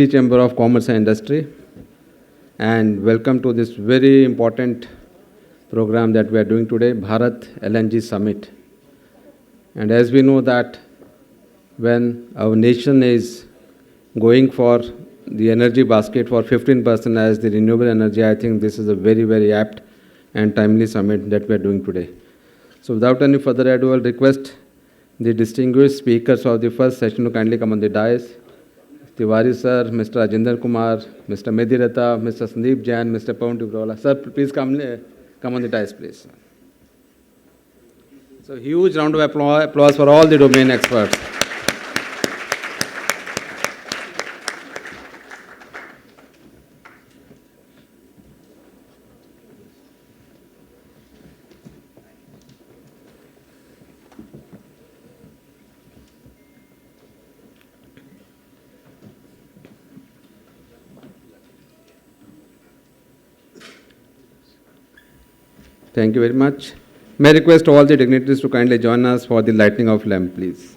Chamber of Commerce and Industry, and welcome to this very important program that we are doing today, Bharat LNG Summit. And as we know that when our nation is going for the energy basket for 15% as the renewable energy, I think this is a very, very apt and timely summit that we are doing today. So without any further ado, I'll request the distinguished speakers of the first session to kindly come on the dais. Tiwari sir, Mr. Ajinder Kumar, Mr. Medhirata, Mr. Sandeep Jain, Mr. Pawan Tibrawala. Sir, please come on the dais, please. So huge round of applause for all the domain experts. Thank you very much. May I request all the dignitaries to kindly join us for the lighting of lamp, please.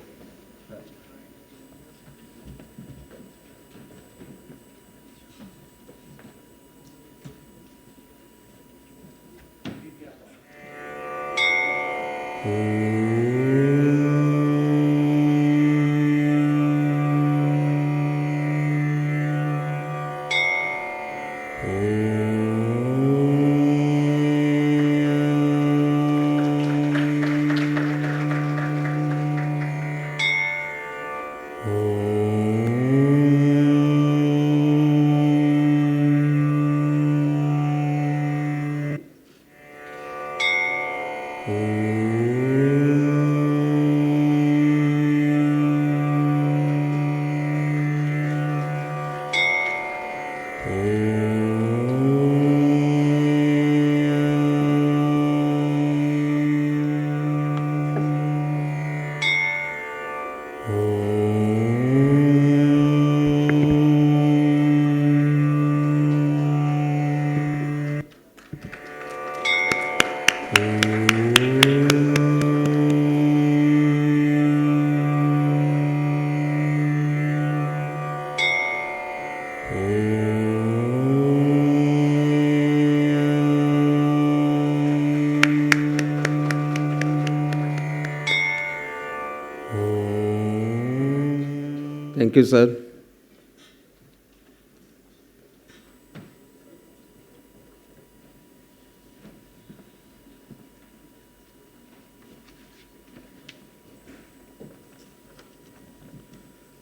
Thank you, sir.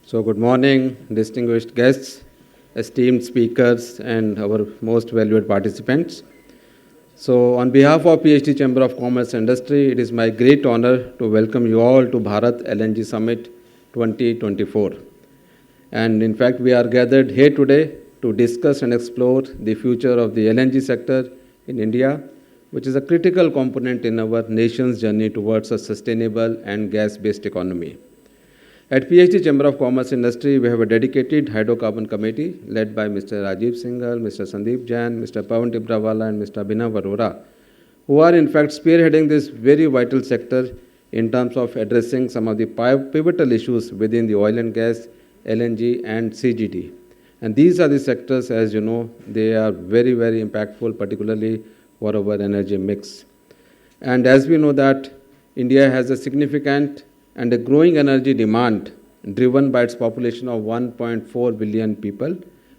So good morning, distinguished guests, esteemed speakers, and our most valued participants. So on behalf of Phdcci Chamber of Commerce and Industry, it is my great honor to welcome you all to Bharat LNG Summit 2024. And in fact, we are gathered here today to discuss and explore the future of the LNG sector in India, which is a critical component in our nation's journey towards a sustainable and gas-based economy. At Phdcci Chamber of Commerce Industry, we have a dedicated hydrocarbon committee led by Mr. Rajiv Singhal, Mr. Sandeep Jain, Mr. Pawan Tibrawala, and Mr. Abhinav Arora, who are in fact spearheading this very vital sector in terms of addressing some of the pivotal issues within the oil and gas, LNG, and CGD. And these are the sectors, as you know, they are very, very impactful, particularly for our energy mix. And as we know that India has a significant and a growing energy demand driven by its population of 1.4 billion people,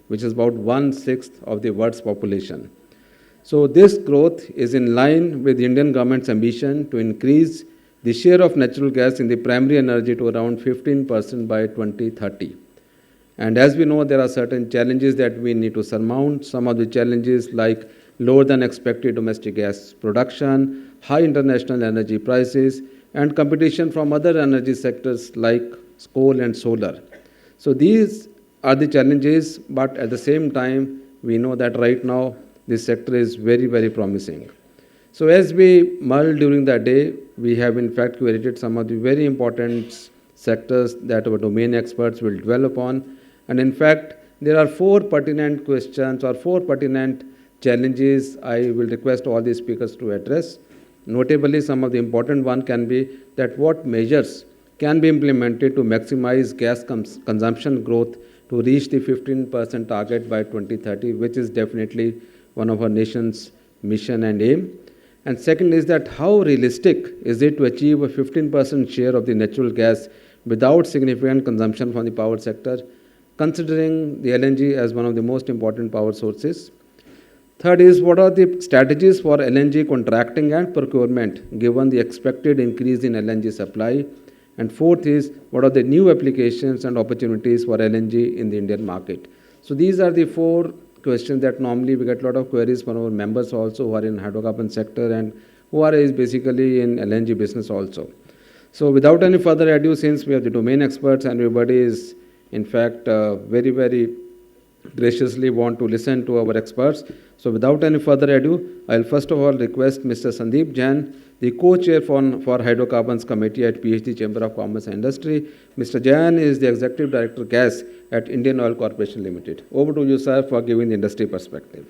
which is about 1/6 of the world's population. So this growth is in line with the Indian government's ambition to increase the share of natural gas in the primary energy to around 15% by 2030. And as we know, there are certain challenges that we need to surmount. Some of the challenges like lower than expected domestic gas production, high international energy prices, and competition from other energy sectors like coal and solar. So these are the challenges, but at the same time, we know that right now this sector is very, very promising. So as we mull during the day, we have in fact curated some of the very important sectors that our domain experts will dwell upon. And in fact, there are four pertinent questions or four pertinent challenges I will request all the speakers to address. Notably, some of the important one can be that what measures can be implemented to maximize gas consumption growth to reach the 15% target by 2030, which is definitely one of our nation's mission and aim. And second is that how realistic is it to achieve a 15% share of the natural gas without significant consumption from the power sector, considering the LNG as one of the most important power sources. Third is, what are the strategies for LNG contracting and procurement given the expected increase in LNG supply? And fourth is, what are the new applications and opportunities for LNG in the Indian market? So these are the four questions that normally we get a lot of queries from our members also who are in hydrocarbon sector and who are basically in LNG business also. So without any further ado, since we have the domain experts and everybody is in fact very, very graciously want to listen to our experts. So without any further ado, I'll first of all request Mr. Sandeep Jain, the co-chair for Hydrocarbons Committee at Phdcci Chamber of Commerce and Industry. Mr. Jain is the Executive Director Gas at Indian Oil Corporation Limited. Over to you, sir, for giving the industry perspective.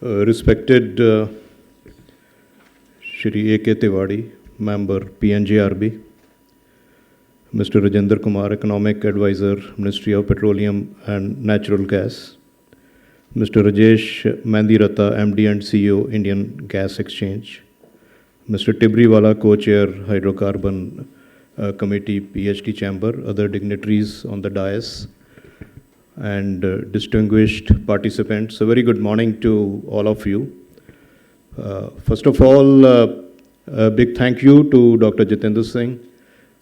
Respected Shri A.K. Tiwari, Member PNGRB, Mr. Rajendra Kumar, Economic Advisor, Ministry of Petroleum and Natural Gas, Mr. Rajesh Mandirata, MD and CEO, Indian Gas Exchange, Mr. Tibriwala, Co-Chair, Hydrocarbon Committee, Phdcci Chamber, other dignitaries on the dais, and distinguished participants. A very good morning to all of you. First of all, a big thank you to Dr. Jitendra Singh,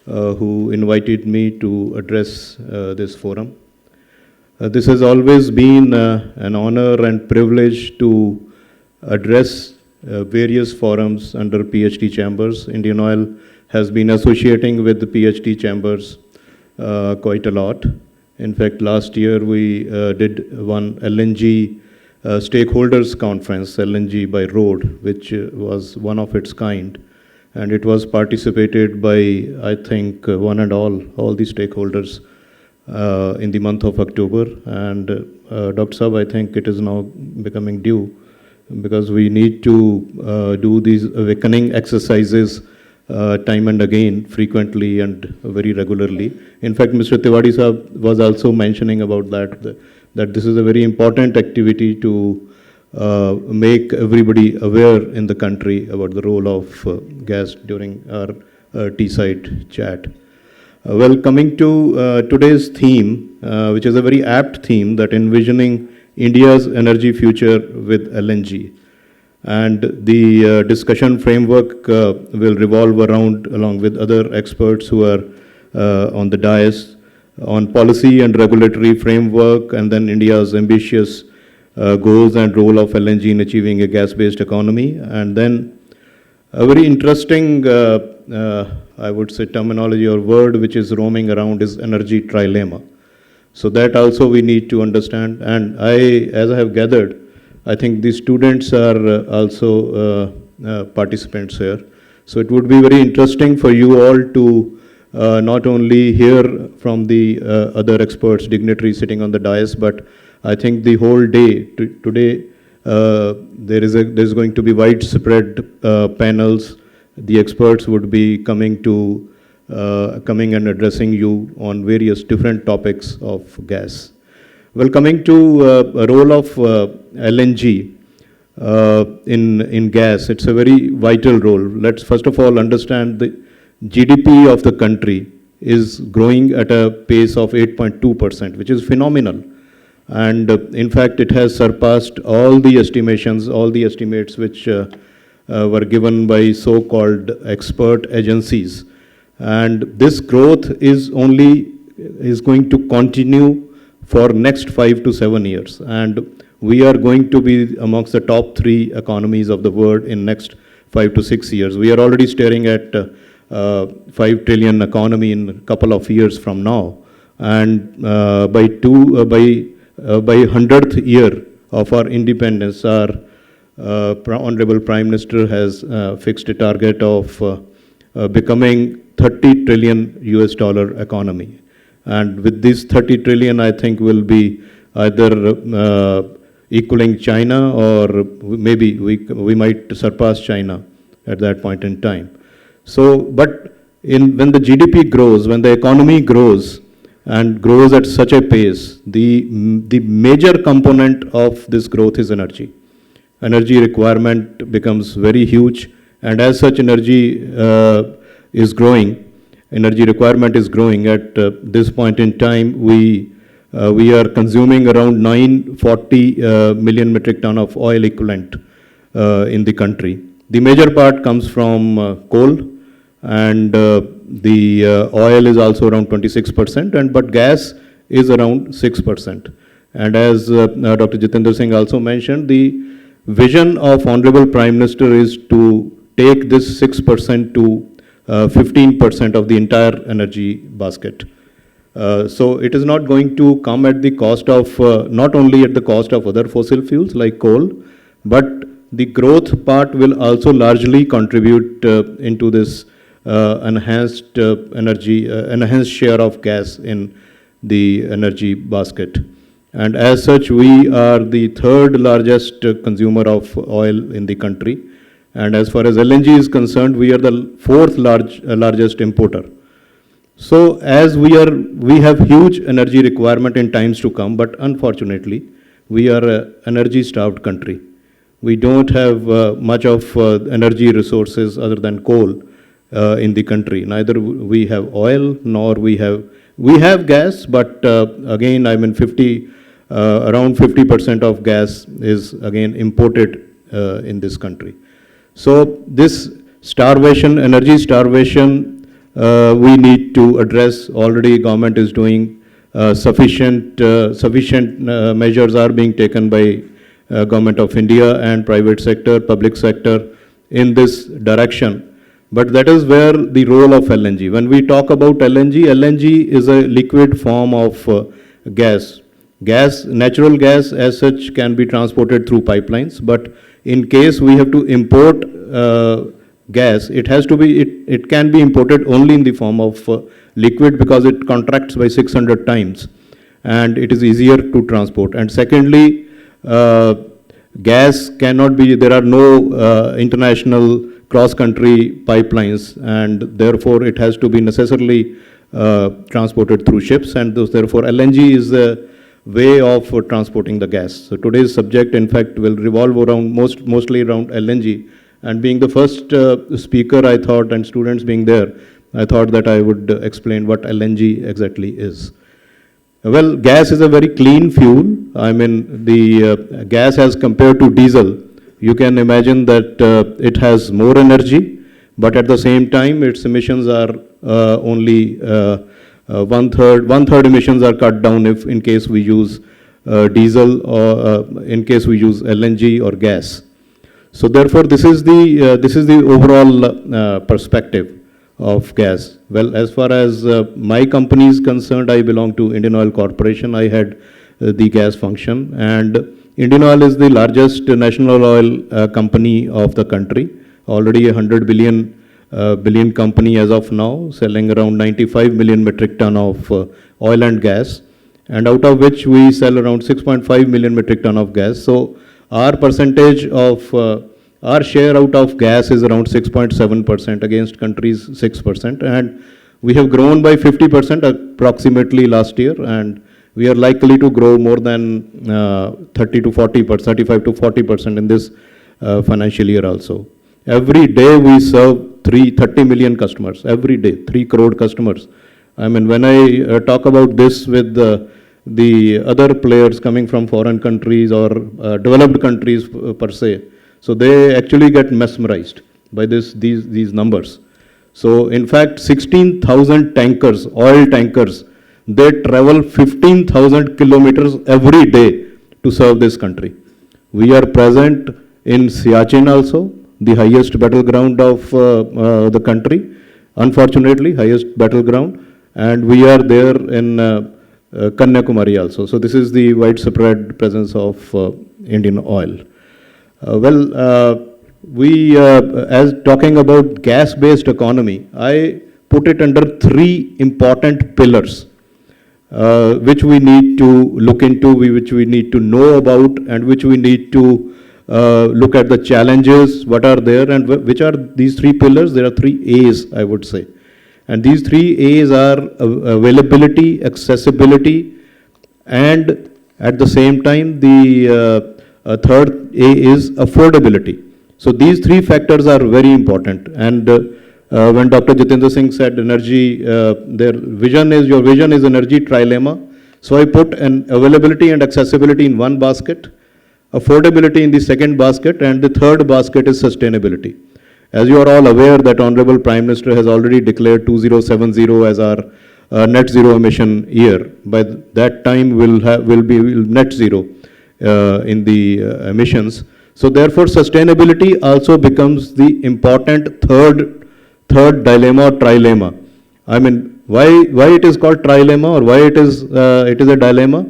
who invited me to address this forum. This has always been an honor and privilege to address various forums under Phdcci Chambers. Indian Oil has been associating with the Phdcci Chambers quite a lot. In fact, last year we did one LNG stakeholders conference, LNG by road, which was one of its kind. And it was participated by, I think, one and all the stakeholders in the month of October. And Dr. Saab, I think it is now becoming due because we need to do these awakening exercises time and again, frequently and very regularly. In fact, Mr. Tiwari Saab was also mentioning about that this is a very important activity to make everybody aware in the country about the role of gas during our T-side chat. Well, coming to today's theme, which is a very apt theme, that envisioning India's energy future with LNG. And the discussion framework will revolve around, along with other experts who are on the dais, on policy and regulatory framework, and then India's ambitious goals and role of LNG in achieving a gas-based economy. And then a very interesting, I would say, terminology or word which is roaming around is energy trilemma. So that also we need to understand. And as I have gathered, I think the students are also participants here. So it would be very interesting for you all to not only hear from the other experts, dignitaries sitting on the dais, but I think the whole day today there's going to be widespread panels. The experts would be coming and addressing you on various different topics of gas. Well, coming to a role of LNG in gas, it's a very vital role. Let's first of all understand the GDP of the country is growing at a pace of 8.2%, which is phenomenal. And in fact, it has surpassed all the estimates which were given by so-called expert agencies. And this growth is going to continue for next 5 to 7 years. And we are going to be amongst the top 3 economies of the world in next 5 to 6 years. We are already staring at 5 trillion economy in a couple of years from now. And by 100th year of our independence, our Honorable Prime Minister has fixed a target of becoming $30 trillion economy. And with this 30 trillion, I think will be either equaling China, or maybe we might surpass China at that point in time. So, but when the GDP grows, when the economy grows, and grows at such a pace, the major component of this growth is energy. Energy requirement becomes very huge, and as such energy is growing, energy requirement is growing. At this point in time, we are consuming around 940 million metric ton of oil equivalent in the country. The major part comes from coal, and the oil is also around 26%, but gas is around 6%. And as Dr. Jitendra Singh also mentioned, the vision of Honorable Prime Minister is to take this 6% to 15% of the entire energy basket. So it is not going to come at the cost of, not only at the cost of other fossil fuels like coal, but the growth part will also largely contribute into this enhanced enhanced share of gas in the energy basket. And as such, we are the third largest consumer of oil in the country. And as far as LNG is concerned, we are the fourth largest importer. So as we have huge energy requirement in times to come, but unfortunately, we are an energy-starved country. We don't have much of energy resources other than coal in the country. Neither we have oil, nor we have gas, but again, I mean, around 50% of gas is again imported in this country. So this starvation, energy starvation, we need to address. Already government is doing sufficient measures are being taken by Government of India and private sector, public sector in this direction. But that is where the role of LNG. When we talk about LNG, LNG is a liquid form of gas. Natural gas as such can be transported through pipelines, but in case we have to import gas, it can be imported only in the form of liquid, because it contracts by 600 times and it is easier to transport. And secondly, gas cannot be, there are no international cross-country pipelines, and therefore it has to be necessarily transported through ships, and therefore LNG is a way of transporting the gas. So today's subject, in fact, will revolve around mostly around LNG. And being the first speaker, I thought, and students being there, I thought that I would explain what LNG exactly is. Well, gas is a very clean fuel. I mean, the gas as compared to diesel, you can imagine that it has more energy, but at the same time, its emissions are only one third emissions are cut down in case we use diesel, or in case we use LNG or gas. So therefore, this is the overall perspective of gas. Well, as far as my company is concerned, I belong to Indian Oil Corporation. I had the gas function, and Indian Oil is the largest national oil company of the country. Already a 100 billion company as of now, selling around 95 million metric ton of oil and gas, and out of which we sell around 6.5 million metric ton of gas. So our percentage of our share out of gas is around 6.7% against country's 6%, and we have grown by 50% approximately last year, and we are likely to grow more than 30 to 40%, 35 to 40% in this financial year also. Every day we serve 30 million customers, every day, 3 crore customers. I mean, when I talk about this with the other players coming from foreign countries or developed countries per se, so they actually get mesmerized by these numbers. So in fact, 16,000 tankers, oil tankers, they travel 15,000 kilometers every day to serve this country. We are present in Siachen also, the highest battleground of the country, unfortunately, highest battleground, and we are there in Kanyakumari also. So this is the widespread presence of Indian Oil. As talking about gas-based economy, I put it under 3 important pillars. which we need to look into, which we need to know about, and which we need to look at the challenges, what are there, and which are these three pillars. There are three A's, I would say. And these three A's are availability, accessibility, and at the same time, the third A is affordability. So these three factors are very important. And when Dr. Jitendra Singh said energy, your vision is energy trilemma. So I put an availability and accessibility in one basket, affordability in the second basket, and the third basket is sustainability. As you are all aware that Honorable Prime Minister has already declared 2070 as our net zero emission year. By that time, we'll be net zero in the emissions. So therefore, sustainability also becomes the important third dilemma or trilemma. I mean, why it is called trilemma, or why it is a dilemma?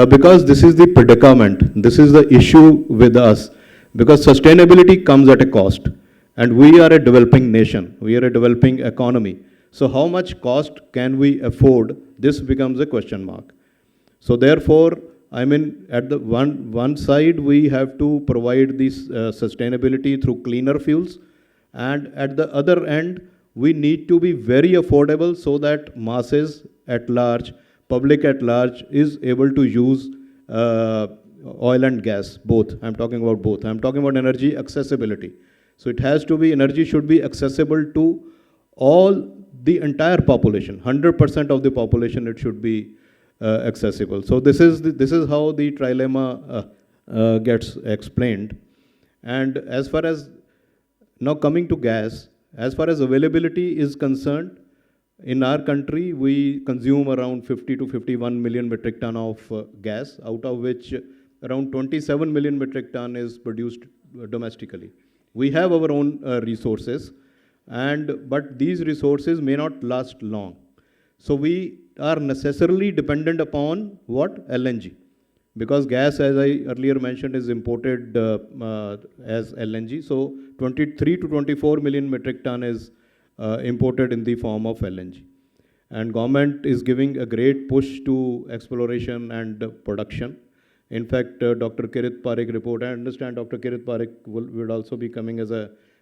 Because this is the predicament. This is the issue with us. Because sustainability comes at a cost. And we are a developing nation. We are a developing economy. So how much cost can we afford? This becomes a question mark. So therefore, I mean, at the one side, we have to provide this sustainability through cleaner fuels. And at the other end, we need to be very affordable so that masses at large, public at large, is able to use oil and gas, both. I'm talking about both. I'm talking about energy accessibility. So it has to be, energy should be accessible to all the entire population, 100% of the population it should be accessible. So this is how the trilemma gets explained. And as far as, now coming to gas, as far as availability is concerned, in our country, we consume around 50 to 51 million metric ton of gas, out of which around 27 million metric ton is produced domestically. We have our own resources, but these resources may not last long. So we are necessarily dependent upon what? LNG. Because gas, as I earlier mentioned, is imported as LNG. So 23 to 24 million metric ton is imported in the form of LNG. And government is giving a great push to exploration and production. In fact, Dr. Kirit Parekh report, I understand Dr. Kirit Parekh will also be coming as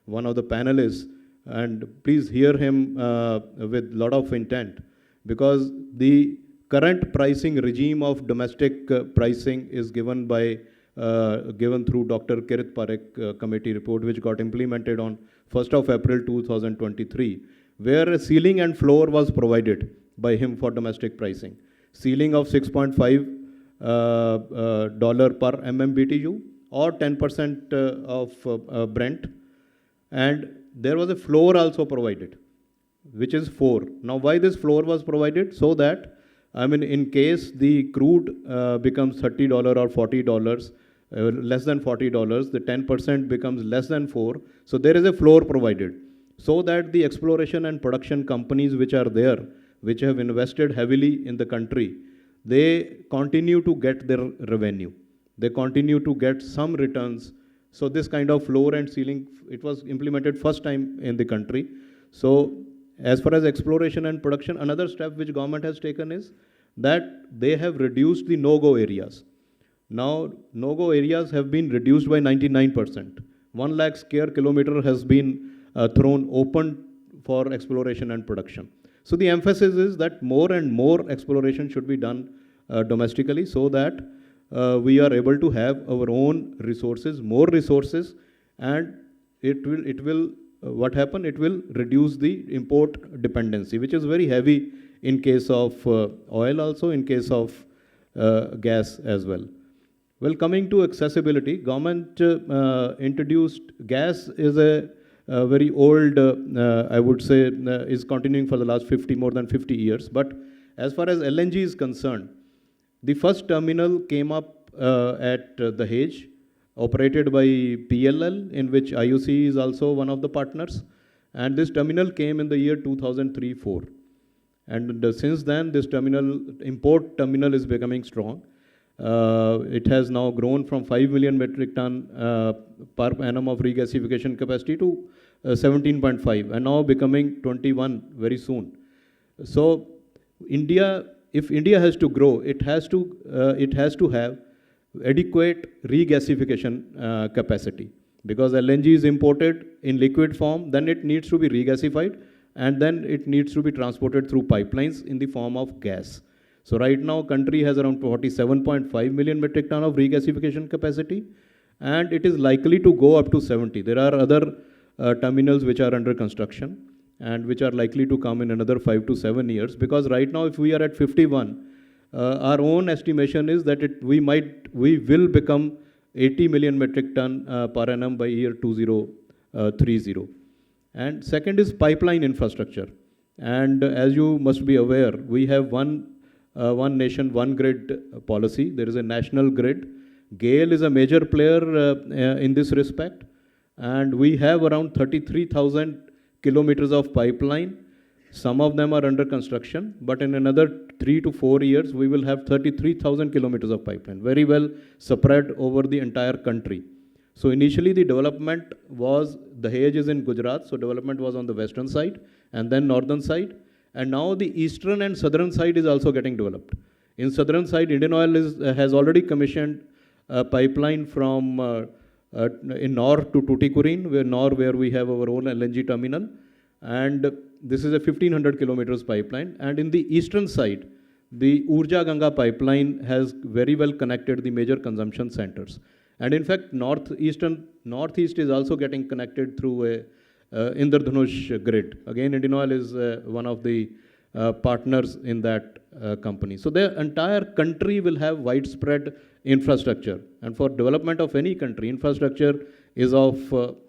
one of the panelists. And please hear him with a lot of intent. Because the current pricing regime of domestic pricing is given through Dr. Kirit Parekh committee report, which got implemented on 1st of April 2023, where a ceiling and floor was provided by him for domestic pricing. Ceiling of $6.5 per MMBTU or 10% of Brent. And there was a floor also provided, which is 4. Now, why this floor was provided? So that, I mean, in case the crude becomes $30 or $40, less than $40, the 10% becomes less than 4. So there is a floor provided. So that the exploration and production companies which are there, which have invested heavily in the country, they continue to get their revenue. They continue to get some returns. So this kind of floor and ceiling, it was implemented first time in the country. So as far as exploration and production, another step which government has taken is that they have reduced the no-go areas. Now, no-go areas have been reduced by 99%. 1 lakh square kilometer has been thrown open for exploration and production. So the emphasis is that more and more exploration should be done domestically so that we are able to have our own resources, more resources, and it will what happen? It will reduce the import dependency, which is very heavy in case of oil also, in case of gas as well. Well, coming to accessibility, government introduced gas is a very old, I would say, is continuing for the last more than 50 years. But as far as LNG is concerned, the first terminal came up at Dahej, operated by PLL, in which IOC is also one of the partners. And this terminal came in the year 2003-04. And since then, this import terminal is becoming strong. It has now grown from 5 million metric ton per annum of regasification capacity to 17.5 and now becoming 21 very soon. So India if India has to grow, it has to have adequate regasification capacity, because LNG is imported in liquid form, then it needs to be regasified, and then it needs to be transported through pipelines in the form of gas. So right now, country has around 47.5 million metric ton of regasification capacity, and it is likely to go up to 70. There are other terminals which are under construction and which are likely to come in another 5 to 7 years, because right now, if we are at 51, our own estimation is that we will become 80 million metric ton per annum by year 2030. And second is pipeline infrastructure. And as you must be aware, we have one nation, one grid policy. There is a national grid. GAIL is a major player in this respect. And we have around 33,000 kilometers of pipeline. Some of them are under construction, but in another 3 to 4 years, we will have 33,000 kilometers of pipeline, very well spread over the entire country. So initially the development was, the Dahej is in Gujarat, so development was on the western side and then northern side. And now the eastern and southern side is also getting developed. In southern side, Indian Oil has already commissioned a pipeline from in Nor to Tuticorin, where we have our own LNG terminal. And this is a 1500 kilometers pipeline. And in the eastern side, the Urja Ganga pipeline has very well connected the major consumption centers. And in fact, northeast is also getting connected through a Indradhanush grid. Again, Indian Oil is one of the partners in that company. So the entire country will have widespread infrastructure. And for development of any country, infrastructure is of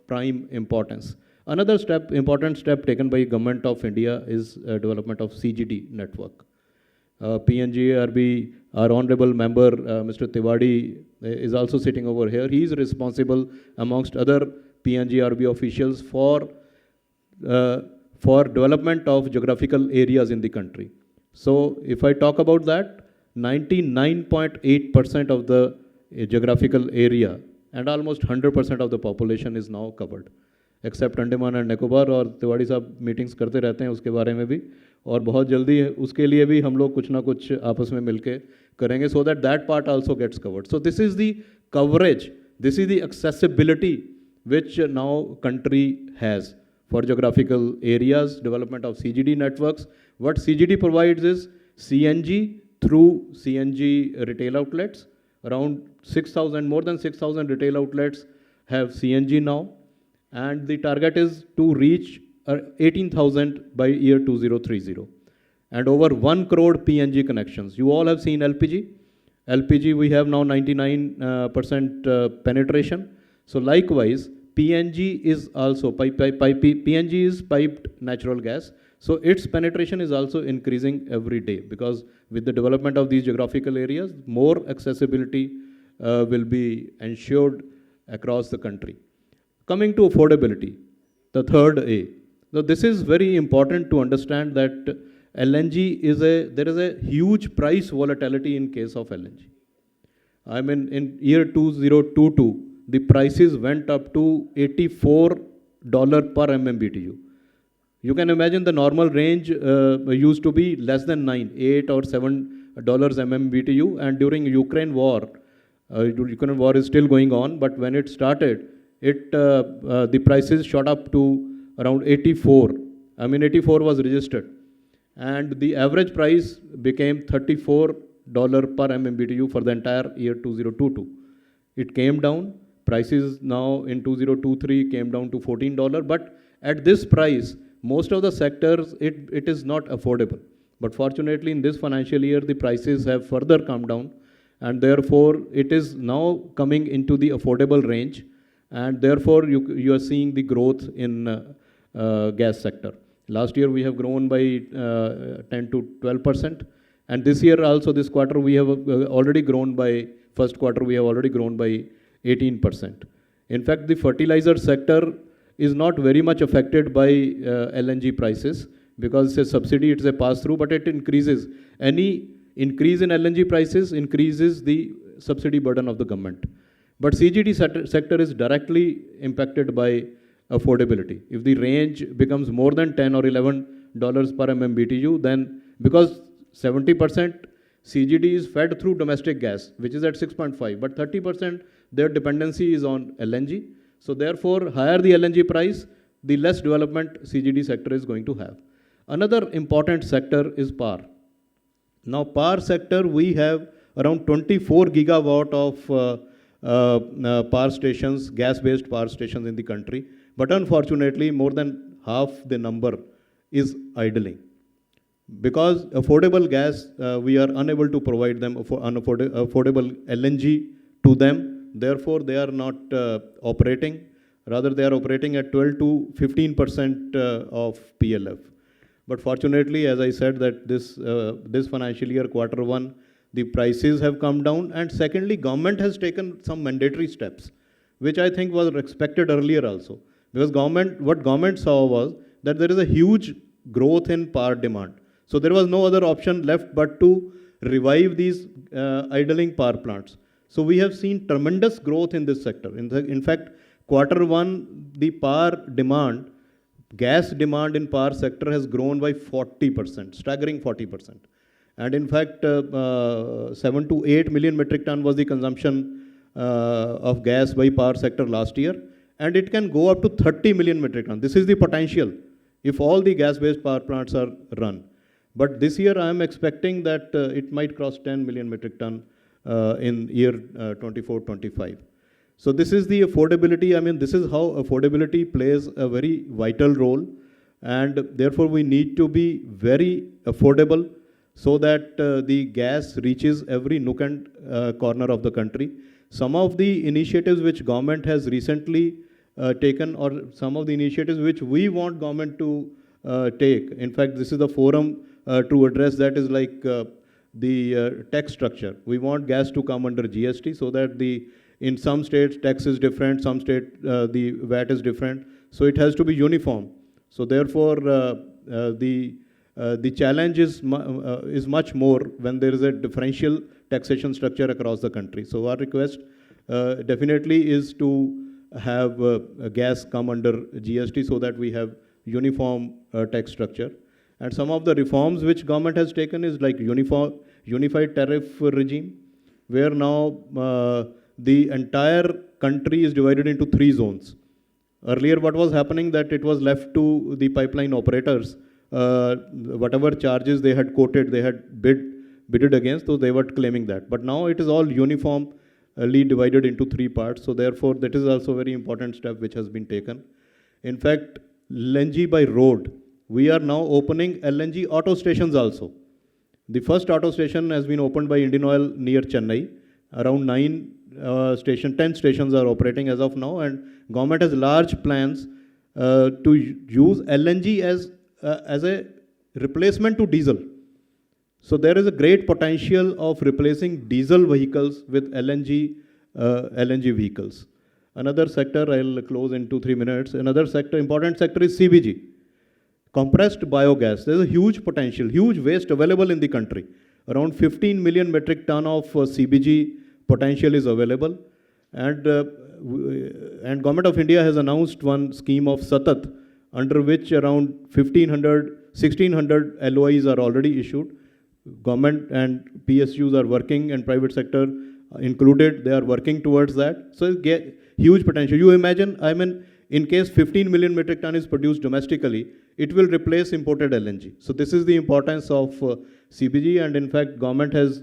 prime importance. Another important step taken by government of India is development of CGD network. PNGRB, our honorable member, Mr. Tiwari, is also sitting over here. He is responsible, amongst other PNGRB officials, for development of geographical areas in the country. So if I talk about that, 99.8% of the geographical area and almost 100% of the population is now covered, except Andaman and Nicobar, और तिवाड़ी साहब meetings करते रहते हैं उसके बारे में भी, और बहुत जल्दी उसके लिए भी हम लोग कुछ ना कुछ आपस में मिलके करेंगे, so that that part also gets covered. So this is the coverage, this is the accessibility which now country has for geographical areas, development of CGD networks. What CGD provides is CNG through CNG retail outlets. Around 6,000, more than 6,000 retail outlets have CNG now. And the target is to reach 18,000 by year 2030. And over 1 crore PNG connections. You all have seen LPG. LPG, we have now 99% penetration. So likewise, PNG is also, PNG is piped natural gas. So its penetration is also increasing every day, because with the development of these geographical areas, more accessibility will be ensured across the country. Coming to affordability, the third A. Now this is very important to understand that LNG there is a huge price volatility in case of LNG. I mean, in year 2022, the prices went up to $84 per MMBTU. You can imagine the normal range used to be less than $8 or $7 MMBTU, and during Ukraine war, Ukraine war is still going on, but when it started, the prices shot up to around 84. I mean, 84 was registered. And the average price became $34 per MMBTU for the entire year 2022. It came down. Prices now in 2023 came down to $14. But at this price, most of the sectors, it is not affordable. But fortunately, in this financial year, the prices have further come down. And therefore, it is now coming into the affordable range. And therefore, you are seeing the growth in gas sector. Last year, we have grown by 10 to 12%. And this year also, this quarter, we have already grown by, first quarter, we have already grown by 18%. In fact, the fertilizer sector is not very much affected by LNG prices, because it's a subsidy, it's a pass-through, but it increases. Any increase in LNG prices increases the subsidy burden of the government. But CGD sector is directly impacted by affordability. If the range becomes more than $10 or $11 per MMBTU, then because 70% CGD is fed through domestic gas, which is at 6.5, but 30% their dependency is on LNG. So therefore, higher the LNG price, the less development CGD sector is going to have. Another important sector is power. Now, power sector, we have around 24 gigawatt of power stations, gas-based power stations in the country. But unfortunately, more than half the number is idling. Because affordable gas, we are unable to provide them affordable LNG to them. Therefore, they are not operating. Rather, they are operating at 12 to 15% of PLF. But fortunately, as I said, that this financial year, Q1, the prices have come down. And secondly, government has taken some mandatory steps, which I think was expected earlier also. Because what government saw was that there is a huge growth in power demand. So there was no other option left but to revive these idling power plants. So we have seen tremendous growth in this sector. In fact, Q1, the power demand, gas demand in power sector has grown by 40%, staggering 40%. And in fact, 7 to 8 million metric ton was the consumption of gas by power sector last year. And it can go up to 30 million metric ton. This is the potential if all the gas-based power plants are run. But this year I am expecting that it might cross 10 million metric ton in year 24-25. So this is the affordability. I mean, this is how affordability plays a very vital role. And therefore, we need to be very affordable so that the gas reaches every nook and corner of the country. Some of the initiatives which government has recently taken, or some of the initiatives which we want government to take. In fact, this is the forum to address that, is like the tax structure. We want gas to come under GST so that in some states tax is different, some state the VAT is different. So it has to be uniform. So therefore, the challenge is much more when there is a differential taxation structure across the country. So our request definitely is to have gas come under GST so that we have uniform tax structure. And some of the reforms which government has taken is like unified tariff regime, where now the entire country is divided into 3 zones. Earlier, what was happening, that it was left to the pipeline operators. Whatever charges they had quoted, they had bidded against, so they were claiming that. But now it is all uniformly divided into 3 parts. So therefore, that is also a very important step which has been taken. In fact, LNG by road, we are now opening LNG auto stations also. The first auto station has been opened by Indian Oil near Chennai. Around 10 stations are operating as of now, and government has large plans to use LNG as a replacement to diesel. So there is a great potential of replacing diesel vehicles with LNG vehicles. Another sector, I'll close in 2-3 minutes. Another sector, important sector, is CBG. Compressed biogas. There's a huge potential, huge waste available in the country. Around 15 million metric ton of CBG potential is available. And Government of India has announced one scheme of Satat, under which around 1,600 LOIs are already issued. Government and PSUs are working, and private sector included, they are working towards that. So huge potential. You imagine, I mean, in case 15 million metric ton is produced domestically, it will replace imported LNG. So this is the importance of CBG, and in fact,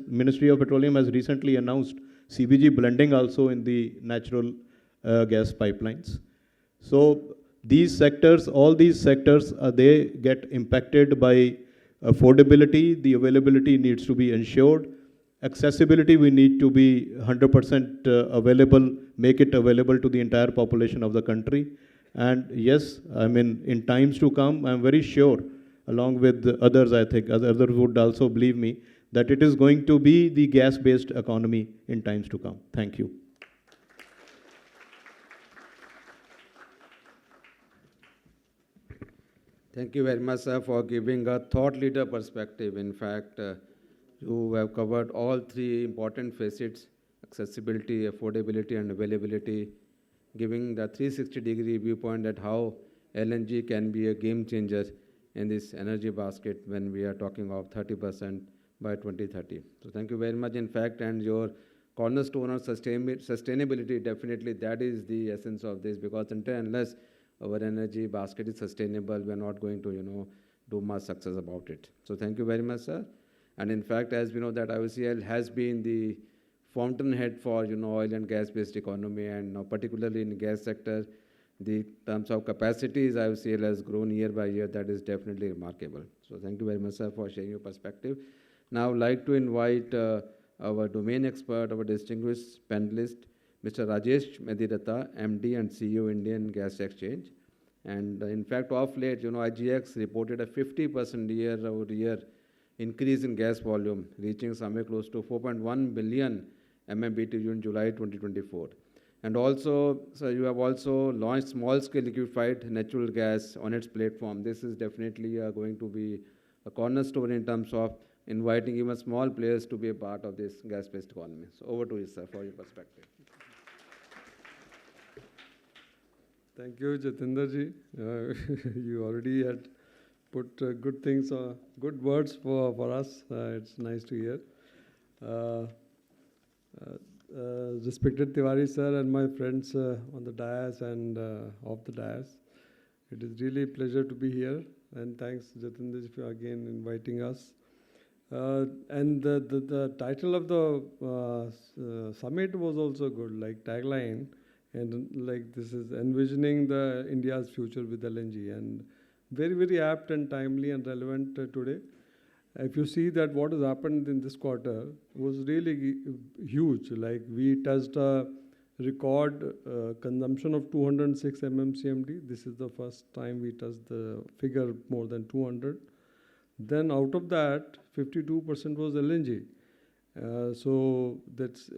Ministry of Petroleum has recently announced CBG blending also in the natural gas pipelines. So these sectors, all these sectors, they get impacted by affordability. The availability needs to be ensured. Accessibility, we need to be 100% available, make it available to the entire population of the country. And yes, I mean, in times to come, I'm very sure, along with others, I think, others would also believe me, that it is going to be the gas-based economy in times to come. Thank you. Thank you very much, sir, for giving a thought leader perspective. In fact, you have covered all 3 important facets: accessibility, affordability, and availability, giving the 360-degree viewpoint that how LNG can be a game changer in this energy basket when we are talking of 30% by 2030. So thank you very much, in fact, and your cornerstone of sustainability, definitely that is the essence of this, because until unless our energy basket is sustainable, we are not going to, do much success about it. So thank you very much, sir. And in fact, as we know that IOCL has been the fountainhead for, oil and gas-based economy, and now particularly in gas sector, the terms of capacities IOCL has grown year by year. That is definitely remarkable. So thank you very much, sir, for sharing your perspective. Now, I would like to invite our domain expert, our distinguished panelist, Mr. Rajesh Mediratta, MD and CEO, Indian Gas Exchange. And in fact, of late, IGX reported a 50% year-over-year increase in gas volume, reaching somewhere close to 4.1 billion MMBTU in July 2024. And also, so you have also launched small-scale liquefied natural gas on its platform. This is definitely going to be a cornerstone in terms of inviting even small players to be a part of this gas-based economy. So over to you, sir, for your perspective. Thank you, Jatinder ji. You already had put good things, good words for us. It's nice to hear. Respected Tiwari sir and my friends on the dais and off the dais, it is really a pleasure to be here. And thanks, Jatinder ji, for again inviting us. And the title of the summit was also good, like tagline, and like this is envisioning the India's future with LNG, and very, very apt and timely and relevant today. If you see that what has happened in this quarter was really huge. Like we touched a record consumption of 206 mmCMD. This is the first time we touched the figure more than 200. Then out of that, 52% was LNG. So that's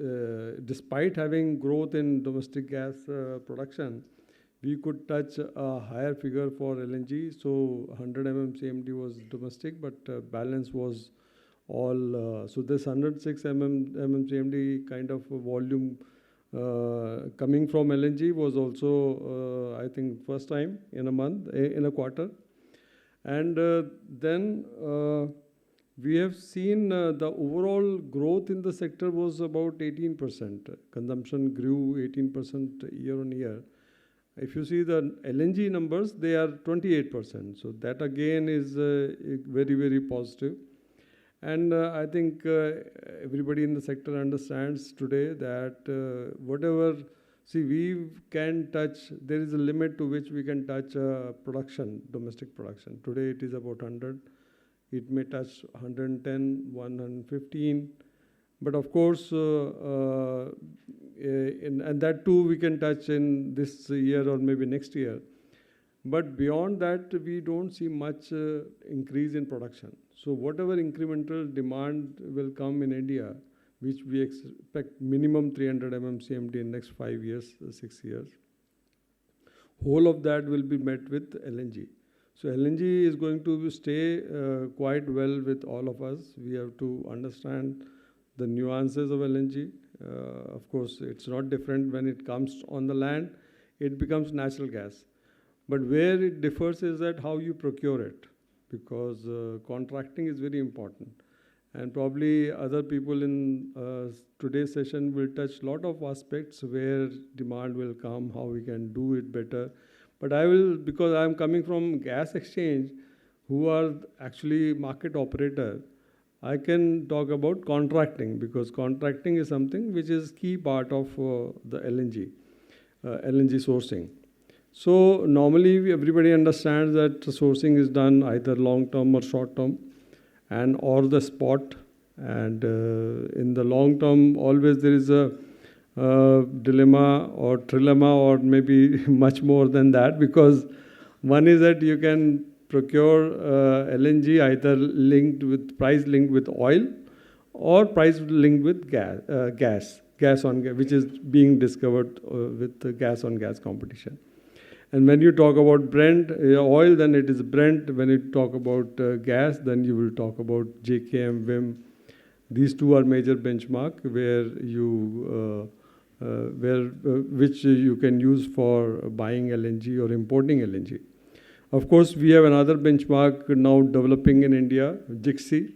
despite having growth in domestic gas production, we could touch a higher figure for LNG. So 100 mmCMD was domestic, but balance was all. So this 106 mmCMD kind of volume coming from LNG was also, I think, first time in a month, in a quarter. And then we have seen the overall growth in the sector was about 18%. Consumption grew 18% year on year. If you see the LNG numbers, they are 28%. So that again is very, very positive. And I think everybody in the sector understands today that whatever, see, we can touch, there is a limit to which we can touch production, domestic production. Today it is about 100. It may touch 110, 115. But of course, and that too we can touch in this year or maybe next year. But beyond that, we don't see much increase in production. So whatever incremental demand will come in India, which we expect minimum 300 mmCMD in next 5 years, 6 years, whole of that will be met with LNG. So LNG is going to stay quite well with all of us. We have to understand the nuances of LNG. Of course, it's not different when it comes on the land, it becomes natural gas. But where it differs is that how you procure it, because contracting is very important. And probably other people in today's session will touch a lot of aspects where demand will come, how we can do it better. But I will, because I'm coming from gas exchange, who are actually market operator, I can talk about contracting, because contracting is something which is key part of the LNG sourcing. So normally everybody understands that sourcing is done either long term or short term, and or the spot. And in the long term, always there is a dilemma or trilemma, or maybe much more than that, because one is that you can procure LNG either linked with price linked with oil, or price linked with gas on gas, which is being discovered with the gas on gas competition. And when you talk about Brent oil, then it is Brent. When you talk about gas, then you will talk about JKM, WIM. These two are major benchmark where you which you can use for buying LNG or importing LNG. Of course, we have another benchmark now developing in India, Phdcci.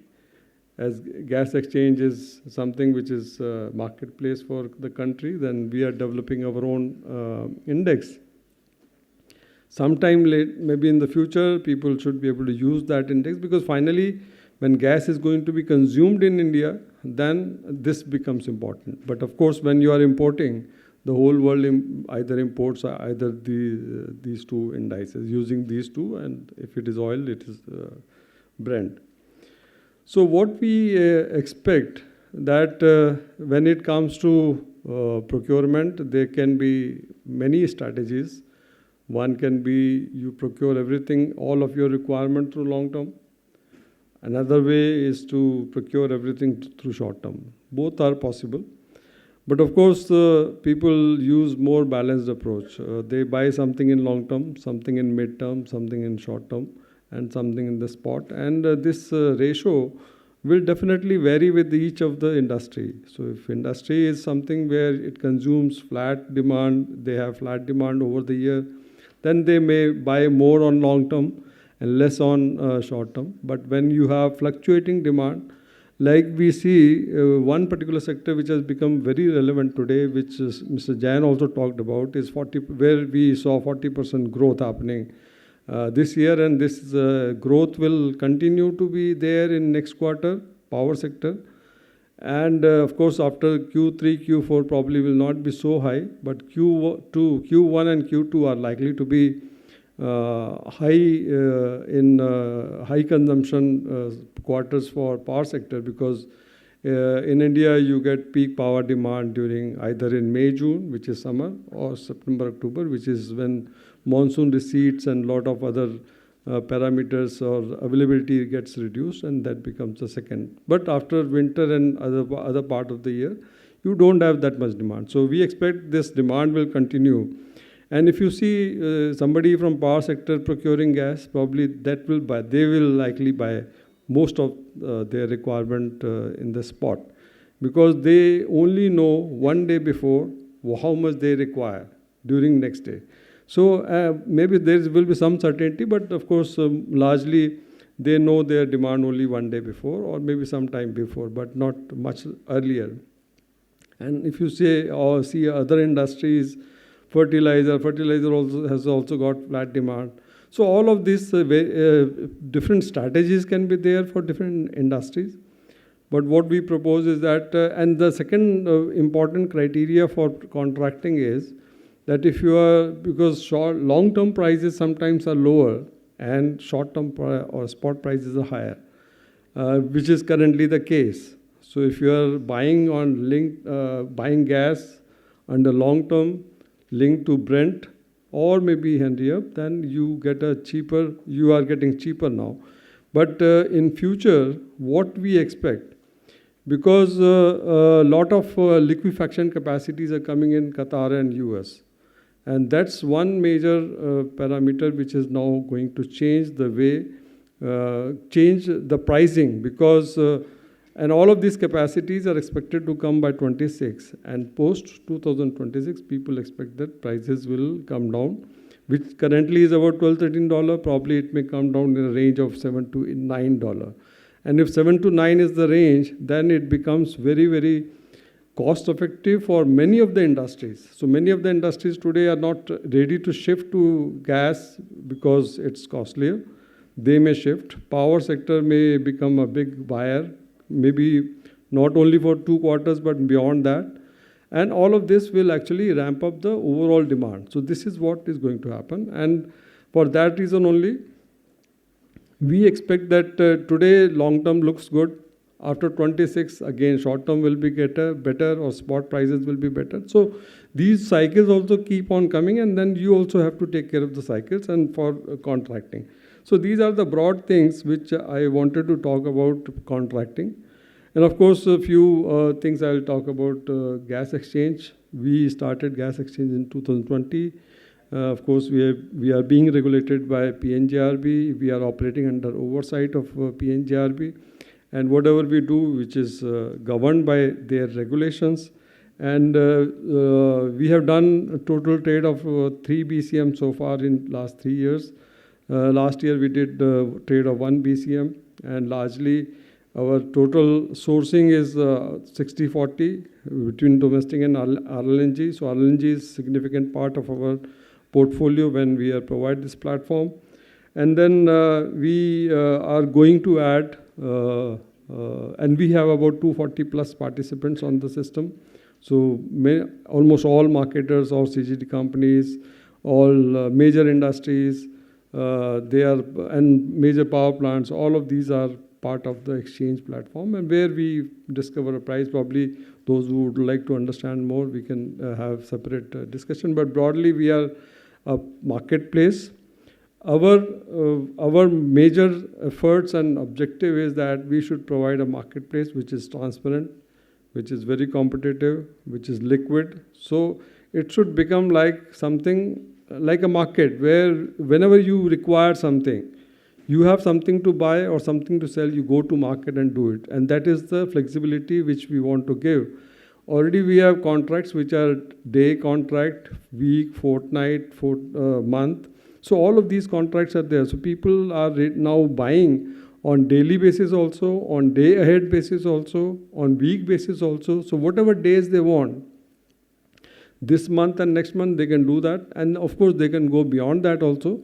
as gas exchange is something which is marketplace for the country, then we are developing our own index. Sometime late, maybe in the future, people should be able to use that index, because finally, when gas is going to be consumed in India, then this becomes important. But of course, when you are importing, the whole world either imports either these two indices, using these two, and if it is oil, it is Brent. So what we expect that when it comes to procurement, there can be many strategies. One can be you procure everything, all of your requirement through long term. Another way is to procure everything through short term. Both are possible. But of course, people use more balanced approach. They buy something in long term, something in mid term, something in short term, and something in the spot. And this ratio will definitely vary with each of the industry. So if industry is something where it consumes flat demand, they have flat demand over the year, then they may buy more on long term and less on short term. But when you have fluctuating demand, like we see one particular sector which has become very relevant today, which is Mr. Jain also talked about, is where we saw 40% growth happening this year, and this growth will continue to be there in next quarter, power sector. And of course, after Q3, Q4 probably will not be so high, but Q1 and Q2 are likely to be high consumption quarters for power sector, because in India you get peak power demand during either in May, June, which is summer, or September, October, which is when monsoon recedes and lot of other parameters or availability gets reduced, and that becomes the second. But after winter and other part of the year, you don't have that much demand. So we expect this demand will continue. And if you see somebody from power sector procuring gas, probably they will likely buy most of their requirement in the spot, because they only know one day before how much they require during next day. So maybe there will be some certainty, but of course, largely they know their demand only one day before, or maybe some time before, but not much earlier. And if you say or see other industries, fertilizer has also got flat demand. So all of these different strategies can be there for different industries. But what we propose is that, and the second important criteria for contracting is that if you are, because long-term prices sometimes are lower and short-term or spot prices are higher, which is currently the case. So if you are buying buying gas under long-term linked to Brent or maybe Henry Hub, then you are getting cheaper now. But in future, what we expect, because a lot of liquefaction capacities are coming in Qatar and US. And that's one major parameter which is now going to change the way, change the pricing, because, and all of these capacities are expected to come by 26. And post 2026, people expect that prices will come down, which currently is about $12, $13. Probably it may come down in a range of $7 to $9. And if 7 to 9 is the range, then it becomes very, very cost effective for many of the industries. So many of the industries today are not ready to shift to gas because it's costlier. They may shift. Power sector may become a big buyer, maybe not only for 2 quarters, but beyond that. And all of this will actually ramp up the overall demand. So this is what is going to happen. And for that reason only, we expect that today long-term looks good. After 26, again, short-term will be better, or spot prices will be better. So these cycles also keep on coming, and then you also have to take care of the cycles and for contracting. So these are the broad things which I wanted to talk about contracting. And of course, a few things I'll talk about gas exchange. We started gas exchange in 2020. Of course, we are being regulated by PNGRB. We are operating under oversight of PNGRB. And whatever we do, which is governed by their regulations. And we have done a total trade of 3 BCM so far in last 3 years. Last year we did trade of 1 BCM, and largely Our total sourcing is 60-40 between domestic and RLNG. So RLNG is a significant part of our portfolio when we provide this platform. And then we are going to add, and we have about 240 plus participants on the system. So almost all marketers, all CGD companies, all major industries, and major power plants, all of these are part of the exchange platform, and where we discover a price. Probably those who would like to understand more, we can have separate discussion. But broadly, we are a marketplace. Our major efforts and objective is that we should provide a marketplace which is transparent, which is very competitive, which is liquid. So it should become like something like a market where whenever you require something, you have something to buy or something to sell, you go to market and do it. And that is the flexibility which we want to give. Already we have contracts which are day contract, week, fortnight, month. So all of these contracts are there. So people are now buying on daily basis also, on day ahead basis also, on week basis also. So whatever days they want, this month and next month they can do that. And of course they can go beyond that also.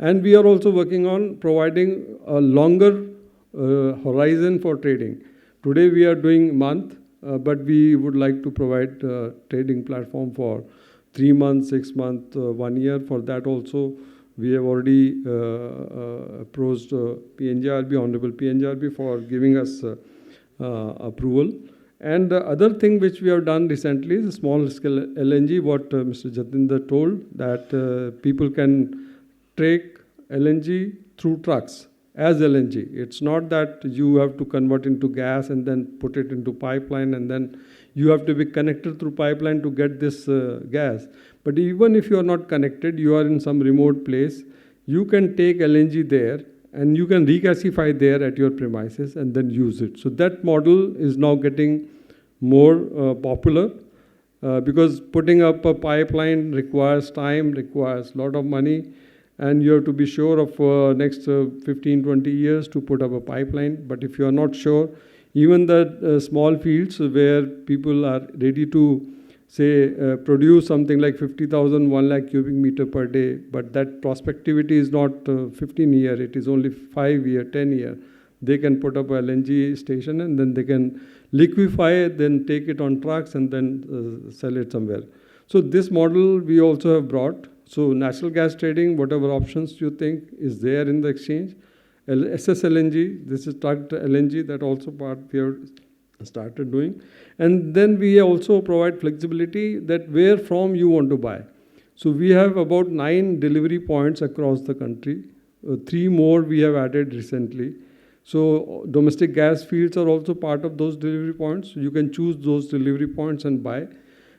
And we are also working on providing a longer horizon for trading. Today we are doing month, but we would like to provide a trading platform for 3 months, 6 months, 1 year. For that also, we have already approached PNGRB, Honorable PNGRB, for giving us approval. And the other thing which we have done recently is small scale LNG, what Mr. Jatinder told, that people can take LNG through trucks as LNG. It's not that you have to convert into gas and then put it into pipeline and then you have to be connected through pipeline to get this gas. But even if you are not connected, you are in some remote place, you can take LNG there and you can regasify there at your premises and then use it. So that model is now getting more popular because putting up a pipeline requires time, requires a lot of money, and you have to be sure of next 15, 20 years to put up a pipeline. But if you are not sure, even the small fields where people are ready to say produce something like 50,000, 1 lakh cubic meter per day, but that prospectivity is not 15 year, it is only 5 year, 10 year. They can put up a LNG station and then they can liquefy it, then take it on trucks and then sell it somewhere. So this model we also have brought. So natural gas trading, whatever options you think is there in the exchange. SSLNG, this is trucked LNG, that also part we have started doing. And then we also provide flexibility that where from you want to buy. So we have about 9 delivery points across the country. 3 more we have added recently. So domestic gas fields are also part of those delivery points. You can choose those delivery points and buy.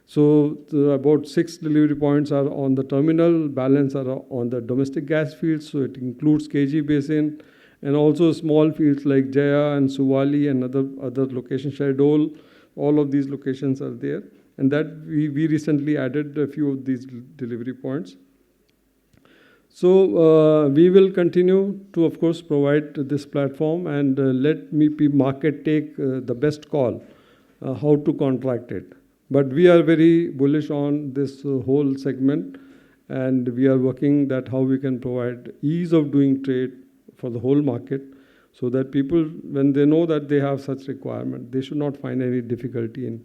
So about 6 delivery points are on the terminal, balance are on the domestic gas fields. So it includes KG Basin and also small fields like Jaya and Suwali and other locations, Shahdol. All of these locations are there. And that we recently added a few of these delivery points. So we will continue to, of course, provide this platform and let market take the best call how to contract it. But we are very bullish on this whole segment, and we are working that how we can provide ease of doing trade for the whole market so that people, when they know that they have such requirement, they should not find any difficulty in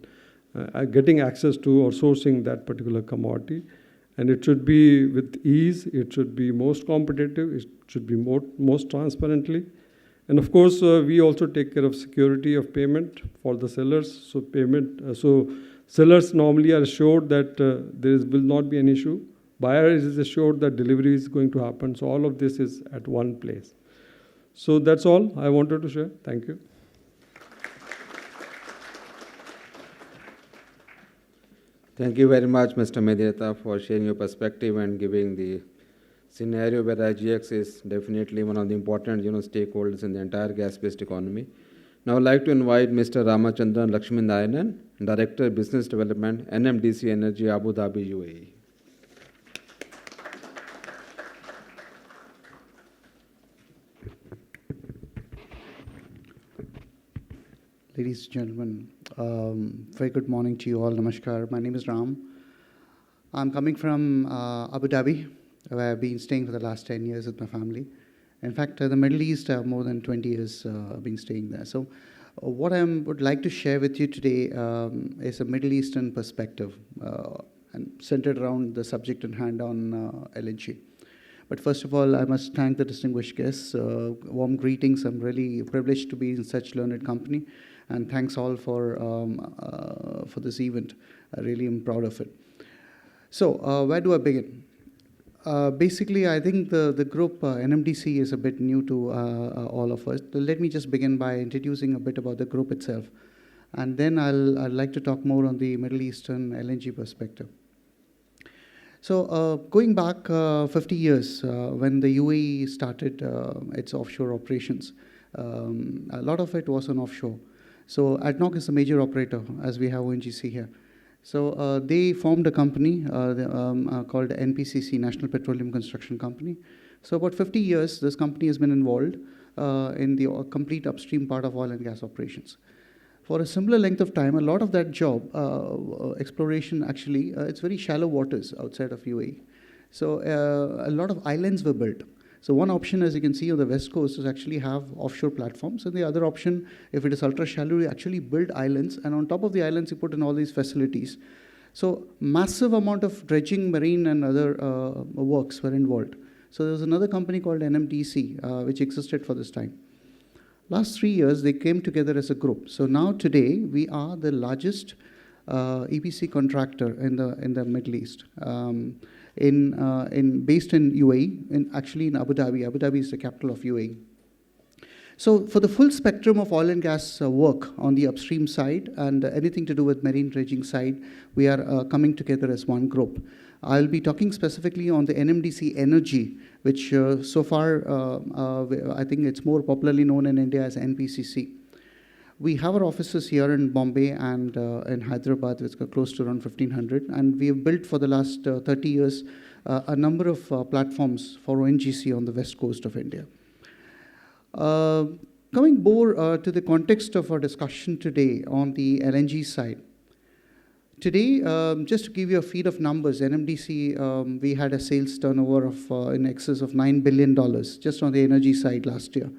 getting access to or sourcing that particular commodity. And it should be with ease, it should be most competitive, it should be most transparently. And of course, we also take care of security of payment for the sellers. So sellers normally are assured that there will not be an issue. Buyer is assured that delivery is going to happen. So all of this is at one place. So that's all I wanted to share. Thank you. Thank you very much, Mr. Medheta, for sharing your perspective and giving the scenario where IGX is definitely one of the important stakeholders in the entire gas-based economy. Now I'd like to invite Mr. Ramachandran Lakshmi Narayanan, Director, Business Development, NMDC Energy, Abu Dhabi, UAE. ladies and gentlemen. Very good morning to you all. Namaskar. My name is Ram. I'm coming from Abu Dhabi, where I've been staying for the last 10 years with my family. In fact, the Middle East, more than 20 years been staying there. So what I would like to share with you today is a Middle Eastern perspective and centered around the subject at hand on LNG. But first of all, I must thank the distinguished guests. Warm greetings. I'm really privileged to be in such learned company. And thanks all for this event. I really am proud of it. So where do I begin? Basically, I think the group NMDC is a bit new to all of us. So let me just begin by introducing a bit about the group itself. And then I'd like to talk more on the Middle Eastern LNG perspective. So going back 50 years, when the UAE started its offshore operations, a lot of it was on offshore. So ADNOC is a major operator, as we have ONGC here. So they formed a company called NPCC, National Petroleum Construction Company. So about 50 years, this company has been involved in the complete upstream part of oil and gas operations. For a similar length of time, a lot of that job, exploration actually, it's very shallow waters outside of UAE. So a lot of islands were built. So one option, as you can see on the west coast, is actually have offshore platforms. And the other option, if it is ultra shallow, you actually build islands. And on top of the islands, you put in all these facilities. So massive amount of dredging, marine, and other works were involved. So there was another company called NMDC, which existed for this time. Last 3 years, they came together as a group. So now today, we are the largest EPC contractor in the Middle East. Based in UAE, actually in Abu Dhabi. Abu Dhabi is the capital of UAE. So for the full spectrum of oil and gas work on the upstream side and anything to do with marine dredging side, we are coming together as one group. I'll be talking specifically on the NMDC Energy, which so far I think it's more popularly known in India as NPCC. We have our offices here in Bombay and in Hyderabad, which are close to around 1,500. And we have built for the last 30 years a number of platforms for ONGC on the west coast of India. Coming more to the context of our discussion today on the LNG side. Today, just to give you a feed of numbers, NMDC, we had a sales turnover of in excess of $9 billion just on the energy side last year.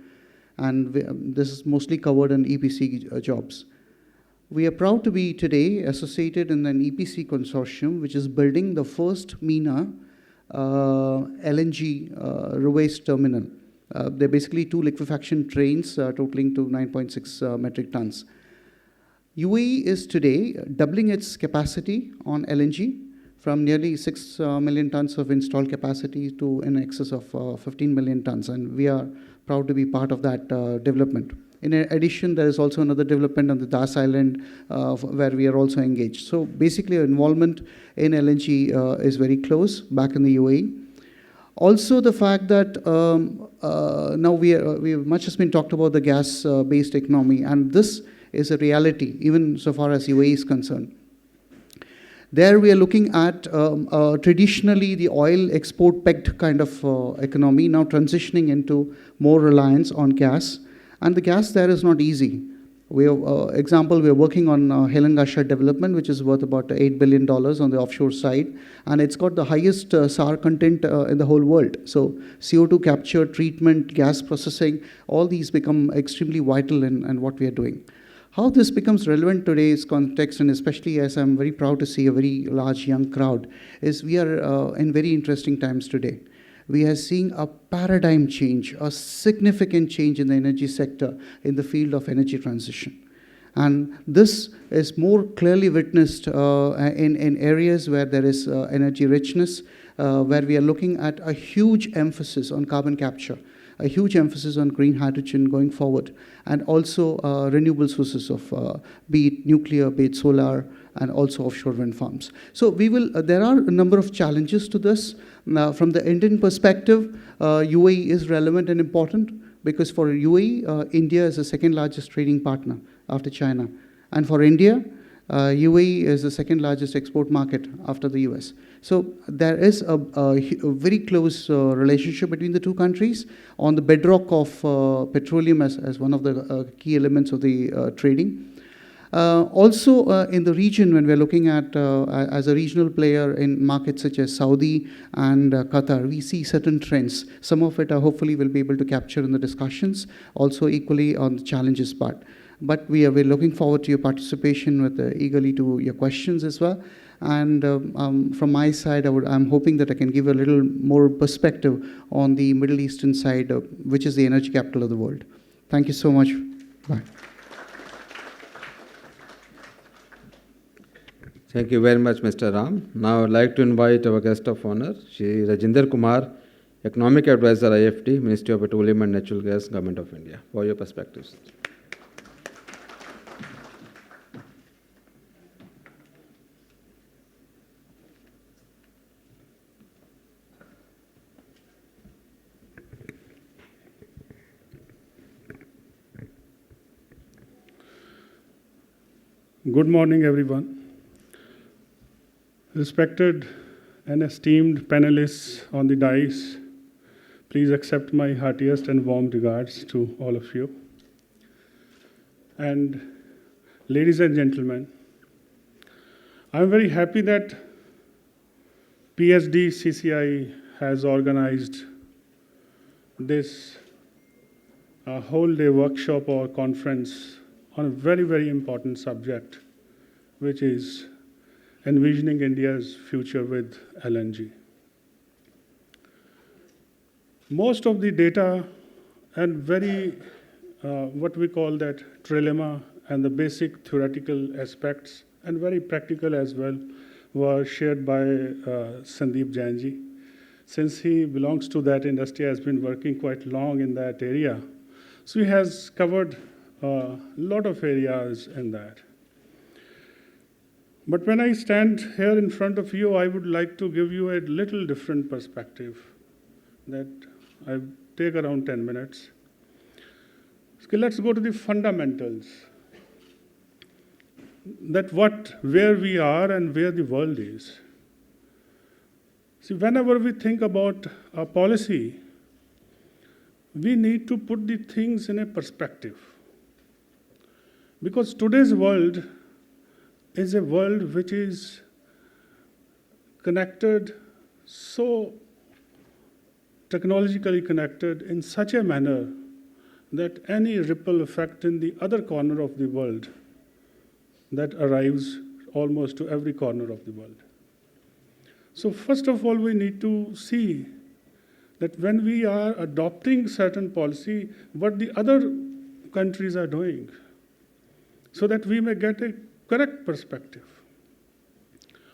And this is mostly covered in EPC jobs. We are proud to be today associated in an EPC consortium, which is building the first MENA LNG rewaste terminal. They're basically 2 liquefaction trains totaling to 9.6 metric tons. UAE is today doubling its capacity on LNG from nearly 6 million tons of installed capacity to in excess of 15 million tons. And we are proud to be part of that development. In addition, there is also another development on the Das Island where we are also engaged. So basically, our involvement in LNG is very close back in the UAE. Also, the fact that now much has been talked about the gas-based economy, and this is a reality, even so far as UAE is concerned. There we are looking at traditionally the oil export pegged kind of economy, now transitioning into more reliance on gas. And the gas there is not easy. Example, we are working on Helangasha development, which is worth about $8 billion on the offshore side. And it's got the highest SAR content in the whole world. So CO2 capture, treatment, gas processing, all these become extremely vital in what we are doing. How this becomes relevant today's context, and especially as I'm very proud to see a very large young crowd, is we are in very interesting times today. We are seeing a paradigm change, a significant change in the energy sector in the field of energy transition. And this is more clearly witnessed in areas where there is energy richness, where we are looking at a huge emphasis on carbon capture, a huge emphasis on green hydrogen going forward, and also renewable sources of be it nuclear, be it solar, and also offshore wind farms. So there are a number of challenges to this. From the Indian perspective, UAE is relevant and important because for UAE, India is the second largest trading partner after China. And for India, UAE is the second largest export market after the US. So there is a very close relationship between the two countries on the bedrock of petroleum as one of the key elements of the trading. Also, in the region, when we're looking at as a regional player in markets such as Saudi and Qatar, we see certain trends. Some of it, hopefully, we'll be able to capture in the discussions. Also, equally on the challenges part. But we're looking forward to your participation with eagerly to your questions as well. And from my side, I'm hoping that I can give a little more perspective on the Middle Eastern side, which is the energy capital of the world. Thank you so much. Bye. Thank you very much, Mr. Ram. Now I'd like to invite our guest of honor, Shri Rajinder Kumar, Economic Advisor, IFT, Ministry of Petroleum and Natural Gas, Government of India, for your perspectives. Good morning, everyone. Respected and esteemed panelists on the dais, please accept my heartiest and warm regards to all of you. And ladies and gentlemen, I'm very happy that Phdcci has organized this whole day workshop or conference on a very, very important subject, which is envisioning India's future with LNG. Most of the data and very, what we call that trilemma and the basic theoretical aspects and very practical as well were shared by Sandeep Jainji. Since he belongs to that industry, has been working quite long in that area. So he has covered a lot of areas in that. But when I stand here in front of you, I would like to give you a little different perspective that I take around 10 minutes. Okay, let's go to the fundamentals. That where we are and where the world is. See, whenever we think about a policy, we need to put the things in a perspective. Because today's world is a world which is connected, so technologically connected in such a manner that any ripple effect in the other corner of the world that arrives almost to every corner of the world. So first of all, we need to see that when we are adopting certain policy, what the other countries are doing, so that we may get a correct perspective.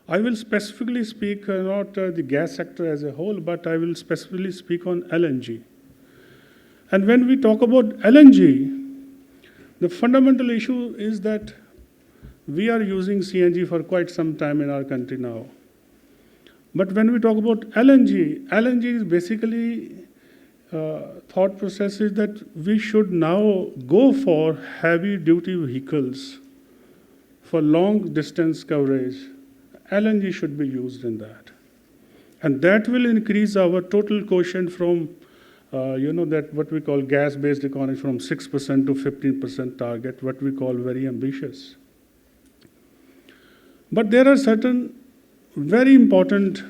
I will specifically speak not the gas sector as a whole, but I will specifically speak on LNG. And when we talk about LNG, the fundamental issue is that we are using CNG for quite some time in our country now. But when we talk about LNG, LNG is basically thought process is that we should now go for heavy-duty vehicles for long distance coverage. LNG should be used in that. And that will increase our total quotient from, that what we call gas-based economy from 6% to 15% target, what we call very ambitious. But there are certain very important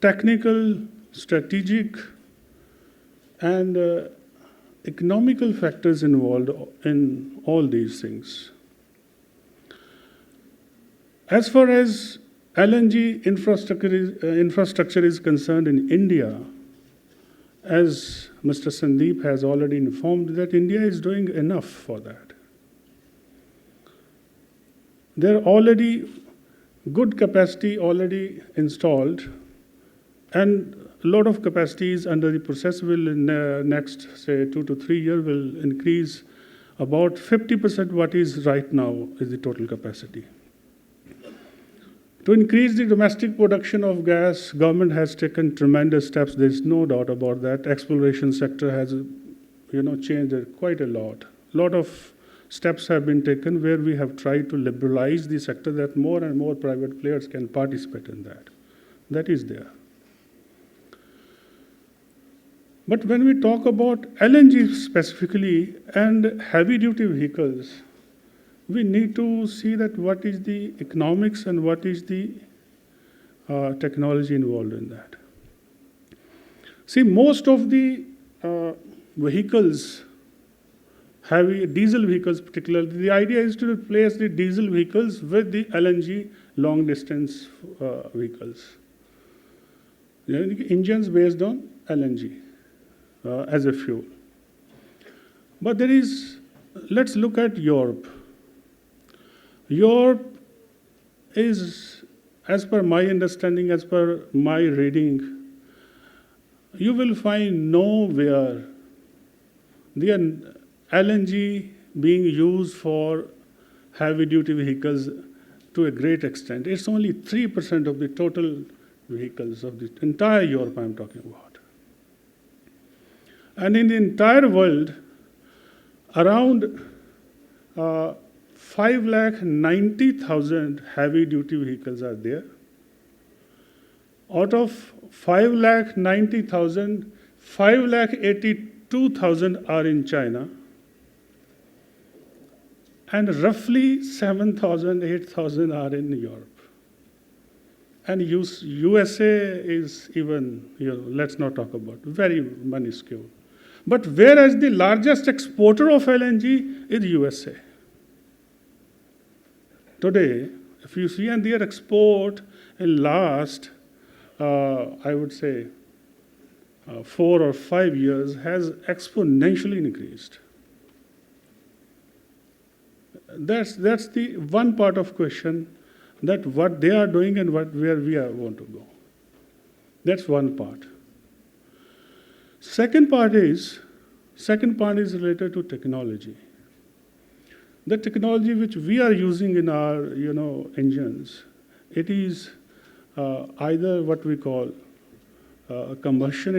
technical, strategic, and economical factors involved in all these things. As far as LNG infrastructure is concerned in India, as Mr. Sandeep has already informed, that India is doing enough for that. There are already good capacity already installed, and a lot of capacities under the process will in next, say, 2 to 3 years will increase about 50% what is right now is the total capacity. To increase the domestic production of gas, government has taken tremendous steps. There is no doubt about that. Exploration sector has, changed quite a lot. A lot of steps have been taken where we have tried to liberalize the sector that more and more private players can participate in that. That is there. But when we talk about LNG specifically and heavy-duty vehicles, we need to see that what is the economics and what is the technology involved in that. See, most of the vehicles, heavy diesel vehicles particularly, the idea is to replace the diesel vehicles with the LNG long-distance vehicles. Engines based on LNG as a fuel. But there is, let's look at Europe. Europe is, as per my understanding, as per my reading, you will find nowhere the LNG being used for heavy-duty vehicles to a great extent. It's only 3% of the total vehicles of the entire Europe I'm talking about. And in the entire world, around 590,000 heavy-duty vehicles are there. Out of 590,000, 582,000 are in China, and roughly 7,000, 8,000 are in Europe. And USA is even, let's not talk about, very minuscule. But whereas the largest exporter of LNG is USA. Today, if you see, and their export in last, I would say, 4 or 5 years has exponentially increased. That's the one part of question, that what they are doing and where we want to go. That's one part. Second part is related to technology. The technology which we are using in our engines, it is either what we call combustion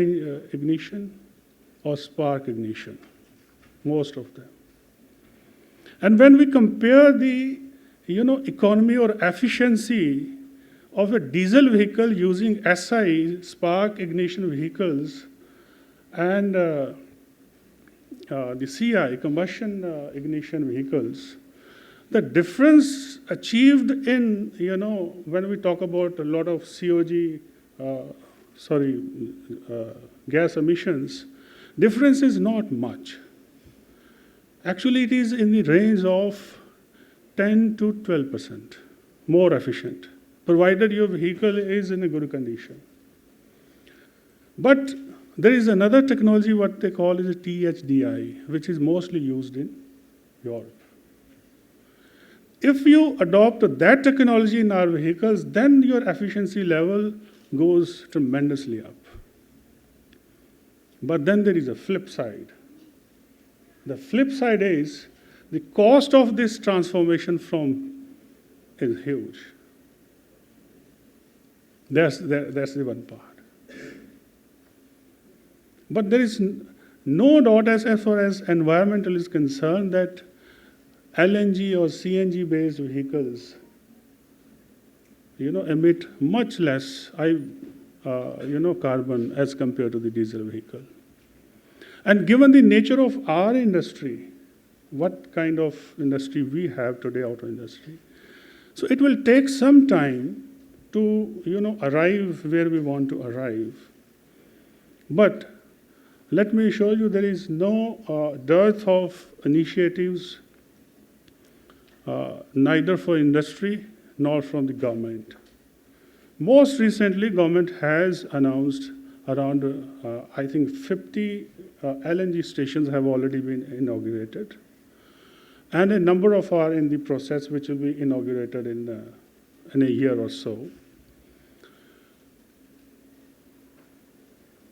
ignition or spark ignition, most of them. And when we compare the economy or efficiency of a diesel vehicle using SI, spark ignition vehicles, and the CI, combustion ignition vehicles, the difference achieved in, when we talk about a lot of gas emissions, difference is not much. Actually, it is in the range of 10 to 12% more efficient, provided your vehicle is in a good condition. But there is another technology, what they call is a THDI, which is mostly used in Europe. If you adopt that technology in our vehicles, then your efficiency level goes tremendously up. But then there is a flip side. The flip side is the cost of this transformation is huge. That's the one part. But there is no doubt as far as environmental is concerned that LNG or CNG based vehicles emit much less carbon as compared to the diesel vehicle. And given the nature of our industry, what kind of industry we have today, auto industry, so it will take some time to arrive where we want to arrive. But let me show you, there is no dearth of initiatives, neither for industry nor from the government. Most recently, government has announced around, I think, 50 LNG stations have already been inaugurated, and a number of are in the process, which will be inaugurated in a year or so.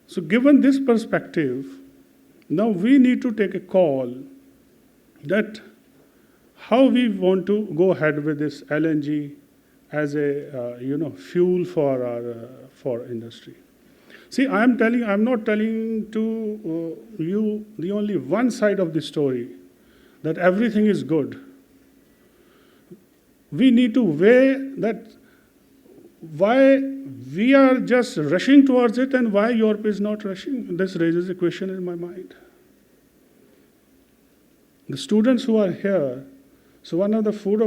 So given this perspective, now we need to take a call that how we want to go ahead with this LNG as a fuel for industry. See, I'm not telling to you the only one side of the story, that everything is good. We need to weigh that why we are just rushing towards it and why Europe is not rushing? This raises a question in my mind. The students who are here, so one of the food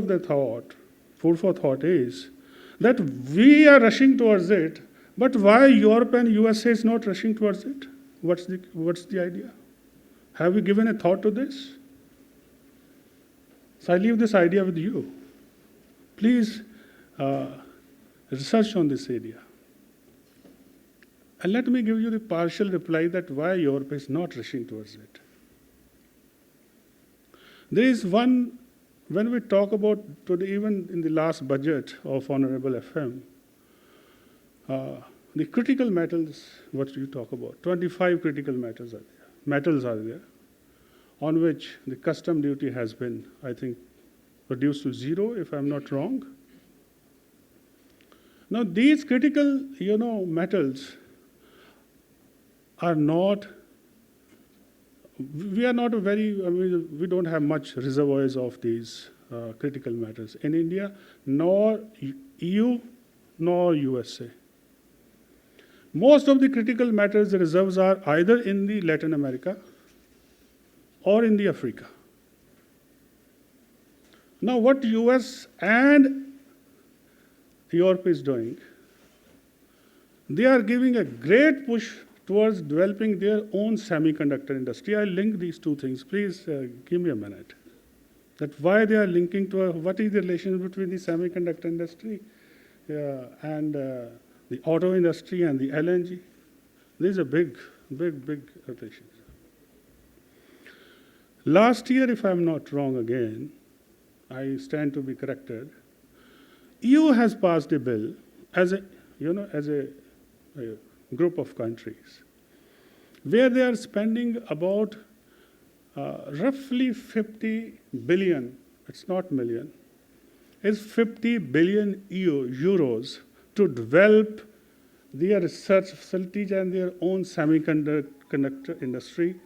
for thought is that we are rushing towards it, but why Europe and USA is not rushing towards it? What's the idea? Have we given a thought to this? So I leave this idea with you. Please research on this area. And let me give you the partial reply that why Europe is not rushing towards it. There is one, when we talk about today, even in the last budget of Honorable FM, the critical metals, what you talk about, 25 critical metals are there, on which the custom duty has been, I think, reduced to 0, if I'm not wrong. Now, these critical, metals are not, we don't have much reservoirs of these critical metals in India, nor EU, nor USA. Most of the critical metals reserves are either in the Latin America or in the Africa. Now, what US and Europe is doing, they are giving a great push towards developing their own semiconductor industry. I'll link these two things. Please give me a minute. That why they are linking to what is the relation between the semiconductor industry and the auto industry and the LNG. There is a big relation. Last year, if I'm not wrong again, I stand to be corrected, EU has passed a bill as a group of countries where they are spending about roughly 50 billion, it's not million, it's 50 billion euros to develop their research facilities and their own semiconductor industry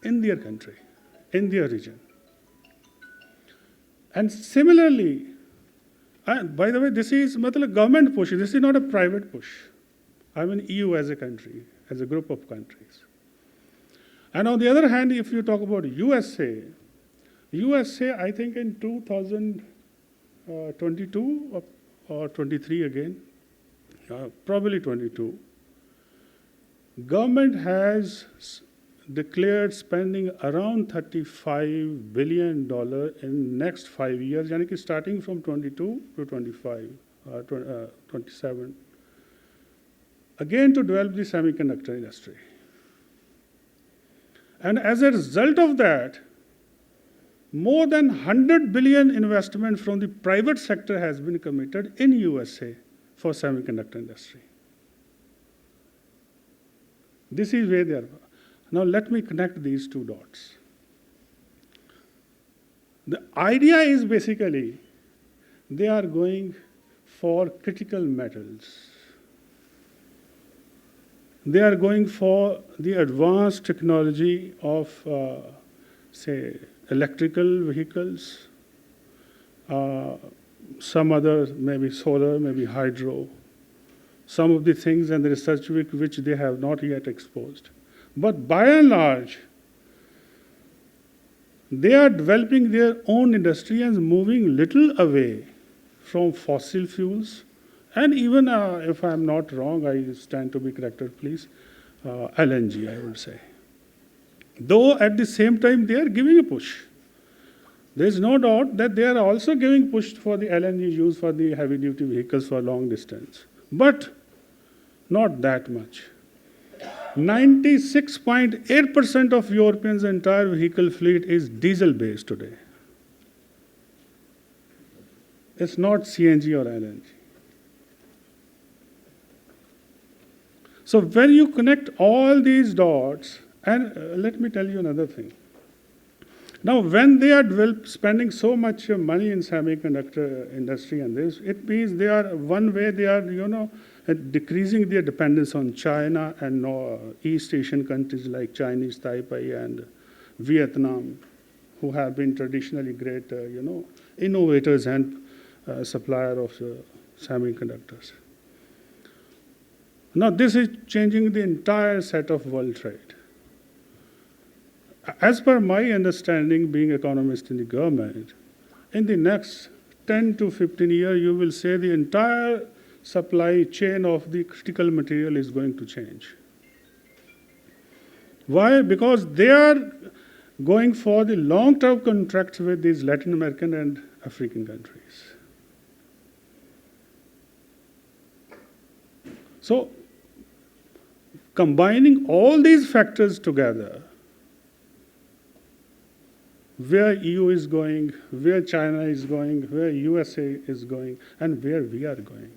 in their country, in their region. And similarly, by the way, this is a government push, this is not a private push. I mean EU as a country, as a group of countries. And on the other hand, if you talk about USA, I think in 2022 or 23 again, probably 22, government has declared spending around $35 billion in next 5 years, yani starting from 22 to 25, 27, again to develop the semiconductor industry. And as a result of that, more than 100 billion investment from the private sector has been committed in USA for semiconductor industry. This is where they are. Now let me connect these two dots. The idea is basically they are going for critical metals. They are going for the advanced technology of, say, electrical vehicles, some other, maybe solar, maybe hydro, some of the things and the research which they have not yet exposed. But by and large, they are developing their own industry and moving little away from fossil fuels. And even, if I'm not wrong, I stand to be corrected, please, LNG, I would say. Though at the same time, they are giving a push. There is no doubt that they are also giving push for the LNG use for the heavy-duty vehicles for long distance. But not that much. 96.8% of Europeans' entire vehicle fleet is diesel-based today. It's not CNG or LNG. So when you connect all these dots, and let me tell you another thing. Now, when they are spending so much money in semiconductor industry and this, it means they are, one way they are, decreasing their dependence on China and East Asian countries like Chinese Taipei and Vietnam, who have been traditionally great, innovators and supplier of semiconductors. Now, this is changing the entire set of world trade. As per my understanding, being economist in the government, in the next 10 to 15 years, you will say the entire supply chain of the critical material is going to change. Why? Because they are going for the long-term contracts with these Latin American and African countries. So, combining all these factors together, where EU is going, where China is going, where USA is going, and where we are going.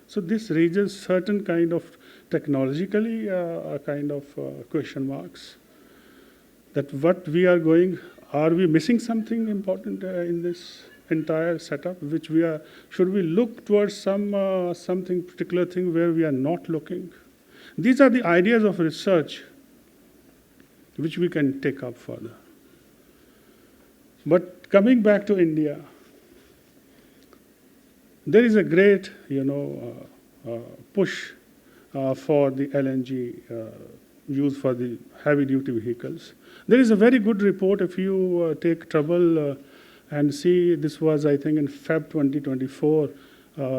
So this raises certain kind of technologically kind of question marks. That what we are going, are we missing something important in this entire setup? Which we are, should we look towards something particular thing where we are not looking? These are the ideas of research which we can take up further. But coming back to India, there is a great, push for the LNG used for the heavy-duty vehicles. There is a very good report if you take trouble and see. This was, I think, in Feb 2024,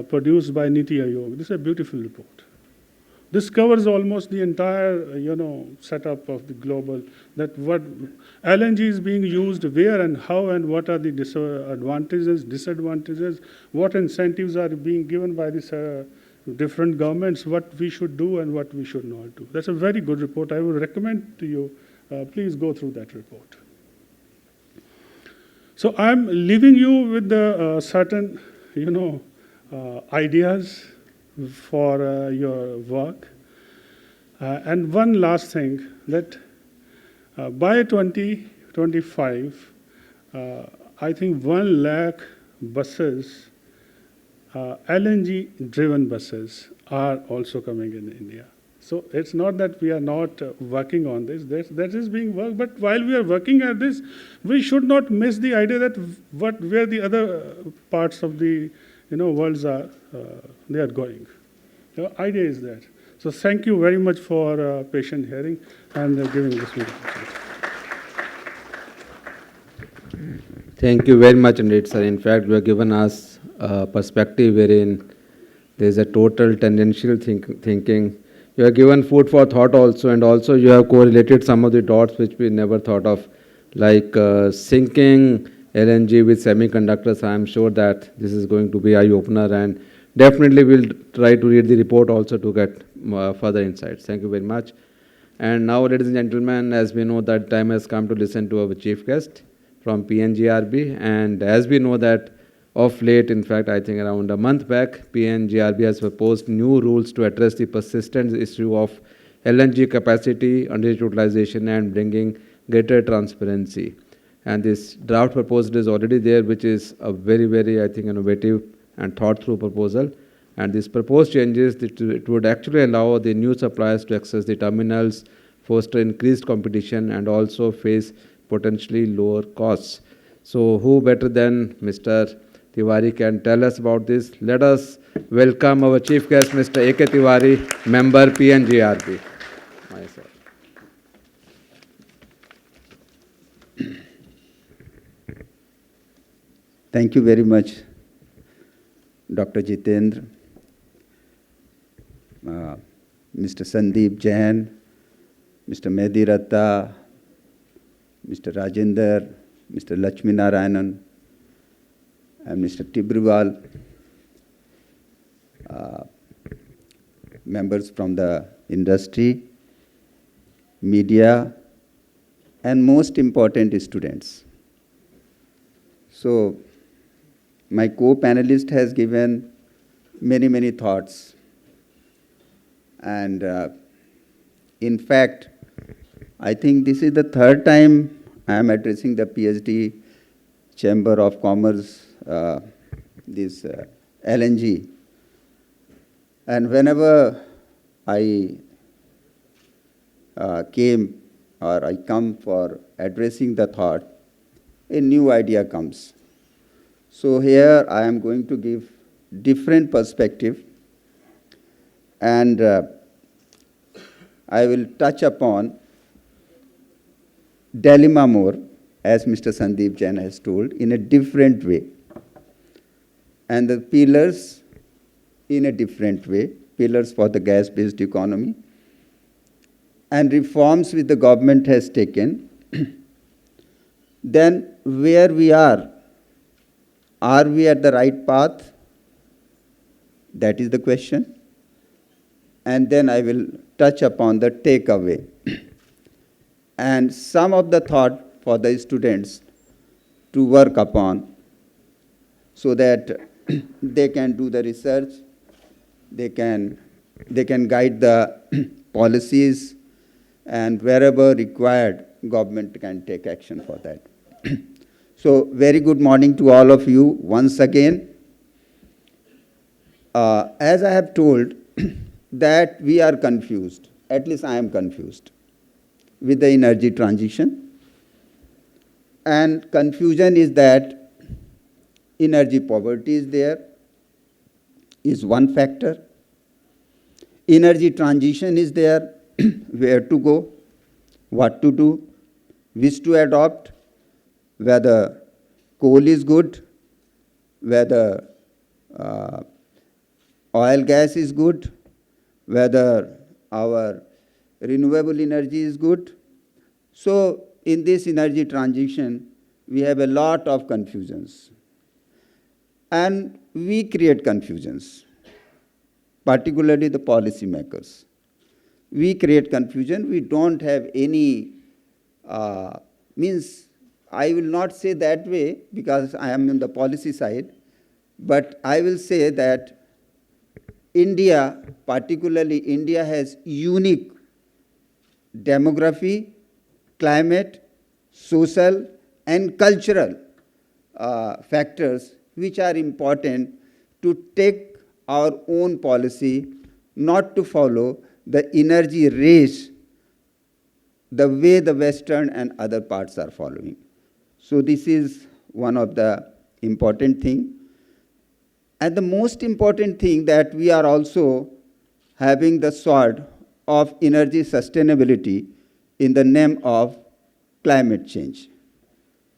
produced by Niti Aayog. This is a beautiful report. This covers almost the entire, setup of the global, that what LNG is being used where and how and what are the advantages, disadvantages, what incentives are being given by these different governments, what we should do and what we should not do. That's a very good report. I would recommend to you, please go through that report. So I'm leaving you with the certain, ideas for your work. And one last thing, that by 2025, I think 1 lakh buses, LNG-driven buses, are also coming in India. So it's not that we are not working on this. That is being worked. But while we are working at this, we should not miss the idea that where the other parts of the worlds are, they are going. The idea is that. So thank you very much for patient hearing and giving this meeting. Thank you very much indeed, sir. In fact, you have given us a perspective wherein there is a total tendential thinking. You have given food for thought also, and also you have correlated some of the dots which we never thought of, like syncing LNG with semiconductors. I am sure that this is going to be eye-opener, and definitely we'll try to read the report also to get further insights. Thank you very much. And now, ladies and gentlemen, as we know that time has come to listen to our chief guest from PNGRB. And as we know that of late, in fact, I think around a month back, PNGRB has proposed new rules to address the persistent issue of LNG capacity underutilization and bringing greater transparency. And this draft proposal is already there, which is a very, very, I think, innovative and thought-through proposal. And this proposed changes, it would actually allow the new suppliers to access the terminals, foster increased competition, and also face potentially lower costs. So who better than Mr. Tiwari can tell us about this? Let us welcome our chief guest, Mr. A.K. Tiwari, member PNGRB. Myself. Thank you very much, Dr. Jitendra, Mr. Sandeep Jain, Mr. Mehdi Ratta, Mr. Rajender, Mr. Lakshmi Narayanan, and Mr. Tibriwal, members from the industry, media, and most important, students. So, my co-panelist has given many, many thoughts. And in fact, I think this is the third time I am addressing the PhD Chamber of Commerce, this LNG. And whenever I came or I come for addressing the thought, a new idea comes. So here I am going to give different perspective, and I will touch upon dilemma more, as Mr. Sandeep Jain has told, in a different way. And the pillars in a different way, pillars for the gas-based economy, and reforms which the government has taken. Then where we are we at the right path? That is the question. And then I will touch upon the takeaway and some of the thought for the students to work upon so that they can do the research, they can guide the policies, and wherever required, government can take action for that. So, very good morning to all of you once again. As I have told, that we are confused, at least I am confused, with the energy transition. And confusion is that energy poverty is there, is one factor. Energy transition is there, where to go, what to do, which to adopt, whether coal is good, whether oil gas is good, whether our renewable energy is good. So in this energy transition, we have a lot of confusions. And we create confusions, particularly the policymakers. We create confusion. We don't have any, I will not say that way because I am on the policy side, but I will say that India, particularly India, has unique demography, climate, social, and cultural factors which are important to take our own policy, not to follow the energy race the way the Western and other parts are following. So this is one of the important things. And the most important thing that we are also having the sword of energy sustainability in the name of climate change.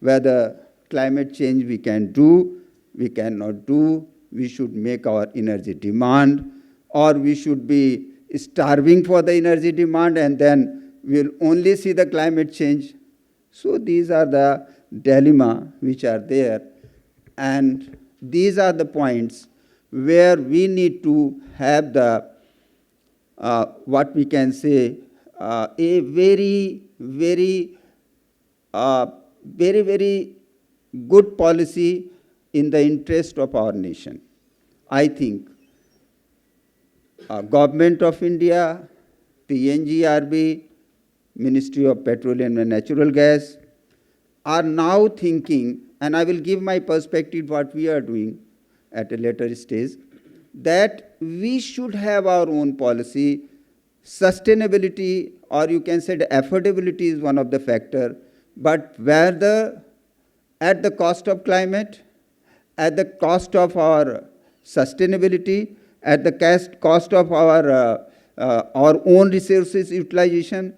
Whether climate change we can do, we cannot do, we should make our energy demand, or we should be starving for the energy demand and then we'll only see the climate change. So these are the dilemma which are there, and these are the points where we need to have the, what we can say, a very, very good policy in the interest of our nation. I think Government of India, PNGRB, Ministry of Petroleum and Natural Gas are now thinking, and I will give my perspective what we are doing at a later stage, that we should have our own policy. Sustainability, or you can say the affordability, is one of the factors, but whether at the cost of climate, at the cost of our sustainability, at the cost of our own resources utilization,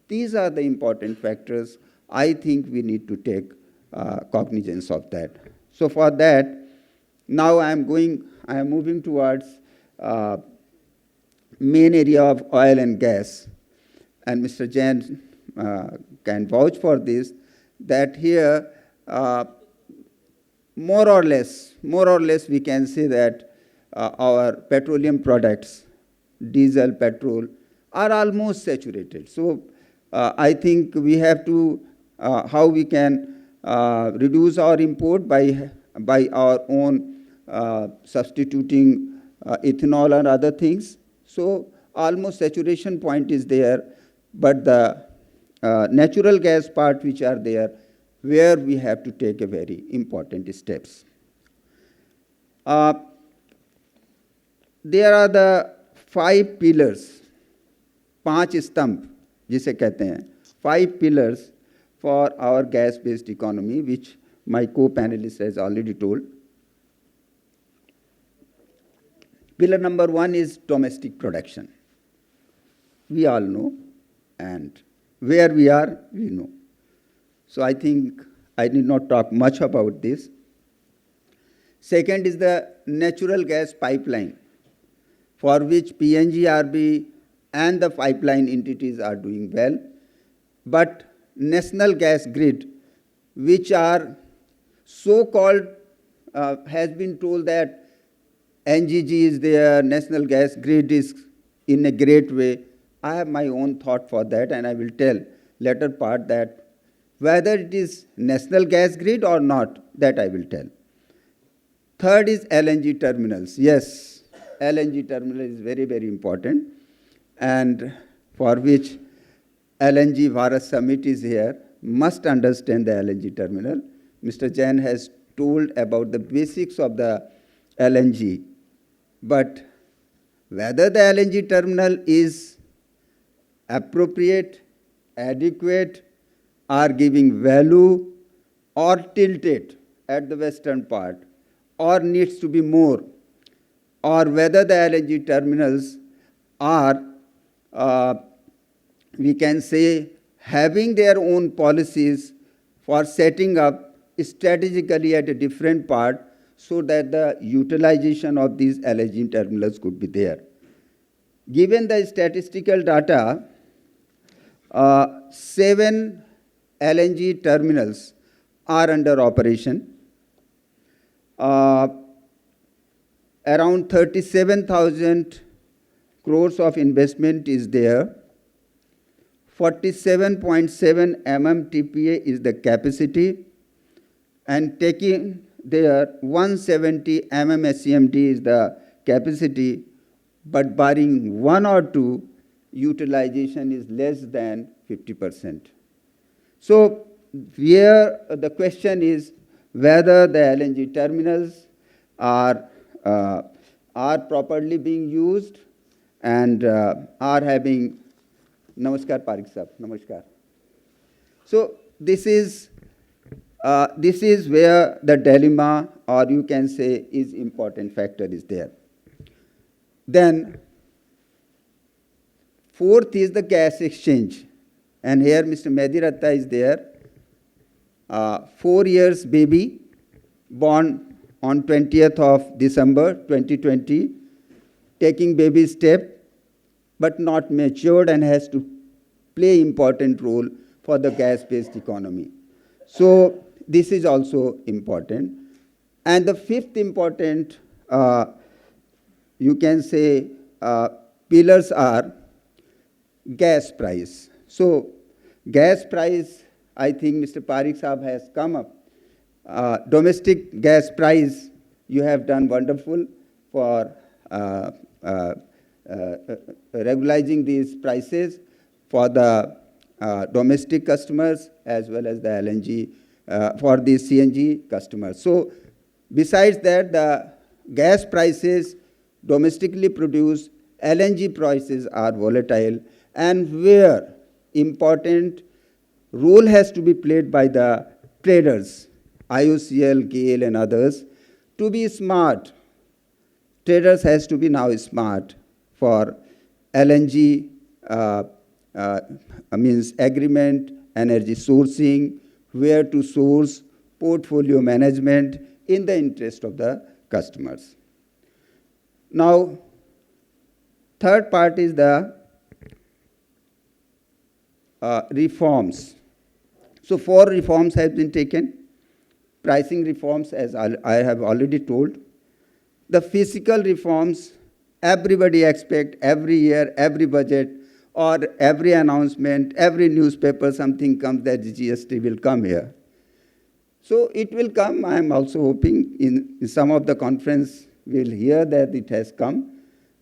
these are the important factors. I think we need to take cognizance of that. So for that, now I am moving towards main area of oil and gas. And Mr. Jain can vouch for this, that here more or less we can say that our petroleum products, diesel, petrol, are almost saturated. So I think we have to, how we can reduce our import by our own substituting ethanol and other things. So almost saturation point is there, but the natural gas part which are there, where we have to take a very important steps. There are the 5 pillars, 5 स्तंभ जिसे कहते हैं, 5 pillars for our gas-based economy, which my co-panelist has already told. Pillar number 1 is domestic production. we all know, and where we are, we know. So I think I need not talk much about this. Second is the natural gas pipeline, for which PNGRB and the pipeline entities are doing well. But national gas grid, which are so-called, has been told that NGG is there, national gas grid is in a great way. I have my own thought for that, and I will tell later part that whether it is national gas grid or not, that I will tell. Third is LNG terminals. Yes, LNG terminal is very, very important, and for which LNG Bharat Summit is here, must understand the LNG terminal. Mr. Jain has told about the basics of the LNG, but whether the LNG terminal is appropriate, adequate, are giving value, or tilted at the western part, or needs to be more, or whether the LNG terminals are, we can say, having their own policies for setting up strategically at a different part so that the utilization of these LNG terminals could be there. Given the statistical data, 7 LNG terminals are under operation. Around 37,000 crores of investment is there. 47.7 MMTPA is the capacity, and taking there 170 MMSCMD is the capacity, but barring 1 or 2, utilization is less than 50%. So here the question is whether the LNG terminals are properly being used and are having. Namaskar, Parik Sahab. Namaskar. So this is where the dilemma, or you can say, is important factor is there. Then fourth is the gas exchange, and here Mr. Mediratta is there. 4 years baby, born on 20th of December 2020, taking baby step, but not matured and has to play important role for the gas-based economy. So this is also important. And the fifth important, you can say, pillars are gas price. So gas price, I think Mr. Parik Sahab has come up. Domestic gas price, you have done wonderful for regularizing these prices for the domestic customers as well as the LNG for the CNG customers. So besides that, the gas prices domestically produced, LNG prices are volatile, and where important role has to be played by the traders, IOCL, GAIL and others, to be smart. Traders has to be now smart for LNG means agreement, energy sourcing, where to source, portfolio management in the interest of the customers. Now, third part is the reforms. So 4 reforms have been taken. Pricing reforms, as I have already told. The physical reforms, everybody expect every year, every budget, or every announcement, every newspaper, something comes that the GST will come here. So it will come. I am also hoping in some of the conference we'll hear that it has come.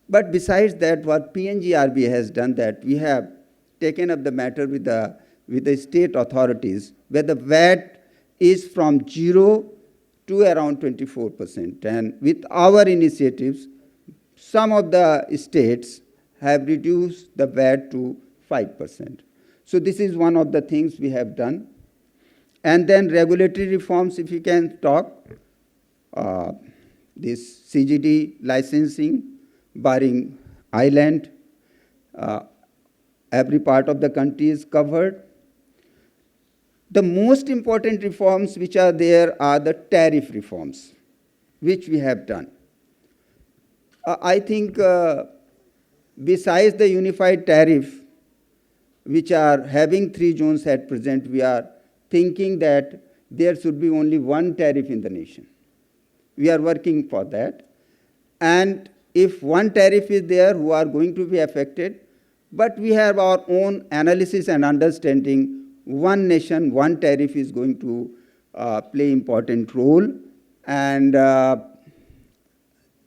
But besides that, what PNGRB has done, that we have taken up the matter with the state authorities, where the VAT is from 0 to around 24%. And with our initiatives, some of the states have reduced the VAT to 5%. So this is one of the things we have done. And then regulatory reforms, if you can talk, this CGD licensing, barring island, every part of the country is covered. The most important reforms which are there are the tariff reforms, which we have done. I think besides the unified tariff, which are having 3 zones at present, we are thinking that there should be only one tariff in the nation. We are working for that. And if one tariff is there, who are going to be affected? But we have our own analysis and understanding. One nation, one tariff is going to play important role. And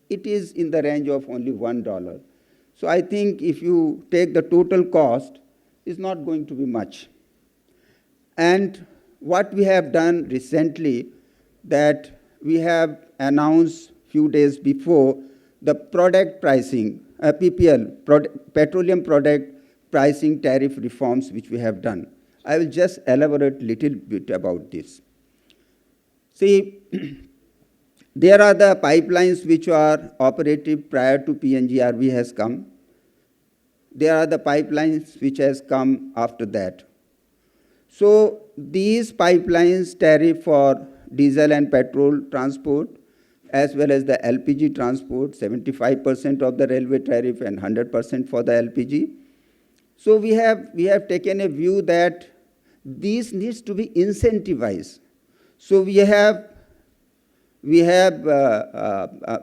it is in the range of only $1. So I think if you take the total cost, it's not going to be much. And what we have done recently, that we have announced few days before the product pricing, PPL, petroleum product pricing tariff reforms which we have done. I will just elaborate a little bit about this. See, there are the pipelines which are operative prior to PNGRB has come. There are the pipelines which has come after that. So these pipelines tariff for diesel and petrol transport, as well as the LPG transport, 75% of the railway tariff and 100% for the LPG. So we have taken a view that this needs to be incentivized. So we have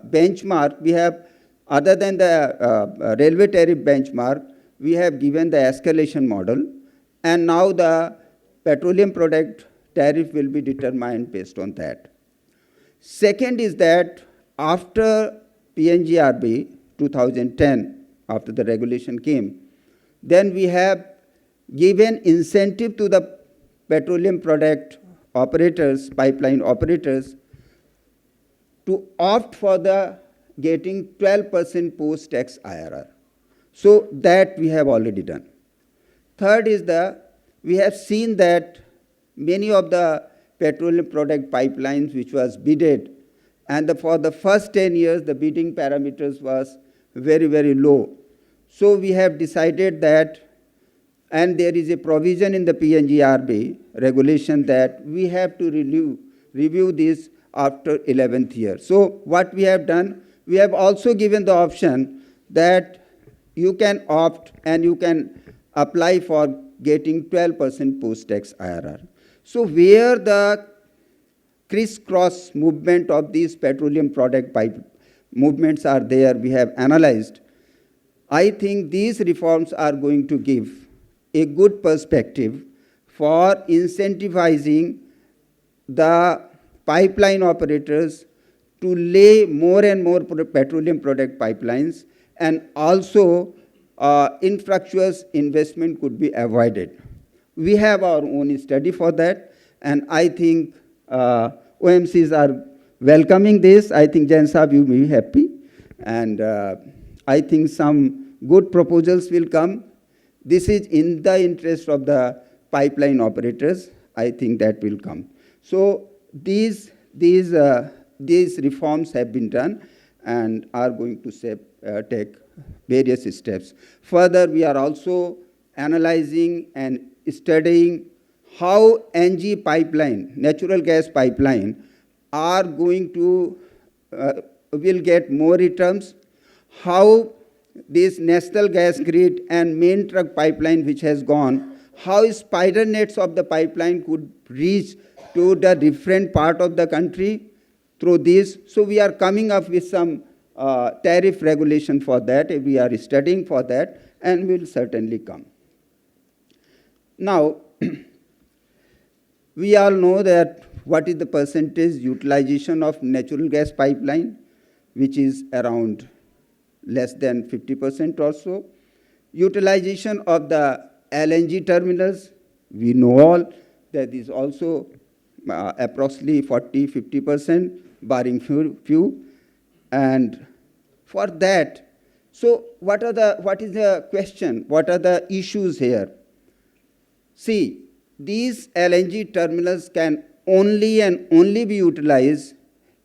benchmark. We have, other than the railway tariff benchmark, we have given the escalation model, and now the petroleum product tariff will be determined based on that. Second is that after PNGRB 2010, after the regulation came, then we have given incentive to the petroleum product operators, pipeline operators, to opt for the getting 12% post-tax IRR. So that we have already done. Third is we have seen that many of the petroleum product pipelines which was bidded, and for the first 10 years, the bidding parameters was very, very low. So we have decided that, and there is a provision in the PNGRB regulation that we have to review this after 11th year. So what we have done, we have also given the option that you can opt and you can apply for getting 12% post-tax IRR. So where the crisscross movement of these petroleum product pipe movements are there, we have analyzed. I think these reforms are going to give a good perspective for incentivizing the pipeline operators to lay more and more petroleum product pipelines, and also infructuous investment could be avoided. We have our own study for that, and I think OMCs are welcoming this. I think Jain Saab, you may be happy, and I think some good proposals will come. This is in the interest of the pipeline operators. I think that will come. So these reforms have been done and are going to take various steps. Further, we are also analyzing and studying how NG pipeline, natural gas pipeline, are going to, will get more returns, how this national gas grid and main truck pipeline which has gone, how spider nets of the pipeline could reach to the different part of the country through this. So we are coming up with some tariff regulation for that. We are studying for that, and will certainly come. Now, we all know that what is the percentage utilization of natural gas pipeline, which is around less than 50% or so. Utilization of the LNG terminals, we know all that is also approximately 40–50%, barring few. And for that, so what is the question? What are the issues here? See, these LNG terminals can only and only be utilized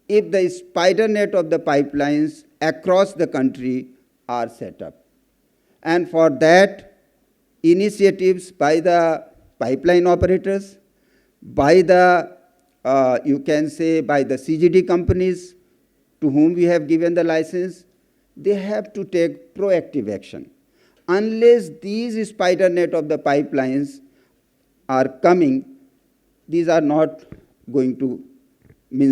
if the spider net of the pipelines across the country are set up. And for that, initiatives by the pipeline operators, by the, you can say, by the CGD companies to whom we have given the license. They have to take proactive action. Unless these spider net of the pipelines are coming, these are not going to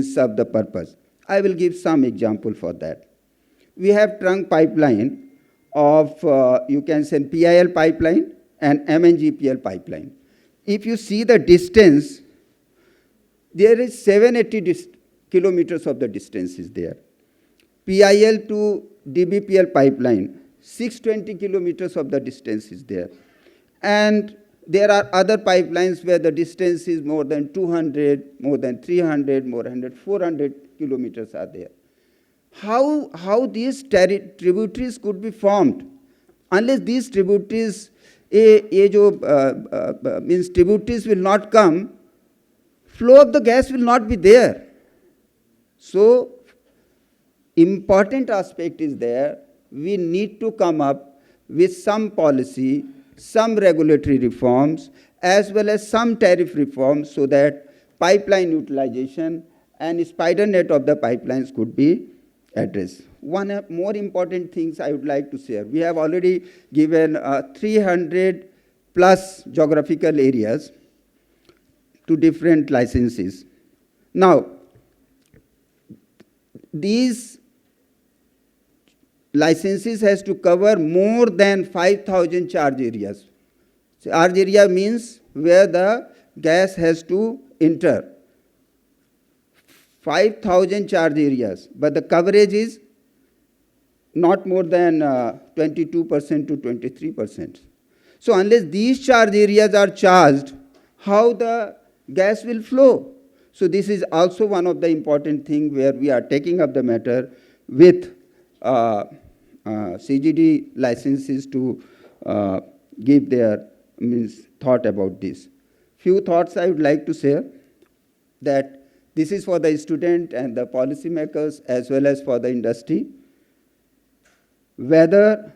serve the purpose. I will give some example for that. We have trunk pipeline of, you can say, PIL pipeline and MNGPL pipeline. If you see the distance, there is 780 kilometers of the distance is there. PIL to DBPL pipeline, 620 kilometers of the distance is there. And there are other pipelines where the distance is more than 200, more than 300, more than 400 kilometers are there. How these tributaries could be formed? Unless these tributaries, tributaries will not come, flow of the gas will not be there. So, important aspect is there. We need to come up with some policy, some regulatory reforms, as well as some tariff reforms so that pipeline utilization and spider net of the pipelines could be addressed. One more important things I would like to share. We have already given 300 plus geographical areas to different licenses. Now, these licenses has to cover more than 5,000 charge areas. Charge area means where the gas has to enter. 5,000 charge areas, but the coverage is not more than 22% to 23%. So unless these charge areas are charged, how the gas will flow? So this is also one of the important things where we are taking up the matter with CGD licenses to give their thought about this. Few thoughts I would like to share, that this is for the student and the policymakers as well as for the industry. Whether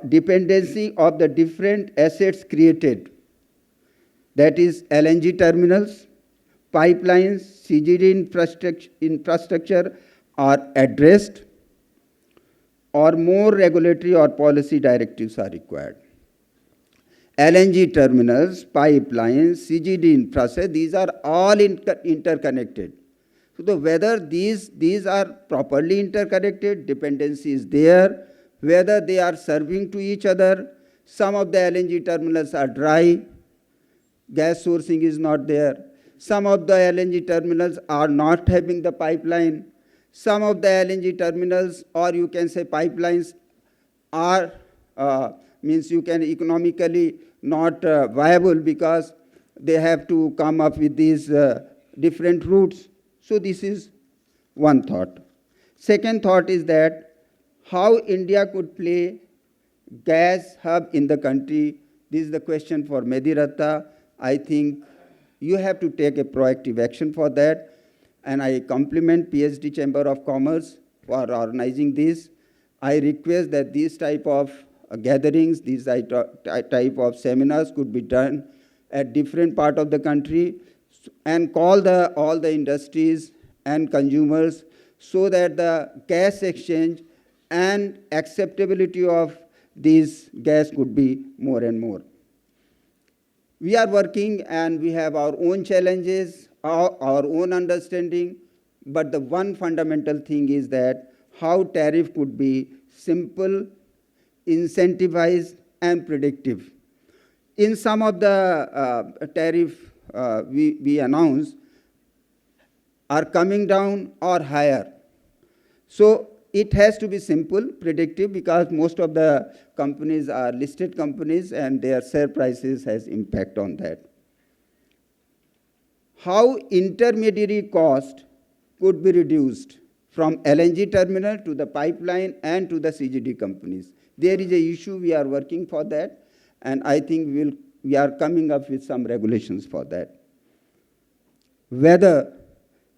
dependency of the different assets created, that is LNG terminals, pipelines, CGD infrastructure are addressed, or more regulatory or policy directives are required. LNG terminals, pipelines, CGD infrastructure, these are all interconnected. So whether these are properly interconnected, dependency is there, whether they are serving to each other. Some of the LNG terminals are dry, gas sourcing is not there. Some of the LNG terminals are not having the pipeline. Some of the LNG terminals, or you can say pipelines, are you can economically not viable because they have to come up with these different routes. So this is one thought. Second thought is that how India could play gas hub in the country. This is the question for Mediratta. I think you have to take a proactive action for that. And I compliment Phdcci Chamber of Commerce for organizing this. I request that these type of gatherings, these type of seminars could be done at different parts of the country and call all the industries and consumers so that the gas exchange and acceptability of these gas could be more and more. We are working and we have our own challenges, our own understanding, but the one fundamental thing is that how tariff could be simple, incentivized, and predictive. In some of the tariff we announce are coming down or higher. So it has to be simple, predictive, because most of the companies are listed companies and their share prices has impact on that. How intermediary cost could be reduced from LNG terminal to the pipeline and to the CGD companies. There is an issue, we are working for that, and I think we are coming up with some regulations for that. Whether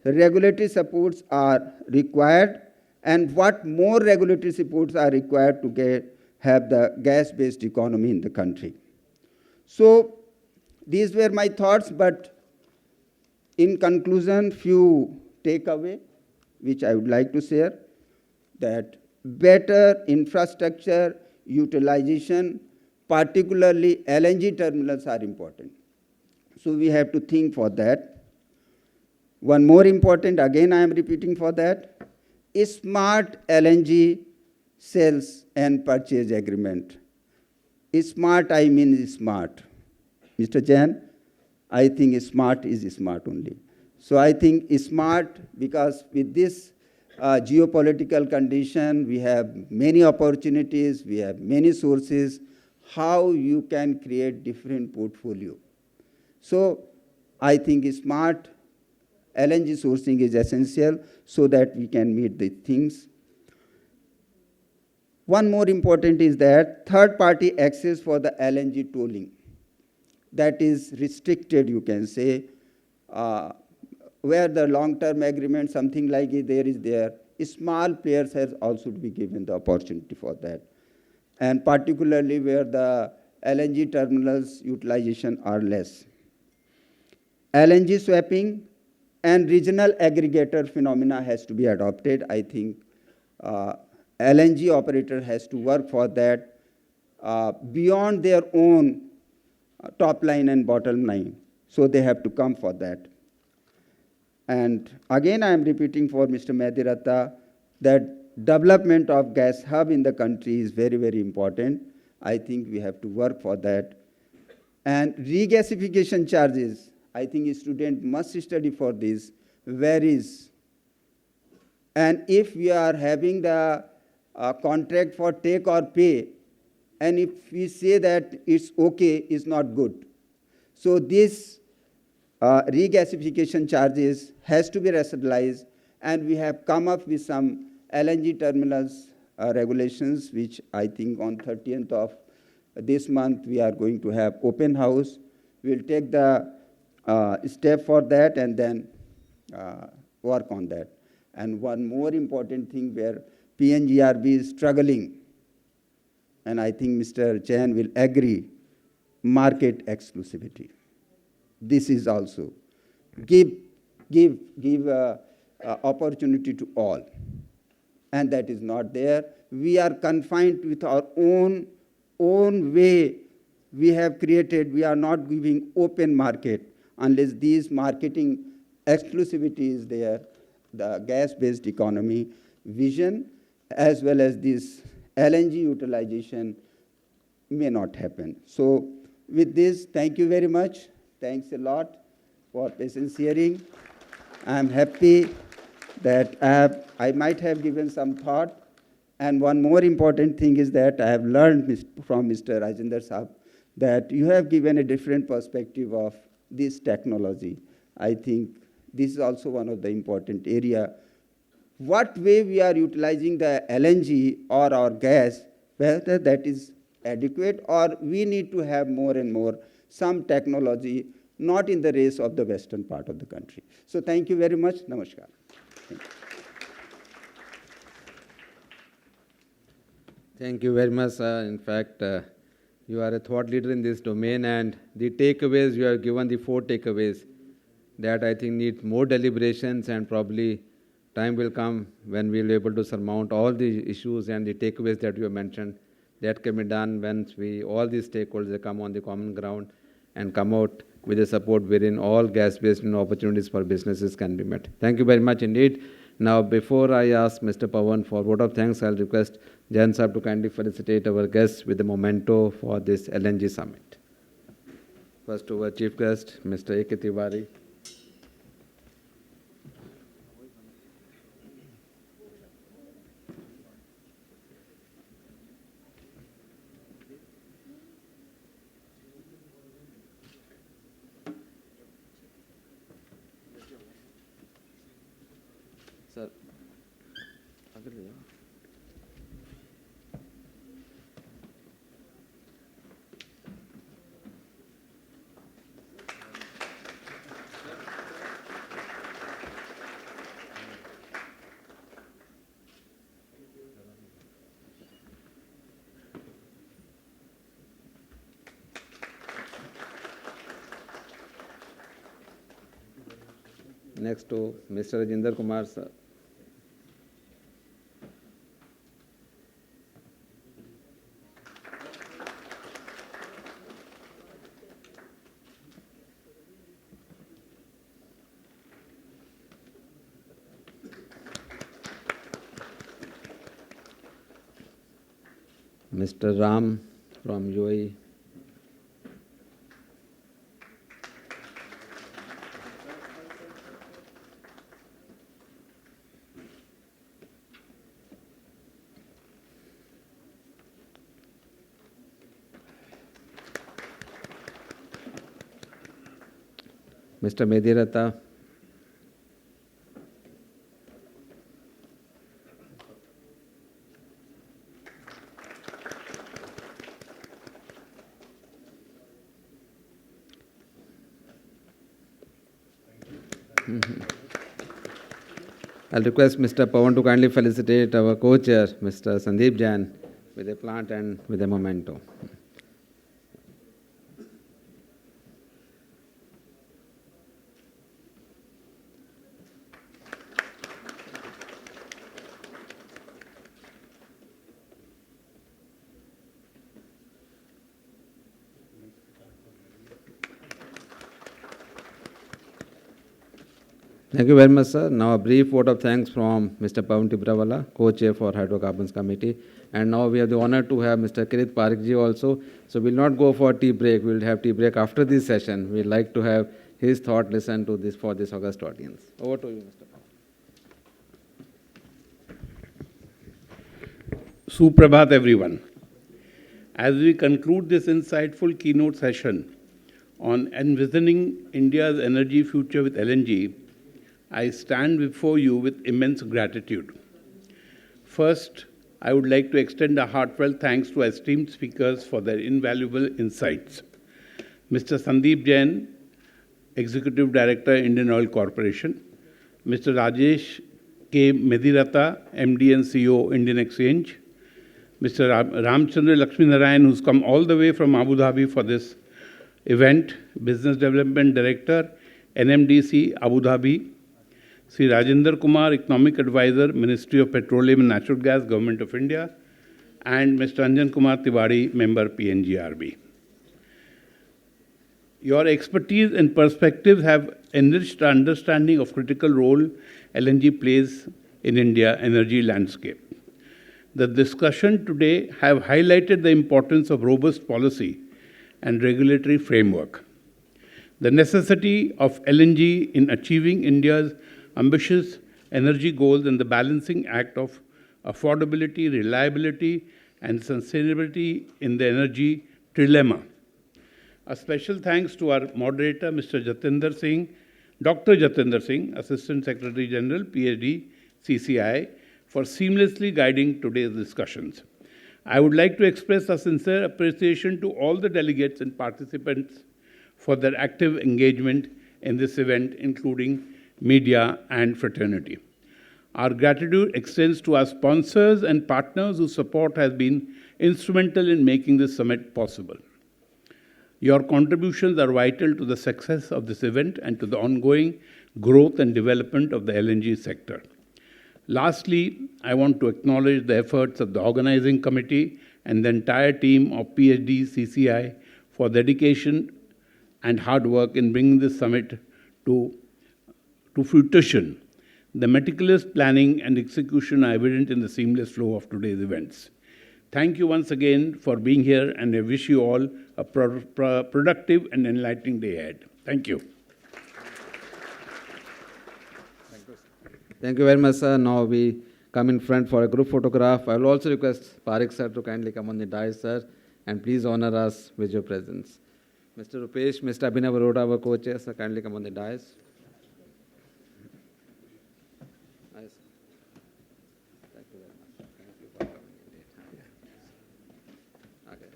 regulatory supports are required and what more regulatory supports are required to get have the gas-based economy in the country. So these were my thoughts, but in conclusion, few takeaway which I would like to share, that better infrastructure utilization, particularly LNG terminals, are important. So we have to think for that. One more important, again I am repeating for that, is smart LNG sales and purchase agreement. Smart, I mean smart. Mr. Jain, I think smart is smart only. So I think smart, because with this geopolitical condition, we have many opportunities, we have many sources, how you can create different portfolio. So I think smart LNG sourcing is essential so that we can meet the things. One more important is that third-party access for the LNG tolling. That is restricted, you can say, where the long-term agreement, something like it, there is there. Small players has also to be given the opportunity for that. And particularly where the LNG terminals utilization are less. LNG swapping and regional aggregator phenomena has to be adopted. I think LNG operator has to work for that beyond their own top line and bottom line. So they have to come for that. And again, I am repeating for Mr. Mediratta that development of gas hub in the country is very, very important. I think we have to work for that. And regasification charges, I think a student must study for this, varies. And if we are having the contract for take or pay, and if we say that it's okay, it's not good. So this regasification charges has to be rationalized, and we have come up with some LNG terminals regulations, which I think on 30th of this month we are going to have open house. We'll take the step for that and then work on that. And one more important thing where PNGRB is struggling, and I think Mr. Jain will agree, market exclusivity. This is also give opportunity to all, and that is not there. We are confined with our own way we have created. We are not giving open market unless these marketing exclusivity is there. The gas-based economy vision as well as this LNG utilization may not happen. So with this, thank you very much. Thanks a lot for patience hearing. I'm happy that I might have given some thought. And one more important thing is that I have learned from Mr. Rajendra Saab that you have given a different perspective of this technology. I think this is also one of the important area. What way we are utilizing the LNG or our gas, whether that is adequate or we need to have more and more some technology, not in the race of the western part of the country. So thank you very much. Namaskar. Thank you very much. In fact, you are a thought leader in this domain, and the takeaways, you are given the 4 takeaways that I think need more deliberations, and probably time will come when we will be able to surmount all the issues and the takeaways that you have mentioned. That can be done when all these stakeholders come on the common ground and come out with a support wherein all gas-based opportunities for businesses can be met. Thank you very much indeed. Now, before I ask Mr. Pawan for vote of thanks, I'll request Jain Saab to kindly felicitate our guests with the memento for this LNG summit. First, our chief guest, Mr. A.K. Tiwari. Sir, next to Mr. Rajendra Kumar, sir. Mr. Ram from UAE. Mr. Medirata. I'll request Mr. Pawan to kindly felicitate our co-chair, Mr. Sandeep Jain, with a plant and with a memento. Thank you very much, sir. Now a brief vote of thanks from Mr. Pawan Tibrawala, co-chair for Hydrocarbons Committee. And now we have the honor to have Mr. Kirit Pphcci also. So we'll not go for tea break. We'll have tea break after this session. We'd like to have his thought listened to this for this august audience. Over to you, Mr. Pawan. Suprabhat, everyone. As we conclude this insightful keynote session on envisioning India's energy future with LNG, I stand before you with immense gratitude. First, I would like to extend a heartfelt thanks to esteemed speakers for their invaluable insights. Mr. Sandeep Jain, Executive Director, Indian Oil Corporation, Mr. Rajesh K. Medirata, MD and CEO, Indian Exchange, Mr. Ramchandra Lakshminarayan, who's come all the way from Abu Dhabi for this event, Business Development Director, NMDC, Abu Dhabi, Sri Rajendra Kumar, Economic Advisor, Ministry of Petroleum and Natural Gas, Government of India, and Mr. Anjan Kumar Tiwari, Member, PNGRB. Your expertise and perspectives have enriched our understanding of critical role LNG plays in India's energy landscape. The discussion today have highlighted the importance of robust policy and regulatory framework, the necessity of LNG in achieving India's ambitious energy goals, and the balancing act of affordability, reliability, and sustainability in the energy trilemma. A special thanks to our moderator, Mr. Jatinder Singh, Dr. Jatinder Singh, Assistant Secretary General, PhD, CCI, for seamlessly guiding today's discussions. I would like to express a sincere appreciation to all the delegates and participants for their active engagement in this event, including media and fraternity. Our gratitude extends to our sponsors and partners whose support has been instrumental in making this summit possible. Your contributions are vital to the success of this event and to the ongoing growth and development of the LNG sector. Lastly, I want to acknowledge the efforts of the organizing committee and the entire team of PhD CCI for dedication and hard work in bringing this summit to fruition. The meticulous planning and execution are evident in the seamless flow of today's events. Thank you once again for being here, and I wish you all a productive and enlightening day ahead. Thank you. Thank you very much, sir. Now we come in front for a group photograph. I will also request Parekh sir to kindly come on the dais, sir, and please honor us with your presence. Mr. Rupesh, Mr. Abhinav Arora, our co-chair, sir, kindly come on the dais. Nice. Thank you very much. Thank you for coming indeed. Okay.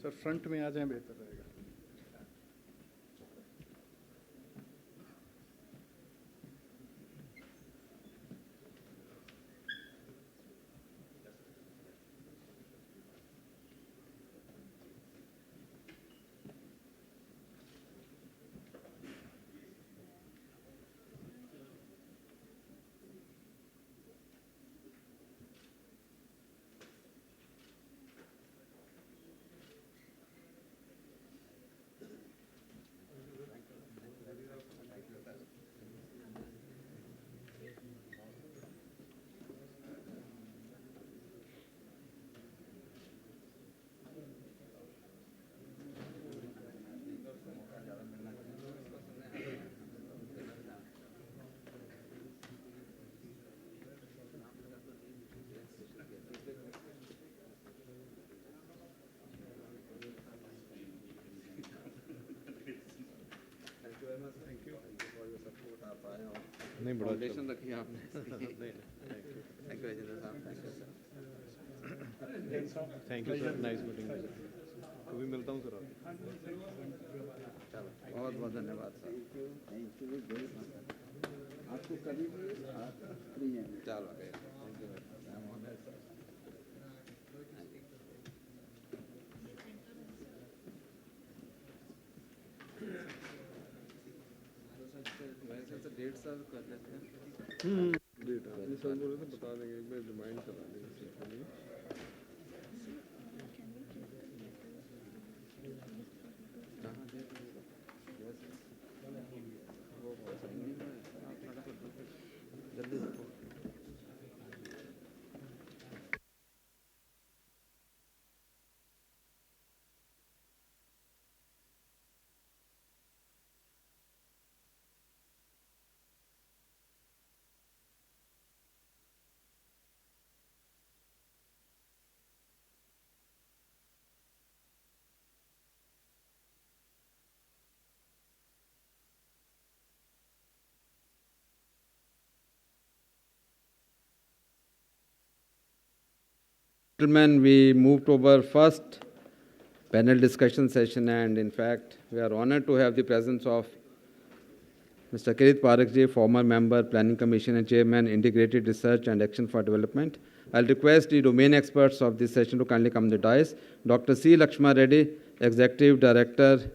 Sir front में आ जाएं बेहतर रहेगा. Foundation रखी आपने thank you Rajendra साहब thank you sir, nice meeting. कभी मिलता हूँ सर आप। चलो बहुत बहुत धन्यवाद सर आपको कभी भी फ्री है। चलो वैसे डेट सर कर लेते हैं डेट आपने सर बोले तो बता देंगे, एक बार रिमाइंड करा देंगे इसके लिए। जल्दी देखो gentlemen, we moved to our first panel discussion session, and in fact, we are honored to have the presence of Mr. Kirit Parakh, former member, Planning Commission and Chairman, Integrated Research and Action for Development. I'll request the domain experts of this session to kindly come to the dais. Dr. C. Lakshma Reddy, Executive Director,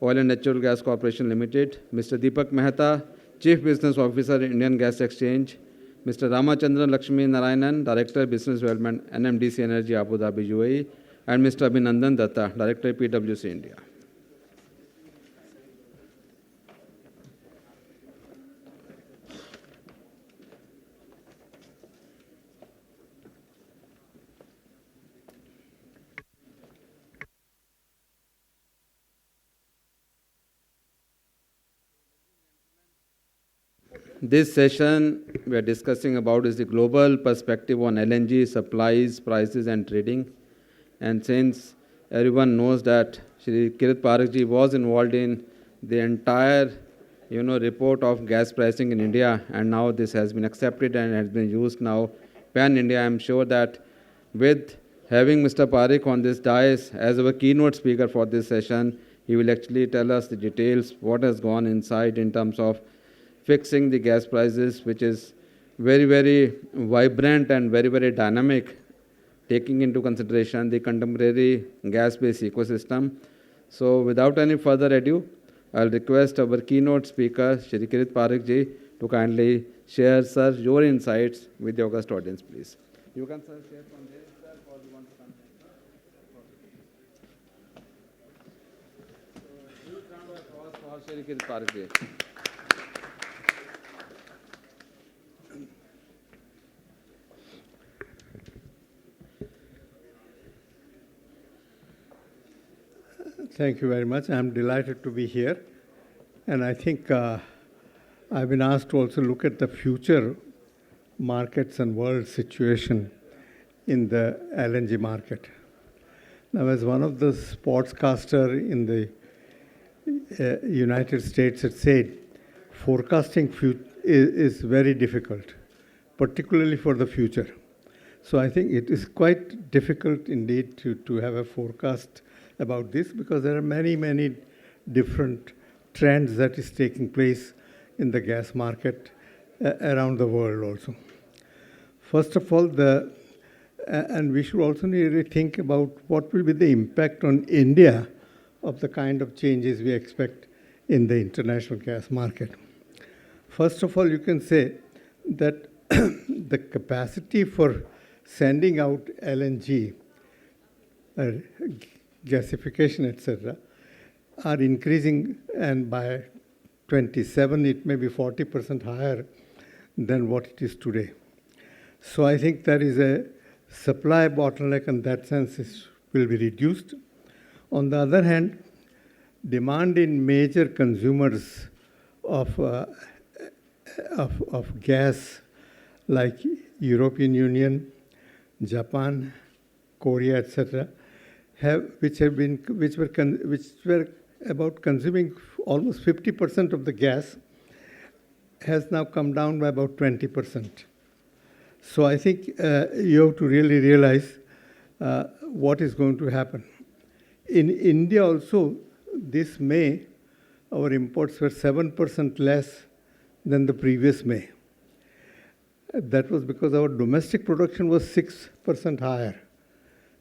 Oil and Natural Gas Corporation Limited. Mr. Deepak Mehta, Chief Business Officer, Indian Gas Exchange. Mr. Ramachandran Lakshmi Narayanan, Director Business Development, NMDC Energy, Abu Dhabi, UAE. And Mr. Abhinandan Datta, Director PwC India. This session we are discussing about is the global perspective on LNG supplies, prices and trading. And since everyone knows that Shri Kirit Parakh was involved in the entire report of gas pricing in India, and now this has been accepted and has been used now pan-India, I am sure that with having Mr. Parakh on this dais as our keynote speaker for this session, he will actually tell us the details, what has gone inside in terms of fixing the gas prices, which is very, very vibrant and very, very dynamic, taking into consideration the contemporary gas-based ecosystem. So without any further ado, I'll request our keynote speaker, Shri Kirit Parakh ji, to kindly share, sir, your insights with the august audience, please. You can, sir, share from there, sir, or you want to come here? So, huge round of applause for Shri Kirit Parakh ji. Thank you very much. I'm delighted to be here. And I think I've been asked to also look at the future markets and world situation in the LNG market. Now, as one of the sportscaster in the United States had said, forecasting is very difficult, particularly for the future. So I think it is quite difficult indeed to have a forecast about this, because there are many, many different trends that is taking place in the gas market around the world also. First of all, and we should also really think about what will be the impact on India of the kind of changes we expect in the international gas market. First of all, you can say that the capacity for sending out LNG, gasification, etc., are increasing, and by 27 it may be 40% higher than what it is today. So I think there is a supply bottleneck in that sense will be reduced. On the other hand, demand in major consumers of gas like European Union, Japan, Korea, etc., which were about consuming almost 50% of the gas, has now come down by about 20%. So I think you have to really realize what is going to happen. In India also, this May, our imports were 7% less than the previous May. That was because our domestic production was 6% higher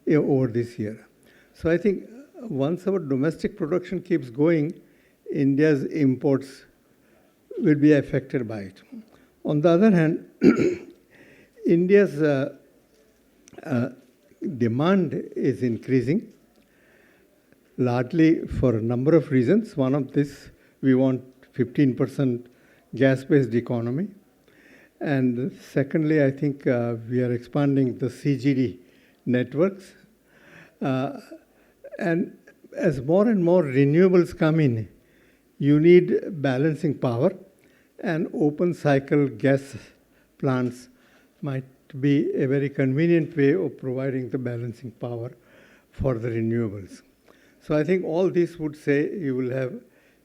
over this year. So I think once our domestic production keeps going, India's imports will be affected by it. On the other hand, India's demand is increasing, largely for a number of reasons. One of this, we want 15% gas-based economy. And secondly, I think we are expanding the CGD networks. And as more and more renewables come in, you need balancing power, and open cycle gas plants might be a very convenient way of providing the balancing power for the renewables. So I think all this would say you will have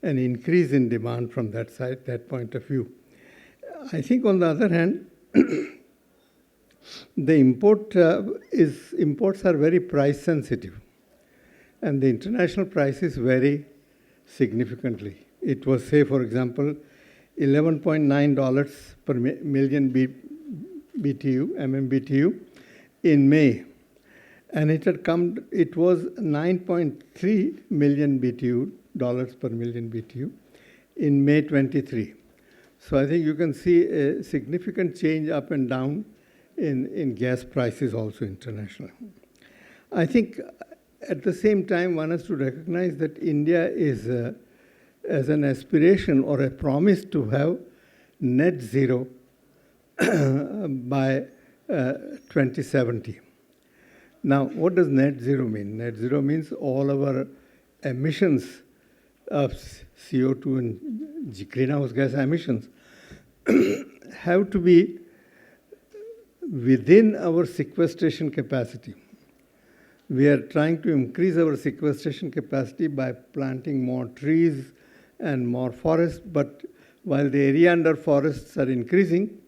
an increase in demand from that side, that point of view. I think on the other hand, the imports are very price sensitive, and the international prices vary significantly. It was, say, for example, $11.9 per million MMBTU in May, and it was $9.3 million per million BTU in May 23. So I think you can see a significant change up and down in gas prices also internationally. I think at the same time, one has to recognize that India is, as an aspiration or a promise to have net zero by 2070. Now, what does net zero mean? Net zero means all our emissions of CO2 and greenhouse gas emissions have to be within our sequestration capacity. We are trying to increase our sequestration capacity by planting more trees and more forests, but while the area under forests are increasing,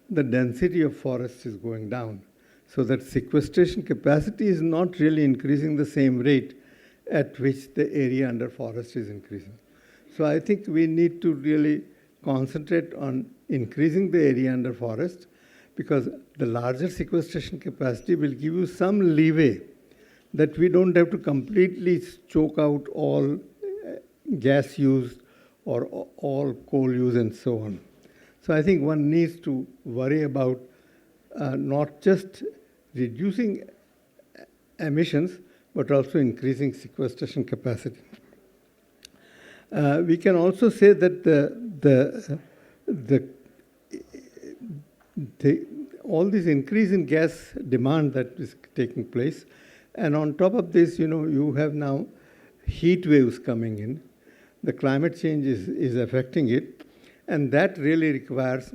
the density of forests is going down. So that sequestration capacity is not really increasing the same rate at which the area under forest is increasing. So I think we need to really concentrate on increasing the area under forest, because the larger sequestration capacity will give you some leeway that we don't have to completely choke out all gas use or all coal use and so on. So I think one needs to worry about not just reducing emissions, but also increasing sequestration capacity. We can also say that all this increase in gas demand that is taking place, and on top of this, you have now heat waves coming in. The climate change is affecting it, and that really requires,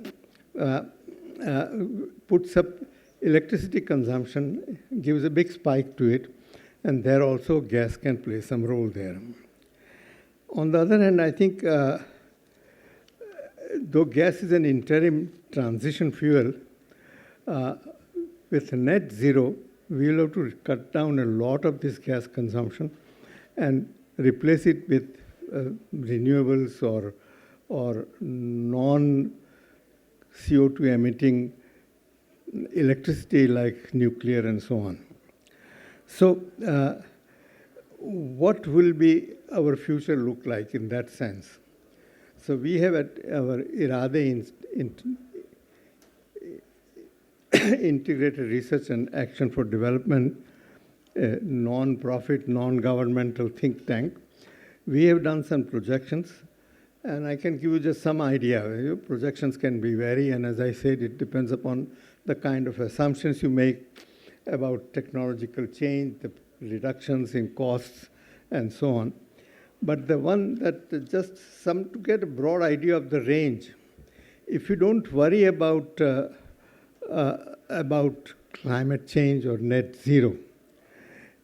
puts up electricity consumption, gives a big spike to it, and there also gas can play some role there. On the other hand, I think though gas is an interim transition fuel, with net zero, we will have to cut down a lot of this gas consumption and replace it with renewables or non-CO2 emitting electricity like nuclear and so on. So what will be our future look like in that sense? So we have at our IRADE Integrated Research and Action for Development, a non-profit, non-governmental think tank. We have done some projections, and I can give you just some idea. Projections can be vary, and as I said, it depends upon the kind of assumptions you make about technological change, the reductions in costs, and so on. But the one that just to get a broad idea of the range, if you don't worry about climate change or net zero,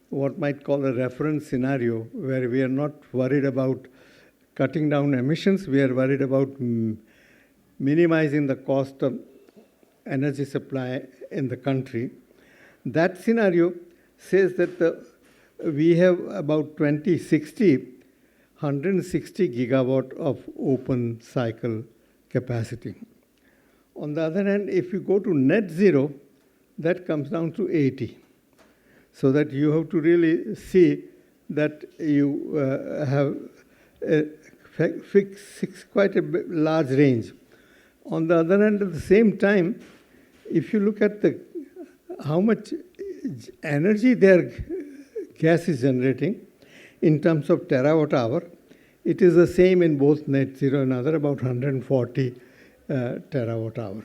what might call a reference scenario where we are not worried about cutting down emissions, we are worried about minimizing the cost of energy supply in the country. That scenario says that we have about 160 gigawatt of open cycle capacity. On the other hand, if you go to net zero, that comes down to 80. So that you have to really see that you have quite a large range. On the other hand, at the same time, if you look at how much energy their gas is generating in terms of terawatt hour, it is the same in both net zero and other, about 140 terawatt hour.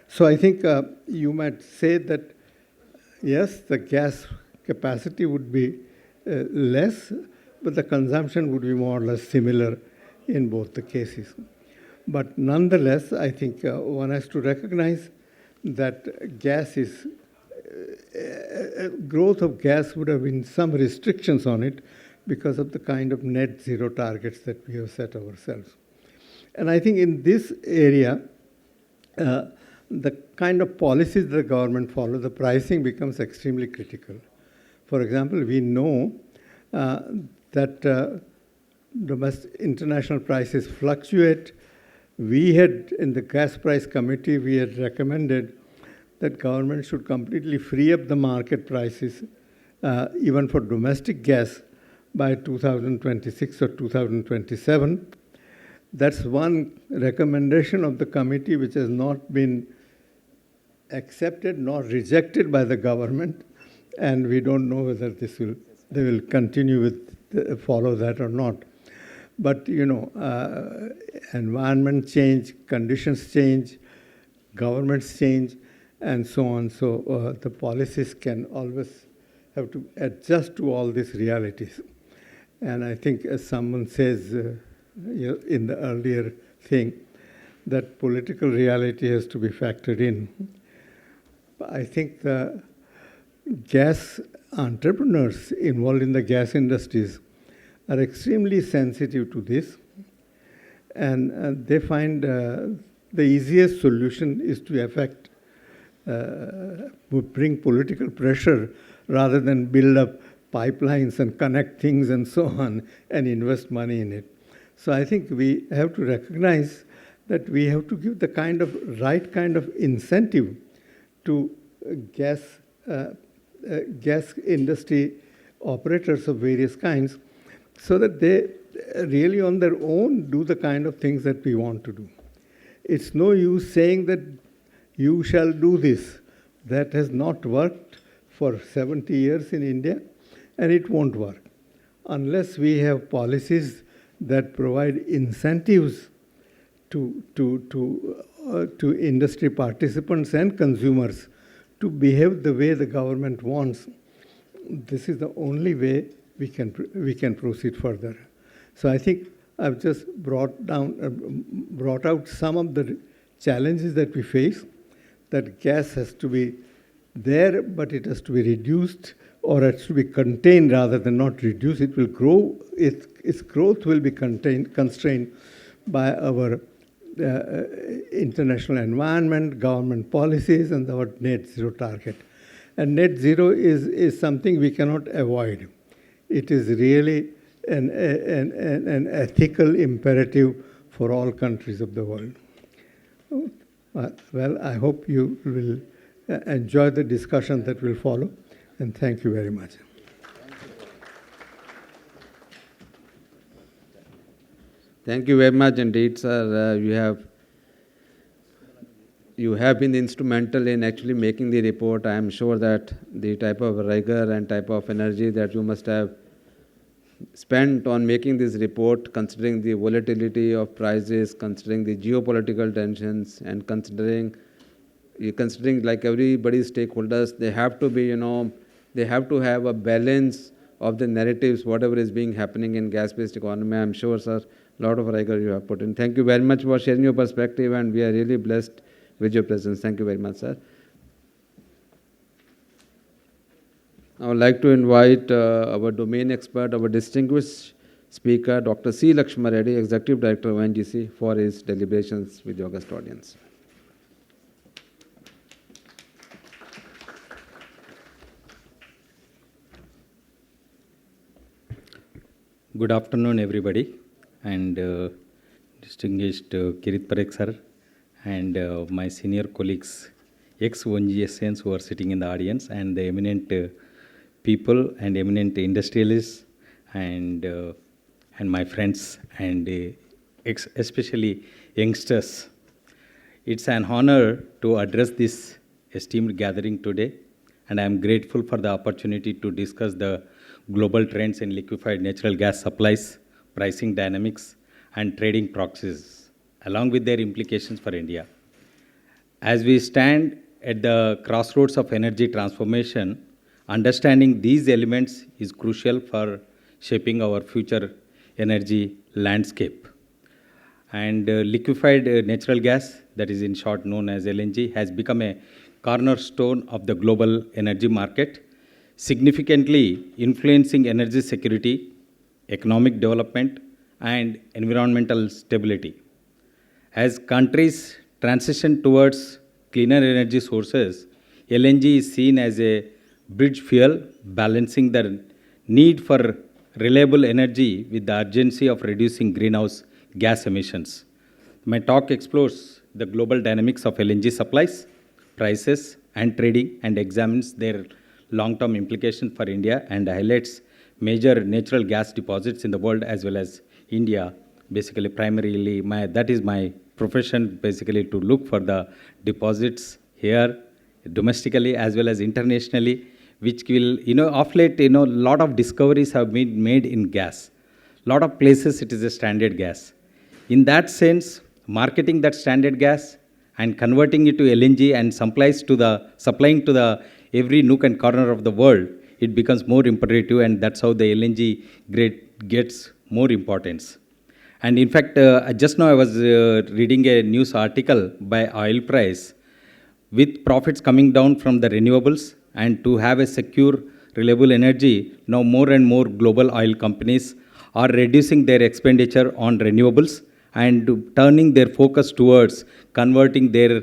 So I think you might say that, yes, the gas capacity would be less, but the consumption would be more or less similar in both the cases. But nonetheless, I think one has to recognize that gas is, growth of gas would have been some restrictions on it because of the kind of net zero targets that we have set ourselves. And I think in this area, the kind of policies the government follows, the pricing becomes extremely critical. For example, we know that international prices fluctuate. We had, in the gas price committee, we had recommended that government should completely free up the market prices, even for domestic gas, by 2026 or 2027. That's one recommendation of the committee which has not been accepted nor rejected by the government, and we don't know whether they will continue with follow that or not. But environment change, conditions change, governments change, and so on. So the policies can always have to adjust to all these realities. And I think, as someone says in the earlier thing, that political reality has to be factored in. I think the gas entrepreneurs involved in the gas industries are extremely sensitive to this, and they find the easiest solution is to bring political pressure rather than build up pipelines and connect things and so on and invest money in it. So I think we have to recognize that we have to give the right kind of incentive to gas industry operators of various kinds, so that they really on their own do the kind of things that we want to do. It's no use saying that you shall do this. That has not worked for 70 years in India, and it won't work unless we have policies that provide incentives to industry participants and consumers to behave the way the government wants. This is the only way we can proceed further. So I think I've just brought out some of the challenges that we face. That gas has to be there, but it has to be reduced, or it has to be contained rather than not reduced. It will grow. Its growth will be constrained by our international environment, government policies, and our net zero target. And net zero is something we cannot avoid. It is really an ethical imperative for all countries of the world. Well, I hope you will enjoy the discussion that will follow, and thank you very much. Thank you very much indeed, sir. You have been instrumental in actually making the report. I am sure that the type of rigor and type of energy that you must have spent on making this report, considering the volatility of prices, considering the geopolitical tensions, and considering like everybody's stakeholders, they have to be, they have to have a balance of the narratives, whatever is being happening in gas-based economy. I'm sure, sir, a lot of rigor you have put in. Thank you very much for sharing your perspective, and we are really blessed with your presence. Thank you very much, sir. I would like to invite our domain expert, our distinguished Speaker Dr. C. Lakshma Reddy, Executive Director of ONGC, for his deliberations with the august audience. Good afternoon, everybody, and distinguished Kirit Parekh sir, and my senior colleagues, ex-ONGSians who are sitting in the audience, and the eminent people and eminent industrialists, and my friends, and especially youngsters. It's an honor to address this esteemed gathering today, and I am grateful for the opportunity to discuss the global trends in liquefied natural gas supplies, pricing dynamics, and trading proxies, along with their implications for India. As we stand at the crossroads of energy transformation, understanding these elements is crucial for shaping our future energy landscape. And liquefied natural gas, that is in short known as LNG, has become a cornerstone of the global energy market, significantly influencing energy security, economic development, and environmental stability. As countries transition towards cleaner energy sources, LNG is seen as a bridge fuel, balancing the need for reliable energy with the urgency of reducing greenhouse gas emissions. My talk explores the global dynamics of LNG supplies, prices, and trading, and examines their long-term implications for India, and highlights major natural gas deposits in the world as well as India. Basically, primarily, that is my profession, basically to look for the deposits here domestically as well as internationally, which will, of late, a lot of discoveries have been made in gas. A lot of places it is a standard gas. In that sense, marketing that standard gas and converting it to LNG and supplying to the every nook and corner of the world, it becomes more imperative, and that's how the LNG gets more importance. And in fact, just now I was reading a news article by oil price, with profits coming down from the renewables, and to have a secure, reliable energy, now more and more global oil companies are reducing their expenditure on renewables and turning their focus towards converting their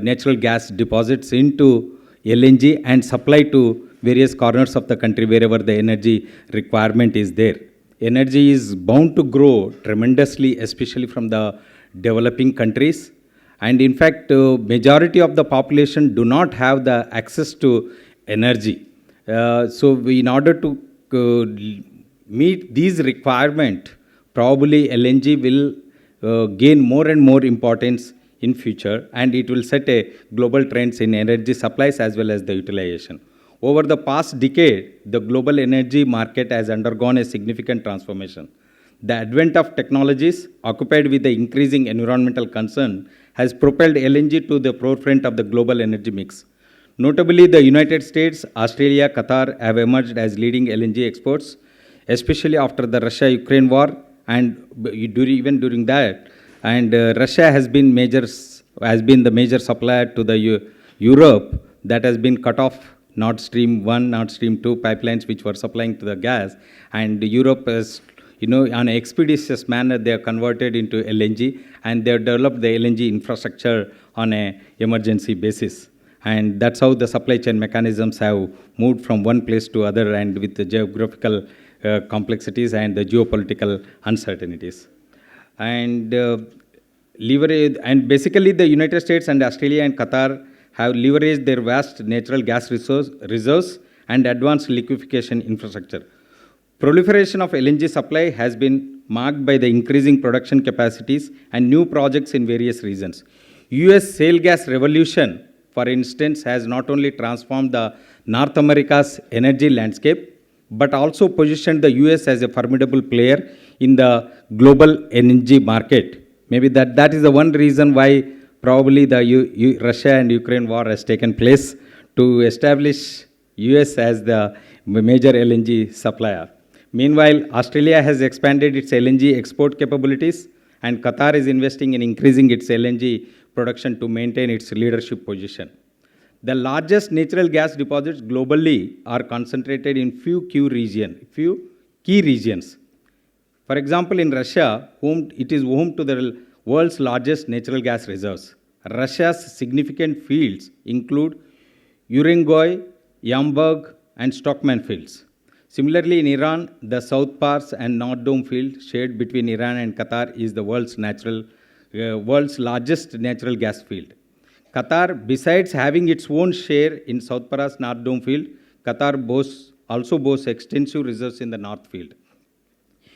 natural gas deposits into LNG and supply to various corners of the country wherever the energy requirement is there. Energy is bound to grow tremendously, especially from the developing countries. And in fact, majority of the population do not have the access to energy. So in order to meet these requirements, probably LNG will gain more and more importance in future, and it will set a global trends in energy supplies as well as the utilization. Over the past decade, the global energy market has undergone a significant transformation. The advent of technologies occupied with the increasing environmental concern has propelled LNG to the forefront of the global energy mix. Notably, the United States, Australia, Qatar have emerged as leading LNG exports, especially after the Russia-Ukraine war, and even during that. And Russia has been the major supplier to the Europe, that has been cut off Nord Stream 1, Nord Stream 2 pipelines which were supplying to the gas, and Europe has, on an expeditious manner, they are converted into LNG, and they have developed the LNG infrastructure on an emergency basis. And that's how the supply chain mechanisms have moved from one place to other, and with the geographical complexities and the geopolitical uncertainties. And basically the United States and Australia and Qatar have leveraged their vast natural gas reserves and advanced liquefaction infrastructure. Proliferation of LNG supply has been marked by the increasing production capacities and new projects in various regions. US shale gas revolution, for instance, has not only transformed the North America's energy landscape, but also positioned the US as a formidable player in the global energy market. Maybe that is the one reason why probably the Russia and Ukraine war has taken place, to establish US as the major LNG supplier. Meanwhile, Australia has expanded its LNG export capabilities, and Qatar is investing in increasing its LNG production to maintain its leadership position. The largest natural gas deposits globally are concentrated in few key regions. For example, in Russia, it is home to the world's largest natural gas reserves. Russia's significant fields include Urengoy, Yamburg, and Stockman fields. Similarly, in Iran, the South Pars and North Dome field shared between Iran and Qatar is the world's largest natural gas field. Qatar, besides having its own share in South Pars North Dome field, Qatar also boasts extensive reserves in the North field.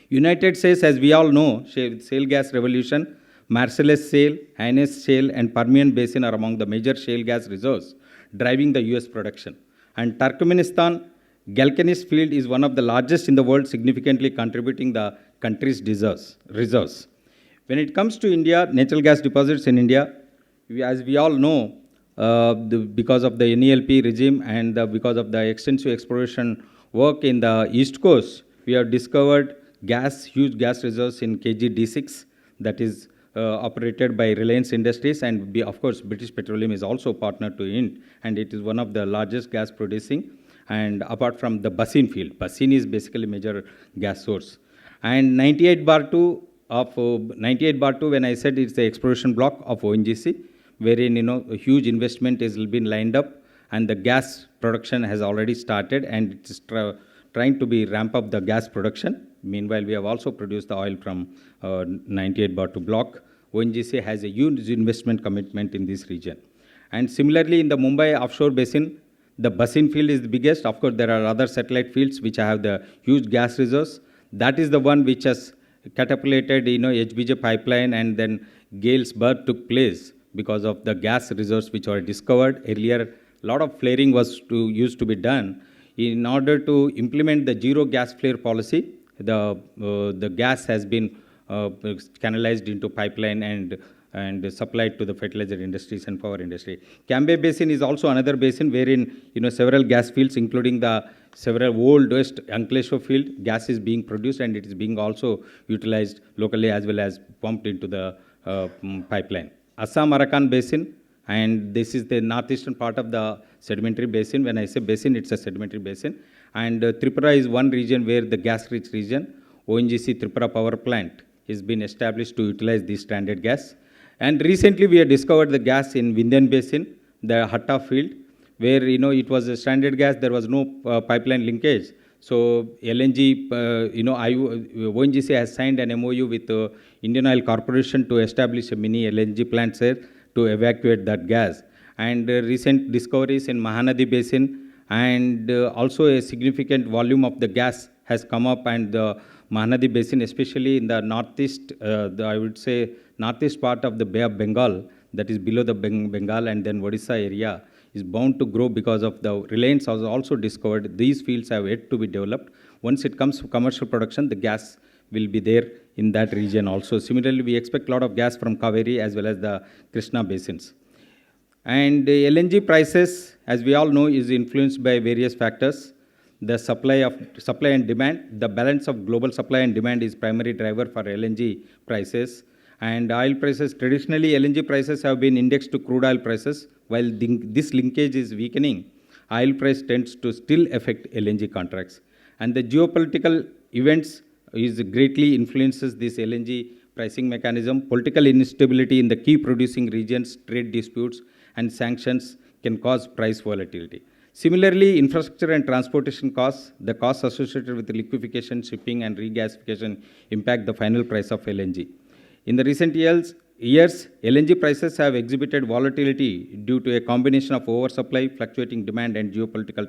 United States, as we all know, shale gas revolution, Marcellus Shale, Innes Shale, and Permian Basin are among the major shale gas reserves driving the US production. And Turkmenistan Galkanis field is one of the largest in the world, significantly contributing the country's reserves. When it comes to India, natural gas deposits in India, as we all know, because of the NELP regime and because of the extensive exploration work in the East Coast, we have discovered huge gas reserves in KG-D6 that is operated by Reliance Industries, and of course British Petroleum is also partner to INT, and it is one of the largest gas producing. And apart from the Basin field, Basin is basically major gas source. And 98/2, when I said it's the exploration block of ONGC, wherein a huge investment has been lined up, and the gas production has already started, and it is trying to be ramp up the gas production. Meanwhile, we have also produced the oil from 98/2 block. ONGC has a huge investment commitment in this region. And similarly, in the Mumbai offshore basin, the Basin field is the biggest. Of course, there are other satellite fields which have the huge gas reserves. That is the one which has catapulted, HBJ pipeline, and then Gale's birth took place because of the gas reserves which were discovered. Earlier, a lot of flaring used to be done. In order to implement the zero gas flare policy, the gas has been canalized into pipeline and supplied to the fertilizer industries and power industry. Cambay Basin is also another basin wherein several gas fields, including the several old West Ankleshwar field, gas is being produced, and it is being also utilized locally as well as pumped into the pipeline. Assam-Arakan Basin, and this is the northeastern part of the sedimentary basin. When I say basin, it's a sedimentary basin. And Tripura is one region where the gas-rich region, ONGC Tripura Power Plant, has been established to utilize this stranded gas. And recently we have discovered the gas in Vindhyan Basin, the Hatta field, where it was a stranded gas, there was no pipeline linkage. So LNG, ONGC has signed an MOU with Indian Oil Corporation to establish a mini LNG plant there to evacuate that gas. And recent discoveries in Mahanadi Basin, and also a significant volume of the gas has come up, and the Mahanadi Basin, especially in the northeast, I would say northeast part of the Bay of Bengal, that is below the Bengal and then Odisha area, is bound to grow because of the Reliance has also discovered these fields have yet to be developed. Once it comes to commercial production, the gas will be there in that region also. Similarly, we expect a lot of gas from Kaveri as well as the Krishna basins. And LNG prices, as we all know, is influenced by various factors. The supply and demand, the balance of global supply and demand is primary driver for LNG prices. And oil prices, traditionally LNG prices have been indexed to crude oil prices. While this linkage is weakening, oil price tends to still affect LNG contracts. And the geopolitical events greatly influences this LNG pricing mechanism. Political instability in the key producing regions, trade disputes, and sanctions can cause price volatility. Similarly, infrastructure and transportation costs, the costs associated with liquefaction, shipping, and regasification impact the final price of LNG. In the recent years, LNG prices have exhibited volatility due to a combination of oversupply, fluctuating demand, and geopolitical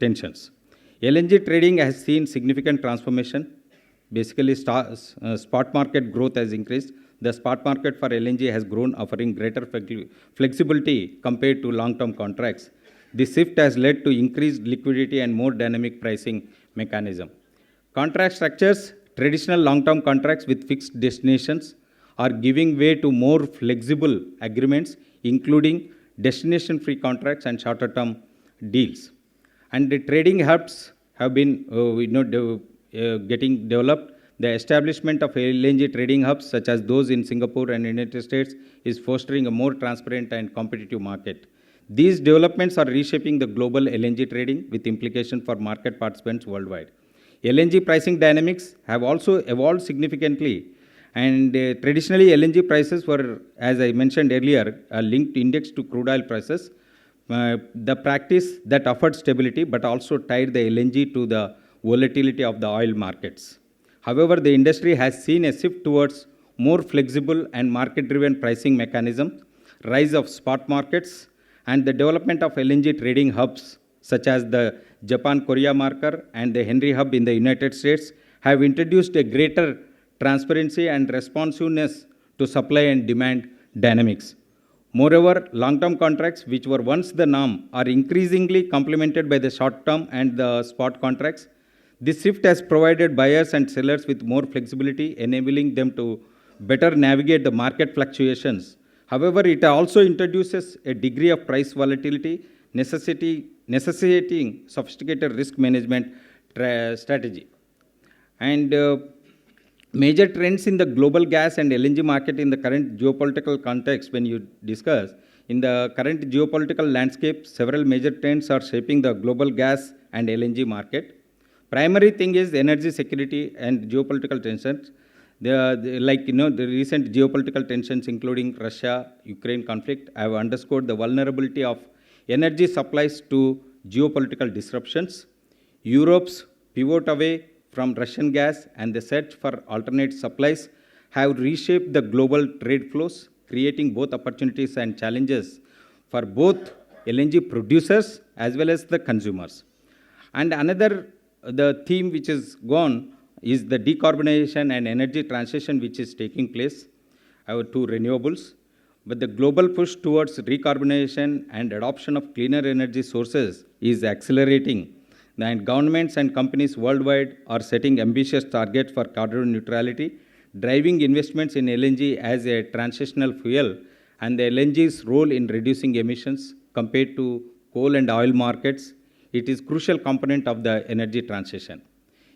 tensions. LNG trading has seen significant transformation. Basically, spot market growth has increased. The spot market for LNG has grown, offering greater flexibility compared to long-term contracts. This shift has led to increased liquidity and more dynamic pricing mechanism. Contract structures, traditional long-term contracts with fixed destinations, are giving way to more flexible agreements, including destination-free contracts and shorter-term deals. And the trading hubs have been getting developed. The establishment of LNG trading hubs, such as those in Singapore and United States, is fostering a more transparent and competitive market. These developments are reshaping the global LNG trading with implications for market participants worldwide. LNG pricing dynamics have also evolved significantly. And traditionally, LNG prices were, as I mentioned earlier, linked indexed to crude oil prices. The practice that offered stability but also tied the LNG to the volatility of the oil markets. However, the industry has seen a shift towards more flexible and market-driven pricing mechanism, rise of spot markets, and the development of LNG trading hubs such as the Japan-Korea marker and the Henry Hub in the United States have introduced a greater transparency and responsiveness to supply and demand dynamics. Moreover, long-term contracts, which were once the norm, are increasingly complemented by the short-term and the spot contracts. This shift has provided buyers and sellers with more flexibility, enabling them to better navigate the market fluctuations. However, it also introduces a degree of price volatility, necessitating sophisticated risk management strategy. And major trends in the global gas and LNG market in the current geopolitical context, when you discuss, in the current geopolitical landscape, several major trends are shaping the global gas and LNG market. Primary thing is energy security and geopolitical tensions. The recent geopolitical tensions, including Russia-Ukraine conflict, have underscored the vulnerability of energy supplies to geopolitical disruptions. Europe's pivot away from Russian gas and the search for alternate supplies have reshaped the global trade flows, creating both opportunities and challenges for both LNG producers as well as the consumers. And the theme which is gone is the decarbonization and energy transition which is taking place to renewables. But the global push towards decarbonization and adoption of cleaner energy sources is accelerating. And governments and companies worldwide are setting ambitious targets for carbon neutrality, driving investments in LNG as a transitional fuel, and the LNG's role in reducing emissions compared to coal and oil markets. It is a crucial component of the energy transition.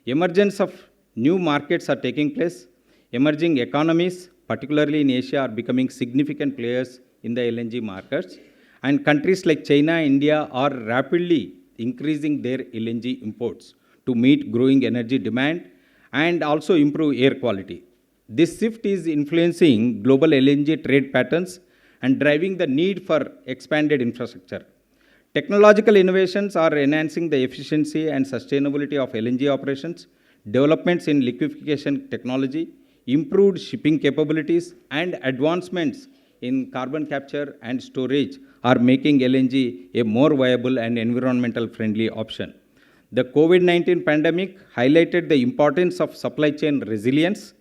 Emergence of new markets are taking place. Emerging economies, particularly in Asia, are becoming significant players in the LNG markets. And countries like China, India are rapidly increasing their LNG imports to meet growing energy demand and also improve air quality. This shift is influencing global LNG trade patterns and driving the need for expanded infrastructure. Technological innovations are enhancing the efficiency and sustainability of LNG operations. Developments in liquefaction technology, improved shipping capabilities, and advancements in carbon capture and storage are making LNG a more viable and environmental friendly option. The COVID-19 pandemic highlighted the importance of supply chain resilience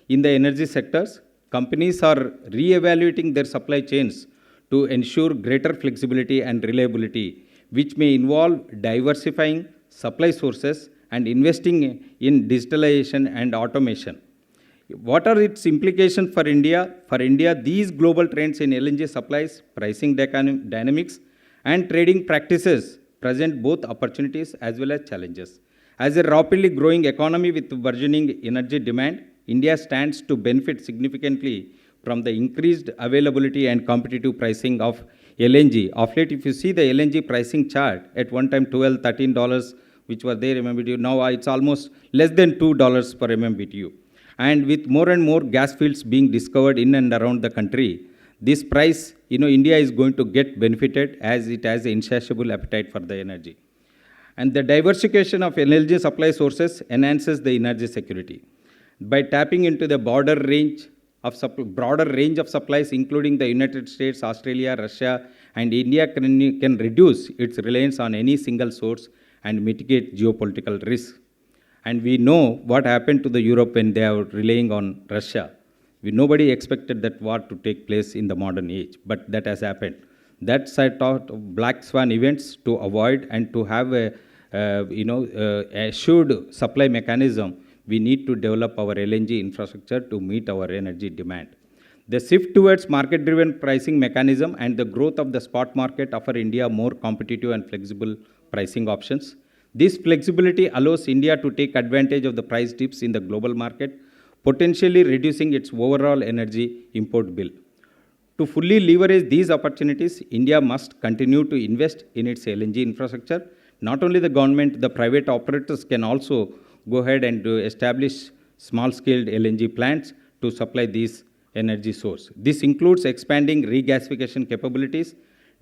in the energy sectors. Companies are re-evaluating their supply chains to ensure greater flexibility and reliability, which may involve diversifying supply sources and investing in digitalization and automation. What are its implications for India? For India, these global trends in LNG supplies, pricing dynamics, and trading practices present both opportunities as well as challenges. As a rapidly growing economy with burgeoning energy demand, India stands to benefit significantly from the increased availability and competitive pricing of LNG. Of late, if you see the LNG pricing chart, at one time $12, $13, which were there MMBTU, now it's almost less than $2 per MMBTU. And with more and more gas fields being discovered in and around the country, this price, India is going to get benefited as it has an insatiable appetite for the energy. And the diversification of energy supply sources enhances the energy security. By tapping into the broader range of supplies, including the United States, Australia, Russia, and India can reduce its reliance on any single source and mitigate geopolitical risks. And we know what happened to the Europe when they are relying on Russia. Nobody expected that war to take place in the modern age, but that has happened. That sort of black swan events to avoid and to have a assured supply mechanism, we need to develop our LNG infrastructure to meet our energy demand. The shift towards market-driven pricing mechanism and the growth of the spot market offer India more competitive and flexible pricing options. This flexibility allows India to take advantage of the price dips in the global market, potentially reducing its overall energy import bill. To fully leverage these opportunities, India must continue to invest in its LNG infrastructure. Not only the government, the private operators can also go ahead and establish small-scale LNG plants to supply these energy source. This includes expanding regasification capabilities,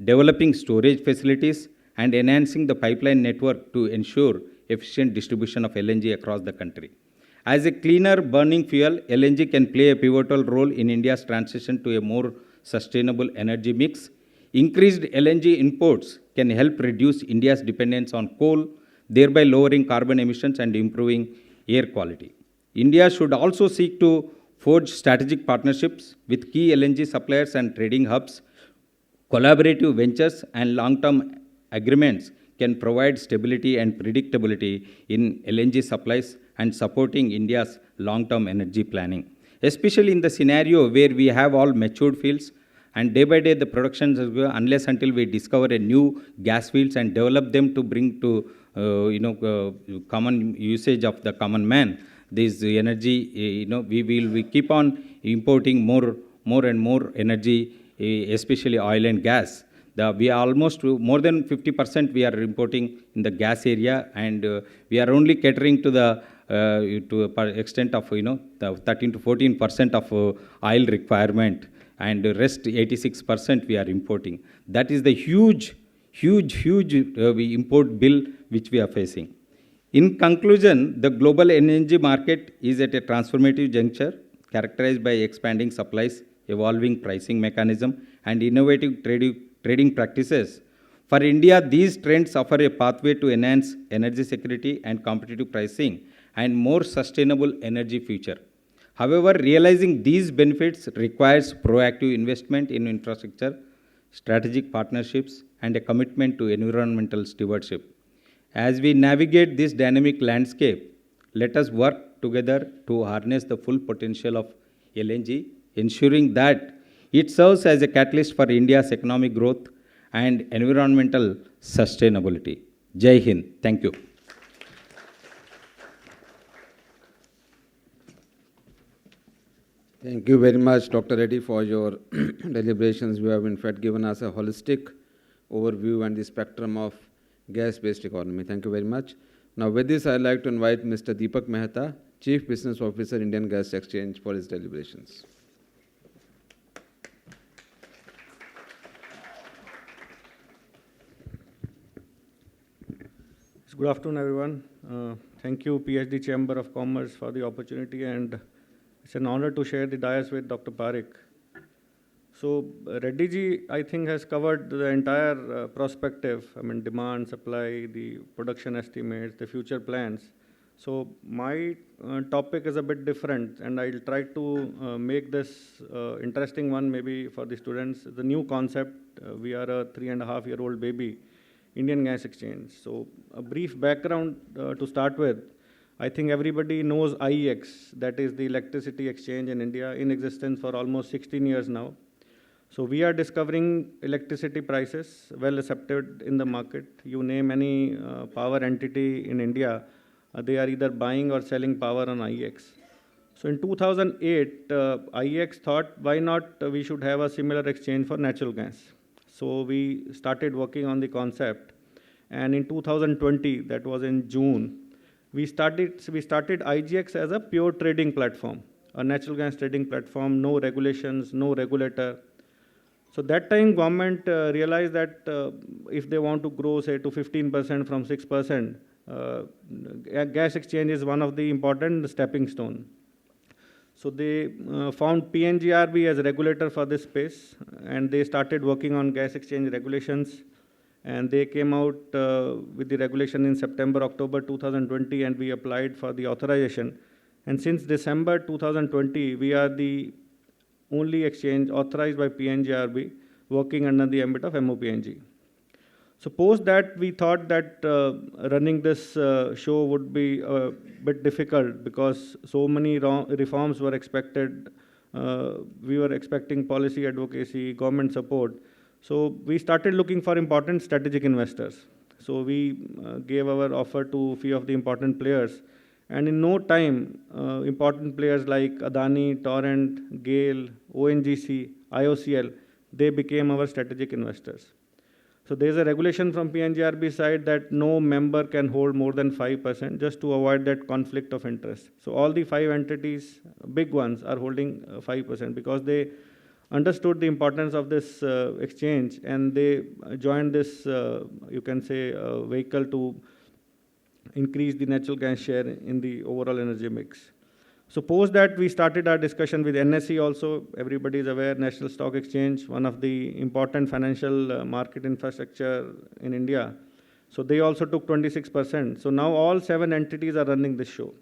developing storage facilities, and enhancing the pipeline network to ensure efficient distribution of LNG across the country. As a cleaner burning fuel, LNG can play a pivotal role in India's transition to a more sustainable energy mix. Increased LNG imports can help reduce India's dependence on coal, thereby lowering carbon emissions and improving air quality. India should also seek to forge strategic partnerships with key LNG suppliers and trading hubs. Collaborative ventures and long-term agreements can provide stability and predictability in LNG supplies and supporting India's long-term energy planning, especially in the scenario where we have all matured fields and day by day the production, unless until we discover a new gas fields and develop them to bring to common usage of the common man, this energy, we keep on importing more and more energy, especially oil and gas. We are almost more than 50% we are importing in the gas area, and we are only catering to the to a extent of the 13 to 14% of oil requirement, and the rest 86% we are importing. That is the huge import bill which we are facing. In conclusion, the global energy market is at a transformative juncture characterized by expanding supplies, evolving pricing mechanism, and innovative trading practices. For India, these trends offer a pathway to enhance energy security and competitive pricing and more sustainable energy future. However, realizing these benefits requires proactive investment in infrastructure, strategic partnerships, and a commitment to environmental stewardship. As we navigate this dynamic landscape, let us work together to harness the full potential of LNG, ensuring that it serves as a catalyst for India's economic growth and environmental sustainability. Jai Hind. Thank you. Thank you very much, Dr. Reddy, for your deliberations. You have in fact given us a holistic overview and the spectrum of gas-based economy. Thank you very much. Now with this, I'd like to invite Mr. Deepak Mehta, Chief Business Officer, Indian Gas Exchange, for his deliberations. Good afternoon, everyone. Thank you, Phdcci Chamber of Commerce, for the opportunity, and it's an honor to share the dais with Dr. Parekh. So, Reddy ji, I think, has covered the entire perspective. I mean, demand, supply, the production estimates, the future plans. So, my topic is a bit different, and I'll try to make this interesting one maybe for the students. The new concept, we are a 3.5-year-old baby, Indian Gas Exchange. So, a brief background to start with. I think everybody knows IEX, that is the electricity exchange in India, in existence for almost 16 years now. So we are discovering electricity prices well accepted in the market. You name any power entity in India, they are either buying or selling power on IEX. So in 2008, IEX thought, why not we should have a similar exchange for natural gas. So we started working on the concept. And in 2020, that was in June, we started IGX as a pure trading platform, a natural gas trading platform, no regulations, no regulator. So that time government realized that if they want to grow, say, to 15% from 6%, gas exchange is one of the important stepping stone. So they found PNGRB as a regulator for this space, and they started working on gas exchange regulations. And they came out with the regulation in September, October 2020, and we applied for the authorization. And since December 2020, we are the only exchange authorized by PNGRB working under the ambit of MOPNG. So post that, we thought that running this show would be a bit difficult because so many reforms were expected. We were expecting policy advocacy, government support. So we started looking for important strategic investors. So we gave our offer to a few of the important players. And in no time, important players like Adani, Torrent, GAIL, ONGC, IOCL, they became our strategic investors. So there's a regulation from PNGRB side that no member can hold more than 5% just to avoid that conflict of interest. So all the 5 entities, big ones, are holding 5% because they understood the importance of this exchange, and they joined this, you can say, vehicle to increase the natural gas share in the overall energy mix. So post that, we started our discussion with NSE also. Everybody is aware, National Stock Exchange, one of the important financial market infrastructure in India. So they also took 26%. So now all 7 entities are running this show.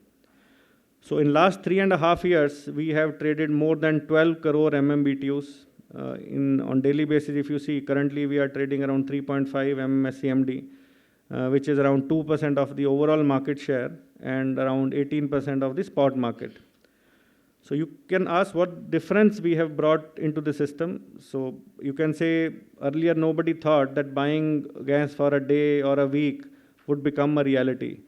So in last 3.5 years, we have traded more than 12 crore MMBTUs. On daily basis, if you see, currently we are trading around 3.5 MMSCMD, which is around 2% of the overall market share and around 18% of the spot market. So you can ask what difference we have brought into the system. So you can say earlier nobody thought that buying gas for a day or a week would become a reality.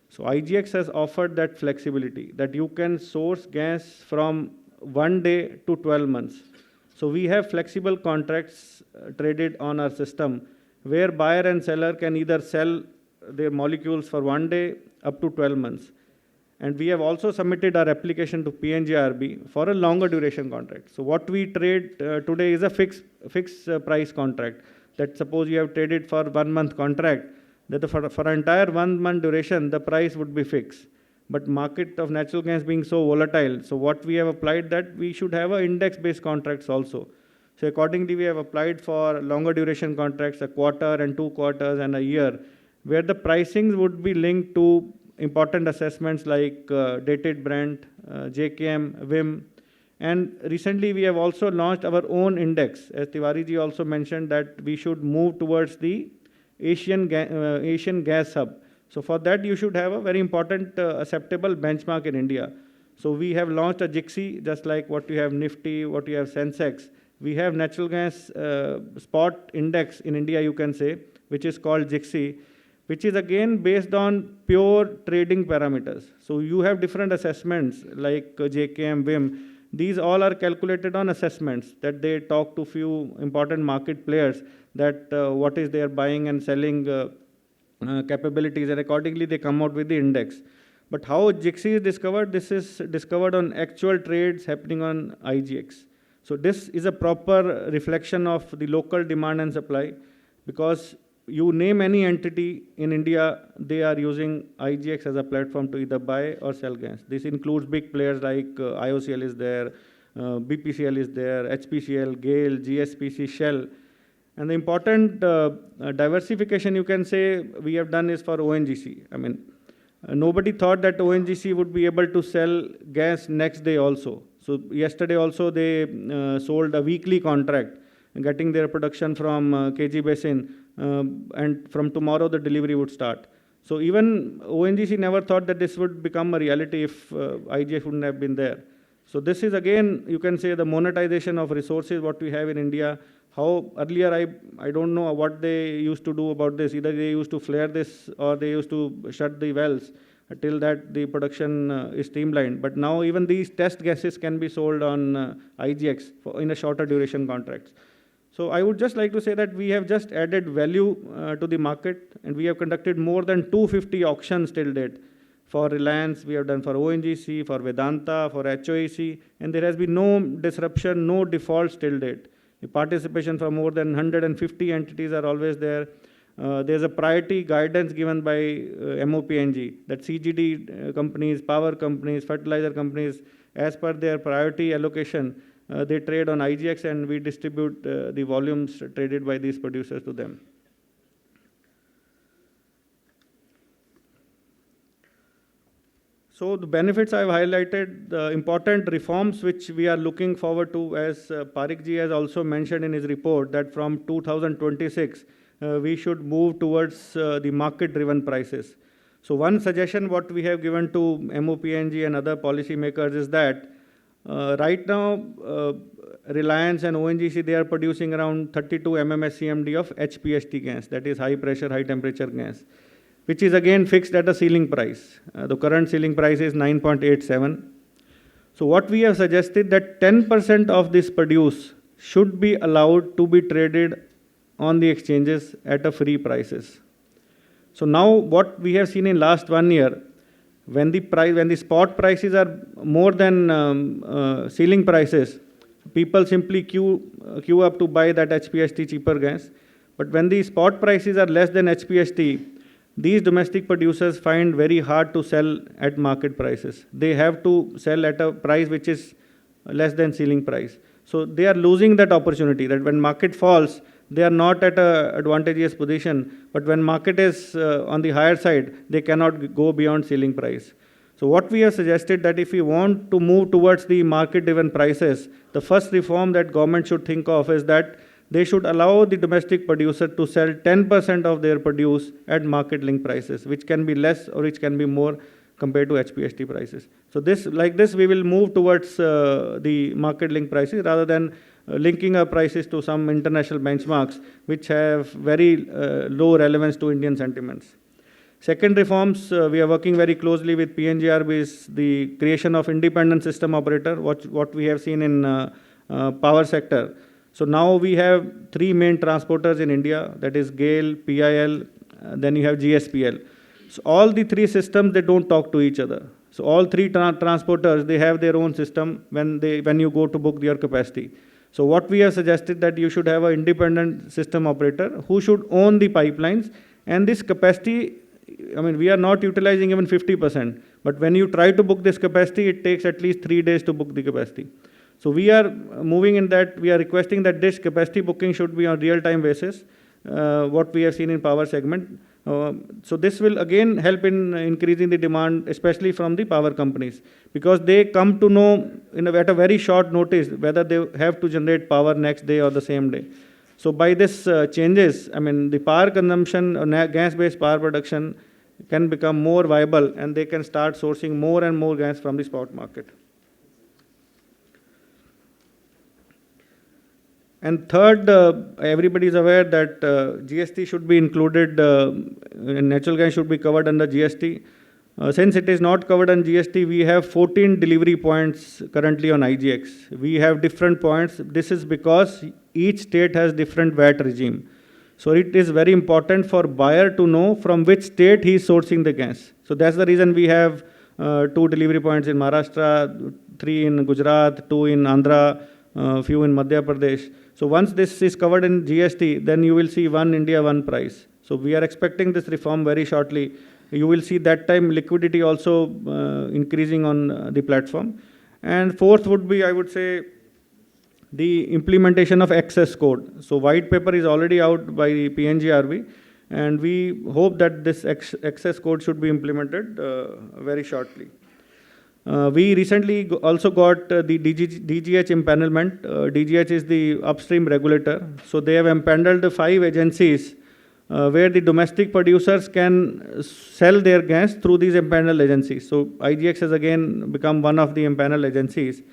So IGX has offered that flexibility that you can source gas from 1 day to 12 months. So we have flexible contracts traded on our system where buyer and seller can either sell their molecules for 1 day up to 12 months. And we have also submitted our application to PNGRB for a longer duration contract. So what we trade today is a fixed price contract. That suppose you have traded for 1 month contract, that for entire 1 month duration, the price would be fixed. But market of natural gas being so volatile, so what we have applied that we should have a index-based contracts also. So accordingly, we have applied for longer duration contracts, a quarter and 2 quarters and a year, where the pricings would be linked to important assessments like dated Brent, JKM, WIM. And recently, we have also launched our own index. As Tiwari ji also mentioned that we should move towards the Asian gas hub. So for that, you should have a very important acceptable benchmark in India. So we have launched a Phdcci, just like what you have Nifty, what you have Sensex. We have natural gas spot index in India, you can say, which is called Phdcci, which is again based on pure trading parameters. So you have different assessments like JKM, WIM. These all are calculated on assessments that they talk to few important market players that what is their buying and selling capabilities, and accordingly they come out with the index. But how Phdcci is discovered? This is discovered on actual trades happening on IGX. So this is a proper reflection of the local demand and supply, because you name any entity in India, they are using IGX as a platform to either buy or sell gas. This includes big players like IOCL is there, BPCL is there, HPCL, GAIL, GSPC, Shell. And the important diversification you can say we have done is for ONGC. I mean, nobody thought that ONGC would be able to sell gas next day also. So yesterday also they sold a weekly contract, getting their production from KG Basin, and from tomorrow the delivery would start. So even ONGC never thought that this would become a reality if IGF wouldn't have been there. So this is again, you can say, the monetization of resources what we have in India. How earlier I don't know what they used to do about this. Either they used to flare this or they used to shut the wells till that the production is streamlined. But now even these test gases can be sold on IGX in a shorter duration contracts. So I would just like to say that we have just added value to the market, and we have conducted more than 250 auctions till date. For Reliance, we have done for ONGC, for Vedanta, for HOEC, and there has been no disruption, no defaults till date. The participation for more than 150 entities are always there. There's a priority guidance given by MOPNG that CGD companies, power companies, fertilizer companies, as per their priority allocation, they trade on IGX, and we distribute the volumes traded by these producers to them. So the benefits I've highlighted, the important reforms which we are looking forward to, as Parik ji has also mentioned in his report, that from 2026, we should move towards the market-driven prices. So one suggestion what we have given to MOPNG and other policymakers is that right now, Reliance and ONGC, they are producing around 32 MMSCMD of HPHT gas, that is high pressure, high temperature gas, which is again fixed at a ceiling price. The current ceiling price is 9.87. So what we have suggested that 10% of this produce should be allowed to be traded on the exchanges at a free prices. So now what we have seen in last 1 year, when the spot prices are more than ceiling prices, people simply queue up to buy that HPHT cheaper gas. But when the spot prices are less than HPHT, these domestic producers find very hard to sell at market prices. They have to sell at a price which is less than ceiling price. So they are losing that opportunity, that when market falls, they are not at an advantageous position, but when market is on the higher side, they cannot go beyond ceiling price. So what we have suggested that if we want to move towards the market-driven prices, the first reform that government should think of is that they should allow the domestic producer to sell 10% of their produce at market-linked prices, which can be less or which can be more compared to HPHT prices. So like this, we will move towards the market-linked prices rather than linking our prices to some international benchmarks which have very low relevance to Indian sentiments. Second reforms, we are working very closely with PNGRB is the creation of independent system operator, what we have seen in power sector. So now we have 3 main transporters in India, that is GAIL, PIL, then you have GSPL. So all the 3 systems, they don't talk to each other. So all 3 transporters, they have their own system when you go to book their capacity. So what we have suggested that you should have an independent system operator who should own the pipelines, and this capacity, I mean, we are not utilizing even 50%, but when you try to book this capacity, it takes at least 3 days to book the capacity. So we are moving in that, we are requesting that this capacity booking should be on real-time basis, what we have seen in power segment. So this will again help in increasing the demand, especially from the power companies, because they come to know at a very short notice whether they have to generate power next day or the same day. So by this changes, I mean, the power consumption, gas-based power production can become more viable, and they can start sourcing more and more gas from the spot market. And third, everybody is aware that GST should be included, natural gas should be covered under GST. Since it is not covered on GST, we have 14 delivery points currently on IGX. We have different points. This is because each state has different VAT regime. So it is very important for buyer to know from which state he is sourcing the gas. So that's the reason we have 2 delivery points in Maharashtra, 3 in Gujarat, 2 in Andhra, few in Madhya Pradesh. So once this is covered in GST, then you will see one India, one price. So we are expecting this reform very shortly. You will see that time liquidity also increasing on the platform. And fourth would be, I would say, the implementation of access code. So white paper is already out by the PNGRB, and we hope that this access code should be implemented very shortly. We recently also got the DGH empanelment. DGH is the upstream regulator. So they have empaneled the 5 agencies where the domestic producers can sell their gas through these empaneled agencies. So IGX has again become one of the empaneled agencies.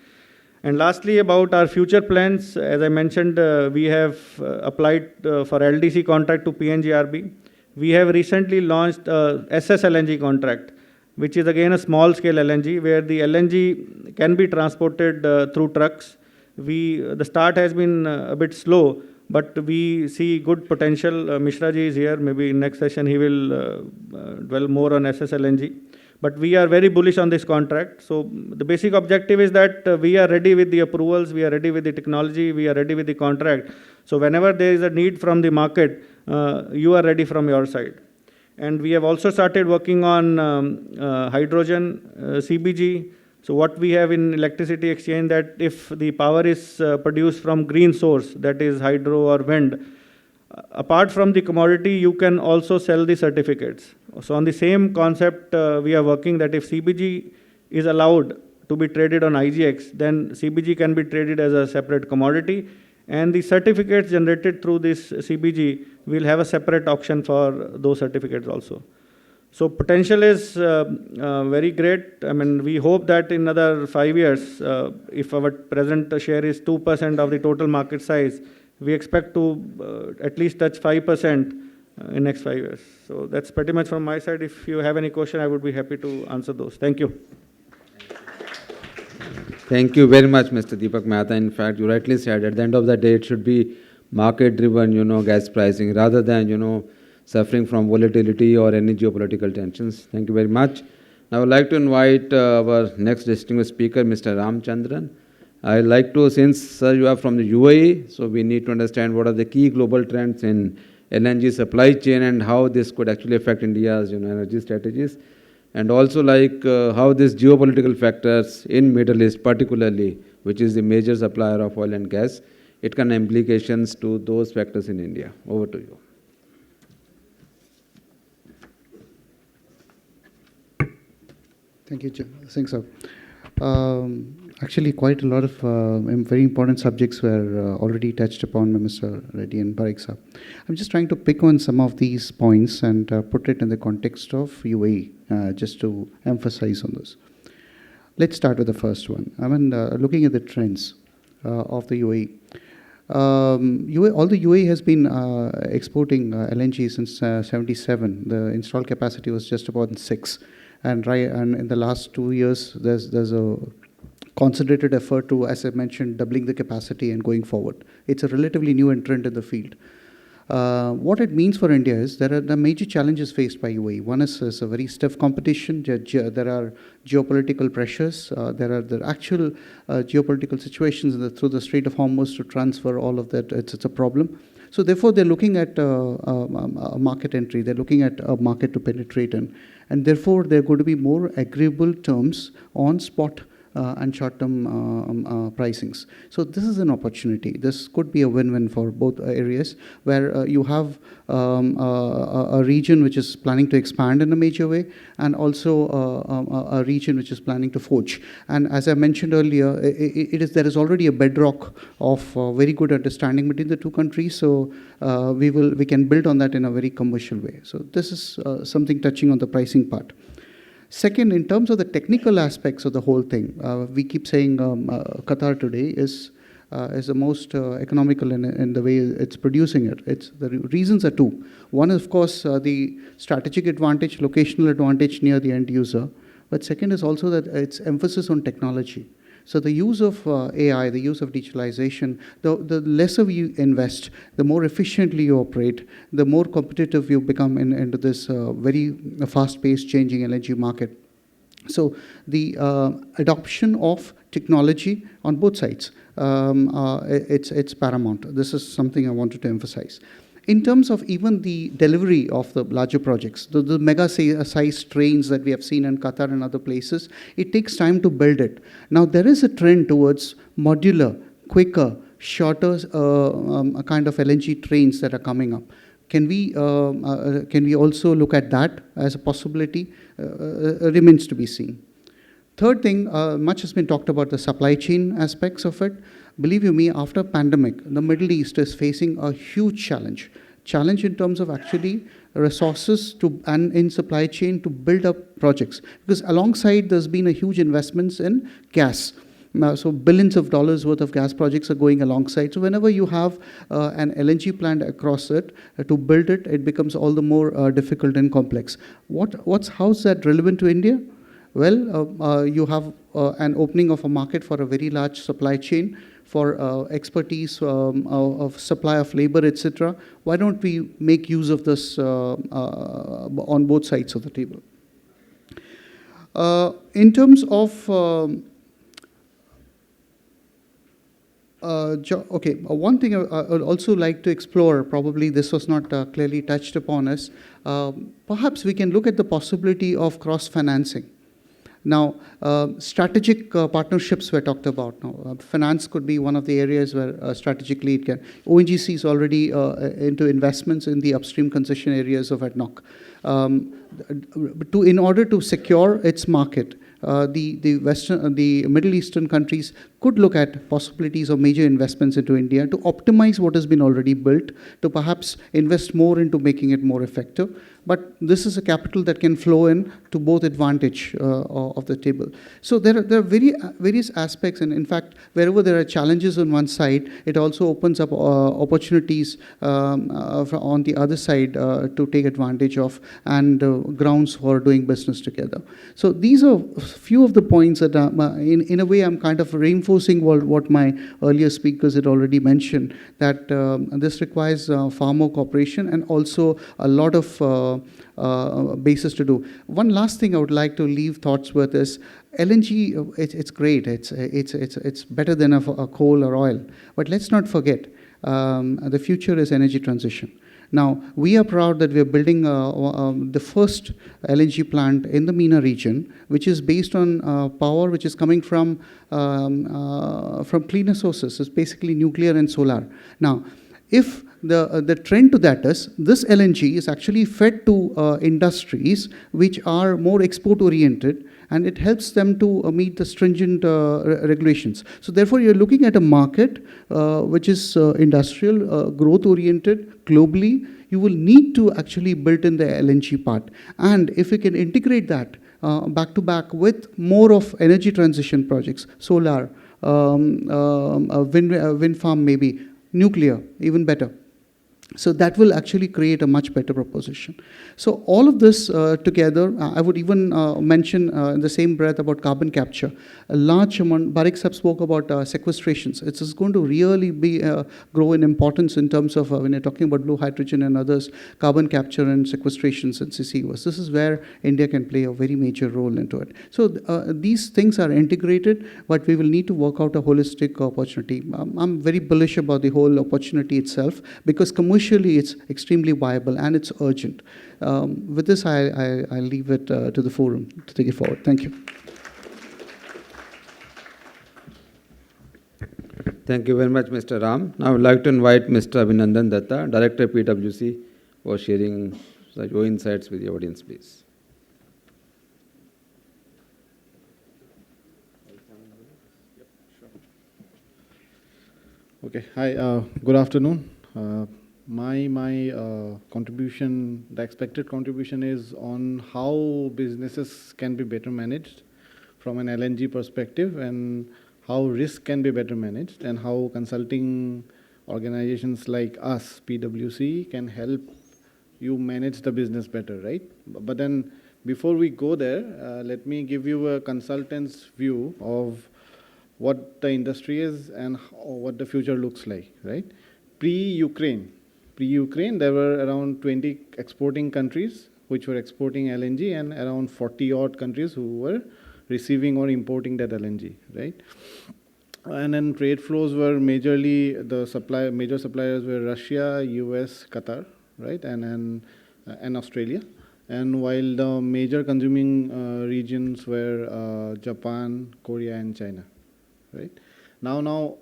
And lastly, about our future plans, as I mentioned, we have applied for LDC contract to PNGRB. We have recently launched a SSLNG contract, which is again a small-scale LNG, where the LNG can be transported through trucks. The start has been a bit slow, but we see good potential. Mishra ji is here. Maybe in next session he will dwell more on SSLNG. But we are very bullish on this contract. So the basic objective is that we are ready with the approvals, we are ready with the technology, we are ready with the contract. So whenever there is a need from the market, you are ready from your side. And we have also started working on hydrogen, CBG. So what we have in electricity exchange, that if the power is produced from green source, that is hydro or wind, apart from the commodity, you can also sell the certificates. So on the same concept, we are working that if CBG is allowed to be traded on IGX, then CBG can be traded as a separate commodity, and the certificates generated through this CBG will have a separate auction for those certificates also. So potential is very great. I mean, we hope that in another 5 years, if our present share is 2% of the total market size, we expect to at least touch 5% in next 5 years. So that's pretty much from my side. If you have any question, I would be happy to answer those. Thank you. Thank you very much, Mr. Deepak Mehta. In fact, you rightly said, at the end of the day, it should be market-driven, gas pricing rather than, suffering from volatility or any geopolitical tensions. Thank you very much. Now I would like to invite our next distinguished speaker, Mr. Ramchandran. I'd like to, since sir, you are from the UAE, so we need to understand what are the key global trends in LNG supply chain and how this could actually affect India's energy strategies. And also how these geopolitical factors in Middle East particularly, which is the major supplier of oil and gas, it can have implications to those factors in India. Over to you. Thank you, Singh sir. Actually, quite a lot of very important subjects were already touched upon by Mr. Reddy and Parikh sir. I'm just trying to pick on some of these points and put it in the context of UAE, just to emphasize on this. Let's start with the first one. I mean, looking at the trends of the UAE. Although UAE has been exporting LNG since 77, the installed capacity was just about 6. And in the last 2 years, there's a concentrated effort to, as I mentioned, doubling the capacity and going forward. It's a relatively new entrant in the field. What it means for India is there are the major challenges faced by UAE. One is a very stiff competition. There are geopolitical pressures. There are the actual geopolitical situations through the Strait of Hormuz to transfer all of that. It's a problem. So therefore, they're looking at a market entry. They're looking at a market to penetrate in. And therefore, there are going to be more agreeable terms on spot and short-term pricings. So this is an opportunity. This could be a win-win for both areas, where you have a region which is planning to expand in a major way, and also a region which is planning to forge. And as I mentioned earlier, there is already a bedrock of very good understanding between the two countries. So we can build on that in a very commercial way. So this is something touching on the pricing part. Second, in terms of the technical aspects of the whole thing, we keep saying Qatar today is the most economical in the way it's producing it. The reasons are two. One is, of course, the strategic advantage, locational advantage near the end user. But second is also that its emphasis on technology. So the use of AI, the use of digitalization, the lesser you invest, the more efficiently you operate, the more competitive you become into this very fast-paced changing LNG market. So the adoption of technology on both sides, it's paramount. This is something I wanted to emphasize. In terms of even the delivery of the larger projects, the mega size trains that we have seen in Qatar and other places, it takes time to build it. Now, there is a trend towards modular, quicker, shorter kind of LNG trains that are coming up. Can we also look at that as a possibility? Remains to be seen. Third thing, much has been talked about the supply chain aspects of it. Believe you me, after pandemic, the Middle East is facing a huge challenge. Challenge in terms of actually resources and in supply chain to build up projects. Because alongside, there's been a huge investments in gas. So billions of dollars worth of gas projects are going alongside. So whenever you have an LNG plant across it, to build it, it becomes all the more difficult and complex. How's that relevant to India? Well, you have an opening of a market for a very large supply chain, for expertise of supply of labor, etc. Why don't we make use of this on both sides of the table? In terms of one thing I would also like to explore, probably this was not clearly touched upon, is perhaps we can look at the possibility of cross-financing. Now, strategic partnerships were talked about. Now, finance could be one of the areas where strategically it can. ONGC is already into investments in the upstream concession areas of ADNOC. In order to secure its market, the Middle Eastern countries could look at possibilities of major investments into India to optimize what has been already built, to perhaps invest more into making it more effective. But this is a capital that can flow in to both advantage of the table. So there are various aspects, and in fact, wherever there are challenges on one side, it also opens up opportunities on the other side to take advantage of, and grounds for doing business together. So these are few of the points that in a way I'm kind of reinforcing reinforcing what my earlier speakers had already mentioned, that this requires far more cooperation and also a lot of basis to do. One last thing I would like to leave thoughts with is LNG. It's great. It's better than a coal or oil. But let's not forget, the future is energy transition. Now, we are proud that we are building the first LNG plant in the MENA region, which is based on power which is coming from cleaner sources. It's basically nuclear and solar. Now, if the trend to that is, this LNG is actually fed to industries which are more export-oriented, and it helps them to meet the stringent regulations. So therefore, you're looking at a market which is industrial, growth-oriented, globally. You will need to actually build in the LNG part. And if we can integrate that back to back with more of energy transition projects, solar, wind farm maybe, nuclear, even better. So that will actually create a much better proposition. So all of this together, I would even mention in the same breath about carbon capture. A large amount, Bhart Sahab spoke about sequestrations. It's going to really be grow in importance in terms of when you're talking about blue hydrogen and others, carbon capture and sequestrations and CCUS. This is where India can play a very major role into it. So these things are integrated, but we will need to work out a holistic opportunity. I'm very bullish about the whole opportunity itself, because commercially it's extremely viable and it's urgent. With this, I leave it to the forum to take it forward. Thank you. Thank you very much, Mr. Ram. Now I would like to invite Mr. Abhinandan Datta, Director Phdcci, for sharing your insights with the audience, please. Okay. Hi. Good afternoon. My contribution, the expected contribution, is on how businesses can be better managed from an LNG perspective, and how risk can be better managed, and how consulting organizations like us, Phdcci, can help you manage the business better, right? But then before we go there, let me give you a consultant's view of what the industry is and what the future looks like, right? Pre-Ukraine, there were around 20 exporting countries which were exporting LNG, and around 40 odd countries who were receiving or importing that LNG, right? And then trade flows were majorly, major suppliers were Russia, US, Qatar, right? And Australia. And while the major consuming regions were Japan, Korea, and China, right? Now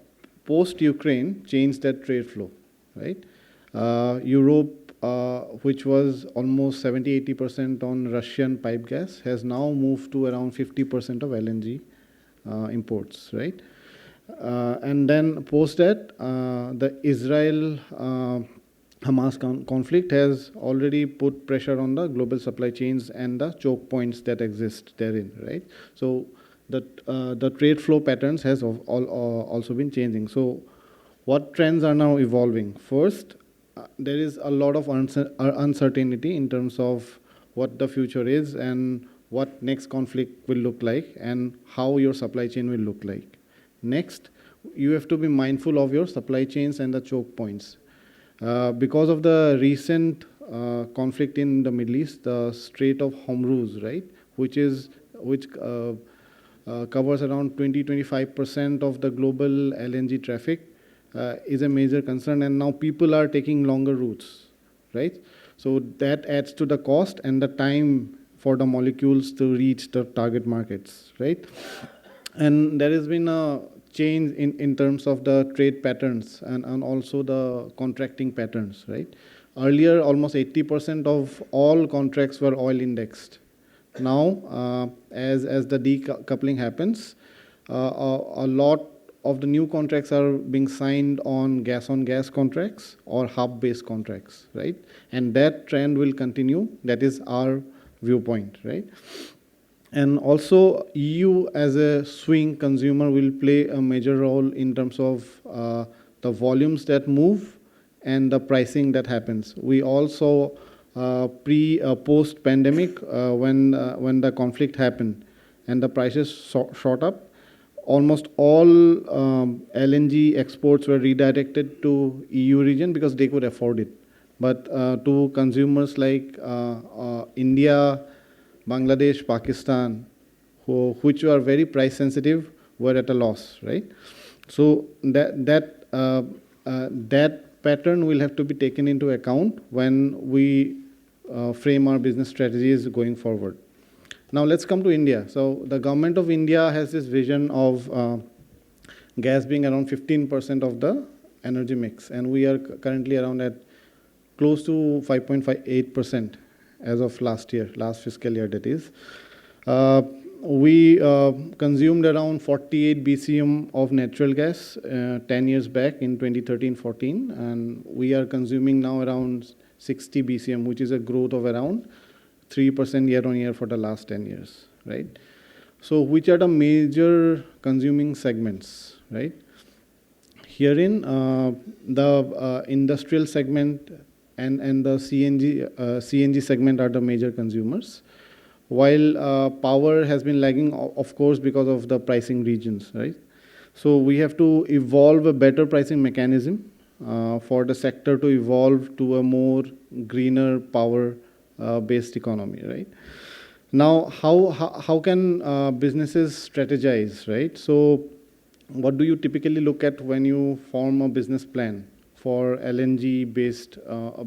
post-Ukraine changed that trade flow, right? Europe, which was almost 70-80% on Russian pipe gas, has now moved to around 50% of LNG imports, right? And then post that, the Israel-Hamas conflict has already put pressure on the global supply chains and the choke points that exist therein, right? So the trade flow patterns has also been changing. So what trends are now evolving? First, there is a lot of uncertainty in terms of what the future is and what next conflict will look like and how your supply chain will look like. Next, you have to be mindful of your supply chains and the choke points. Because of the recent conflict in the Middle East, the Strait of Hormuz, right, which covers around 20-25% of the global LNG traffic, is a major concern, and now people are taking longer routes, right? So that adds to the cost and the time for the molecules to reach the target markets, right? And there has been a change in terms of the trade patterns and also the contracting patterns, right? Earlier, almost 80% of all contracts were oil indexed. Now, as the decoupling happens, a lot of the new contracts are being signed on gas contracts or hub-based contracts, right? And that trend will continue. That is our viewpoint, right? And also, EU as a swing consumer will play a major role in terms of the volumes that move and the pricing that happens. We also post-pandemic, when the conflict happened and the prices shot up, almost all LNG exports were redirected to EU region because they could afford it. But to consumers like India, Bangladesh, Pakistan, which are very price sensitive, were at a loss, right? So that pattern will have to be taken into account when we frame our business strategies going forward. Now let's come to India. So the government of India has this vision of gas being around 15% of the energy mix, and we are currently around at close to 5.58% as of last fiscal year that is. We consumed around 48 BCM of natural gas 10 years back in 2013-14, and we are consuming now around 60 BCM, which is a growth of around 3% year on year for the last 10 years, right? So which are the major consuming segments, right? Herein, the industrial segment and the CNG segment are the major consumers, while power has been lagging, of course, because of the pricing regions, right? So we have to evolve a better pricing mechanism for the sector to evolve to a more greener power based economy, right? Now, how can businesses strategize, right? So what do you typically look at when you form a business plan for LNG based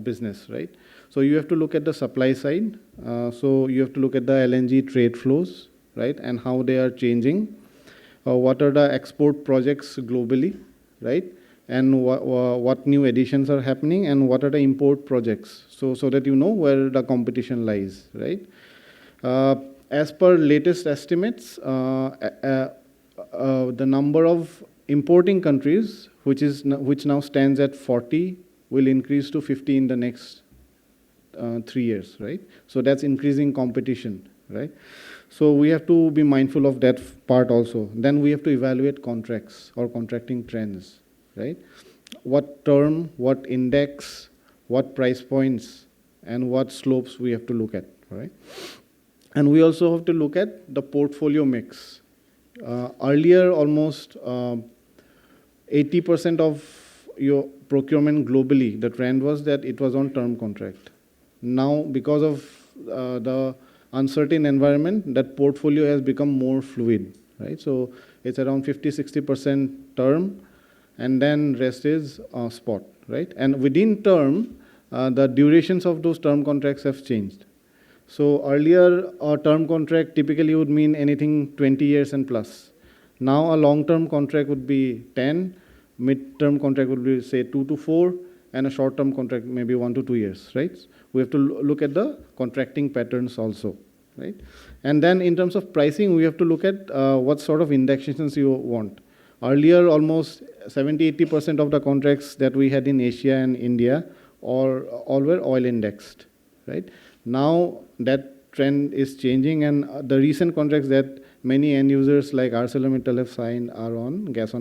business, right? So you have to look at the supply side. So you have to look at the LNG trade flows, right? And how they are changing. What are the export projects globally, right? And what new additions are happening, and what are the import projects, so that you know where the competition lies, right? As per latest estimates, the number of importing countries, which now stands at 40, will increase to 50 in the next 3 years, right? So that's increasing competition, right? So we have to be mindful of that part also. Then we have to evaluate contracts or contracting trends, right? What term, what index, what price points, and what slopes we have to look at, right? And we also have to look at the portfolio mix. Earlier, almost 80% of your procurement globally, the trend was that it was on term contract. Now, because of the uncertain environment, that portfolio has become more fluid, right? So it's around 50-60% term, and then rest is spot, right? And within term, the durations of those term contracts have changed. So earlier, a term contract typically would mean anything 20 years and plus. Now a long-term contract would be 10, mid-term contract would be say 2 to 4, and a short-term contract maybe 1 to 2 years, right? We have to look at the contracting patterns also, right? And then in terms of pricing, we have to look at what sort of indexations you want. Earlier, almost 70-80% of the contracts that we had in Asia and India all were oil indexed, right? Now that trend is changing, and the recent contracts that many end users like ArcelorMittal have signed are on gas.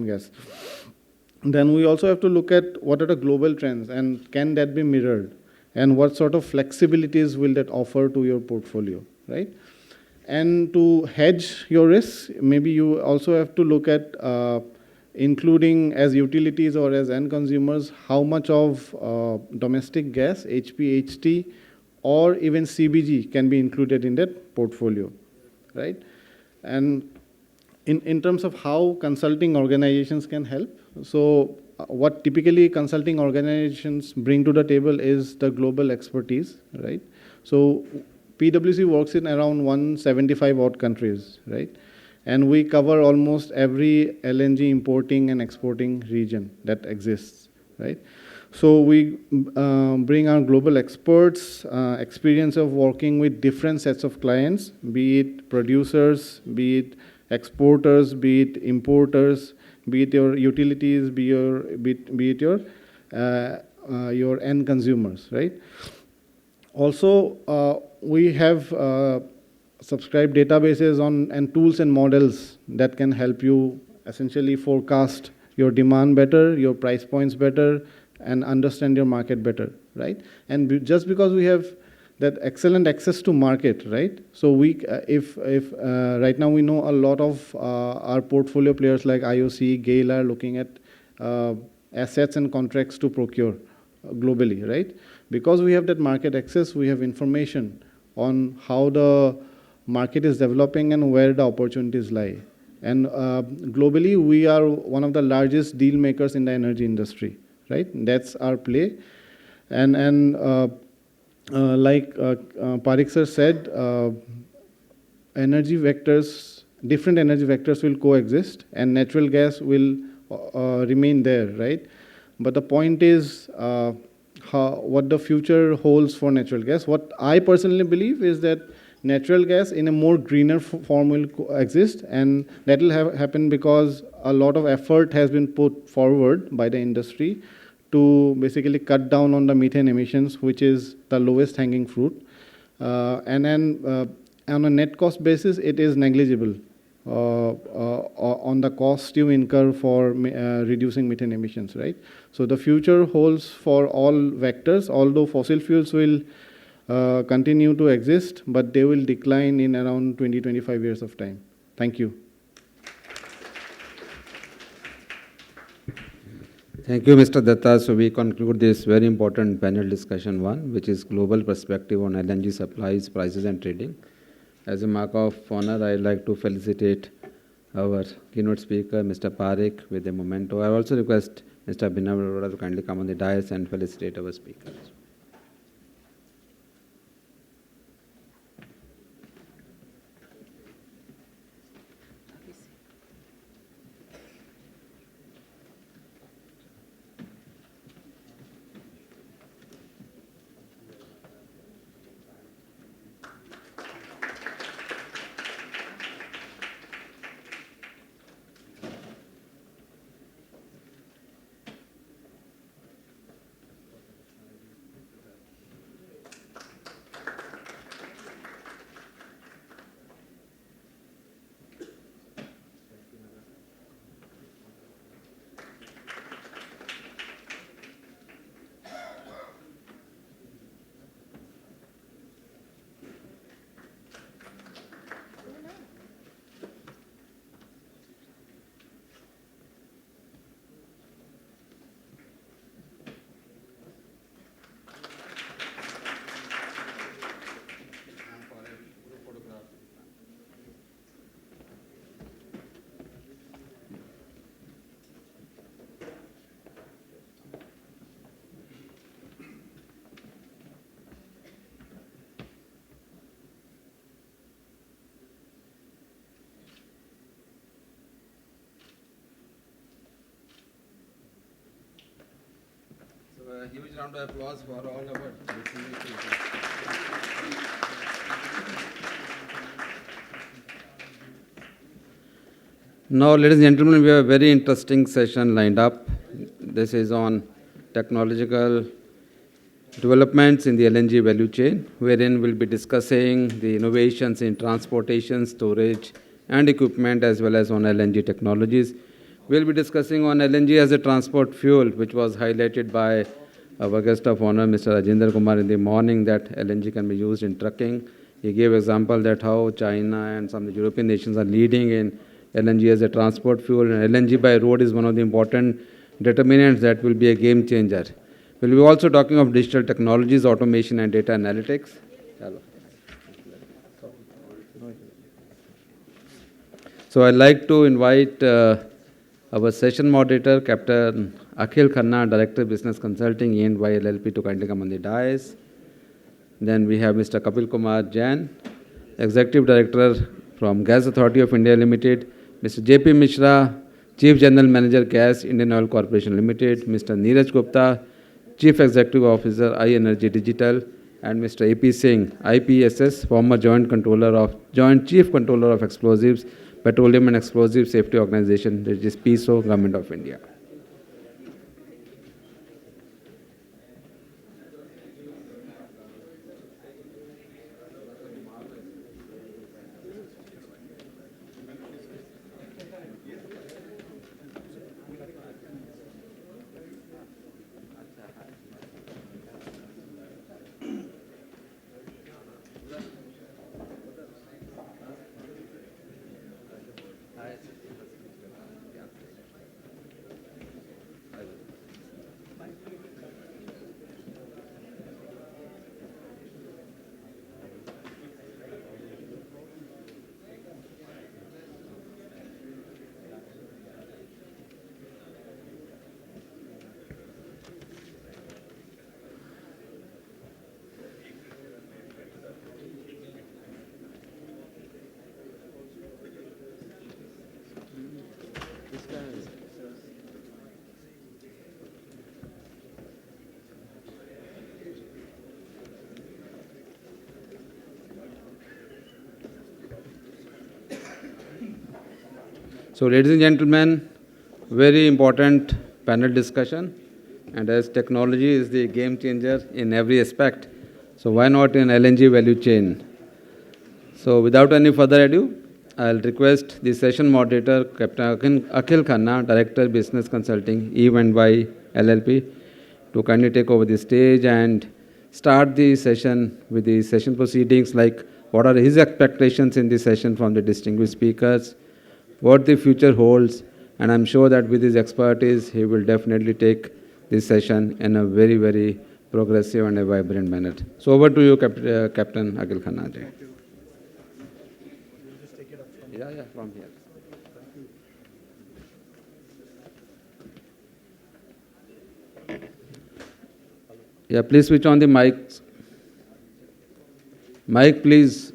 Then we also have to look at what are the global trends, and can that be mirrored, and what sort of flexibilities will that offer to your portfolio, right? And to hedge your risks, maybe you also have to look at including as utilities or as end consumers, how much of domestic gas, HP, HT, or even CBG can be included in that portfolio, right? And in terms of how consulting organizations can help, so what typically consulting organizations bring to the table is the global expertise, right? So PwC works in around 175 odd countries, right? And we cover almost every LNG importing and exporting region that exists, right? So we bring our global experts, experience of working with different sets of clients, be it producers, be it exporters, be it importers, be it your utilities, be it your end consumers, right? Also, we have subscribed databases and tools and models that can help you essentially forecast your demand better, your price points better, and understand your market better, right? And just because we have that excellent access to market, right? So if right now we know a lot of our portfolio players like IOC, GAIL are looking at assets and contracts to procure globally, right? Because we have that market access, we have information on how the market is developing and where the opportunities lie. And globally, we are one of the largest deal makers in the energy industry, right? That's our play. And like Parikh sir said, energy vectors, different energy vectors will coexist, and natural gas will remain there, right? But the point is what the future holds for natural gas. What I personally believe is that natural gas in a more greener form will exist, and that will happen because a lot of effort has been put forward by the industry to basically cut down on the methane emissions, which is the lowest hanging fruit. And then on a net cost basis, it is negligible on the cost you incur for reducing methane emissions, right? So the future holds for all vectors, although fossil fuels will continue to exist, but they will decline in around 20-25 years of time. Thank you. Thank you, Mr. Datta. So we conclude this very important panel discussion one, which is global perspective on LNG supplies, prices and trading. As a mark of honor, I'd like to felicitate our keynote speaker, Mr. Parikh, with a memento. I also request Mr. Abhinav Arora to kindly come on the dais and felicitate our speakers. A huge round of applause for all our Now, ladies and gentlemen, we have a very interesting session lined up. This is on technological developments in the LNG value chain, wherein we'll be discussing the innovations in transportation, storage, and equipment, as well as on LNG technologies. We'll be discussing on LNG as a transport fuel, which was highlighted by our guest of honor, Mr. Rajendra Kumar, in the morning, that LNG can be used in trucking. He gave example that how China and some of the European nations are leading in LNG as a transport fuel, and LNG by road is one of the important determinants that will be a game changer. We'll be also talking of digital technologies, automation and data analytics. So I'd like to invite our session moderator, Captain Akhil Khanna, Director of Business Consulting, E&Y LLP, to kindly come on the dais. Then we have Mr. Kapil Kumar Jain, Executive Director from Gas Authority of India Limited, Mr. JP Mishra, Chief General Manager, Gas, Indian Oil Corporation Limited, Mr. Neeraj Gupta, Chief Executive Officer, iEnergy Digital, and Mr. AP Singh, IPSS, former Joint Chief Controller of Explosives, Petroleum and Explosive Safety Organization, which is PISO, Government of India. So, ladies and gentlemen, very important panel discussion. And as technology is the game changer in every aspect, so why not in LNG value chain? So, without any further ado, I'll request the session moderator, Captain Akhil Khanna, Director Business Consulting, E&Y LLP, to kindly take over the stage and start the session with the session proceedings, like what are his expectations in this session from the distinguished speakers, what the future holds, and I'm sure that with his expertise, he will definitely take this session in a very, very progressive and a vibrant manner. So over to you, Captain Akhil Khanna ji. Yeah, from here. Yeah, please switch on the mic. Mic, please.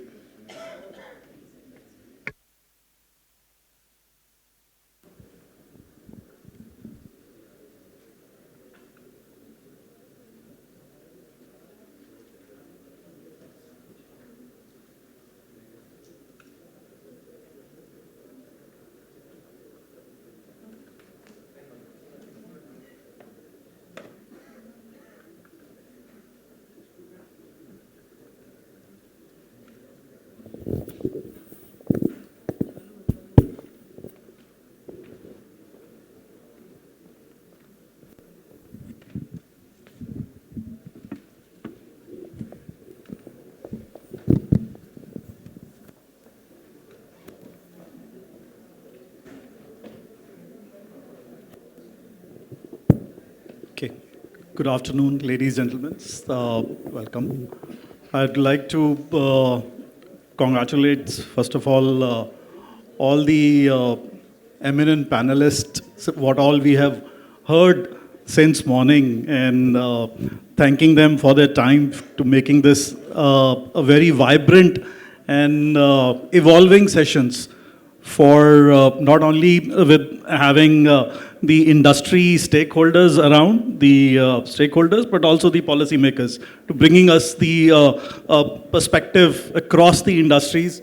Okay. Good afternoon, ladies and gentlemen. Welcome. I'd like to congratulate, first of all the eminent panelists, what all we have heard since morning, and thanking them for their time to making this a very vibrant and evolving sessions for not only with having the industry stakeholders around, the stakeholders, but also the policymakers, to bringing us the perspective across the industries,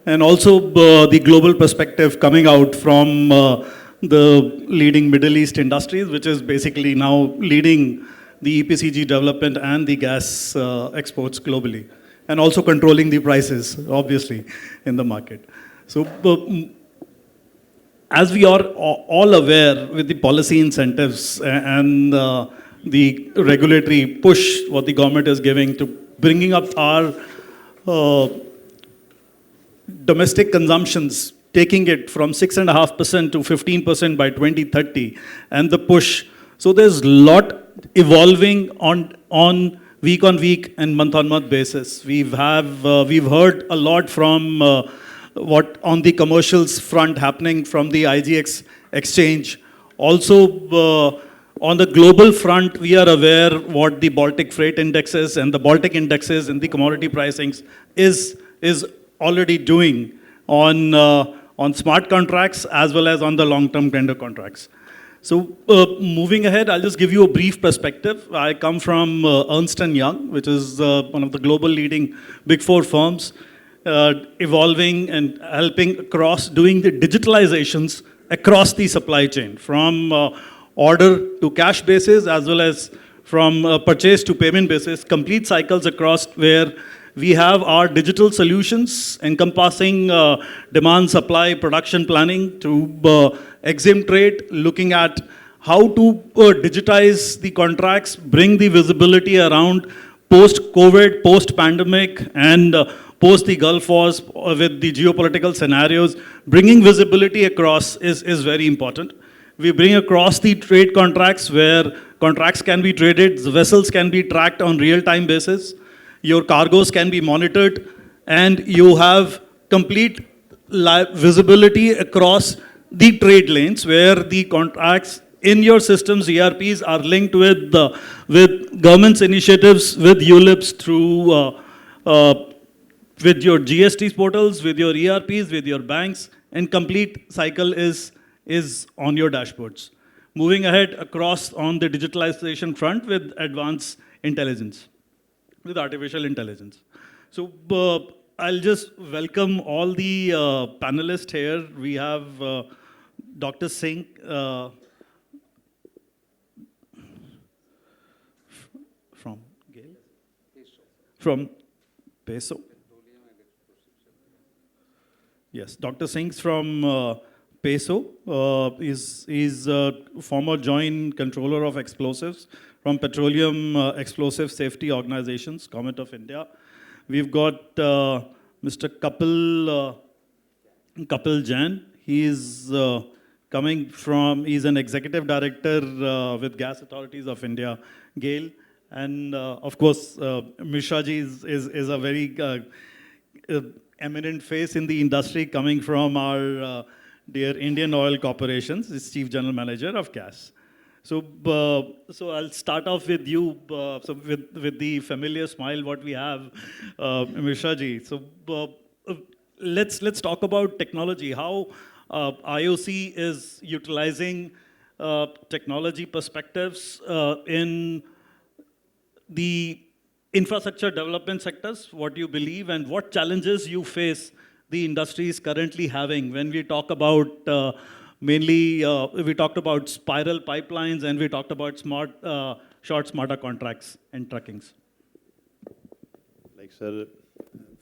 and also the global perspective coming out from the leading Middle East industries, which is basically now leading the Phdcci development and the gas exports globally, and also controlling the prices, obviously, in the market. So, as we are all aware, with the policy incentives and the regulatory push what the government is giving to bringing up our domestic consumptions, taking it from 6.5% to 15% by 2030, and the push. So there's a lot evolving on week and month-on-month basis. we've heard a lot from what on the commercials front happening from the IGX exchange. Also, on the global front, we are aware what the Baltic freight indexes and the Baltic indexes and the commodity pricings is already doing on smart contracts as well as on the long-term tender contracts. So moving ahead, I'll just give you a brief perspective. I come from Ernst & Young, which is one of the global leading Big Four firms, evolving and helping across, doing the digitalizations across the supply chain, from order to cash basis, as well as from purchase to payment basis, complete cycles across, where we have our digital solutions encompassing demand, supply, production planning to exempt trade, looking at how to digitize the contracts, bring the visibility around post-COVID, post-pandemic, and post the Gulf Wars with the geopolitical scenarios. Bringing visibility across is very important. We bring across the trade contracts, where contracts can be traded, the vessels can be tracked on real-time basis, your cargoes can be monitored, and you have complete visibility across the trade lanes, where the contracts in your systems, ERPs, are linked with government's initiatives, with ULIPs, through with your GST portals, with your ERPs, with your banks, and complete cycle is on your dashboards. Moving ahead across on the digitalization front with advanced intelligence, with artificial intelligence. So I'll just welcome all the panelists here. We have Dr. Singh from GAIL? From PESO. Yes, Dr. Singh's from PESO. Is former joint controller of explosives from Petroleum Explosive Safety Organizations, Government of India. We've got Mr. Kapil Jain. He is coming from, he's an executive director with Gas Authorities of India, GAIL. And of course, Mishra ji is a very eminent face in the industry coming from our dear Indian Oil Corporations, is Chief General Manager of gas. So I'll start off with you, with the familiar smile what we have, Mishra ji. So let's talk about technology. How IOC is utilizing technology perspectives in the infrastructure development sectors, what you believe, and what challenges you face the industry is currently having when we talk about mainly, we talked about spiral pipelines and we talked about short, smarter contracts and truckings. Like, sir,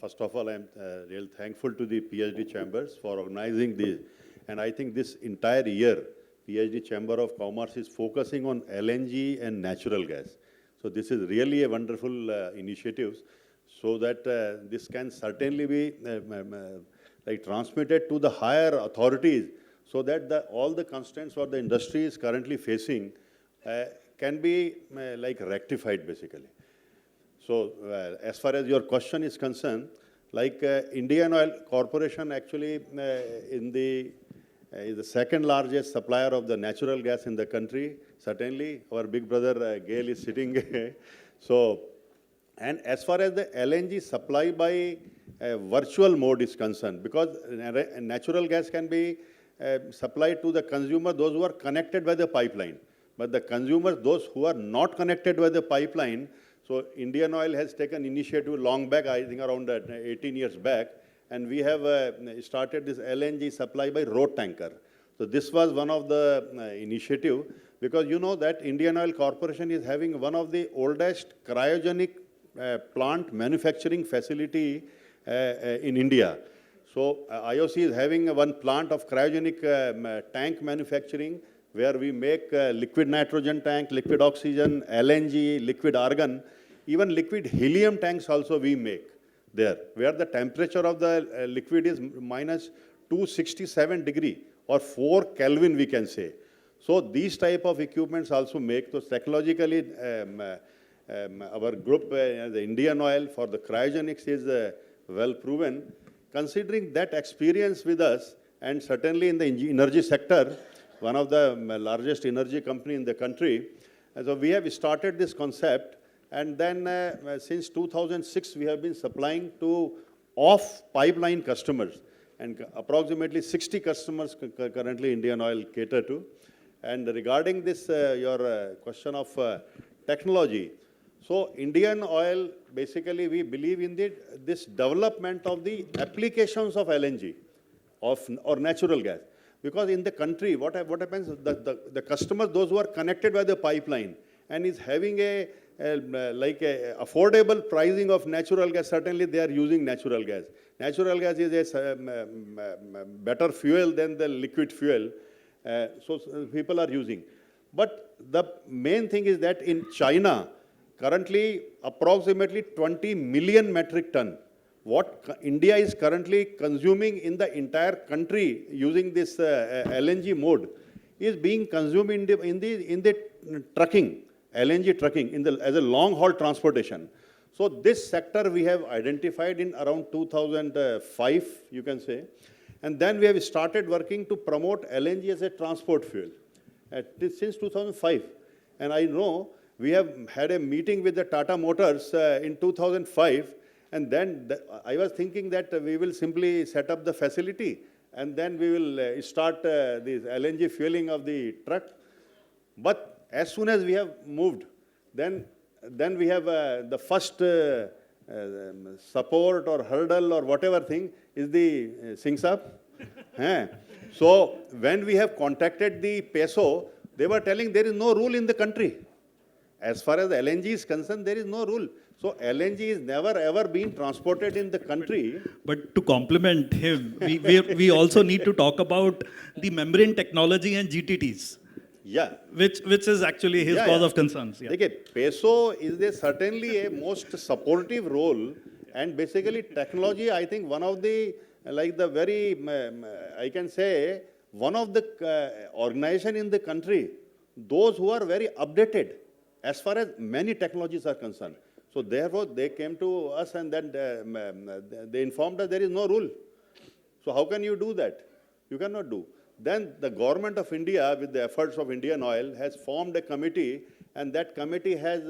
first of all, I'm real thankful to the PhD Chambers for organizing this. And I think this entire year, PhD Chamber of Commerce is focusing on LNG and natural gas. So this is really a wonderful initiative, so that this can certainly be like transmitted to the higher authorities, so that all the constraints what the industry is currently facing can be like rectified basically. So as far as your question is concerned, like Indian Oil Corporation actually is the second largest supplier of the natural gas in the country. Certainly, our big brother GAIL is sitting. So, and as far as the LNG supply by virtual mode is concerned, because natural gas can be supplied to the consumer, those who are connected by the pipeline. But the consumers, those who are not connected by the pipeline, so Indian Oil has taken initiative long back, I think around 18 years back, and we have started this LNG supply by road tanker. So this was one of the initiative, because you know that Indian Oil Corporation is having one of the oldest cryogenic plant manufacturing facility in India. So IOC is having one plant of cryogenic tank manufacturing, where we make liquid nitrogen tank, liquid oxygen, LNG, liquid argon, even liquid helium tanks also we make there, where the temperature of the liquid is minus 267 degree or 4 Kelvin we can say. So these type of equipments also make. So technologically, our group, the Indian Oil for the cryogenics is well proven. Considering that experience with us, and certainly in the energy sector, one of the largest energy company in the country, so we have started this concept. And then since 2006, we have been supplying to off-pipeline customers. And approximately 60 customers currently Indian Oil cater to. And regarding this, your question of technology, so Indian Oil, basically we believe in this development of the applications of LNG or natural gas. Because in the country, what happens, the customers, those who are connected by the pipeline and is having a affordable pricing of natural gas, certainly they are using natural gas. Natural gas is a better fuel than the liquid fuel, so people are using. But the main thing is that in China, currently approximately 20 million metric ton, what India is currently consuming in the entire country using this LNG mode is being consumed in the trucking. LNG trucking as a long-haul transportation. So this sector we have identified in around 2005, you can say. And then we have started working to promote LNG as a transport fuel since 2005. And I know we have had a meeting with the Tata Motors in 2005. And then I was thinking that we will simply set up the facility and then we will start this LNG fueling of the truck. But as soon as we have moved, then we have the first support or hurdle or whatever thing is the Singh Saab. So when we have contacted the PESO, they were telling there is no rule in the country. As far as LNG is concerned, there is no rule. So LNG is never ever been transported in the country. But to complement him, we also need to talk about the membrane technology and GTTs. Yeah. Which is actually his cause of concerns. Yeah. Okay, PESO is certainly a most supportive role, and basically technology, I think one of the, like the very, I can say, one of the organization in the country, those who are very updated as far as many technologies are concerned. So therefore, they came to us and then they informed us there is no rule. So how can you do that? You cannot do. Then the government of India, with the efforts of Indian Oil, has formed a committee, and that committee has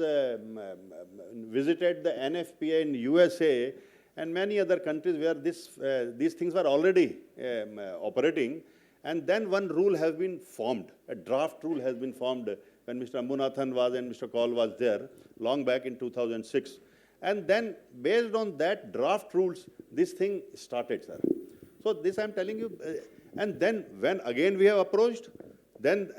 visited the NFPA in USA and many other countries where these things were already operating. And then one rule has been formed, a draft rule has been formed when Mr. Ambunathan was and Mr. Kaul was there, long back in 2006. And then, based on that draft rules, this thing started, sir. So this I'm telling you. And then, when again we have approached, then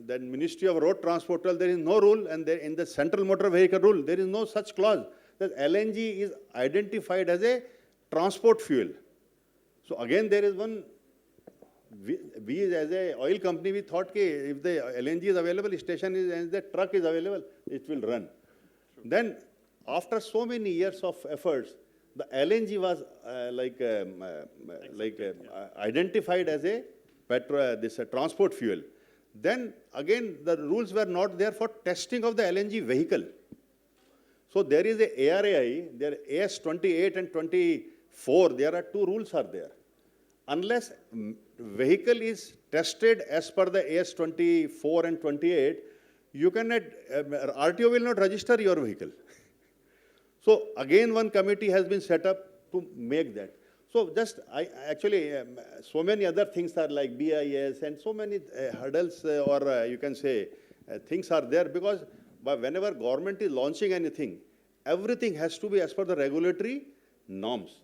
Ministry of Road Transport, there is no rule, and there, in the Central Motor Vehicle Rule, there is no such clause that LNG is identified as a transport fuel. So again, there is one. We as a oil company, we thought that if the LNG is available, station is, and the truck is available, it will run. Sure. Then, after so many years of efforts, the LNG was identified as a transport fuel. Then again, the rules were not there for testing of the LNG vehicle. So there is a ARAI, there AS28 and 24. There are two rules are there. Unless vehicle is tested as per the AS24 and 28, you cannot, RTO will not register your vehicle. So again, one committee has been set up to make that. So just, so many other things are like BIS and so many hurdles or you can say things are there, because whenever government is launching anything, everything has to be as per the regulatory norms.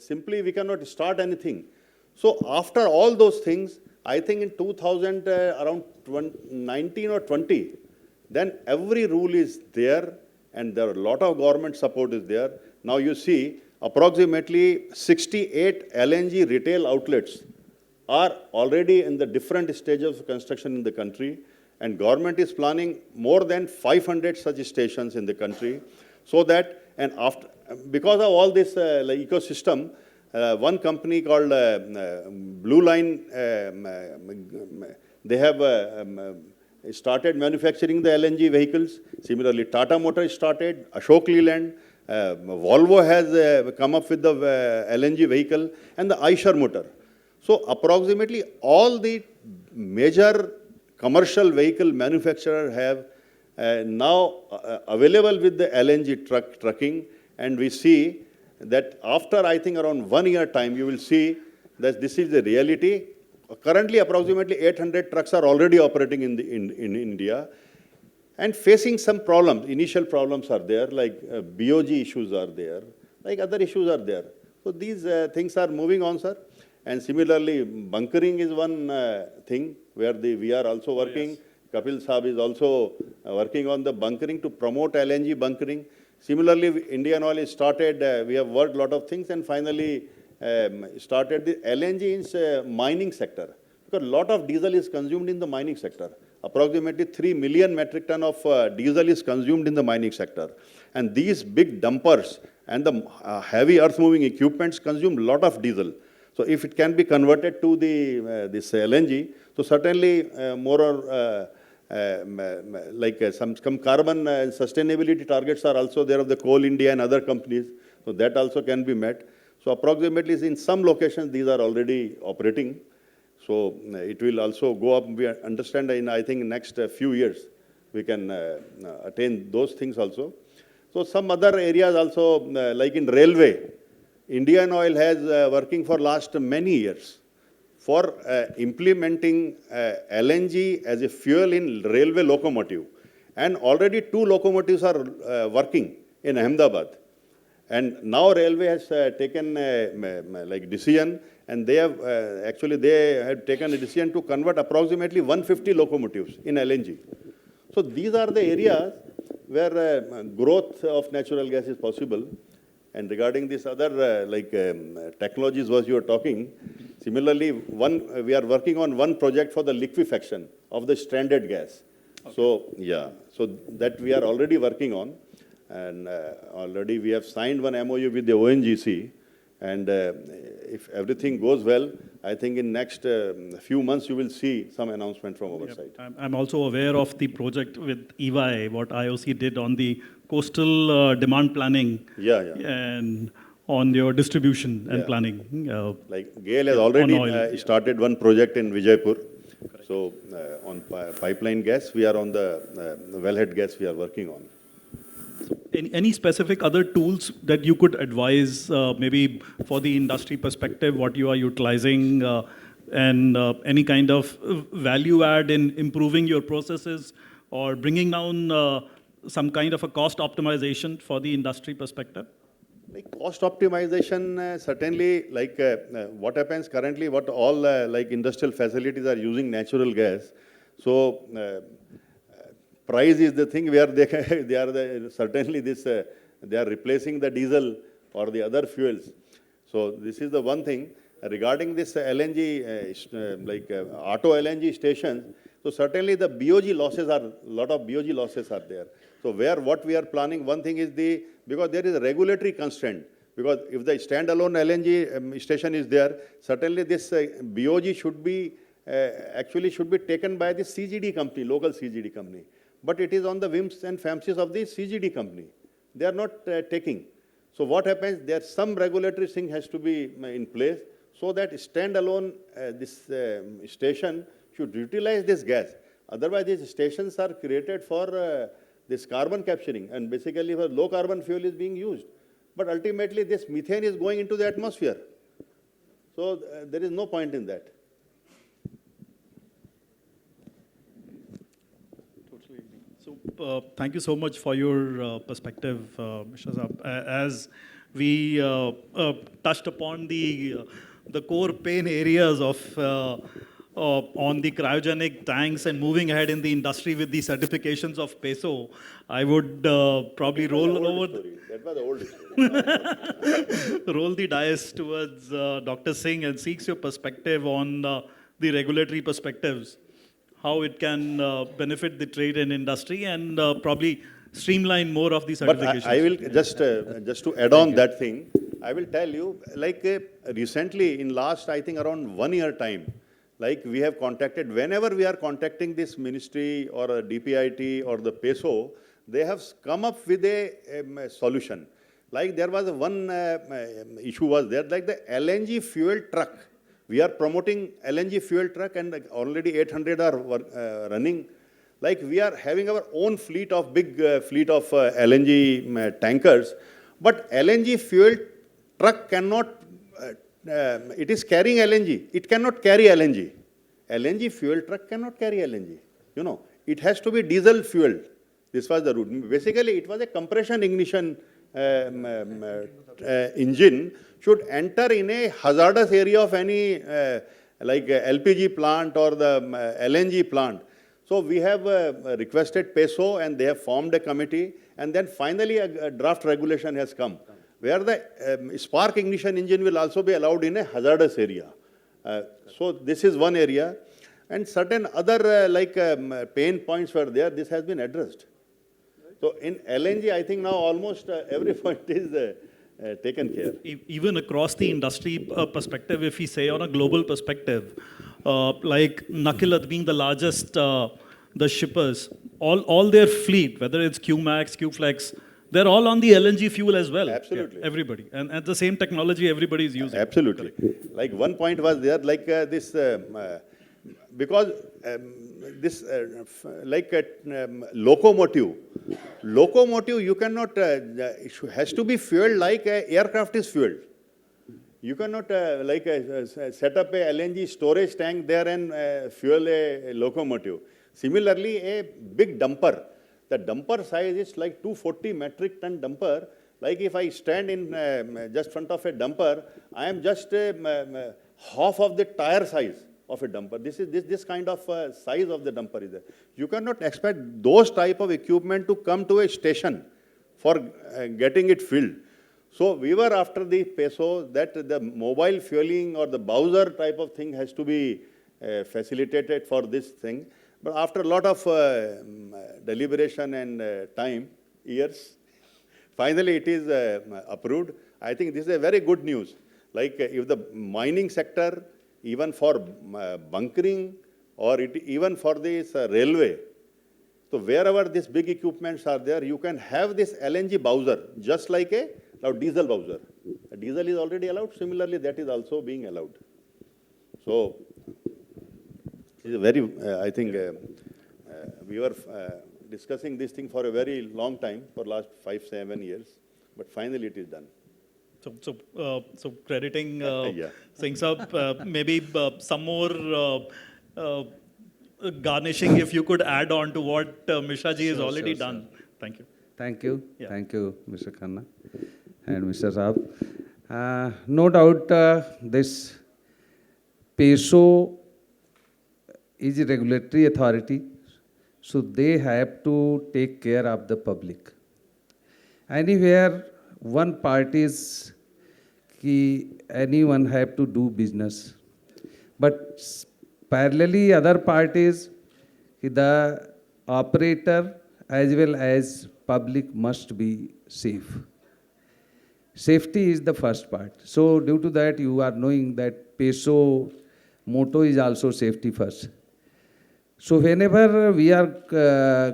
Simply we cannot start anything. So after all those things, I think in 2000, around 19 or 20, then every rule is there, and there are a lot of government support is there. Now you see, approximately 68 LNG retail outlets are already in the different stages of construction in the country, and government is planning more than 500 such stations in the country, so that, and after, because of all this ecosystem, one company called Blue Line, they have started manufacturing the LNG vehicles. Similarly, Tata Motors started, Ashok Leyland, Volvo has come up with the LNG vehicle, and the Eicher motor. So approximately all the major commercial vehicle manufacturers have now available with the LNG trucking. And we see that after, I think, around 1 year time, you will see that this is the reality. Currently, approximately 800 trucks are already operating in India and facing some problems. Initial problems are there, like BOG issues are there, like other issues are there. So these things are moving on, sir. And similarly, bunkering is one thing where we are also working. Oh, yes. Kapil Saab is also working on the bunkering to promote LNG bunkering. Similarly, Indian Oil is started, we have worked a lot of things, and finally started the LNG in mining sector. Because a lot of diesel is consumed in the mining sector. Approximately 3 million metric ton of diesel is consumed in the mining sector. And these big dumpers and the heavy earth-moving equipments consume a lot of diesel. So if it can be converted to this LNG, so certainly more or some carbon sustainability targets are also there of the Coal India and other companies. So that also can be met. So approximately in some locations, these are already operating. So it will also go up. We understand in, I think, next few years, we can attain those things also. So some other areas also, like in railway, Indian Oil has working for last many years for implementing LNG as a fuel in railway locomotive. And already 2 locomotives are working in Ahmedabad. And now railway has taken like decision, and they have actually they had taken a decision to convert approximately 150 locomotives in LNG. So these are the areas where growth of natural gas is possible. And regarding this other technologies was you were talking, similarly, we are working on one project for the liquefaction of the stranded gas. Okay. So yeah, so that we are already working on, and already we have signed one MOU with the ONGC, and if everything goes well, I think in next few months you will see some announcement from our side. I'm also aware of the project with EY, what IOC did on the coastal demand planning. And on your distribution and planning. Like GAIL has already started one project in Vijaypur. Correct. So on pipeline gas, we are on the wellhead gas we are working on. Any specific other tools that you could advise, maybe for the industry perspective, what you are utilizing, and any kind of value add in improving your processes or bringing down some kind of a cost optimization for the industry perspective? Like cost optimization, certainly, like what happens currently, what all like industrial facilities are using natural gas. So price is the thing where they are certainly this they are replacing the diesel or the other fuels. So this is the one thing regarding this LNG auto LNG stations. So certainly the BOG losses are lot of BOG losses are there. So what we are planning, one thing is because there is a regulatory constraint. Because if the standalone LNG station is there, certainly this BOG should be actually should be taken by the CGD company, local CGD company. But it is on the whims and fancies of the CGD company. They are not taking. So what happens? There some regulatory thing has to be in place so that standalone this station should utilize this gas. Otherwise, these stations are created for this carbon capturing, and basically for low carbon fuel is being used. But ultimately, this methane is going into the atmosphere. So there is no point in that. Totally agree. So thank you so much for your perspective, Mr. Saab. As we touched upon the core pain areas of on the cryogenic tanks and moving ahead in the industry with the certifications of PESO, I would probably roll over. That was the old story. Roll the dice towards Dr. Singh and seeks your perspective on the regulatory perspectives, how it can benefit the trade and industry, and probably streamline more of the certifications. But I will just to add on that thing, I will tell you, like recently in last, I think around 1 year time, like we have contacted, whenever we are contacting this ministry or a DPIT or the PESO, they have come up with a solution. Like there was one issue was there, like the LNG fuel truck. We are promoting LNG fuel truck, and like already 800 are running. Like we are having our own fleet of big fleet of LNG tankers, but LNG fuel truck cannot. It is carrying LNG. It cannot carry LNG. LNG fuel truck cannot carry LNG. You know, it has to be diesel fueled. This was the route. Basically, it was a compression ignition engine should enter in a hazardous area of any like LPG plant or the LNG plant. So we have requested PESO, and they have formed a committee, and then finally a draft regulation has come, where the spark ignition engine will also be allowed in a hazardous area. So this is one area, and certain other pain points were there. This has been addressed. So in LNG, I think now almost every point is taken care. Even across the industry perspective, if we say on a global perspective, like Nakilat being the largest, the shippers, all their fleet, whether it's QMax, QFlex, they're all on the LNG fuel as well. Absolutely. Yeah, everybody. And at the same technology everybody is using. Absolutely. Correct. Like one point was there, like this, because this, like locomotive, you cannot, it has to be fueled like aircraft is fueled. You cannot set up a LNG storage tank there and fuel a locomotive. Similarly, a big dumper. The dumper size is like 240 metric ton dumper. Like if I stand in just front of a dumper, I am just half of the tire size of a dumper. This kind of size of the dumper is there. You cannot expect those type of equipment to come to a station for getting it filled. So we were after the PESO that the mobile fueling or the Bowser type of thing has to be facilitated for this thing. But after a lot of deliberation and time, years, finally it is approved. I think this is a very good news. Like if the mining sector, even for bunkering or even for this railway, so wherever these big equipments are there, you can have this LNG Bowser, just like a diesel Bowser. A diesel is already allowed. Similarly, that is also being allowed. So, it's a very, I think, we were discussing this thing for a very long time, for last 5-7 years, but finally it is done. So crediting Yeah. Singh Saab, maybe some more garnishing, if you could add on to what Mishra ji has already done. Thank you. Thank you. Yeah. Thank you, Mr. Khanna and Mr. Saab. No doubt this PESO is a regulatory authority, so they have to take care of the public. Anywhere one party is, anyone have to do business. But parallelly, other parties, the operator as well as public must be safe. Safety is the first part. So due to that, you are knowing that PESO motto is also safety first. So whenever we are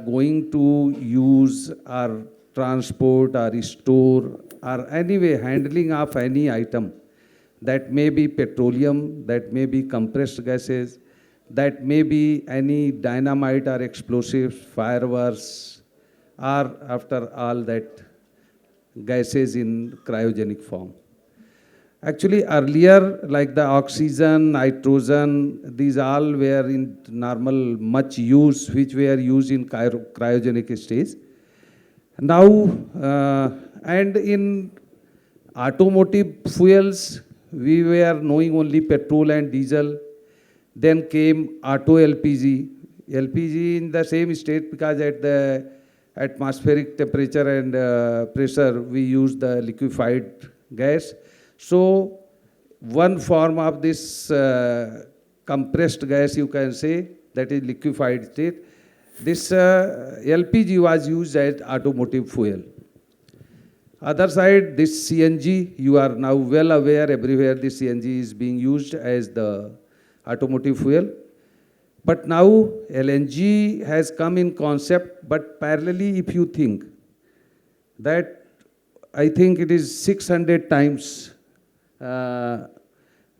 going to use our transport or store or anyway handling of any item, that may be petroleum, that may be compressed gases, that may be any dynamite or explosives, fireworks, or after all that gases in cryogenic form. Actually, earlier, like the oxygen, nitrogen, these all were in normal much use, which were used in cryogenic stage. Now, and in automotive fuels, we were knowing only petrol and diesel. Then came auto LPG. LPG in the same state because at the atmospheric temperature and pressure, we use the liquefied gas. So one form of this compressed gas, you can say, that is liquefied state. This LPG was used as automotive fuel. Other side, this CNG, you are now well aware everywhere this CNG is being used as the automotive fuel. But now LNG has come in concept, but parallelly if you think that I think it is 600 times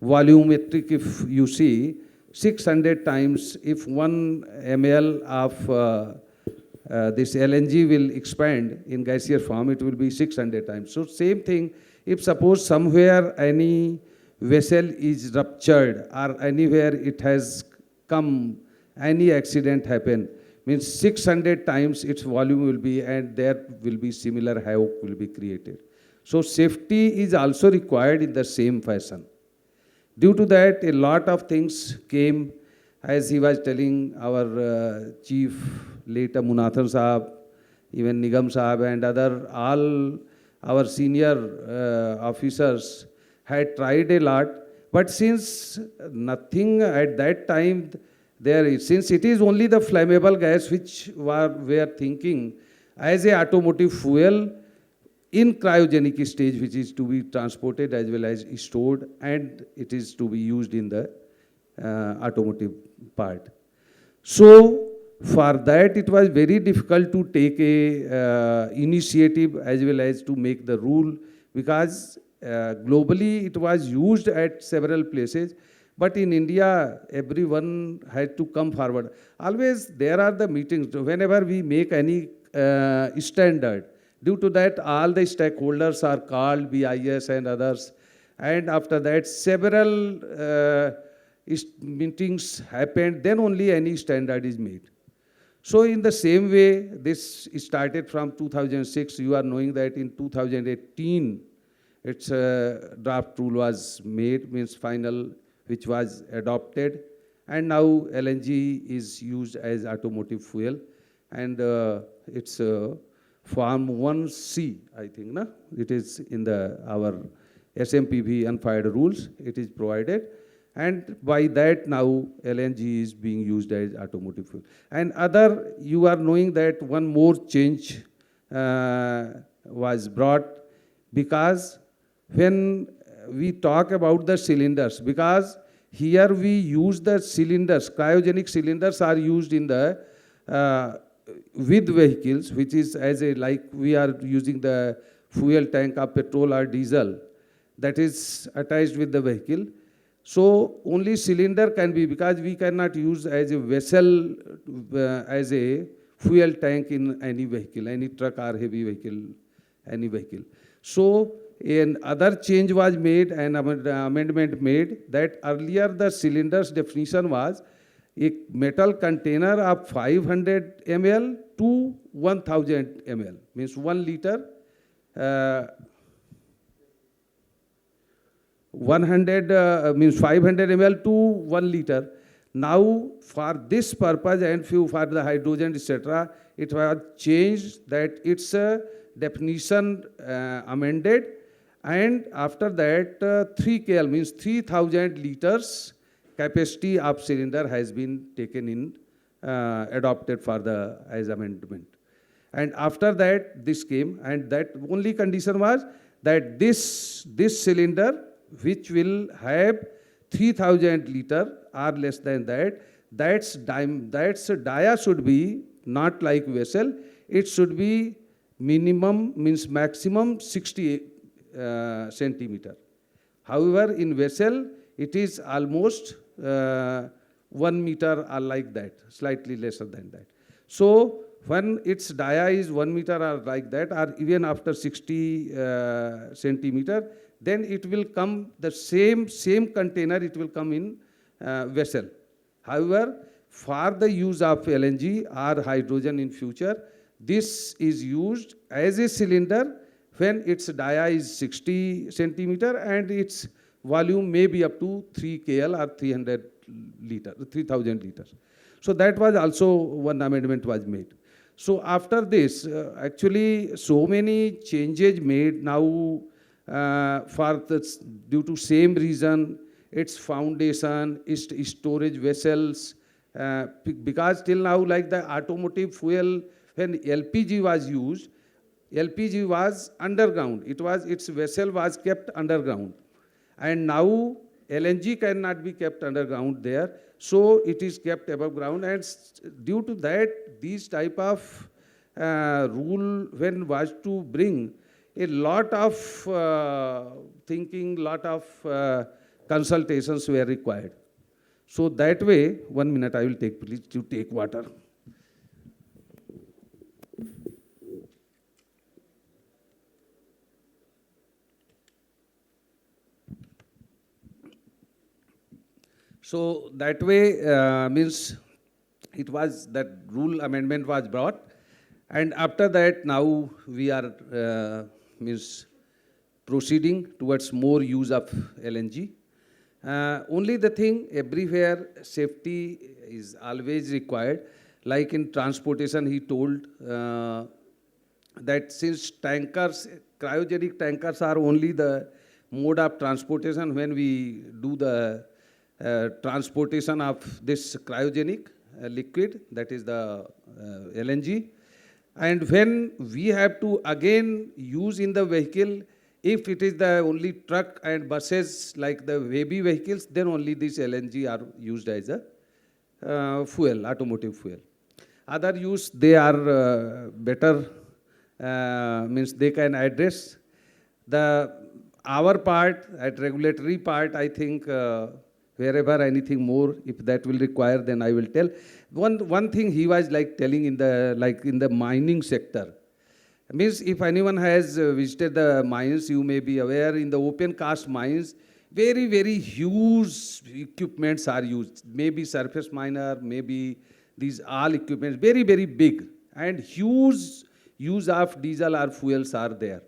volumetric, if you see, 600 times if 1 ml of this LNG will expand in gaseous form, it will be 600 times. So same thing, if suppose somewhere any vessel is ruptured or anywhere it has come, any accident happen, means 600 times its volume will be, and there will be similar havoc will be created. So safety is also required in the same fashion. Due to that, a lot of things came, as he was telling our chief, later Munathan Saab, even Nigam Saab and other, all our senior officers had tried a lot, but since nothing at that time there is, since it is only the flammable gas which we are thinking as a automotive fuel in cryogenic stage, which is to be transported as well as stored, and it is to be used in the automotive part. So for that it was very difficult to take a initiative as well as to make the rule, because globally it was used at several places, but in India everyone had to come forward. Always there are the meetings, whenever we make any standard, due to that all the stakeholders are called, BIS and others, and after that several meetings happened, then only any standard is made. So in the same way, this started from 2006. You are knowing that in 2018, its draft rule was made, means final, which was adopted. And now LNG is used as automotive fuel. And it's Form 1C, I think, no? It is in our SMPV unfired rules, it is provided. And by that now LNG is being used as automotive fuel. And other, you are knowing that one more change was brought, because when we talk about the cylinders, because here we use the cylinders, cryogenic cylinders are used in the with vehicles, which is as a, like we are using the fuel tank of petrol or diesel that is attached with the vehicle. So only cylinder can be, because we cannot use as a vessel, as a fuel tank in any vehicle, any truck or heavy vehicle, any vehicle. So another change was made, and amendment made, that earlier the cylinders definition was a metal container of 500 ml to 1000 ml, means 1 liter. 100 means 500 ml to 1 liter. Now, for this purpose and for the hydrogen, etc., it was changed that its definition amended, and after that 3 KL means 3000 liters capacity of cylinder has been taken in, adopted for the as amendment. And after that, this came, and that only condition was that this cylinder, which will have 3000 liter or less than that, that's dia should be not like vessel, it should be minimum, means maximum 60 centimeter. However, in vessel, it is almost 1 meter or like that, slightly lesser than that. So when its dia is 1 meter or like that, or even after 60 centimeter, then it will come the same container, it will come in vessel. However, for the use of LNG or hydrogen in future, this is used as a cylinder when its dia is 60 centimeter and its volume may be up to 3 KL or 3000 liters. So that was also one amendment was made. So after this, actually so many changes made now due to same reason, its foundation, its storage vessels, because till now, like the automotive fuel, when LPG was used, LPG was underground. Its vessel was kept underground. And now LNG cannot be kept underground there, so it is kept above ground. And due to that, these type of rule when was to bring, a lot of thinking, lot of consultations were required. So that way, 1 minute I will take, please, to take water. So that way means it was that rule amendment was brought, and after that now we are means proceeding towards more use of LNG. Only the thing, everywhere safety is always required. Like in transportation, he told that since tankers, cryogenic tankers are only the mode of transportation when we do the transportation of this cryogenic liquid, that is the LNG. And when we have to again use in the vehicle, if it is the only truck and buses like the heavy vehicles, then only this LNG are used as a fuel, automotive fuel. Other use, they are better, means they can address. Our part, at regulatory part, I think wherever anything more, if that will require, then I will tell. One thing he was like telling in the mining sector. Means if anyone has visited the mines, you may be aware in the open cast mines, very, very huge equipments are used. Maybe surface miner, maybe these all equipments, very, very big, and huge use of diesel or fuels are there.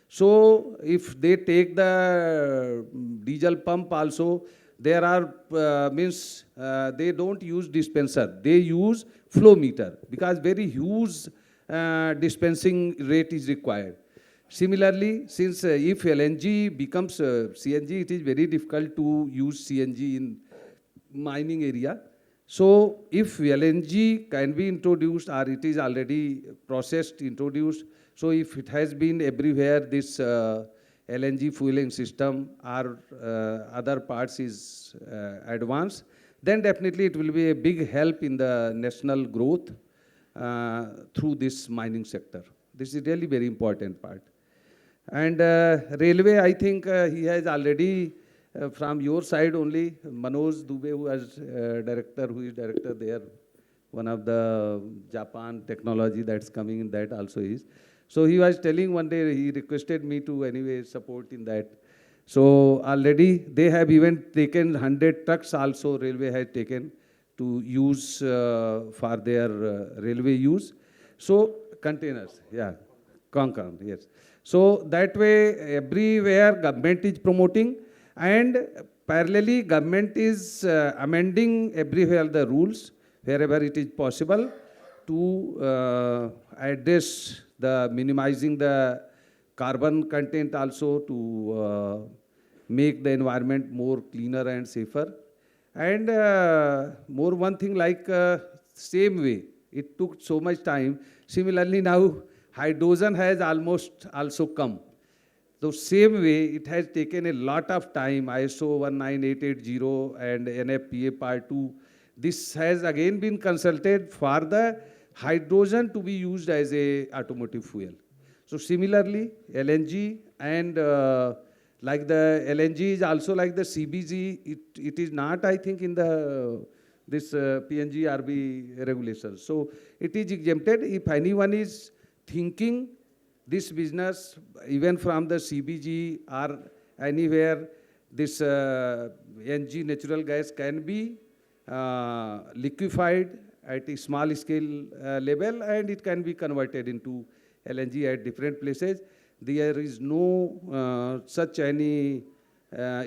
So if they take the diesel pump also, there are, they don't use dispenser, they use flow meter, because very huge dispensing rate is required. Similarly, since if LNG becomes CNG, it is very difficult to use CNG in mining area. So if LNG can be introduced, or it is already processed, introduced, so if it has been everywhere, this LNG fueling system or other parts is advanced, then definitely it will be a big help in the national growth through this mining sector. This is really very important part. And railway, I think he has already, from your side only, Manoj Dubey, who is director there, one of the Japan technology that's coming in that also is. So he was telling one day, he requested me to anyway support in that. So already they have even taken 100 trucks also, railway has taken to use for their railway use. So containers, yeah, Concon, yes. So that way everywhere government is promoting, and parallelly government is amending everywhere the rules wherever it is possible to address the minimizing the carbon content also, to make the environment more cleaner and safer. And more one thing like same way, it took so much time. Similarly now hydrogen has almost also come. So same way, it has taken a lot of time, ISO 19880 and NFPA Part 2. This has again been consulted for the hydrogen to be used as a automotive fuel. So similarly, LNG and like the LNG is also like the CBG, it is not, I think, in the this PNGRB regulations. So it is exempted. If anyone is thinking this business, even from the CBG or anywhere, this NG natural gas can be liquefied at a small scale level, and it can be converted into LNG at different places. There is no such any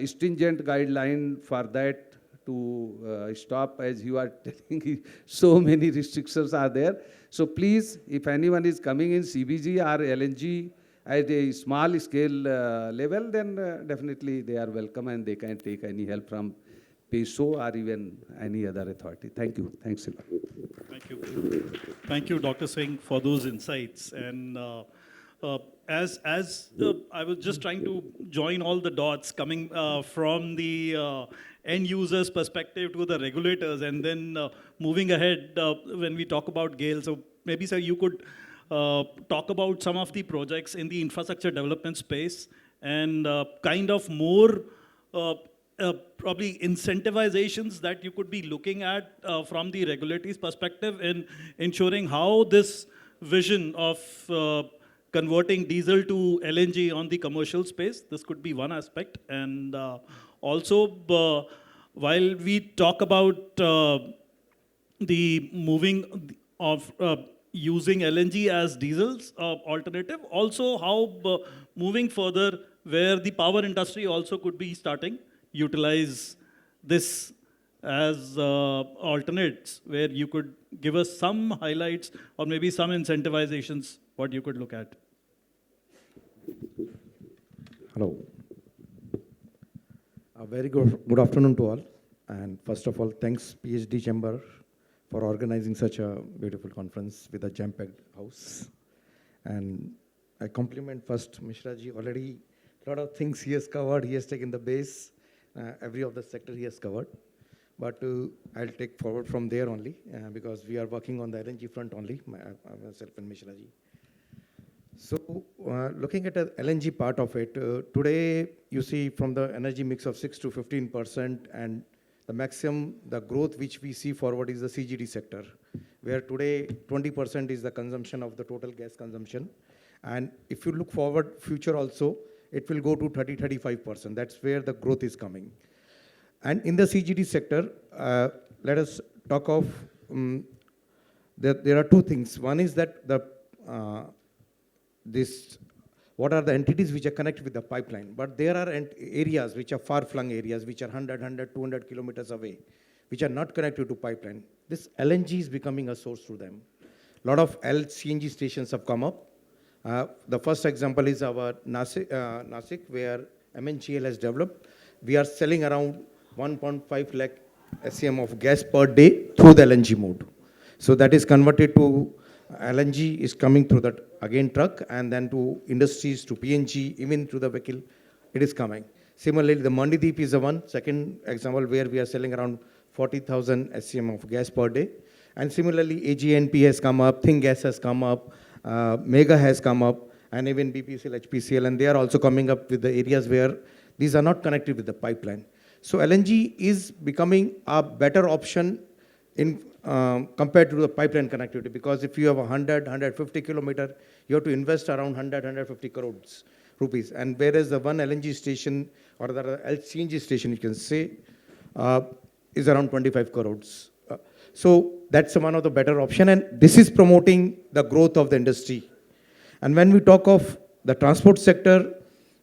stringent guideline for that to stop, as you are telling, so many restrictions are there. So please, if anyone is coming in CBG or LNG at a small scale level, then definitely they are welcome and they can take any help from PESO or even any other authority. Thank you. Thanks a lot. Thank you. Thank you, Dr. Singh, for those insights. And as I was just trying to join all the dots coming from the end users' perspective to the regulators, and then moving ahead when we talk about GAIL. So maybe, sir, you could talk about some of the projects in the infrastructure development space and kind of more probably incentivizations that you could be looking at from the regulatory's perspective in ensuring how this vision of converting diesel to LNG on the commercial space, this could be one aspect. And also, while we talk about the moving of using LNG as diesel's alternative, also how moving further where the power industry also could be starting utilize this as alternates, where you could give us some highlights or maybe some incentivizations, what you could look at. Hello. A very good afternoon to all. And first of all, thanks PhD Chamber for organizing such a beautiful conference with a jam-packed house. And I compliment first Mishra ji. Already a lot of things he has covered. He has taken the base. Every of the sector he has covered. But I'll take forward from there only because we are working on the LNG front only, myself and Mishra ji. So looking at the LNG part of it, today you see from the energy mix of 6 to 15%, and the maximum, the growth which we see forward is the CGD sector, where today 20% is the consumption of the total gas consumption. And if you look forward future also, it will go to 30-35%. That's where the growth is coming. And in the CGD sector, let us talk of there are two things. One is that what are the entities which are connected with the pipeline? But there are areas which are far-flung areas, which are 200 kilometers away, which are not connected to pipeline. This LNG is becoming a source to them. A lot of CNG stations have come up. The first example is our Nasik, where MNGL has developed. We are selling around 1.5 lakh SCM of gas per day through the LNG mode. So that is converted to LNG is coming through that again truck, and then to industries, to PNG, even to the vehicle, it is coming. Similarly, the Mandideep is the second example where we are selling around 40,000 SCM of gas per day. And similarly, AGNP has come up, Thing Gas has come up, Mega has come up, and even BPCL, HPCL, and they are also coming up with the areas where these are not connected with the pipeline. So LNG is becoming a better option in compared to the pipeline connectivity, because if you have 150 kilometer, you have to invest around 150 crores rupees. And whereas the one LNG station or the CNG station, you can say, is around 25 crores. So that's one of the better option, and this is promoting the growth of the industry. And when we talk of the transport sector,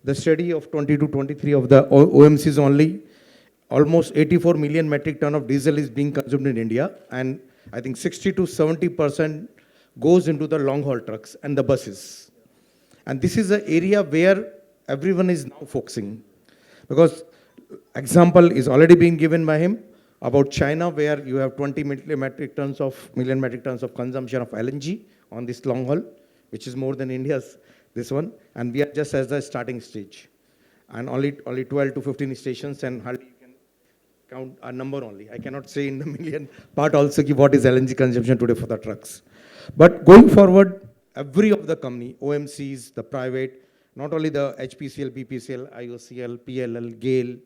the study of 22-23 of the OMCs only, almost 84 million metric ton of diesel is being consumed in India, and I think 60 to 70% goes into the long haul trucks and the buses. And this is an area where everyone is now focusing, because example is already being given by him about China, where you have 20 million metric tons of consumption of LNG on this long haul, which is more than India's this one, and we are just at the starting stage, and only 12 to 15 stations, and hardly you can count a number only. I cannot say in the million part also what is LNG consumption today for the trucks. But going forward, every of the company, OMCs, the private, not only the HPCL, BPCL, IOCL, PLL, GAIL,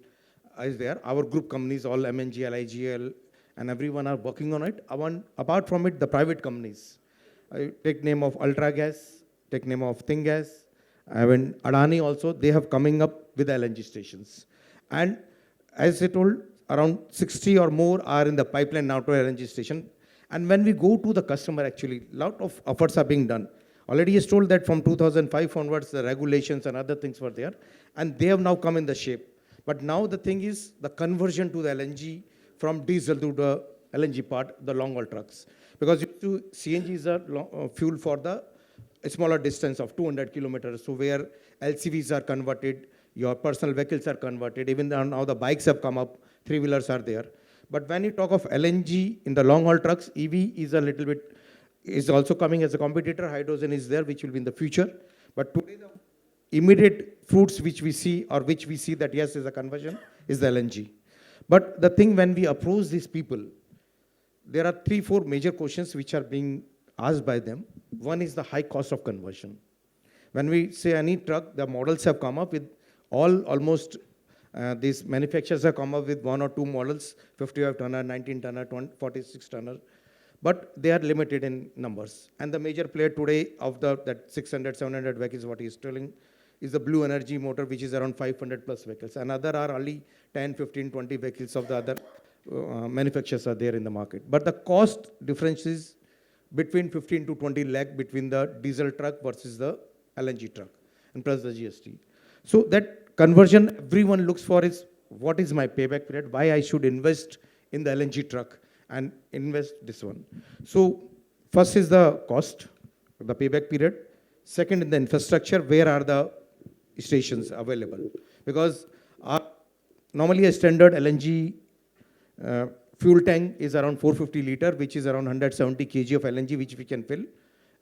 is there. Our group companies, all MNGL, IGL, and everyone are working on it. Apart from it, the private companies. I take name of Ultra Gas, take name of Thing Gas, even Adani also, they have coming up with LNG stations. And as I told, around 60 or more are in the pipeline now to LNG station. And when we go to the customer, actually, a lot of efforts are being done. Already is told that from 2005 onwards, the regulations and other things were there, and they have now come in the shape. But now the thing is the conversion to the LNG from diesel to the LNG part, the long haul trucks. Because CNG is a fuel for the smaller distance of 200 kilometers. So where LCVs are converted, your personal vehicles are converted, even now the bikes have come up, three-wheelers are there. But when you talk of LNG in the long haul trucks, EV is a little bit, is also coming as a competitor. Hydrogen is there, which will be in the future. But today the immediate fruits which we see, or which we see that yes is a conversion, is the LNG. But the thing, when we approach these people, there are 3-4 major questions which are being asked by them. One is the high cost of conversion. When we say any truck, the models have come up with almost these manufacturers have come up with 1 or 2 models, 55 tonner, 19 tonner, 46 tonner, but they are limited in numbers. And the major player today of that 600, 700 vehicles, what he is telling, is the Blue Energy motor, which is around 500 plus vehicles. And other are only 10, 15, 20 vehicles of the other manufacturers are there in the market. But the cost difference is between 15 to 20 lakh between the diesel truck versus the LNG truck, and plus the GST. So that conversion everyone looks for is, what is my payback period? Why I should invest in the LNG truck and invest this one? So first is the cost, the payback period. Second, in the infrastructure, where are the stations available? Because normally a standard LNG fuel tank is around 450 liter, which is around 170 kg of LNG, which we can fill.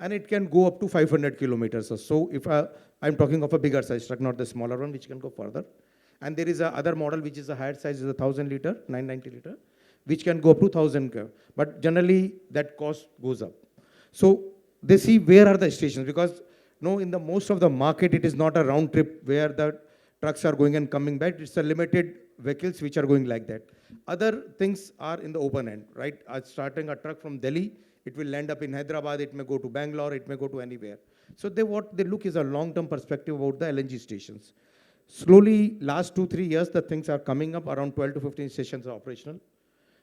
And it can go up to 500 kilometers or so. If I'm talking of a bigger size truck, not the smaller one, which can go further. And there is a other model, which is a higher size, is a 1000 liter, 990 liter, which can go up to 1000. But generally, that cost goes up. So they see where are the stations, because in the most of the market, it is not a round trip where the trucks are going and coming back. It's a limited vehicles which are going like that. Other things are in the open end, right? Starting a truck from Delhi, it will land up in Hyderabad, it may go to Bangalore, it may go to anywhere. So what they look is a long-term perspective about the LNG stations. Slowly, last 2-3 years, the things are coming up, around 12 to 15 stations are operational.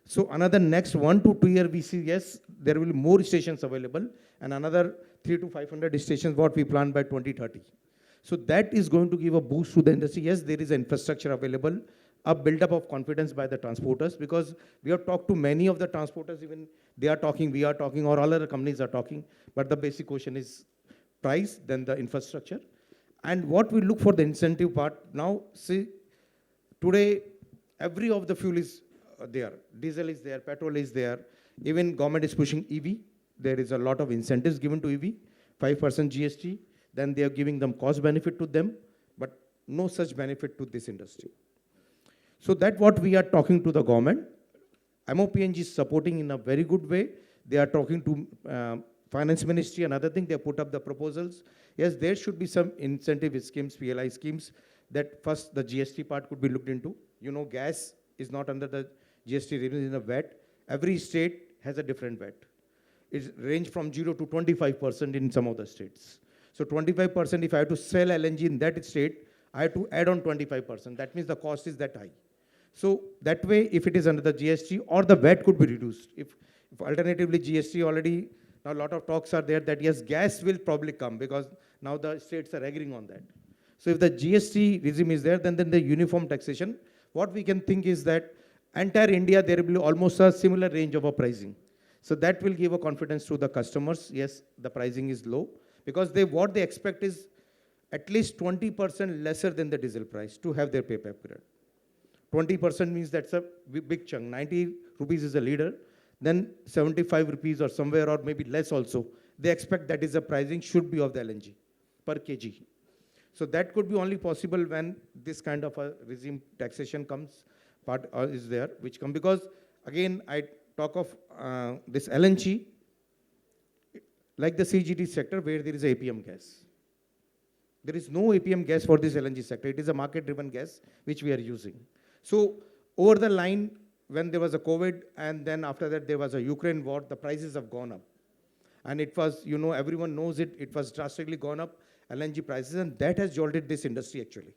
So another next 1 to 2 year we see, yes, there will be more stations available, and another 300 to 500 stations what we plan by 2030. So that is going to give a boost to the industry. Yes, there is infrastructure available, a build-up of confidence by the transporters, because we have talked to many of the transporters, even they are talking, we are talking, or all other companies are talking, but the basic question is price, then the infrastructure. And what we look for the incentive part, now see, today every of the fuel is there. Diesel is there, petrol is there, even government is pushing EV. There is a lot of incentives given to EV, 5% GST, then they are giving them cost benefit to them, but no such benefit to this industry. So that's what we are talking to the government. MOPNG is supporting in a very good way. They are talking to finance ministry, another thing, they put up the proposals. Yes, there should be some incentive schemes, PLI schemes, that first the GST part could be looked into. You know, gas is not under the GST regime, in a VAT. Every state has a different VAT. It ranges from 0 to 25% in some of the states. So 25%, if I have to sell LNG in that state, I have to add on 25%. That means the cost is that high. So that way, if it is under the GST, or the VAT could be reduced. If alternatively GST already, now a lot of talks are there that yes, gas will probably come, because now the states are agreeing on that. So if the GST regime is there, then the uniform taxation, what we can think is that entire India, there will be almost a similar range of a pricing. So that will give a confidence to the customers. Yes, the pricing is low, because what they expect is at least 20% lesser than the diesel price to have their payback period. 20% means that's a big chunk. 90 rupees is a leader, then 75 rupees or somewhere, or maybe less also. They expect that is the pricing should be of the LNG per kg. So that could be only possible when this kind of a regime taxation comes, part is there, which come, because again, I talk of this LNG, like the CGD sector where there is APM gas. There is no APM gas for this LNG sector. It is a market-driven gas which we are using. So over the line, when there was a COVID, and then after that there was a Ukraine war, the prices have gone up. And it was, you know, everyone knows it, it was drastically gone up, LNG prices, and that has jolted this industry actually.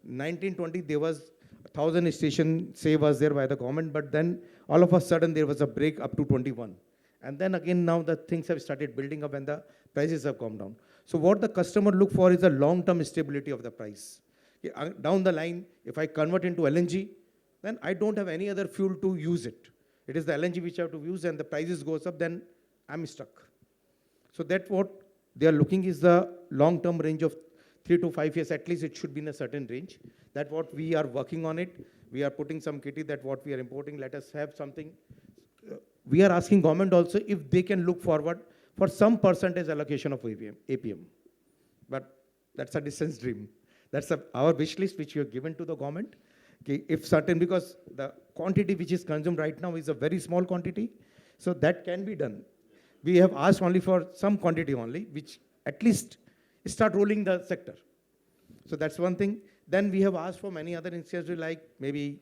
1920, there was 1,000 station say was there by the government, but then all of a sudden there was a break up to 21. And then again now the things have started building up and the prices have come down. So what the customer look for is a long-term stability of the price. Down the line, if I convert into LNG, then I don't have any other fuel to use it. It is the LNG which I have to use, and the prices goes up, then I'm stuck. So that's what they are looking is the long-term range of 3 to 5 years, at least it should be in a certain range. That's what we are working on it. We are putting some kitty that what we are importing, let us have something. We are asking government also if they can look forward for some percentage allocation of APM. But that's a distant dream. That's our wish list which we have given to the government. Okay, if certain, because the quantity which is consumed right now is a very small quantity, so that can be done. We have asked only for some quantity only, which at least start rolling the sector. So that's one thing. Then we have asked for many other initiatives like maybe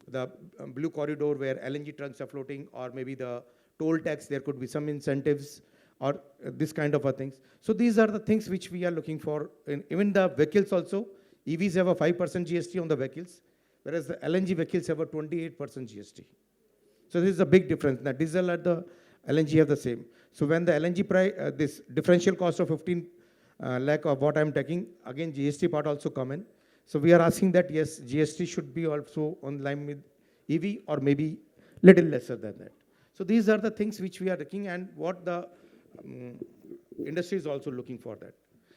the blue corridor where LNG trucks are floating, or maybe the toll tax, there could be some incentives, or this kind of a things. So these are the things which we are looking for. Even the vehicles also, EVs have a 5% GST on the vehicles, whereas the LNG vehicles have a 28% GST. So this is a big difference. The diesel and the LNG have the same. So when the LNG price, this differential cost of 15 lakh of what I'm taking, again GST part also come in. So we are asking that yes, GST should be also on line with EV, or maybe little lesser than that. So these are the things which we are looking, and what the industry is also looking for that.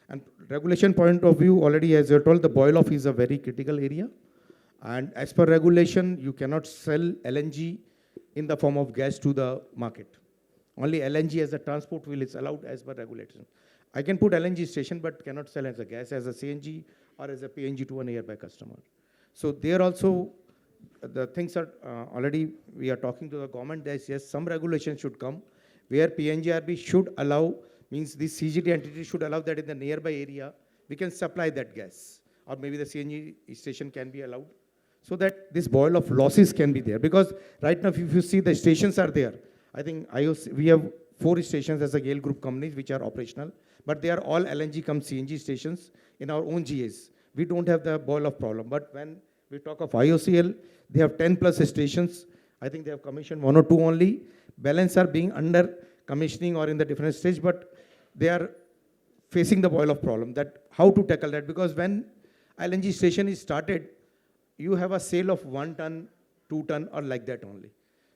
And regulation point of view, already as you told, the boil off is a very critical area. And as per regulation, you cannot sell LNG in the form of gas to the market. Only LNG as a transport fuel is allowed as per regulation. I can put LNG station, but cannot sell as a gas, as a CNG or as a PNG to a nearby customer. So there also, the things are already, we are talking to the government that yes, some regulation should come where PNGRB should allow, means this CGT entity should allow that in the nearby area, we can supply that gas. Or maybe the CNG station can be allowed, so that this boil of losses can be there. Because right now, if you see the stations are there, I think we have 4 stations as a Gale Group companies which are operational, but they are all LNG cum CNG stations in our own GAs. We don't have the boil of problem. But when we talk of IOCL, they have 10 plus stations. I think they have commissioned 1 or 2 only. Balance are being under commissioning or in the different stage, but they are facing the boil of problem, that how to tackle that. Because when LNG station is started, you have a sale of 1 ton, 2 ton, or like that only.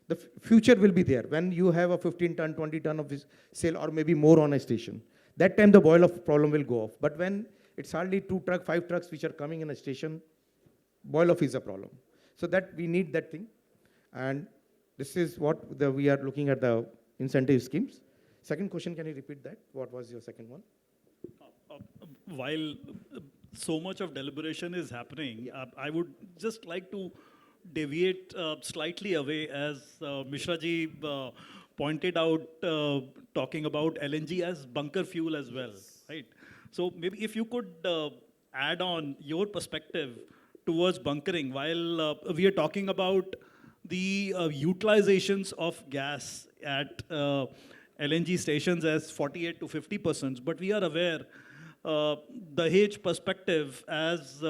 The future will be there when you have a 15 ton, 20 ton of this sale, or maybe more on a station. That time the boil of problem will go off. But when it's hardly 2 trucks, 5 trucks which are coming in a station, boil off is a problem. So that we need that thing. And this is what we are looking at, the incentive schemes. Second question, can you repeat that? What was your second one? While so much of deliberation is happening, I would just like to deviate slightly away, as Mishra ji pointed out, talking about LNG as bunker fuel as well, right? So maybe if you could add on your perspective towards bunkering, while we are talking about the utilizations of gas at LNG stations as 48 to 50%, but we are aware the H perspective as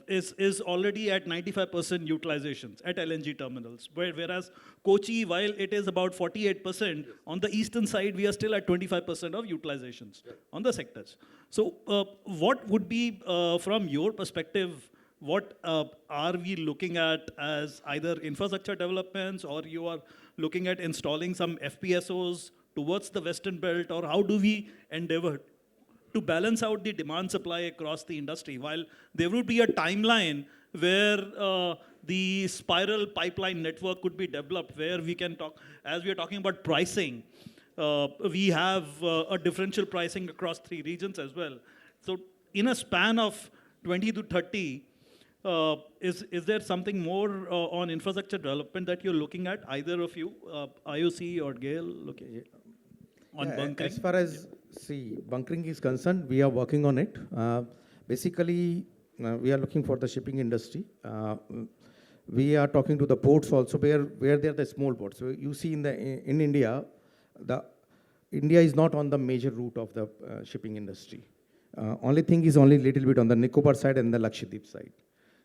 is already at 95% utilizations at LNG terminals, whereas Kochi, while it is about 48%, on the eastern side we are still at 25% of utilizations on the sectors. So what would be, from your perspective, what are we looking at as either infrastructure developments, or you are looking at installing some FPSOs towards the western belt, or how do we endeavor to balance out the demand supply across the industry, while there would be a timeline where the spiral pipeline network could be developed, where we can talk, as we are talking about pricing, we have a differential pricing across 3 regions as well. So in a span of 20 to 30, is there something more on infrastructure development that you're looking at, either of you, IOC or GAIL, looking on bunkering? As far as bunkering is concerned, we are working on it. Basically, we are looking for the shipping industry. We are talking to the ports also, where they are the small ports. So you see in India, India is not on the major route of the shipping industry. Only thing is only little bit on the Nicobar side and the Lakshadweep side.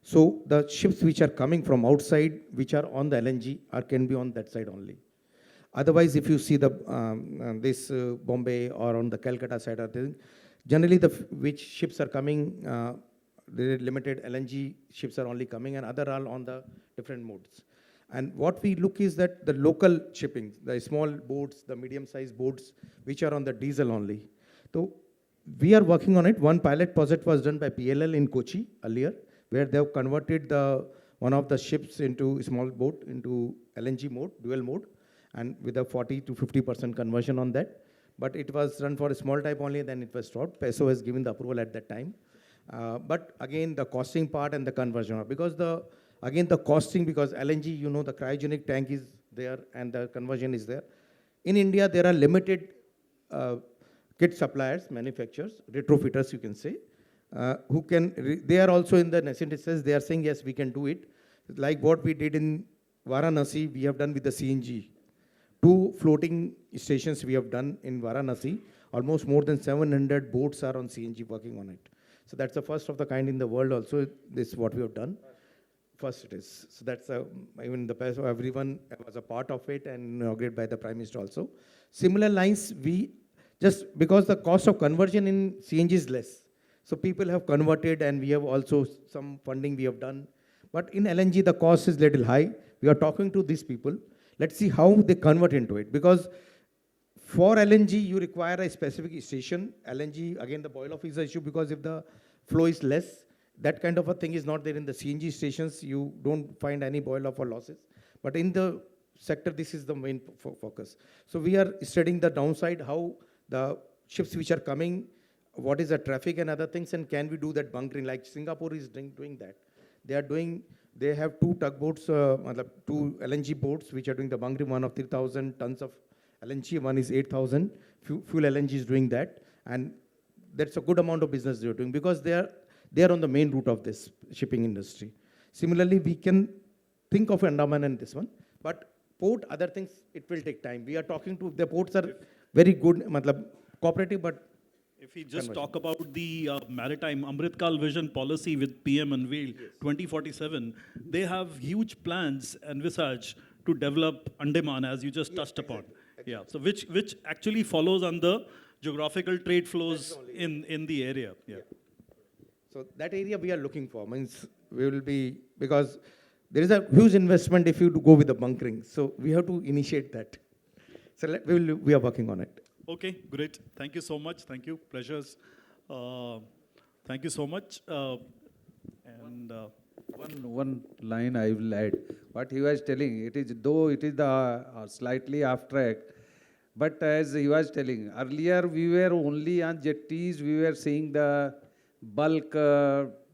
So the ships which are coming from outside, which are on the LNG, can be on that side only. Otherwise, if you see the Bombay or on the Calcutta side, generally which ships are coming, the limited LNG ships are only coming, and other are on the different modes. And what we look is that the local shipping, the small boats, the medium-sized boats, which are on the diesel only. So we are working on it. One pilot project was done by PLL in Kochi earlier, where they have converted one of the ships into a small boat into LNG mode, dual mode, and with a 40 to 50% conversion on that. But it was run for a small type only, then it was stopped. PESO has given the approval at that time. But again, the costing part and the conversion, because the costing, because LNG, you know, the cryogenic tank is there and the conversion is there. In India, there are limited kit suppliers, manufacturers, retrofitters, you can say, who can, they are also in the nascent stage. They are saying, yes, we can do it. Like what we did in Varanasi, we have done with the CNG. 2 floating stations we have done in Varanasi. Almost more than 700 boats are on CNG working on it. So that's the first of the kind in the world also. This is what we have done. First it is. So that's even the PESO, everyone was a part of it and inaugurated by the Prime Minister also. Similar lines, we just because the cost of conversion in CNG is less. So people have converted, and we have also some funding we have done. But in LNG, the cost is little high. We are talking to these people. Let's see how they convert into it. Because for LNG, you require a specific station. LNG, again, the boil off is an issue, because if the flow is less, that kind of a thing is not there in the CNG stations. You don't find any boil off or losses. But in the sector, this is the main focus. So we are studying the downside, how the ships which are coming, what is the traffic and other things, and can we do that bunkering, like Singapore is doing that. They have 2 tugboats, 2 LNG boats, which are doing the bunkering, one of 3,000 tons of LNG, one is 8,000. Fuel LNG is doing that. And that's a good amount of business they're doing, because they are on the main route of this shipping industry. Similarly, we can think of Andaman and this one, but port, other things, it will take time. We are talking to, the ports are very good, cooperative, but If we just talk about the maritime Amritkal Vision policy with PM unveiled 2047, they have huge plans envisaged to develop Andaman, as you just touched upon. Yeah, so which actually follows on the geographical trade flows in the area. Yeah. So that area we are looking for, means we will be, because there is a huge investment if you go with the bunkering. So we have to initiate that. So we are working on it. Okay, great. Thank you so much. Thank you. Pleasures. Thank you so much. One line I will add. What he was telling, it is though it is the slightly abstract, but as he was telling earlier, we were only on jetties. We were seeing the bulk,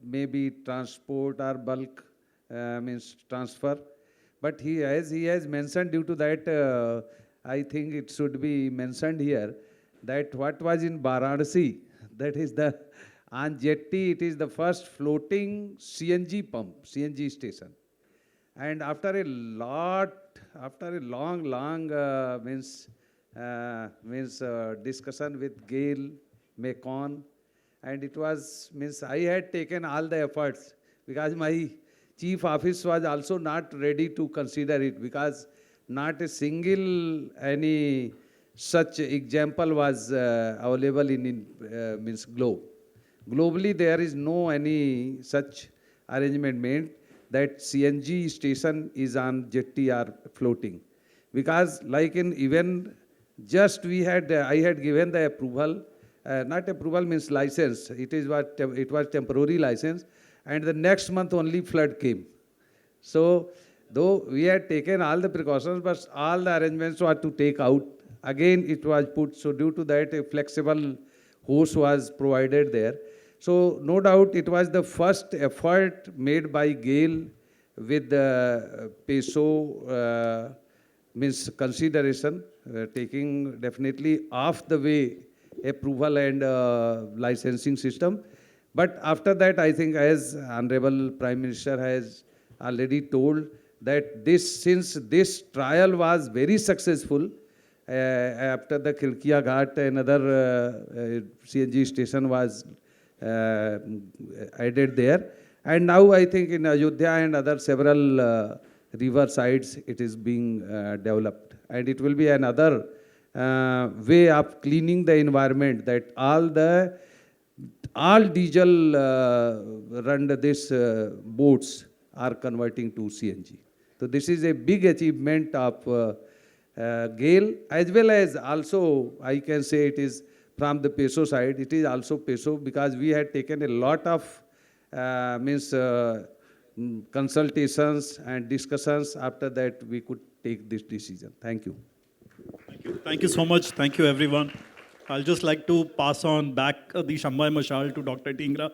maybe transport or bulk means transfer. But as he has mentioned, due to that, I think it should be mentioned here that what was in Varanasi, that is the on jetty, it is the first floating CNG pump, CNG station. And after a long discussion with GAIL, Mekon, and it was, I had taken all the efforts because my chief office was also not ready to consider it because not a single any such example was available in globe. Globally, there is no any such arrangement made that CNG station is on jetty or floating. Because like in even just I had given the approval, not approval means license, it was temporary license, and the next month only flood came. So, though we had taken all the precautions, but all the arrangements were to take out. Again, it was put, so due to that, a flexible hose was provided there. So, no doubt, it was the first effort made by GAIL with the peso consideration, taking definitely off the way approval and licensing system. But after that, I think as Honorable Prime Minister has already told, that since this trial was very successful, after the Khilkiya Ghat, another CNG station was added there. And now I think in Ayodhya and other several river sides, it is being developed. And it will be another way of cleaning the environment, that all diesel run this boats are converting to CNG. So this is a big achievement of GAIL, as well as also I can say it is from the peso side. It is also peso because we had taken a lot of consultations and discussions. After that, we could take this decision. Thank you. Thank you. Thank you so much. Thank you, everyone. I'll just like to pass on back the Shambai Mashal to Dr. Tingra.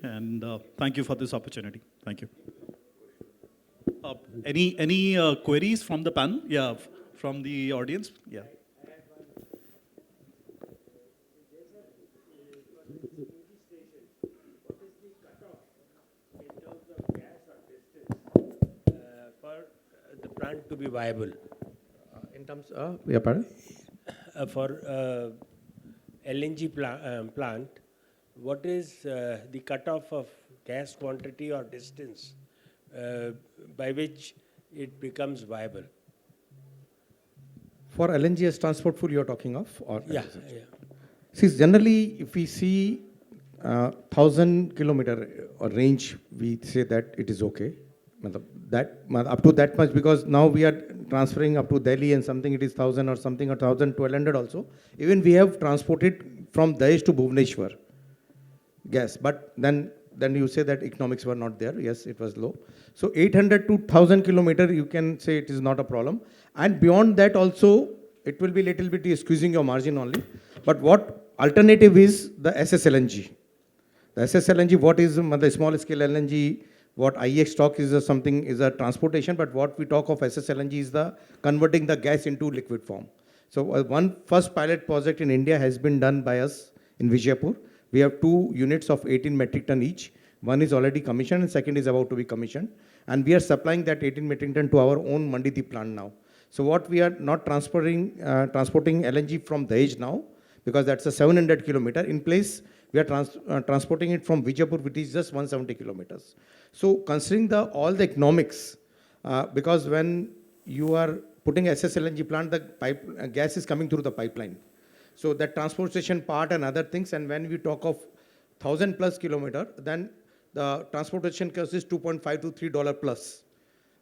And thank you for this opportunity. Thank you. Any queries from the panel? Yeah, from the audience? Yeah. For the plant to be viable? In terms of, yeah, pardon? For LNG plant, what is the cutoff of gas quantity or distance by which it becomes viable? For LNG as transport fuel you are talking of? Or yeah. See, generally, if we see 1,000 kilometer range, we say that it is okay. That up to that much, because now we are transferring up to Delhi and something it is 1,000 or something, or 1,200 also. Even we have transported from Dahej to Bhubaneswar gas, but then you say that economics were not there. Yes, it was low. So 800 to 1,000 kilometer, you can say it is not a problem. And beyond that also, it will be little bit squeezing your margin only. But what alternative is the SSLNG? The SSLNG, what is the small scale LNG? What IEX talk is something is a transportation, but what we talk of SSLNG is the converting the gas into liquid form. So one first pilot project in India has been done by us in Vijaypur. We have 2 units of 18 metric ton each. One is already commissioned and second is about to be commissioned. And we are supplying that 18 metric ton to our own Manditi plant now. So what we are not transporting LNG from Dahej now, because that's a 700 kilometer. In place, we are transporting it from Vijaypur, which is just 170 kilometers. So considering all the economics, because when you are putting SSLNG plant, the gas is coming through the pipeline. So that transportation part and other things, and when we talk of 1,000 plus kilometer, then the transportation cost is $2.5 to $3 plus.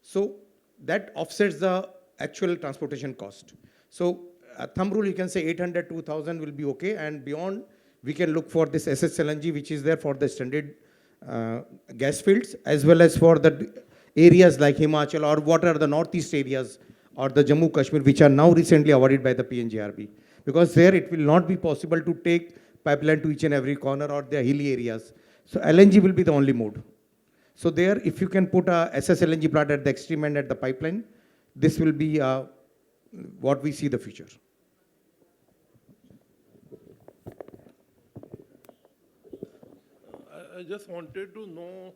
So that offsets the actual transportation cost. So thumb rule, you can say 800 to 1,000 will be okay, and beyond, we can look for this SSLNG, which is there for the standard gas fields, as well as for the areas like Himachal, or what are the northeast areas, or the Jammu Kashmir, which are now recently awarded by the PNGRB. Because there it will not be possible to take pipeline to each and every corner or the hilly areas. So LNG will be the only mode. So there, if you can put a SSLNG plant at the extreme end at the pipeline, this will be what we see the future. I just wanted to know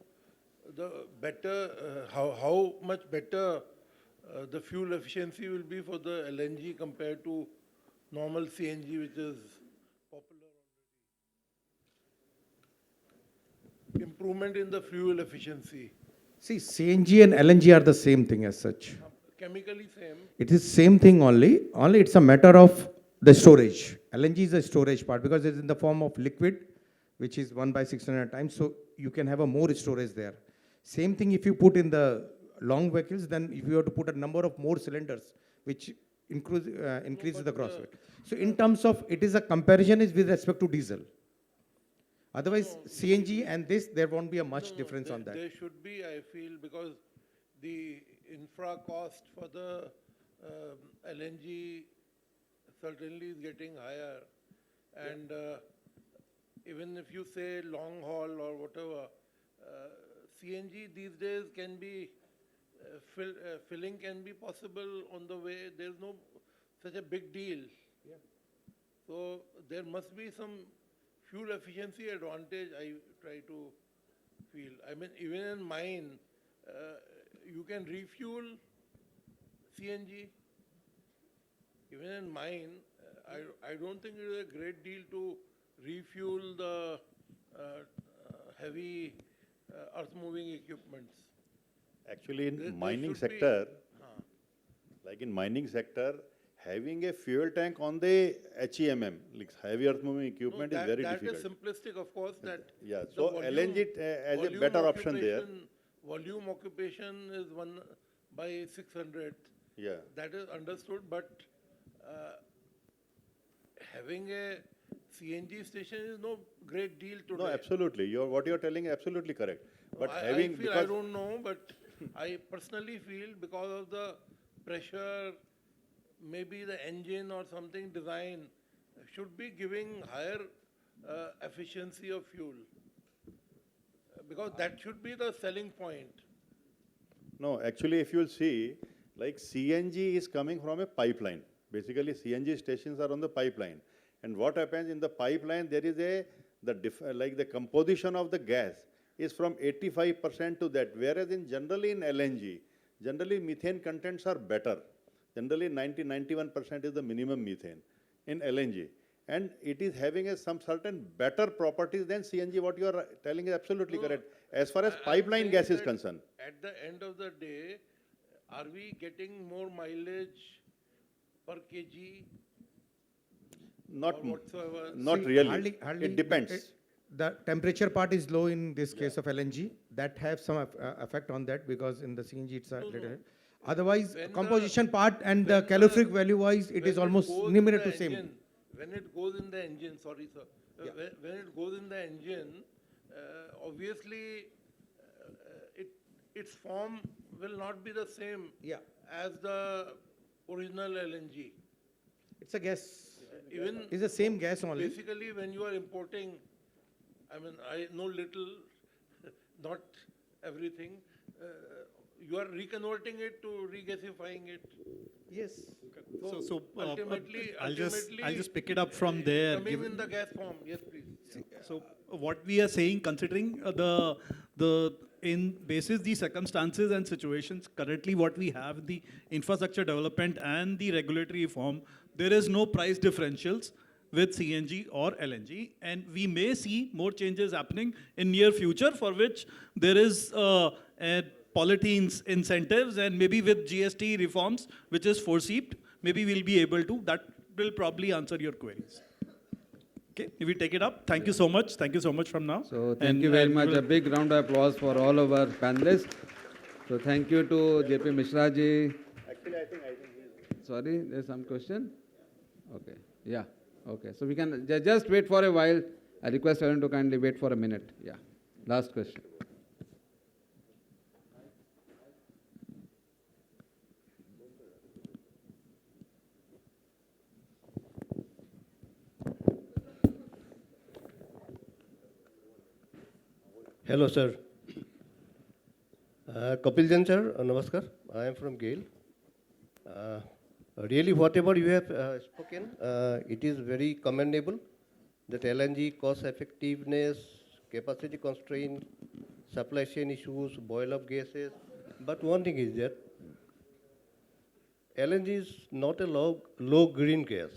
the better, how much better the fuel efficiency will be for the LNG compared to normal CNG, which is popular already. Improvement in the fuel efficiency. See, CNG and LNG are the same thing as such. Chemically same. It is same thing only it's a matter of the storage. LNG is a storage part because it's in the form of liquid, which is 1/600 times, so you can have a more storage there. Same thing if you put in the long vehicles, then if you have to put a number of more cylinders, which increases the gross weight. So in terms of, it is a comparison is with respect to diesel. Otherwise, CNG and this, there won't be a much difference on that. There should be, I feel, because the infra cost for the LNG certainly is getting higher. And even if you say long haul or whatever, CNG these days can be, filling can be possible on the way. There's no such a big deal. Yeah. So there must be some fuel efficiency advantage, I try to feel. I mean, even in mine, you can refuel CNG. Even in mine, I don't think it is a great deal to refuel the heavy earth-moving equipments. Actually, in mining sector, like in mining sector, having a fuel tank on the HEMM, like heavy earth-moving equipment, is very difficult. That is simplistic, of course. That yeah. So LNG as a better option there. Volume occupation is 1/600. Yeah. That is understood, but having a CNG station is no great deal today. No, absolutely. What you're telling is absolutely correct. But I don't know, but I personally feel because of the pressure, maybe the engine or something design should be giving higher efficiency of fuel. Because that should be the selling point. No, actually, if you'll see, like CNG is coming from a pipeline. Basically, CNG stations are on the pipeline. And what happens in the pipeline, there is the composition of the gas is from 85% to that. Whereas generally in LNG, generally methane contents are better. Generally 91% is the minimum methane in LNG. And it is having some certain better properties than CNG. What you are telling is absolutely correct. As far as pipeline gas is concerned. At the end of the day, are we getting more mileage per kg? Not See, really. Hardly, it depends. The temperature part is low in this case of LNG. That has some effect on that because in the CNG it's a little. Otherwise, composition part and the calorific value wise, it is almost similar to same. When it goes in the engine, sorry sir, when it goes in the engine, obviously its form will not be the same as the original LNG. It's a gas. Even it's the same gas only. Basically, when you are importing, I mean, I know little, not everything. You are reconverting it to regasifying it. Yes. So ultimately, I'll just pick it up from there. Coming in the gas form, yes, please. So what we are saying, considering in basis the circumstances and situations currently what we have, the infrastructure development and the regulatory reform, there is no price differentials with CNG or LNG, and we may see more changes happening in near future, for which there is policy incentives, and maybe with GST reforms, which is foreseen, maybe we'll be able to. That will probably answer your queries. Okay, if we take it up, thank you so much. Thank you so much from now. So thank you very much. A big round of applause for all of our panelists. So thank you to JP Mishra ji. Actually, I think Sorry, there's some question? Okay, yeah, okay. So we can just wait for a while. I request everyone to kindly wait for a minute. Yeah, last question. Hello, sir. Kapil Jan, sir, namaskar. I am from GAIL. Really, whatever you have spoken, it is very commendable that LNG cost effectiveness, capacity constraint, supply chain issues, boil up gases. But one thing is that LNG is not a low green gas.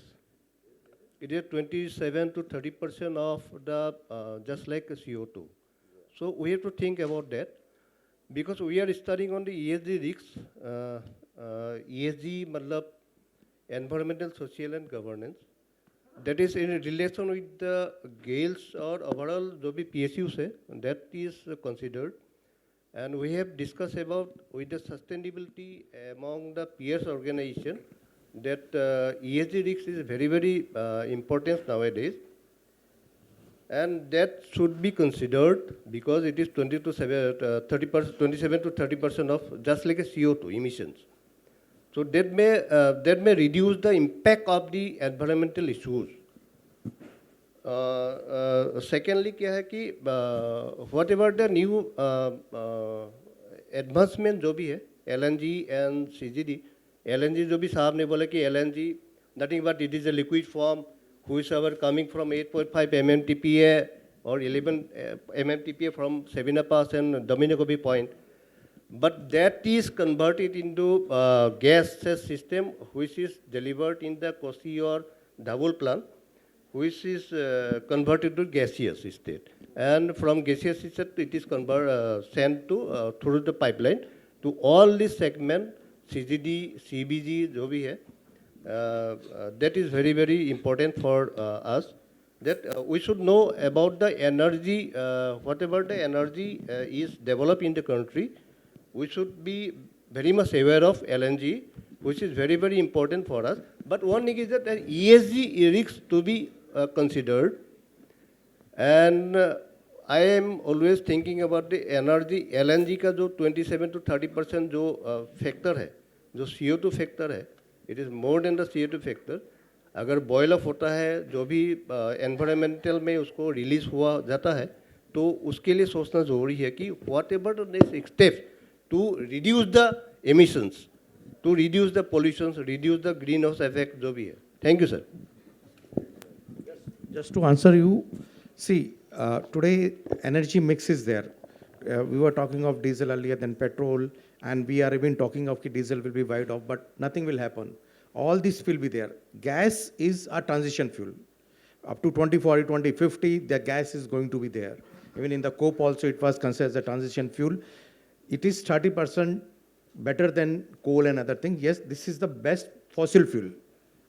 It is 27 to 30% of the, just like a CO2. So we have to think about that, because we are studying on the ESG risks. ESG matlab environmental, social and governance. That is in relation with the GAILs or overall जो भी PSUs है, that is considered. And we have discussed about with the sustainability among the peers organization that ESG risks is very, very important nowadays. And that should be considered because it is 27 to 30% of just like a CO2 emissions. So that may reduce the impact of the environmental issues. Secondly, क्या है कि whatever the new advancement जो भी है LNG and CGD, LNG जो भी साहब ने बोला कि LNG nothing but it is a liquid form whoever coming from 8.5 MMTPA or 11 MMTPA from Sabina Pass and Dominicobi Point. But that is converted into gas system which is delivered in the Kosi or Dhabul plant, which is converted to gaseous state. And from gaseous state it is sent to through the pipeline to all this segment, CGD, CBG, जो भी है. That is very, very important for us, that we should know about the energy, whatever the energy is developed in the country, we should be very much aware of LNG, which is very, very important for us. But one thing is that ESG risks to be considered, and I am always thinking about the energy, LNG का जो 27 to 30% जो factor है, जो CO2 factor है, it is more than the CO2 factor. अगर boil up होता है, जो भी environmental में उसको release हुआ जाता है, तो उसके लिए सोचना ज़रूरी है कि whatever the next step to reduce the emissions, to reduce the pollutions, reduce the greenhouse effect जो भी है. Thank you, sir. Just to answer you, see, today energy mix is there. We were talking of diesel earlier, then petrol, and we are even talking of diesel will be wiped off, but nothing will happen. All this will be there. Gas is a transition fuel. Up to 2040, 2050, the gas is going to be there. Even in the COP also, it was considered as a transition fuel. It is 30% better than coal and other things. Yes, this is the best fossil fuel.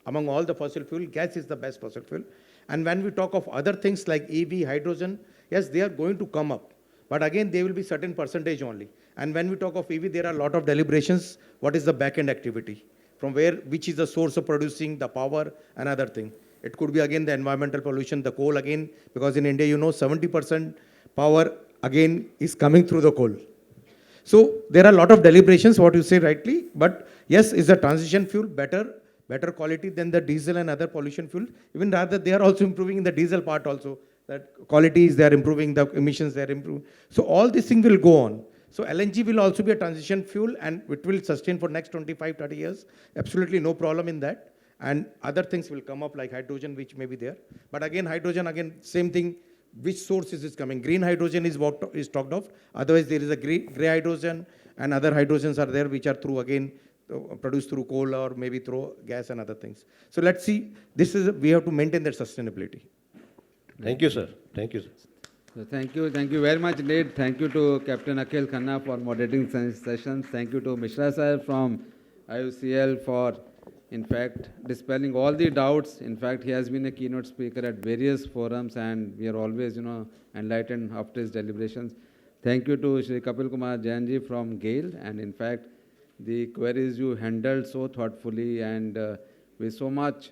Among all the fossil fuel, gas is the best fossil fuel. And when we talk of other things like EV, hydrogen, yes, they are going to come up. But again, they will be certain percentage only. And when we talk of EV, there are a lot of deliberations. What is the back-end activity? From where, which is the source of producing the power and other thing. It could be again the environmental pollution, the coal again, because in India, 70% power again is coming through the coal. So there are a lot of deliberations, what you say rightly, but yes, is the transition fuel better quality than the diesel and other pollution fuel? Even rather, they are also improving in the diesel part also. That qualities, they are improving, the emissions, they are improving. So all these things will go on. So LNG will also be a transition fuel and it will sustain for next 25, 30 years. Absolutely no problem in that. And other things will come up like hydrogen, which may be there. But again, hydrogen, again, same thing. Which source is coming? Green hydrogen is talked of. Otherwise, there is a gray hydrogen and other hydrogens are there, which are through again produced through coal or maybe through gas and other things. So let's see, we have to maintain that sustainability. Thank you, sir. Thank you, sir. So thank you very much indeed. Thank you to Captain Akhil Khanna for moderating sessions. Thank you to Mishra sir from IUCL for, in fact, dispelling all the doubts. In fact, he has been a keynote speaker at various forums, and we are always, enlightened after his deliberations. Thank you to Shri Kapil Kumar Jainji from GAIL, and in fact, the queries you handled so thoughtfully and with so much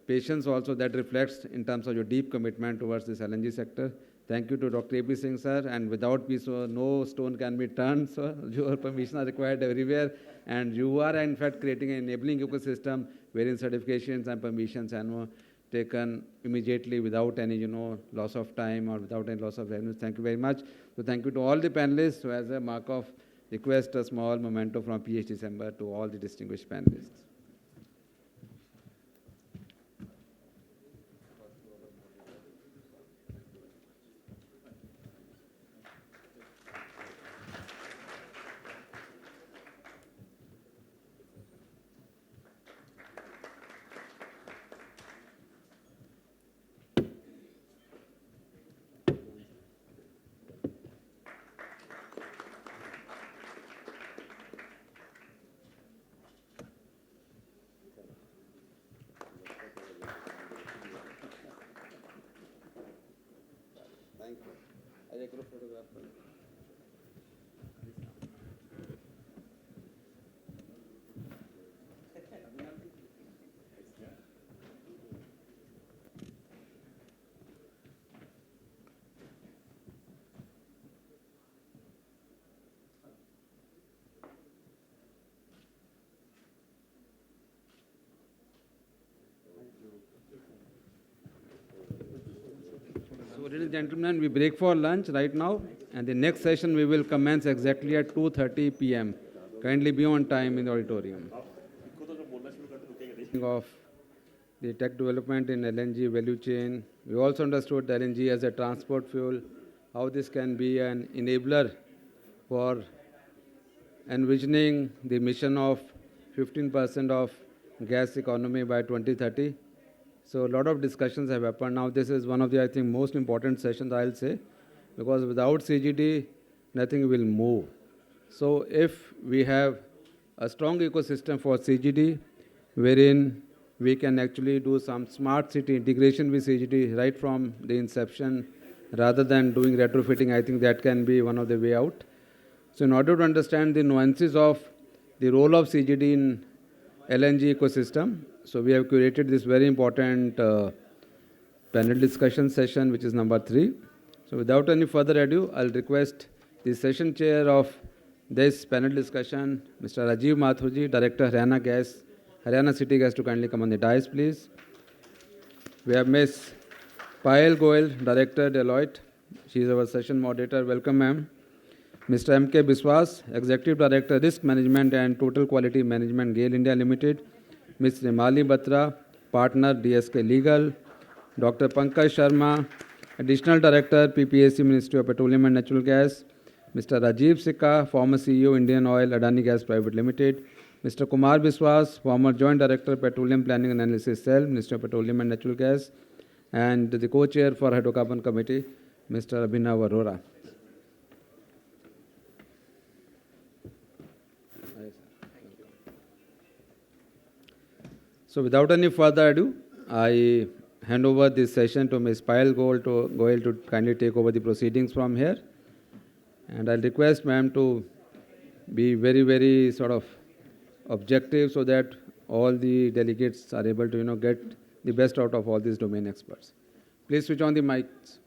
patience also that reflects in terms of your deep commitment towards this LNG sector. Thank you to Dr. A.P. Singh, sir, and without peace, no stone can be turned, so your permission are required everywhere, and you are in fact creating an enabling ecosystem wherein certifications and permissions are taken immediately without any, loss of time or without any loss of revenue. Thank you very much. So thank you to all the panelists. So as a mark of request, a small memento from PhD December to all the distinguished panelists. So, ladies and gentlemen, we break for lunch right now, and the next session we will commence exactly at 2:30 p.m. Kindly be on time in the auditorium. Of the tech development in LNG value chain, we also understood LNG as a transport fuel, how this can be an enabler for envisioning the mission of 15% of gas economy by 2030. So a lot of discussions have happened. Now this is one of the, I think, most important sessions, I'll say, because without CGD, nothing will move. So if we have a strong ecosystem for CGD, wherein we can actually do some smart city integration with CGD right from the inception, rather than doing retrofitting, I think that can be one of the way out. So in order to understand the nuances of the role of CGD in LNG ecosystem, so we have curated this very important panel discussion session, which is number 3. So without any further ado, I'll request the session chair of this panel discussion, Mr. Rajiv Mathurji, Director, Haryana City Gas, to kindly come on the dais, please. We have Ms. Payal Goel, Director, Deloitte. She is our session moderator. Welcome, ma'am. Mr. M.K. Biswas, Executive Director, Risk Management and Total Quality Management, GAIL India Limited. Ms. Nimali Batra, Partner, DSK Legal. Dr. Pankaj Sharma, Additional Director, PPAC, Ministry of Petroleum and Natural Gas. Mr. Rajiv Sikka, former CEO, Indian Oil, Adani Gas Private Limited. Mr. Kumar Biswas, former Joint Director, Petroleum Planning and Analysis Cell, Ministry of Petroleum and Natural Gas. And the co-chair for Hydrocarbon Committee, Mr. Abhinav Arora. So without any further ado, I hand over this session to Ms. Payal Goel to kindly take over the proceedings from here. And I'll request ma'am to be very, very sort of objective so that all the delegates are able to, get the best out of all these domain experts. Please switch on the mics.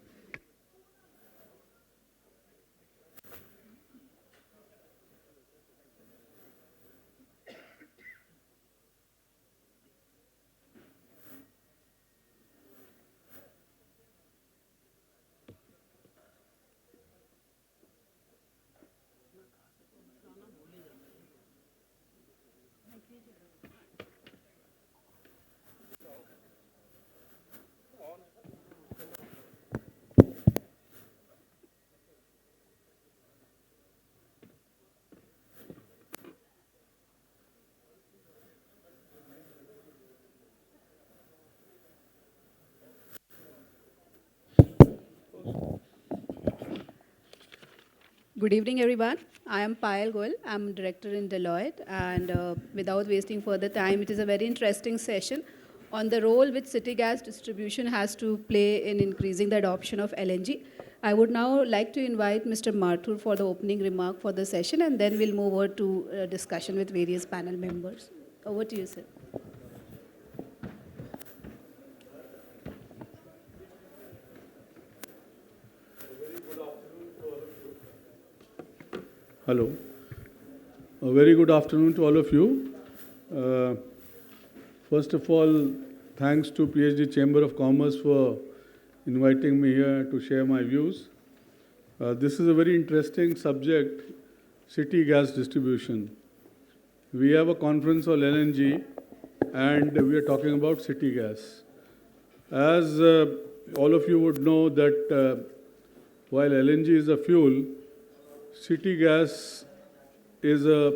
Good evening, everyone. I am Payal Goel. I'm director in Deloitte. And without wasting further time, it is a very interesting session on the role which city gas distribution has to play in increasing the adoption of LNG. I would now like to invite Mr. Mathur for the opening remark for the session, and then we'll move over to discussion with various panel members. Over to you, sir. Hello. A very good afternoon to all of you. First of all, thanks to PhD Chamber of Commerce for inviting me here to share my views. This is a very interesting subject, city gas distribution. We have a conference on LNG and we are talking about city gas. As all of you would know that while LNG is a fuel, city gas is a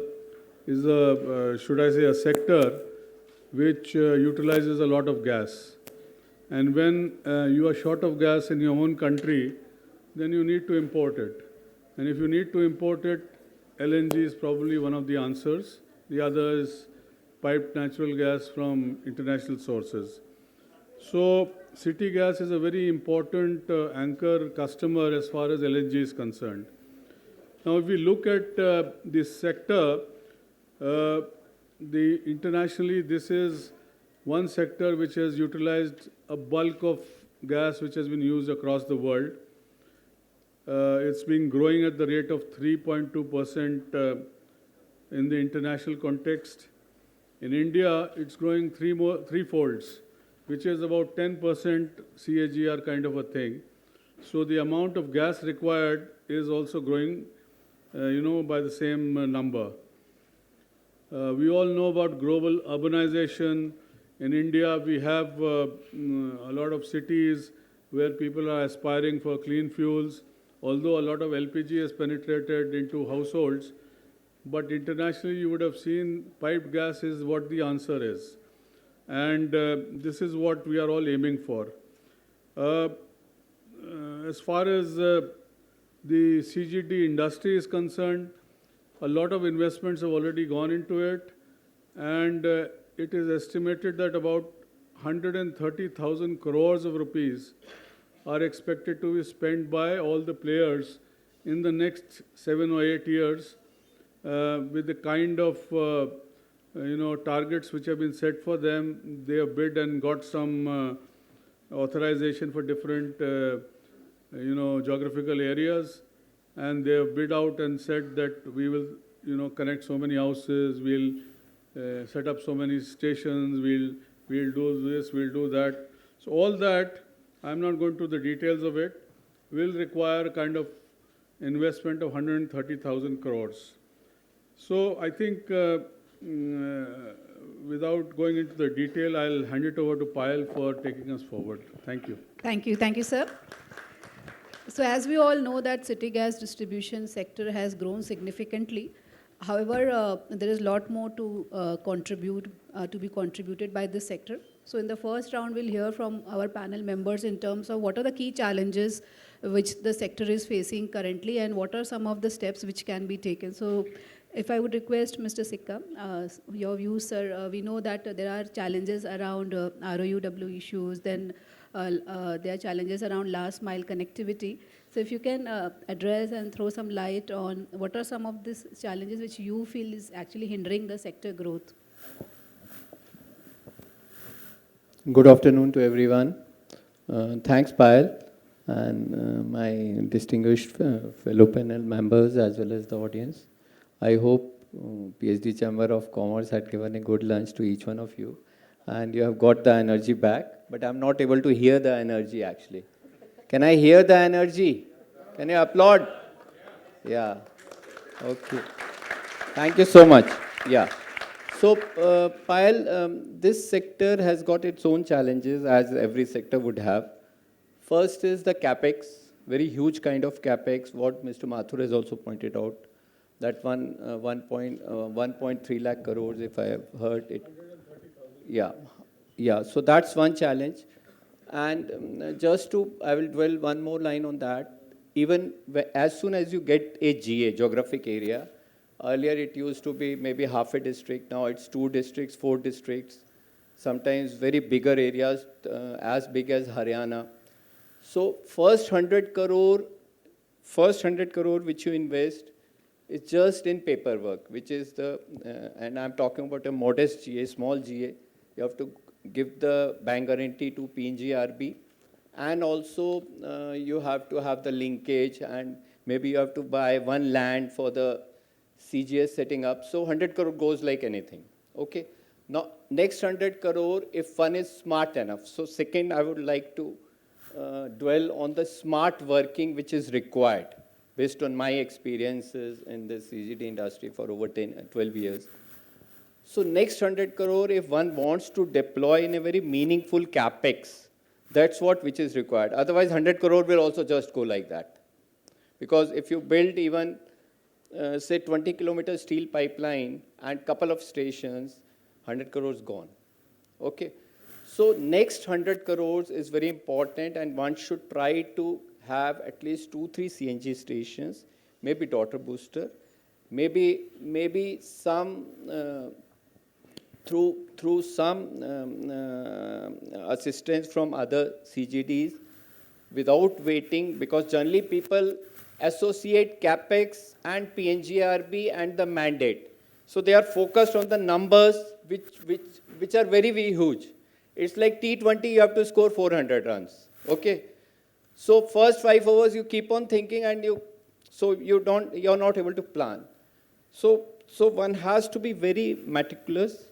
should I say, a sector which utilizes a lot of gas. And when you are short of gas in your own country, then you need to import it. And if you need to import it, LNG is probably one of the answers. The other is piped natural gas from international sources. So city gas is a very important anchor customer as far as LNG is concerned. Now, if we look at this sector, internationally, this is one sector which has utilized a bulk of gas which has been used across the world. It's been growing at the rate of 3.2% in the international context. In India, it's growing threefolds, which is about 10% CAGR kind of a thing. So the amount of gas required is also growing by the same number. We all know about global urbanization. In India, we have a lot of cities where people are aspiring for clean fuels, although a lot of LPG has penetrated into households. But internationally, you would have seen piped gas is what the answer is. And this is what we are all aiming for. As far as the CGD industry is concerned, a lot of investments have already gone into it, and it is estimated that about 130,000 crores of rupees are expected to be spent by all the players in the next 7 or 8 years with the kind of targets which have been set for them. They have bid and got some authorization for different geographical areas, and they have bid out and said that we will, connect so many houses, we'll set up so many stations, we'll do this, we'll do that. So all that, I'm not going to the details of it, will require a kind of investment of 130,000 crores. So I think without going into the detail, I'll hand it over to Payal for taking us forward. Thank you. Thank you. Thank you, sir. So as we all know that city gas distribution sector has grown significantly. However, there is a lot more to be contributed by this sector. So in the first round, we'll hear from our panel members in terms of what are the key challenges which the sector is facing currently and what are some of the steps which can be taken. So if I would request Mr. Sikka, your views, sir. We know that there are challenges around ROUW issues, then there are challenges around last mile connectivity. So if you can address and throw some light on what are some of these challenges which you feel is actually hindering the sector growth. Good afternoon to everyone. Thanks, Payal, and my distinguished fellow panel members as well as the audience. I hope PhD Chamber of Commerce had given a good lunch to each one of you, and you have got the energy back, but I'm not able to hear the energy actually. Can I hear the energy? Can you applaud? Yeah. Okay. Thank you so much. Yeah. So, Payal, this sector has got its own challenges, as every sector would have. First is the capex, very huge kind of capex, what Mr. Mathur has also pointed out, that 1.3 lakh crores, if I have heard it. Yeah. Yeah, so that's one challenge. And I will dwell one more line on that. even as soon as you get a GA, geographic area, earlier it used to be maybe half a district, now it's 2 districts, 4 districts, sometimes very bigger areas, as big as Haryana. So first 100 crore which you invest is just in paperwork, which is the, and I'm talking about a modest GA, small GA. You have to give the bank guarantee to PNGRB, and also you have to have the linkage, and maybe you have to buy one land for the CGS setting up. So 100 crore goes like anything. Okay. Now, next 100 crore, if one is smart enough. So second, I would like to dwell on the smart working which is required based on my experiences in the CGD industry for over 12 years. So next 100 crore, if one wants to deploy in a very meaningful capex, that's what which is required. Otherwise, 100 crore will also just go like that. Because if you build even, say, 20 kilometer steel pipeline and couple of stations, 100 crores gone. Okay. So next 100 crores is very important, and one should try to have at least 2-3 CNG stations, maybe daughter booster, maybe some through some assistance from other CGDs without waiting, because generally people associate CAPEX and PNGRB and the mandate. So they are focused on the numbers which are very, very huge. It's like T20, you have to score 400 runs. Okay. So first 5 overs you keep on thinking, and you're not able to plan. So one has to be very meticulous,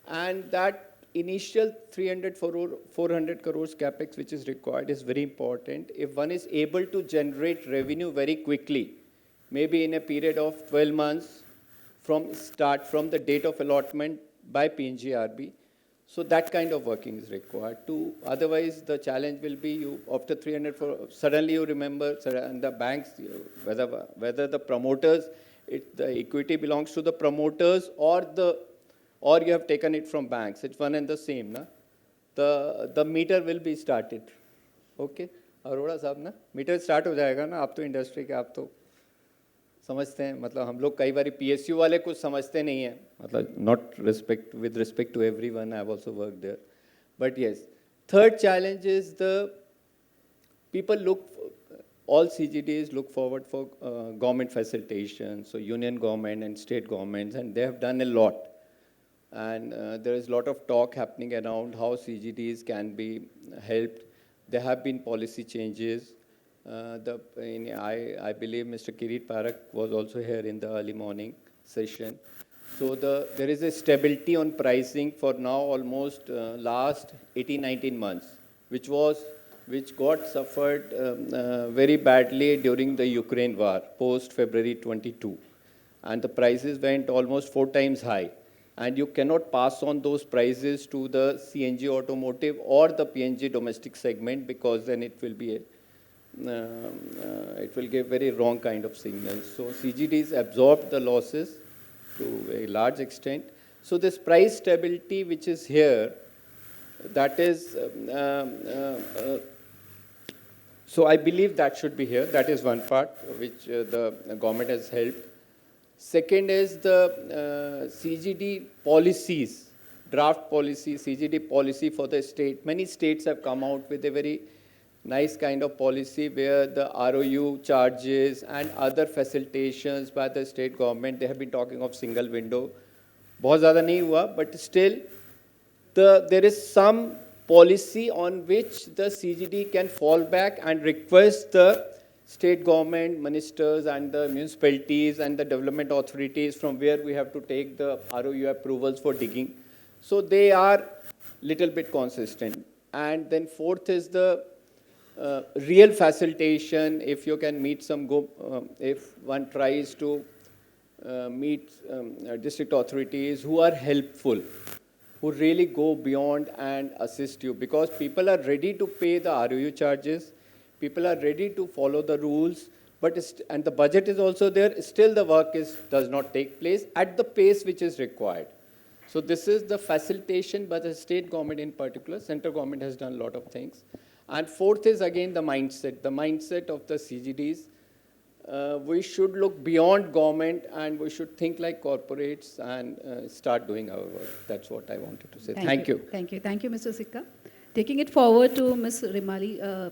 and that initial 400 crores capex which is required is very important. If one is able to generate revenue very quickly, maybe in a period of 12 months from the date of allotment by PNGRB, so that kind of working is required. Otherwise, the challenge will be you after 300, suddenly you remember, and the banks, whether the promoters, the equity belongs to the promoters or you have taken it from banks. It's one and the same. Na? The meter will be started. Okay? Arora साहब ना metre start हो जाएगा ना. आप तो industry के आप तो समझते हैं. मतलब हम लोग कई बार PSU वाले कुछ समझते नहीं हैं. मतलब not with respect to everyone. I have also worked there. But yes, third challenge is the people all CGDs look forward for government facilitation. So union government and state governments, and they have done a lot. And there is a lot of talk happening around how CGDs can be helped. There have been policy changes. I believe Mr. Kirit Parak was also here in the early morning session. So there is a stability on pricing for now almost last 18-19 months, which got suffered very badly during the Ukraine war, post-February 22. And the prices went almost 4 times high. And you cannot pass on those prices to the CNG automotive or the PNG domestic segment, because then it will be it will give very wrong kind of signals. So CGDs absorb the losses to a large extent. So this price stability which is here, that is, so I believe that should be here. That is one part which the government has helped. Second is the CGD policies, draft policy, CGD policy for the state. Many states have come out with a very nice kind of policy where the ROU charges and other facilitations by the state government, they have been talking of single window. बहुत ज़्यादा नहीं हुआ, but still there is some policy on which the CGD can fall back and request the state government, ministers and the municipalities and the development authorities from where we have to take the ROU approvals for digging. So they are little bit consistent. And then fourth is the real facilitation. If you can meet if one tries to meet district authorities who are helpful, who really go beyond and assist you, because people are ready to pay the ROU charges. People are ready to follow the rules, and the budget is also there. Still, the work does not take place at the pace which is required. So this is the facilitation by the state government in particular. Central government has done a lot of things. And fourth is again the mindset of the CGDs. We should look beyond government and we should think like corporates and start doing our work. That's what I wanted to say. Thank you. Thank you. Thank you, Mr. Sikka. Taking it forward to Ms. Rimali.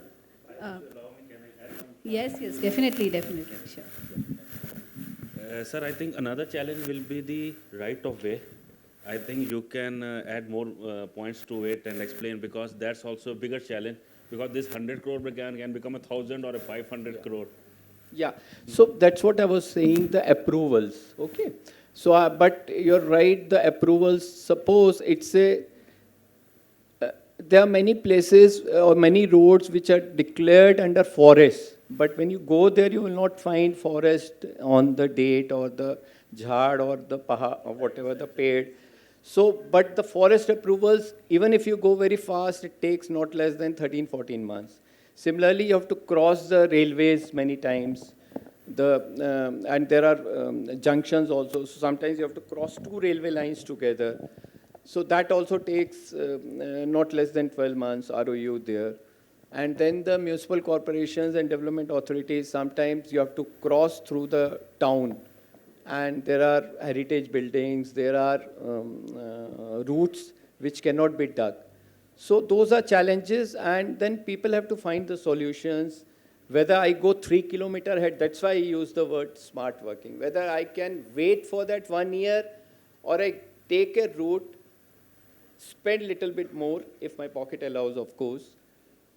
Yes, definitely, sure. Sir, I think another challenge will be the right of way. I think you can add more points to it and explain, because that's also a bigger challenge, because this 100 crore can become 1,000 or a 500 crore. Yeah, so that's what I was saying, the approvals, okay. So, but you're right, the approvals, suppose it's there are many places or many roads which are declared under forest, but when you go there, you will not find forest on the date or the jhad or the paha or whatever, the ped. So, but the forest approvals, even if you go very fast, it takes not less than 13, 14 months. Similarly, you have to cross the railways many times. And there are junctions also. So sometimes you have to cross 2 railway lines together. So that also takes not less than 12 months ROU there. And then the municipal corporations and development authorities, sometimes you have to cross through the town. And there are heritage buildings, there are routes which cannot be dug. So those are challenges, and then people have to find the solutions. Whether I go 3 kilometers ahead, that's why I use the word smart working. Whether I can wait for that 1 year, or I take a route, spend a little bit more, if my pocket allows, of course.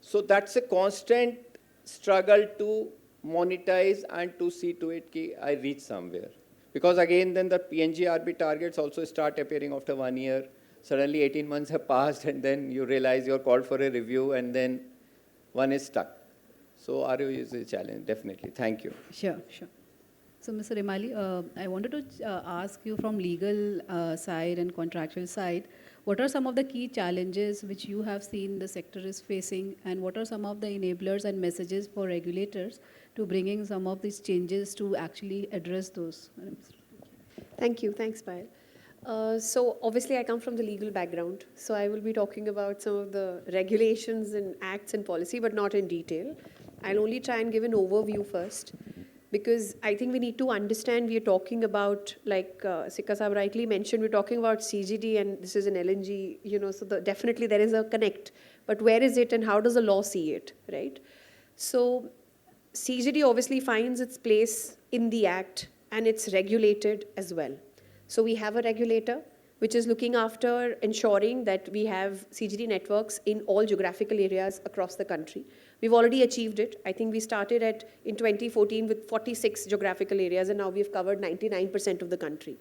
So that's a constant struggle to monetize and to see to it that I reach somewhere. Because again, then the PNGRB targets also start appearing after 1 year. Suddenly 18 months have passed, and then you realize you're called for a review, and then one is stuck. So ROU is a challenge, definitely. Thank you. Sure. So, Mr. Rimali, I wanted to ask you from legal side and contractual side, what are some of the key challenges which you have seen the sector is facing, and what are some of the enablers and messages for regulators to bringing some of these changes to actually address those? Thank you. Thanks, Payal. So obviously I come from the legal background, so I will be talking about some of the regulations and acts and policy, but not in detail. I'll only try and give an overview first, because I think we need to understand we are talking about, like Sikka Sahab rightly mentioned, we're talking about CGD and this is an LNG, so definitely there is a connect. But where is it and how does the law see it, right? So CGD obviously finds its place in the Act and it's regulated as well. So we have a regulator which is looking after ensuring that we have CGD networks in all geographical areas across the country. We've already achieved it. I think we started in 2014 with 46 geographical areas, and now we've covered 99% of the country.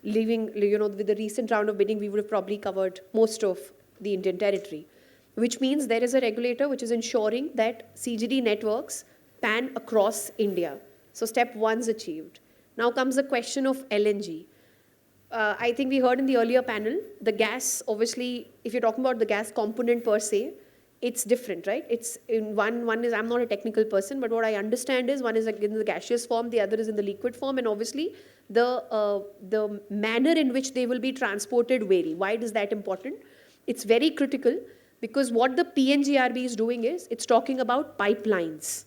With the recent round of bidding, we would have probably covered most of the Indian territory, which means there is a regulator which is ensuring that CGD networks pan across India. So step 1's achieved. Now comes the question of LNG. I think we heard in the earlier panel, the gas, obviously, if you're talking about the gas component per se, it's different, right? It's in one is, I'm not a technical person, but what I understand is one is in the gaseous form, the other is in the liquid form, and obviously the manner in which they will be transported vary. Why is that important? It's very critical because what the PNGRB is doing is, it's talking about pipelines,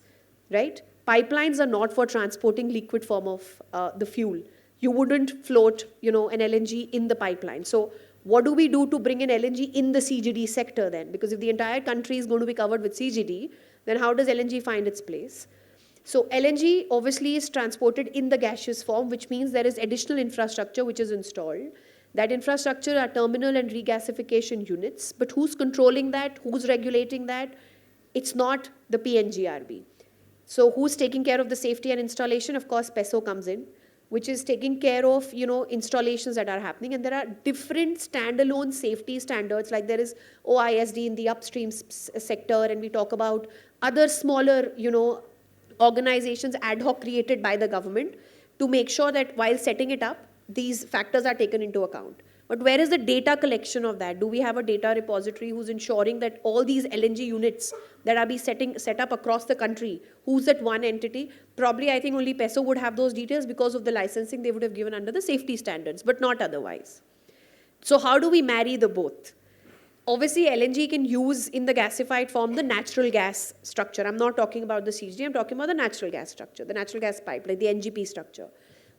right? Pipelines are not for transporting liquid form of the fuel. You wouldn't float, an LNG in the pipeline. So what do we do to bring in LNG in the CGD sector then? Because if the entire country is going to be covered with CGD, then how does LNG find its place? So LNG obviously is transported in the gaseous form, which means there is additional infrastructure which is installed. That infrastructure are terminal and regasification units. But who's controlling that? Who's regulating that? It's not the PNGRB. So who's taking care of the safety and installation? Of course, PESO comes in, which is taking care of, installations that are happening. And there are different standalone safety standards, like there is OISD in the upstream sector, and we talk about other smaller, organizations ad hoc created by the government to make sure that while setting it up, these factors are taken into account. But where is the data collection of that? Do we have a data repository who's ensuring that all these LNG units that are being set up across the country, who's that one entity? Probably I think only PESO would have those details because of the licensing they would have given under the safety standards, but not otherwise. So how do we marry the both? Obviously, LNG can use in the gasified form the natural gas structure. I'm not talking about the CGD, I'm talking about the natural gas structure, the natural gas pipeline, the NGP structure.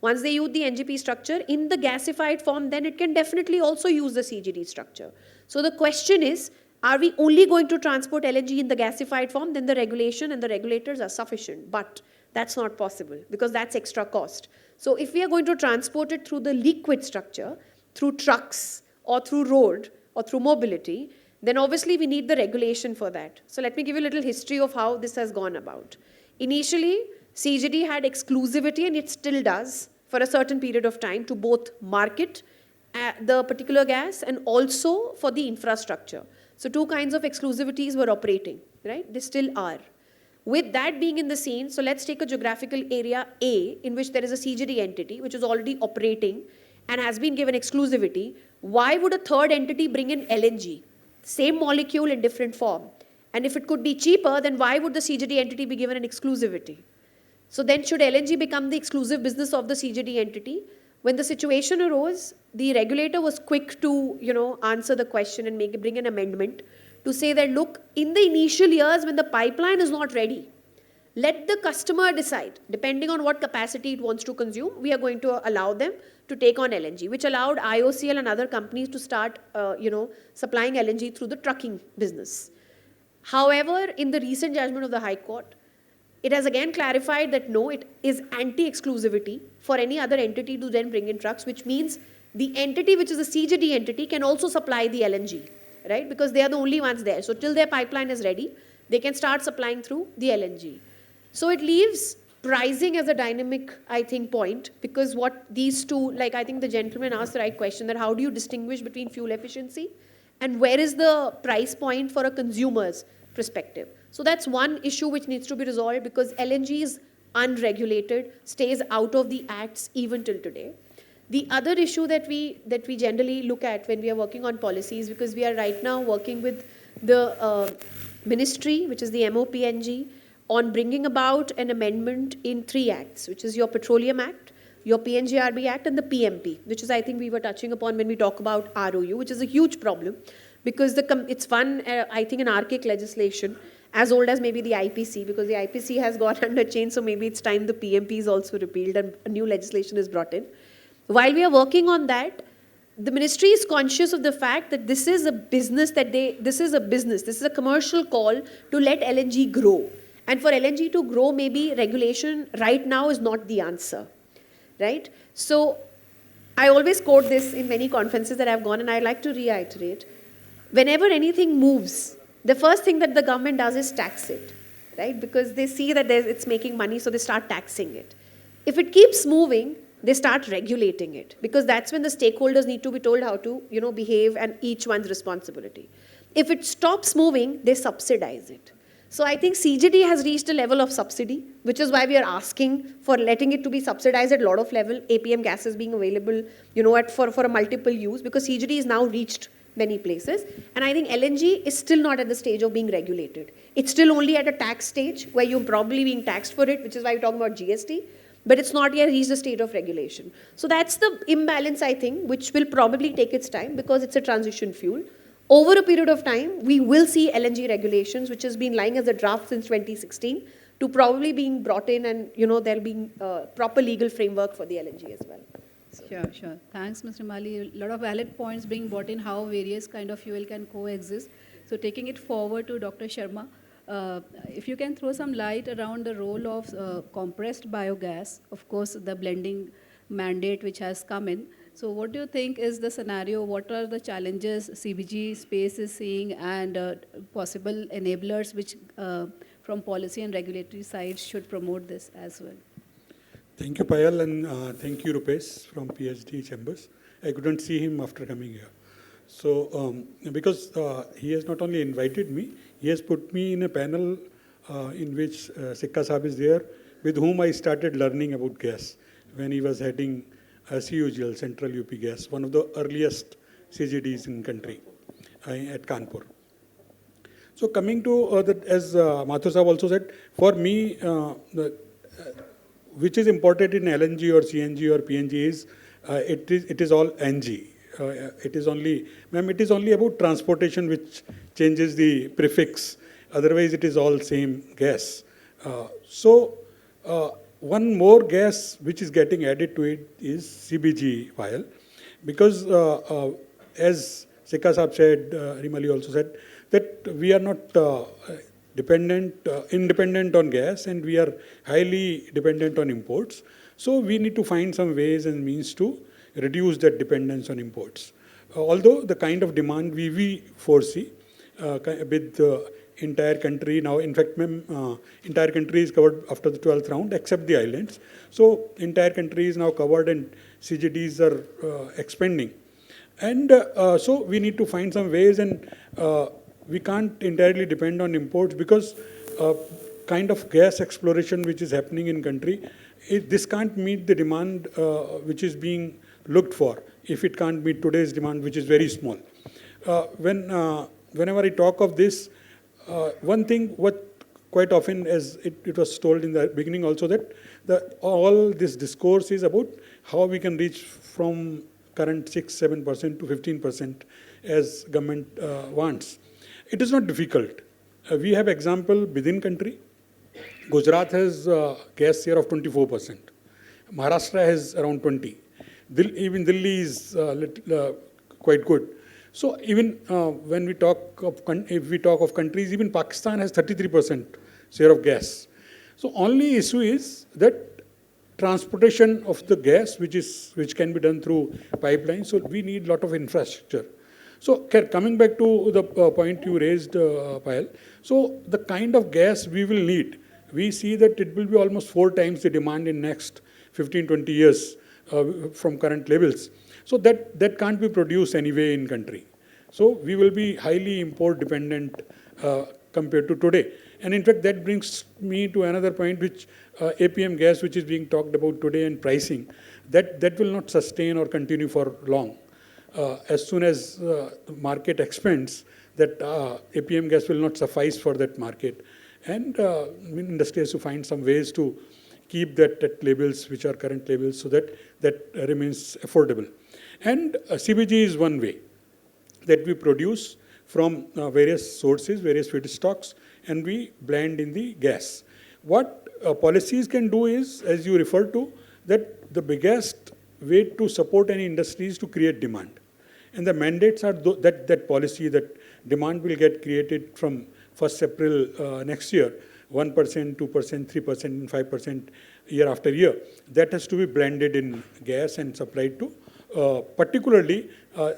Once they use the NGP structure in the gasified form, then it can definitely also use the CGD structure. So the question is, are we only going to transport LNG in the gasified form? Then the regulation and the regulators are sufficient. But that's not possible because that's extra cost. So if we are going to transport it through the liquid structure, through trucks or through road or through mobility, then obviously we need the regulation for that. So let me give you a little history of how this has gone about. Initially, CGD had exclusivity, and it still does, for a certain period of time to both market the particular gas and also for the infrastructure. So two kinds of exclusivities were operating, right? They still are. With that being in the scene, so let's take a geographical area A in which there is a CGD entity which is already operating and has been given exclusivity. Why would a third entity bring in LNG? Same molecule in different form. And if it could be cheaper, then why would the CGD entity be given an exclusivity? So then should LNG become the exclusive business of the CGD entity? When the situation arose, the regulator was quick to, answer the question and bring an amendment to say that, look, in the initial years when the pipeline is not ready, let the customer decide, depending on what capacity it wants to consume, we are going to allow them to take on LNG, which allowed IOCL and other companies to start, supplying LNG through the trucking business. However, in the recent judgment of the High Court, it has again clarified that no, it is anti-exclusivity for any other entity to then bring in trucks, which means the entity which is a CGD entity can also supply the LNG, right? Because they are the only ones there. So till their pipeline is ready, they can start supplying through the LNG. So it leaves pricing as a dynamic, I think, point, because what these two, like I think the gentleman asked the right question, that how do you distinguish between fuel efficiency and where is the price point for a consumer's perspective? So that's one issue which needs to be resolved because LNG is unregulated, stays out of the acts even till today. The other issue that we generally look at when we are working on policies, because we are right now working with the ministry, which is the MOPNG, on bringing about an amendment in 3 acts, which is your Petroleum Act, your PNGRB Act, and the PMP, which is, I think, we were touching upon when we talk about ROU, which is a huge problem because it's one, I think, an archaic legislation, as old as maybe the IPC, because the IPC has gone under change, so maybe it's time the PMP is also repealed and a new legislation is brought in. While we are working on that, the ministry is conscious of the fact that this is a business, this is a commercial call to let LNG grow. And for LNG to grow, maybe regulation right now is not the answer, right? So I always quote this in many conferences that I've gone, and I like to reiterate. Whenever anything moves, the first thing that the government does is tax it, right? Because they see that it's making money, so they start taxing it. If it keeps moving, they start regulating it, because that's when the stakeholders need to be told how to, behave, and each one's responsibility. If it stops moving, they subsidize it. So I think CGD has reached a level of subsidy, which is why we are asking for letting it to be subsidized at a lot of level, APM gases being available, for a multiple use, because CGD is now reached many places. And I think LNG is still not at the stage of being regulated. It's still only at a tax stage where you're probably being taxed for it, which is why we're talking about GST, but it's not yet reached the state of regulation. So that's the imbalance, I think, which will probably take its time because it's a transition fuel. Over a period of time, we will see LNG regulations, which has been lying as a draft since 2016, to probably being brought in, and there'll be proper legal framework for the LNG as well. So. Sure. Thanks, Mr. Mali. A lot of valid points being brought in how various kind of fuel can coexist. So taking it forward to Dr. Sharma, if you can throw some light around the role of compressed biogas, of course, the blending mandate which has come in. So what do you think is the scenario? What are the challenges CBG space is seeing, and possible enablers which from policy and regulatory side should promote this as well? Thank you, Payal, and thank you, Rupesh from PhD Chambers. I couldn't see him after coming here. So, because he has not only invited me, he has put me in a panel in which Sikka Sahab is there, with whom I started learning about gas when he was heading CUGL, Central UP Gas, one of the earliest CGDs in country at Kanpur. So coming to, as Mathur Sahab also said, for me, which is important in LNG or CNG or PNG is, it is all NG. it is only, ma'am, it is only about transportation which changes the prefix. Otherwise, it is all same gas. One more gas which is getting added to it is CBG vial, because as Sikka Saab said, Rimali also said, that we are not independent on gas, and we are highly dependent on imports. So we need to find some ways and means to reduce that dependence on imports. Although the kind of demand we foresee with the entire country now, in fact, entire country is covered after the 12th round except the islands. So entire country is now covered and CGDs are expanding. And so we need to find some ways, and we can't entirely depend on imports, because kind of gas exploration which is happening in country, this can't meet the demand which is being looked for, if it can't meet today's demand, which is very small. Whenever I talk of this, one thing what quite often, as it was told in the beginning also, that all this discourse is about how we can reach from current 6-7% to 15% as government wants. It is not difficult. We have example within country. Gujarat has gas share of 24%. Maharashtra has around 20%. Even Delhi is quite good. So even when we talk of, if we talk of countries, even Pakistan has 33% share of gas. So only issue is that transportation of the gas, which can be done through pipelines. So we need lot of infrastructure. So coming back to the point you raised, Payal. So the kind of gas we will need, we see that it will be almost 4 times the demand in next 15-20 years from current levels. So that can't be produced anyway in country. So we will be highly import dependent compared to today. And in fact, that brings me to another point, which APM gas, which is being talked about today, and pricing, that will not sustain or continue for long. As soon as the market expands, that APM gas will not suffice for that market. And industry has to find some ways to keep that at levels which are current levels, so that remains affordable. And CBG is one way that we produce from various sources, various feedstocks, and we blend in the gas. What policies can do is, as you refer to, that the biggest way to support any industry is to create demand. And the mandates are that policy, that demand will get created from 1st April next year, 1%, 2%, 3%, and 5% year after year. That has to be blended in gas and supplied to, particularly,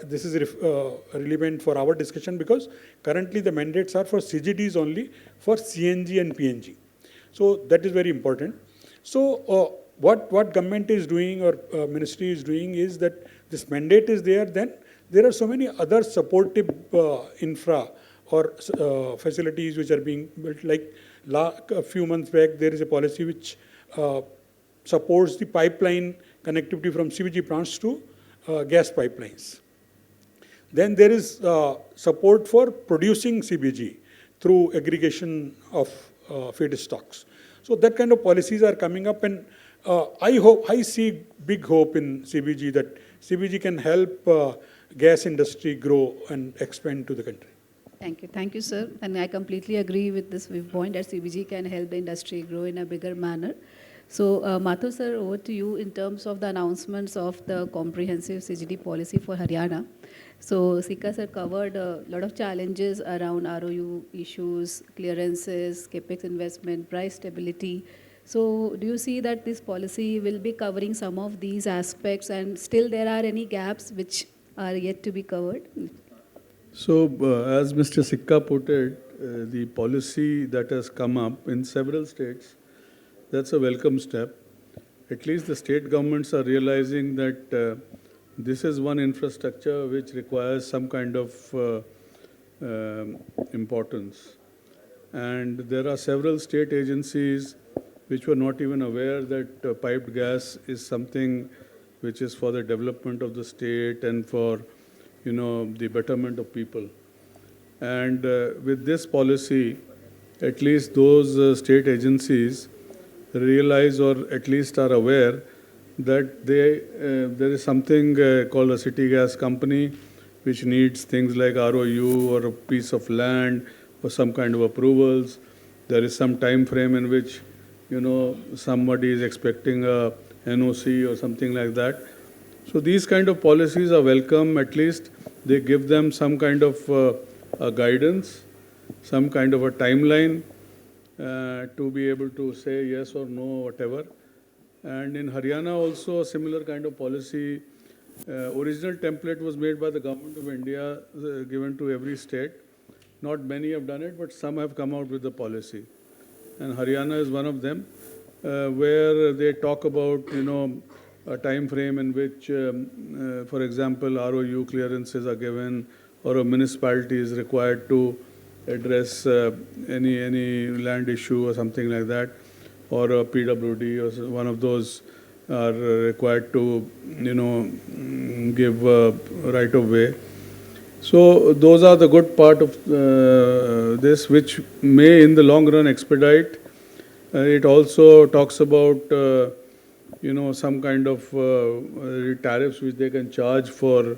this is relevant for our discussion, because currently the mandates are for CGDs only, for CNG and PNG. So that is very important. So what government is doing, or ministry is doing, is that this mandate is there, then there are so many other supportive infra or facilities which are being built. Like a few months back, there is a policy which supports the pipeline connectivity from CBG plants to gas pipelines. Then there is support for producing CBG through aggregation of feedstocks. So that kind of policies are coming up, and I see big hope in CBG, that CBG can help gas industry grow and expand to the country. Thank you, sir. And I completely agree with this viewpoint that CBG can help the industry grow in a bigger manner. So, Mathur sir, over to you in terms of the announcements of the comprehensive CGD policy for Haryana. So, Sikka sir covered a lot of challenges around ROU issues, clearances, capex investment, price stability. So, do you see that this policy will be covering some of these aspects, and still there are any gaps which are yet to be covered? So, as Mr. Sikka put it, the policy that has come up in several states, that's a welcome step. At least the state governments are realizing that this is one infrastructure which requires some kind of importance. And there are several state agencies which were not even aware that piped gas is something which is for the development of the state and for, the betterment of people. And with this policy, at least those state agencies realize, or at least are aware, that there is something called a city gas company which needs things like ROU or a piece of land or some kind of approvals. There is some time frame in which, somebody is expecting a NOC or something like that. So these kind of policies are welcome. At least they give them some kind of a guidance, some kind of a timeline to be able to say yes or no, whatever. And in Haryana also a similar kind of policy. Original template was made by the government of India, given to every state. Not many have done it, but some have come out with the policy. And Haryana is one of them, where they talk about, a time frame in which, for example, ROU clearances are given, or a municipality is required to address any land issue or something like that, or a PWD or one of those are required to, give right of way. So those are the good part of this, which may in the long run expedite. It also talks about, some kind of tariffs which they can charge for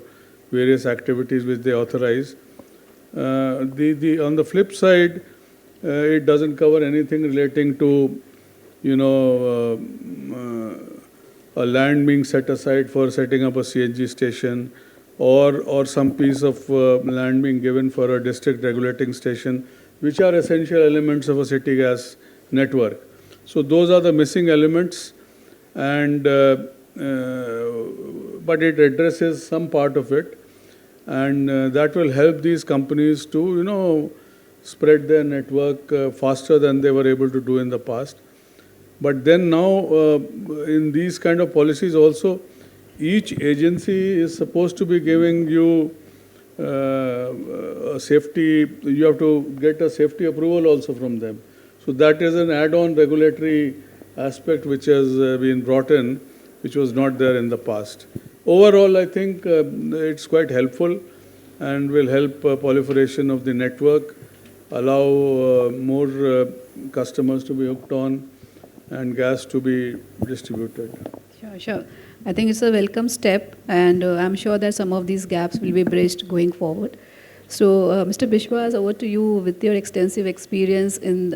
various activities which they authorize. On the flip side, it doesn't cover anything relating to, a land being set aside for setting up a CNG station, or some piece of land being given for a district regulating station, which are essential elements of a city gas network. So those are the missing elements, and but it addresses some part of it, and that will help these companies to, spread their network faster than they were able to do in the past. But then now, in these kind of policies also, each agency is supposed to be giving you a safety, you have to get a safety approval also from them. So that is an add-on regulatory aspect which has been brought in, which was not there in the past. Overall, I think it's quite helpful and will help proliferation of the network, allow more customers to be hooked on, and gas to be distributed. Sure, sure. I think it's a welcome step, and I'm sure that some of these gaps will be bridged going forward. So, Mr. Bishwas, over to you with your extensive experience in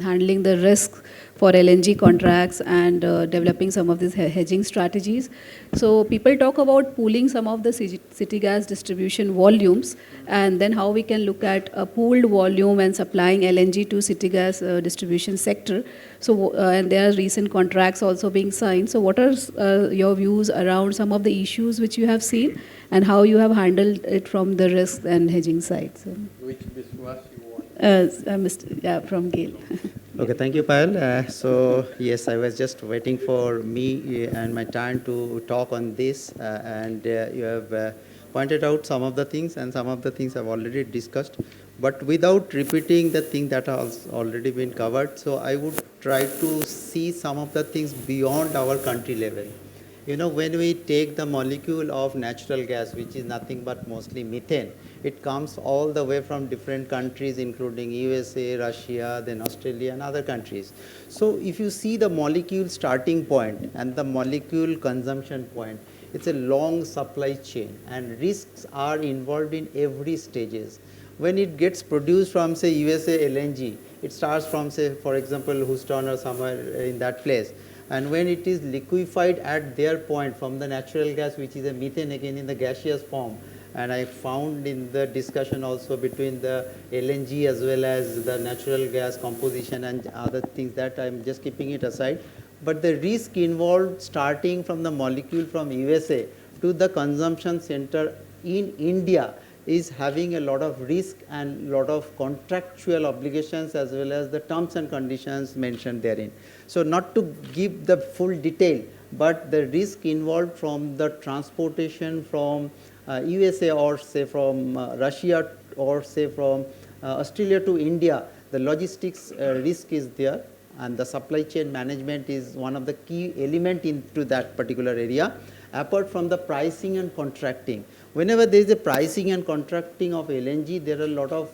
handling the risk for LNG contracts and developing some of these hedging strategies. So, people talk about pooling some of the city gas distribution volumes, and then how we can look at a pooled volume and supplying LNG to city gas distribution sector. So, and there are recent contracts also being signed. So, what are your views around some of the issues which you have seen, and how you have handled it from the risk and hedging side? So, which Bishwas you want? From GAIL. Okay, thank you, Payal. So, yes, I was just waiting for me and my turn to talk on this, and you have pointed out some of the things, and some of the things I've already discussed, but without repeating the thing that has already been covered. So I would try to see some of the things beyond our country level. When we take the molecule of natural gas, which is nothing but mostly methane, it comes all the way from different countries, including USA, Russia, then Australia, and other countries. So if you see the molecule starting point and the molecule consumption point, it's a long supply chain, and risks are involved in every stages. When it gets produced from, say, USA LNG, it starts from, say, for example, Houston or somewhere in that place. And when it is liquefied at their point from the natural gas, which is a methane again in the gaseous form, and I found in the discussion also between the LNG as well as the natural gas composition and other things that I'm just keeping it aside. But the risk involved starting from the molecule from USA to the consumption center in India is having a lot of risk and lot of contractual obligations as well as the terms and conditions mentioned therein. So not to give the full detail, but the risk involved from the transportation from USA or say from Russia or say from Australia to India, the logistics risk is there, and the supply chain management is one of the key element into that particular area. apart from the pricing and contracting. Whenever there is a pricing and contracting of LNG, there are a lot of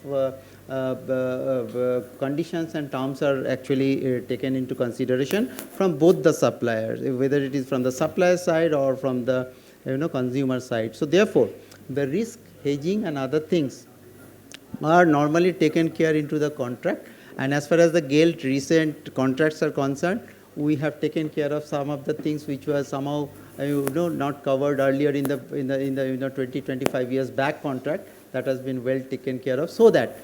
conditions and terms are actually taken into consideration from both the suppliers, whether it is from the supplier side or from the consumer side. So therefore, the risk hedging and other things are normally taken care into the contract. And as far as the GAIL recent contracts are concerned, we have taken care of some of the things which were somehow not covered earlier in the 20-25 years back contract, that has been well taken care of, so that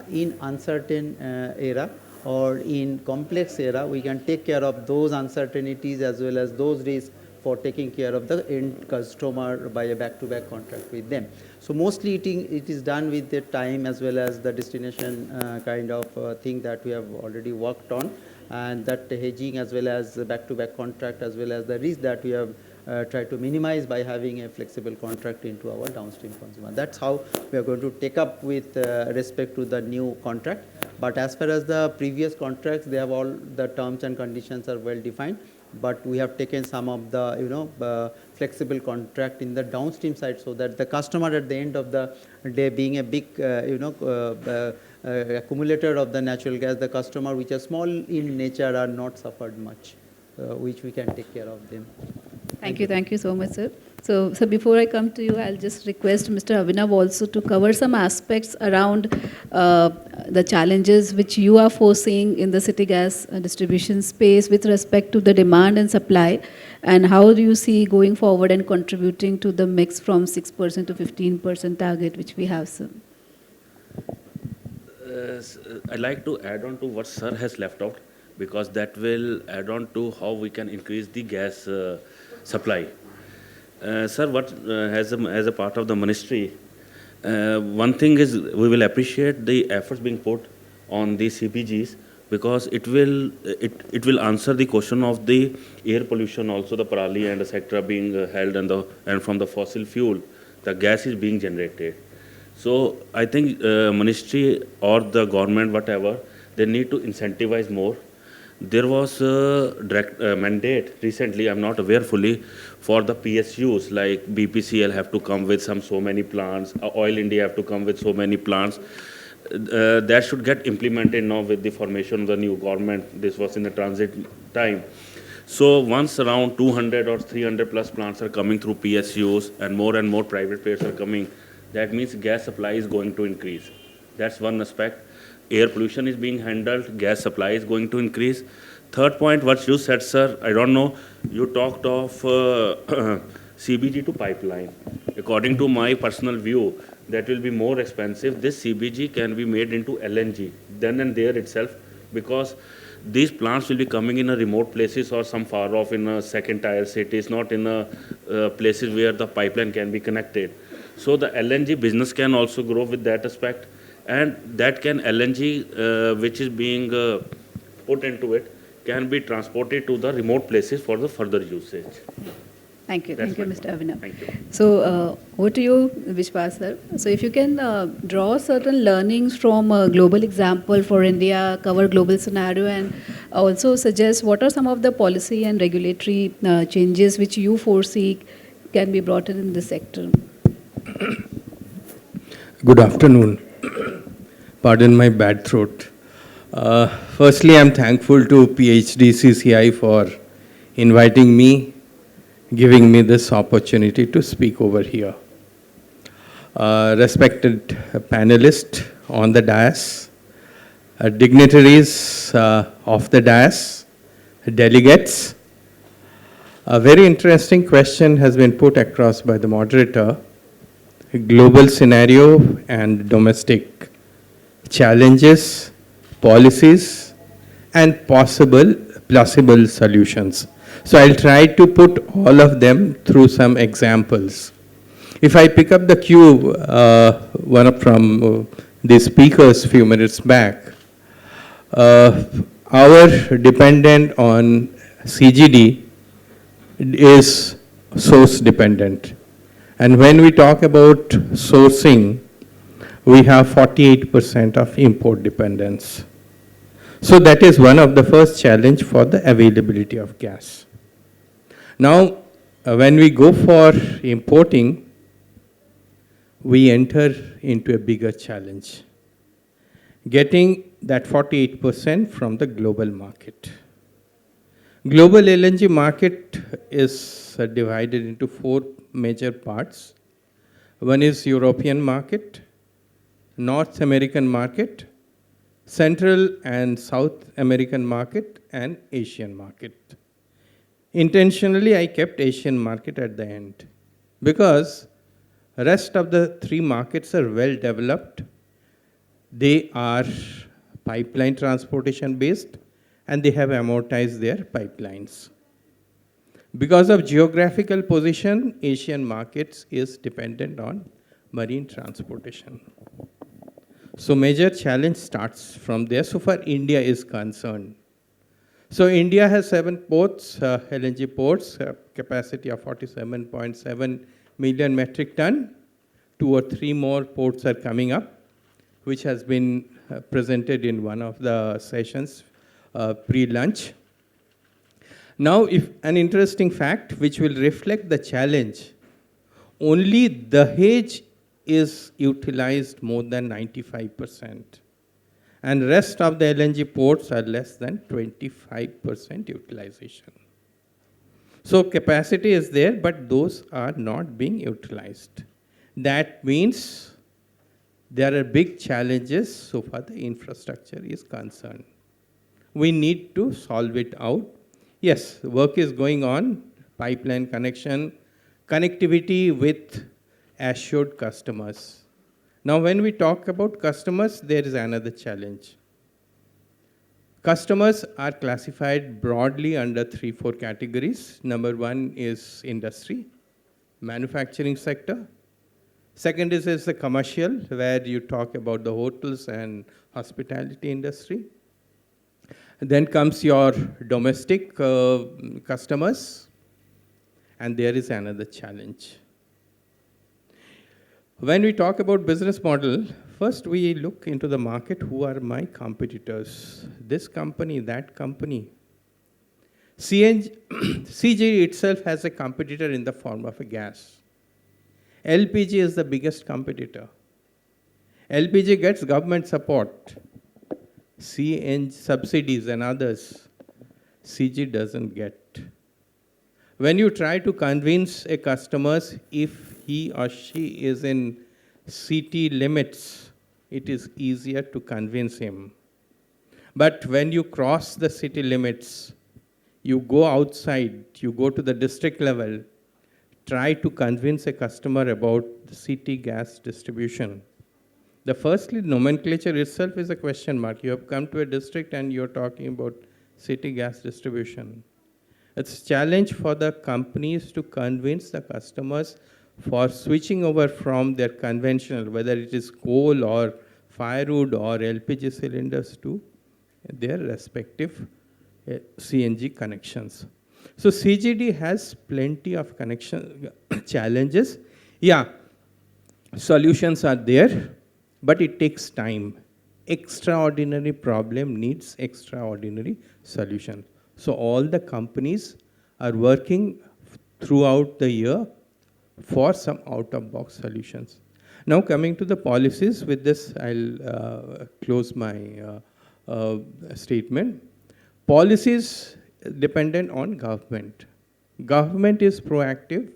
in uncertain era or in complex era, we can take care of those uncertainties as well as those risks for taking care of the end customer by a back-to-back contract with them. So mostly it is done with the time as well as the destination kind of thing that we have already worked on, and that hedging as well as the back-to-back contract as well as the risk that we have tried to minimize by having a flexible contract into our downstream consumer. That's how we are going to take up with respect to the new contract. But as far as the previous contracts, they have all the terms and conditions are well defined. But we have taken some of the flexible contract in the downstream side, so that the customer at the end of the day, being a big accumulator of the natural gas, the customer which are small in nature are not suffered much, which we can take care of them. Thank you so much, sir. So before I come to you, I'll just request Mr. Abhinav also to cover some aspects around the challenges which you are foreseeing in the city gas distribution space with respect to the demand and supply, and how do you see going forward and contributing to the mix from 6% to 15% target which we have, sir? I'd like to add on to what sir has left out, because that will add on to how we can increase the gas supply. Sir, what as a part of the ministry, one thing is we will appreciate the efforts being put on the CPGs, because it will answer the question of the air pollution, also the parali and etc. being held, and from the fossil fuel, the gas is being generated. So I think ministry or the government, whatever, they need to incentivize more. There was a direct mandate recently, I'm not aware fully, for the PSUs, like BPCL have to come with so many plants, Oil India have to come with so many plants. That should get implemented now with the formation of the new government. This was in the transit time. So once around 200 or 300 plus plants are coming through PSUs and more private players are coming, that means gas supply is going to increase. That's one aspect. Air pollution is being handled, gas supply is going to increase. Third point, what you said, sir, I don't know, you talked of CBG to pipeline. According to my personal view, that will be more expensive. This CBG can be made into LNG then and there itself, because these plants will be coming in a remote places or some far off in a second tier cities, not in places where the pipeline can be connected. So the LNG business can also grow with that aspect, and that can LNG which is being put into it can be transported to the remote places for the further usage. Thank you, Mr. Abhinav. Thank you. So over to you, Vishwas sir. So if you can draw certain learnings from a global example for India, cover global scenario, and also suggest what are some of the policy and regulatory changes which you foresee can be brought in this sector. Good afternoon. Pardon my bad throat. Firstly, I'm thankful to PhDCCI for inviting me, giving me this opportunity to speak over here. Respected panelists on the dais, dignitaries of the dais, delegates, a very interesting question has been put across by the moderator: global scenario and domestic challenges, policies, and plausible solutions. So I'll try to put all of them through some examples. If I pick up the cue, one up from the speakers a few minutes back, our dependent on CGD is source dependent. And when we talk about sourcing, we have 48% of import dependence. So that is one of the first challenge for the availability of gas. Now, when we go for importing, we enter into a bigger challenge, getting that 48% from the global market. Global LNG market is divided into 4 major parts. One is European market, North American market, Central and South American market, and Asian market. Intentionally, I kept Asian market at the end because rest of the 3 markets are well developed. They are pipeline transportation based and they have amortized their pipelines. Because of geographical position, Asian markets is dependent on marine transportation. So major challenge starts from there. So far India is concerned. So India has 7 ports, LNG ports, capacity of 47.7 million metric ton. 2 or 3 more ports are coming up, which has been presented in one of the sessions pre-lunch. Now, if an interesting fact which will reflect the challenge, only Dahej is utilized more than 95%. And rest of the LNG ports are less than 25% utilization. So capacity is there, but those are not being utilized. That means there are big challenges so far the infrastructure is concerned. We need to solve it out. Yes, work is going on, pipeline connection, connectivity with assured customers. Now, when we talk about customers, there is another challenge. Customers are classified broadly under 3-4 categories. Number 1 is industry, manufacturing sector. Second is the commercial, where you talk about the hotels and hospitality industry. Then comes your domestic customers, and there is another challenge. When we talk about business model, first we look into the market, who are my competitors? This company, that company. CG itself has a competitor in the form of a gas. LPG is the biggest competitor. LPG gets government support, CNG subsidies and others. CG doesn't get. When you try to convince a customer, if he or she is in city limits, it is easier to convince him. But when you cross the city limits, you go outside, you go to the district level, try to convince a customer about the city gas distribution. The firstly, nomenclature itself is a question mark. You have come to a district and you're talking about city gas distribution. It's a challenge for the companies to convince the customers for switching over from their conventional, whether it is coal or firewood or LPG cylinders, to their respective CNG connections. So CGD has plenty of connection challenges. Yeah, solutions are there, but it takes time. Extraordinary problem needs extraordinary solution. So all the companies are working throughout the year for some out-of-box solutions. Now coming to the policies, with this I'll close my statement. Policies dependent on government. Government is proactive,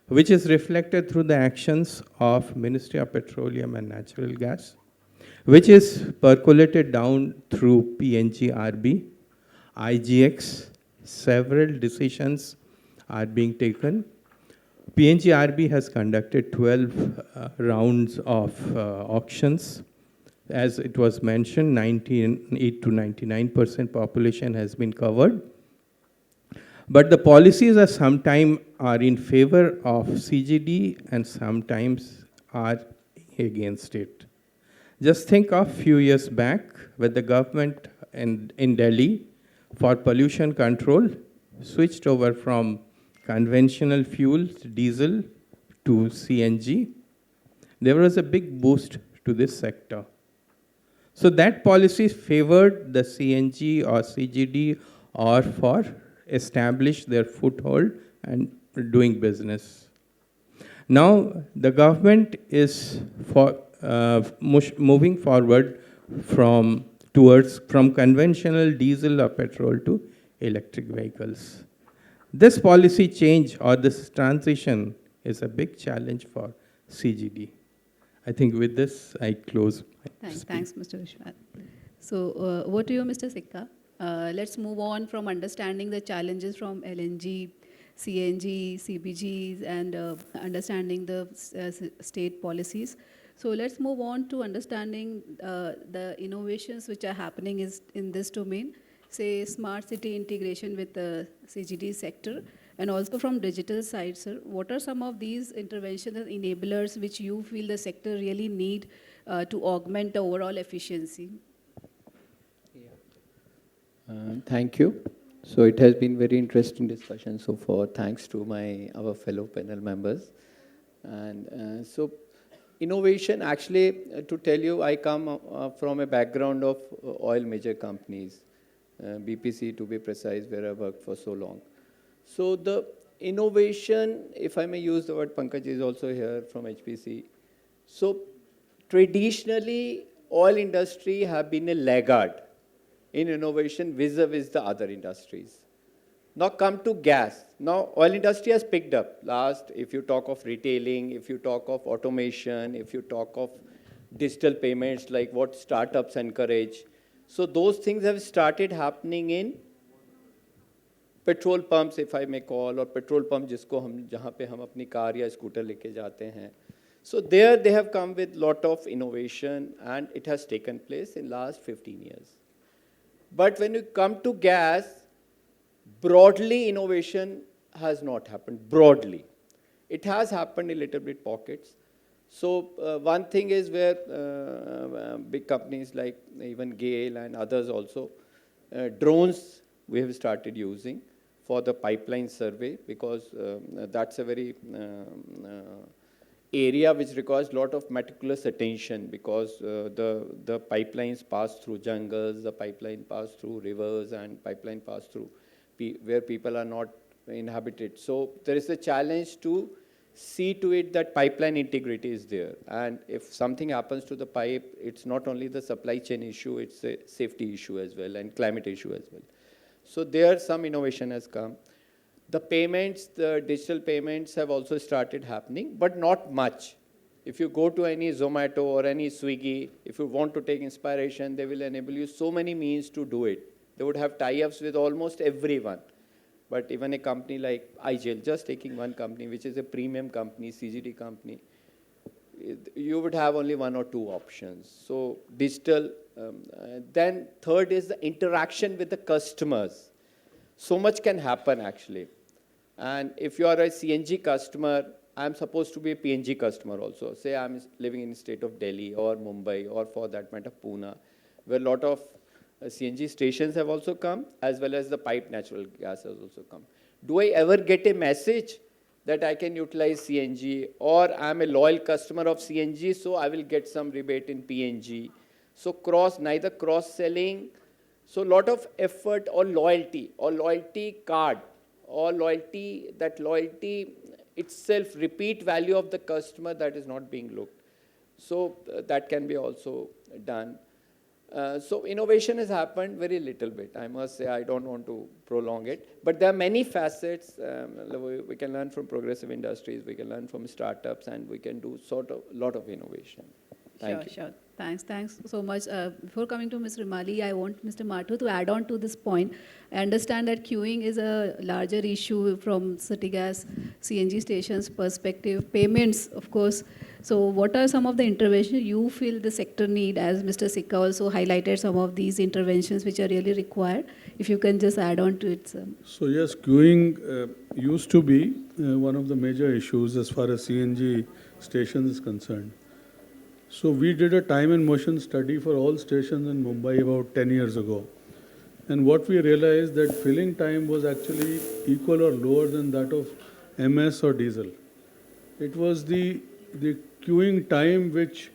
which is reflected through the actions of Ministry of Petroleum and Natural Gas, which is percolated down through PNGRB, IGX. Several decisions are being taken. PNGRB has conducted 12 rounds of auctions. As it was mentioned, 98 to 99% population has been covered. But the policies are sometimes are in favor of CGD and sometimes are against it. Just think of few years back when the government in Delhi for pollution control switched over from conventional fuels, diesel, to CNG. There was a big boost to this sector. So that policy favored the CNG or CGD or for establish their foothold and doing business. Now, the government is moving forward from conventional diesel or petrol to electric vehicles. This policy change or this transition is a big challenge for CGD. I think with this, I close my speech. Thanks, Mr. Vishwanath. So, over to you, Mr. Sikka. Let's move on from understanding the challenges from LNG, CNG, CBGs, and understanding the state policies. So let's move on to understanding the innovations which are happening in this domain, say smart city integration with the CGD sector, and also from digital side, sir. What are some of these interventions and enablers which you feel the sector really need to augment the overall efficiency? Thank you. So it has been very interesting discussion so far. Thanks to our fellow panel members. And so innovation, actually, to tell you, I come from a background of oil major companies, BPC to be precise, where I worked for so long. So the innovation, if I may use the word, Phdcci is also here from HPC. So traditionally, oil industry have been a laggard in innovation vis-a-vis the other industries. Now come to gas. Now oil industry has picked up. If you talk of retailing, if you talk of automation, if you talk of digital payments, like what startups encourage. So those things have started happening in petrol pumps, if I may call, or petrol pump jahan pe hum apni car ya scooter leke jaate hain. So there they have come with lot of innovation, and it has taken place in last 15 years. But when you come to gas, broadly innovation has not happened, broadly. It has happened in little bit pockets. So one thing is where big companies like even GAIL and others also, drones we have started using for the pipeline survey, because that's a very area which requires a lot of meticulous attention, because the pipelines pass through jungles, the pipeline pass through rivers, and pipeline pass through where people are not inhabited. So there is a challenge to see to it that pipeline integrity is there. And if something happens to the pipe, it's not only the supply chain issue, it's a safety issue as well, and climate issue as well. So there some innovation has come. The payments, the digital payments have also started happening, but not much. If you go to any Zomato or any Swiggy, if you want to take inspiration, they will enable you so many means to do it. They would have tie-ups with almost everyone. But even a company like IGL, just taking one company, which is a premium company, CGD company, you would have only one or two options. So digital, then third is the interaction with the customers. So much can happen actually. And if you are a CNG customer, I'm supposed to be a PNG customer also. Say I'm living in the state of Delhi or Mumbai, or for that matter Pune, where a lot of CNG stations have also come, as well as the piped natural gas has also come. Do I ever get a message that I can utilize CNG, or I'm a loyal customer of CNG, so I will get some rebate in PNG? So neither cross-selling, so a lot of effort, or loyalty card, or loyalty itself, repeat value of the customer, that is not being looked. So that can be also done. So innovation has happened very little bit. I must say, I don't want to prolong it. But there are many facets. We can learn from progressive industries, we can learn from startups, and we can do sort of a lot of innovation. Thank you. Sure. Thanks so much. Before coming to Ms. Rimali, I want Mr. Mathu to add on to this point. I understand that queuing is a larger issue from city gas, CNG stations perspective. Payments, of course. So what are some of the interventions you feel the sector need, as Mr. Sikka also highlighted some of these interventions which are really required? If you can just add on to it, sir. So yes, queuing used to be one of the major issues as far as CNG stations is concerned. So we did a time and motion study for all stations in Mumbai about 10 years ago. And what we realized that filling time was actually equal or lower than that of MS or diesel. It was the queuing time which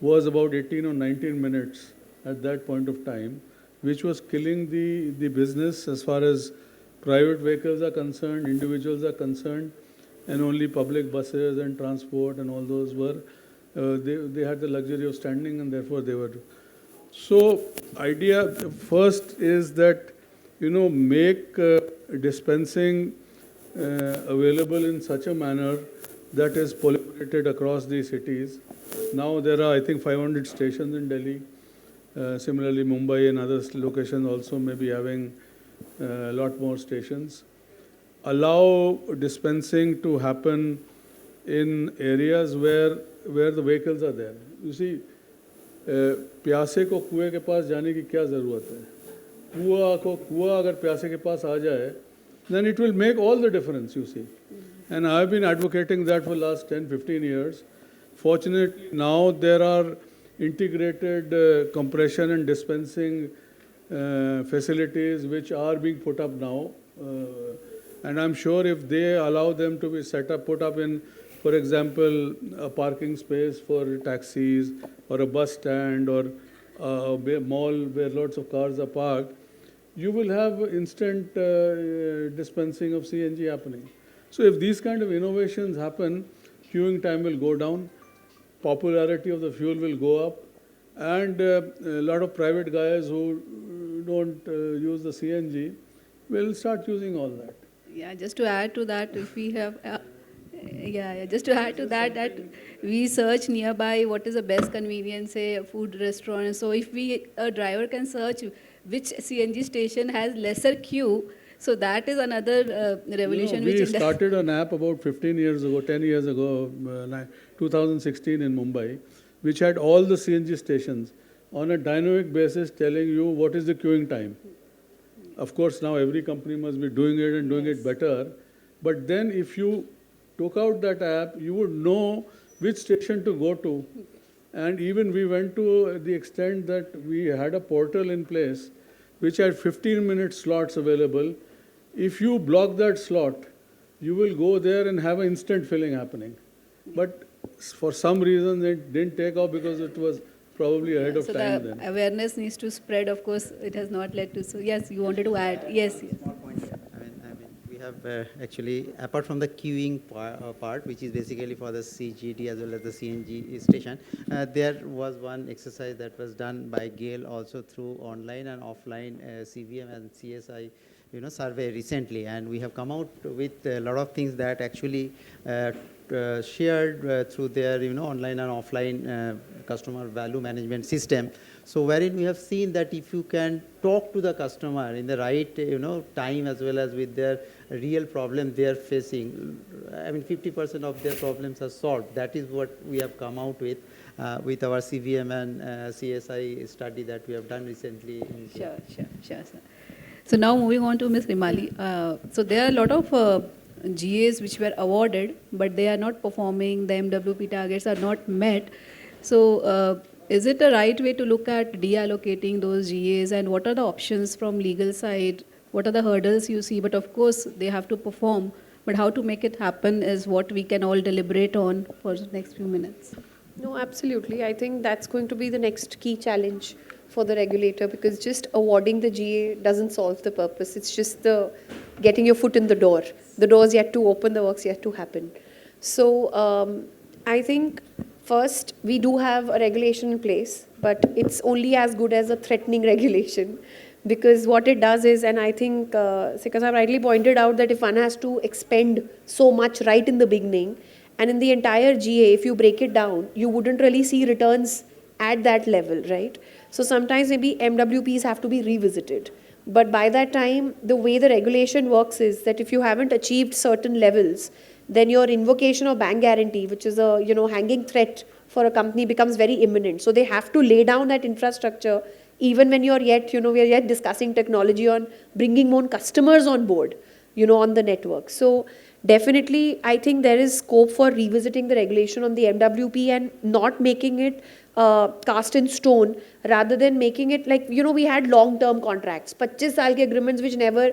was about 18 or 19 minutes at that point of time, which was killing the business as far as private vehicles are concerned, individuals are concerned, and only public buses and transport and all those were, they had the luxury of standing, and therefore they were. So idea first is that, make dispensing available in such a manner that is proliferated across the cities. Now there are, I think, 500 stations in Delhi. Similarly, Mumbai and other locations also may be having a lot more stations. Allow dispensing to happen in areas where the vehicles are there. You see, प्यासे को कुएं के पास जाने की क्या ज़रूरत है? कुआं अगर प्यासे के पास आ जाए, then it will make all the difference, you see. And I have been advocating that for the last 10, 15 years. Fortunately, now there are integrated compression and dispensing facilities which are being put up now. And I'm sure if they allow them to be put up in, for example, a parking space for taxis or a bus stand or a mall where lots of cars are parked, you will have instant dispensing of CNG happening. So if these kind of innovations happen, queuing time will go down, popularity of the fuel will go up, and a lot of private guys who don't use the CNG will start using all that. Yeah, just to add to that, if we have, just to add to that, that we search nearby what is the best convenience, say a food restaurant. So if a driver can search which CNG station has lesser queue, so that is another revolution. We started an app about 10 years ago, 2016 in Mumbai, which had all the CNG stations on a dynamic basis telling you what is the queuing time. Of course, now every company must be doing it and doing it better. But then if you took out that app, you would know which station to go to. And even we went to the extent that we had a portal in place which had 15-minute slots available. If you block that slot, you will go there and have an instant filling happening. But for some reason, it didn't take off because it was probably ahead of time then. So awareness needs to spread. Of course, it has not led to. So yes, you wanted to add. Yes. We have actually, apart from the queuing part, which is basically for the CGD as well as the CNG station, there was one exercise that was done by GAIL also through online and offline CVM and CSI survey recently, and we have come out with a lot of things that actually shared through their online and offline customer value management system. So wherein we have seen that if you can talk to the customer in the right time as well as with their real problem they are facing, 50% of their problems are solved. That is what we have come out with our CVM and CSI study that we have done recently. Sure, sir. So now moving on to Ms. Rimali. So there are a lot of GAs which were awarded, but they are not performing, the MWP targets are not met. So is it the right way to look at deallocating those GAs, and what are the options from legal side? What are the hurdles you see? But of course, they have to perform, but how to make it happen is what we can all deliberate on for the next few minutes. No, absolutely. I think that's going to be the next key challenge for the regulator, because just awarding the GA doesn't solve the purpose. It's just the getting your foot in the door. The door's yet to open, the work's yet to happen. So I think first we do have a regulation in place, but it's only as good as a threatening regulation, because what it does is, and I think Sikha Sahib rightly pointed out that if one has to expend so much right in the beginning, and in the entire GA, if you break it down, you wouldn't really see returns at that level, right? So sometimes maybe MWPs have to be revisited. But by that time, the way the regulation works is that if you haven't achieved certain levels, then your invocation of bank guarantee, which is a hanging threat for a company, becomes very imminent. So they have to lay down that infrastructure even when you're yet, we are yet discussing technology on bringing more customers on board, on the network. So definitely, I think there is scope for revisiting the regulation on the MWP and not making it cast in stone, rather than making it like, we had long-term contracts, 25 saal ke agreements, which never,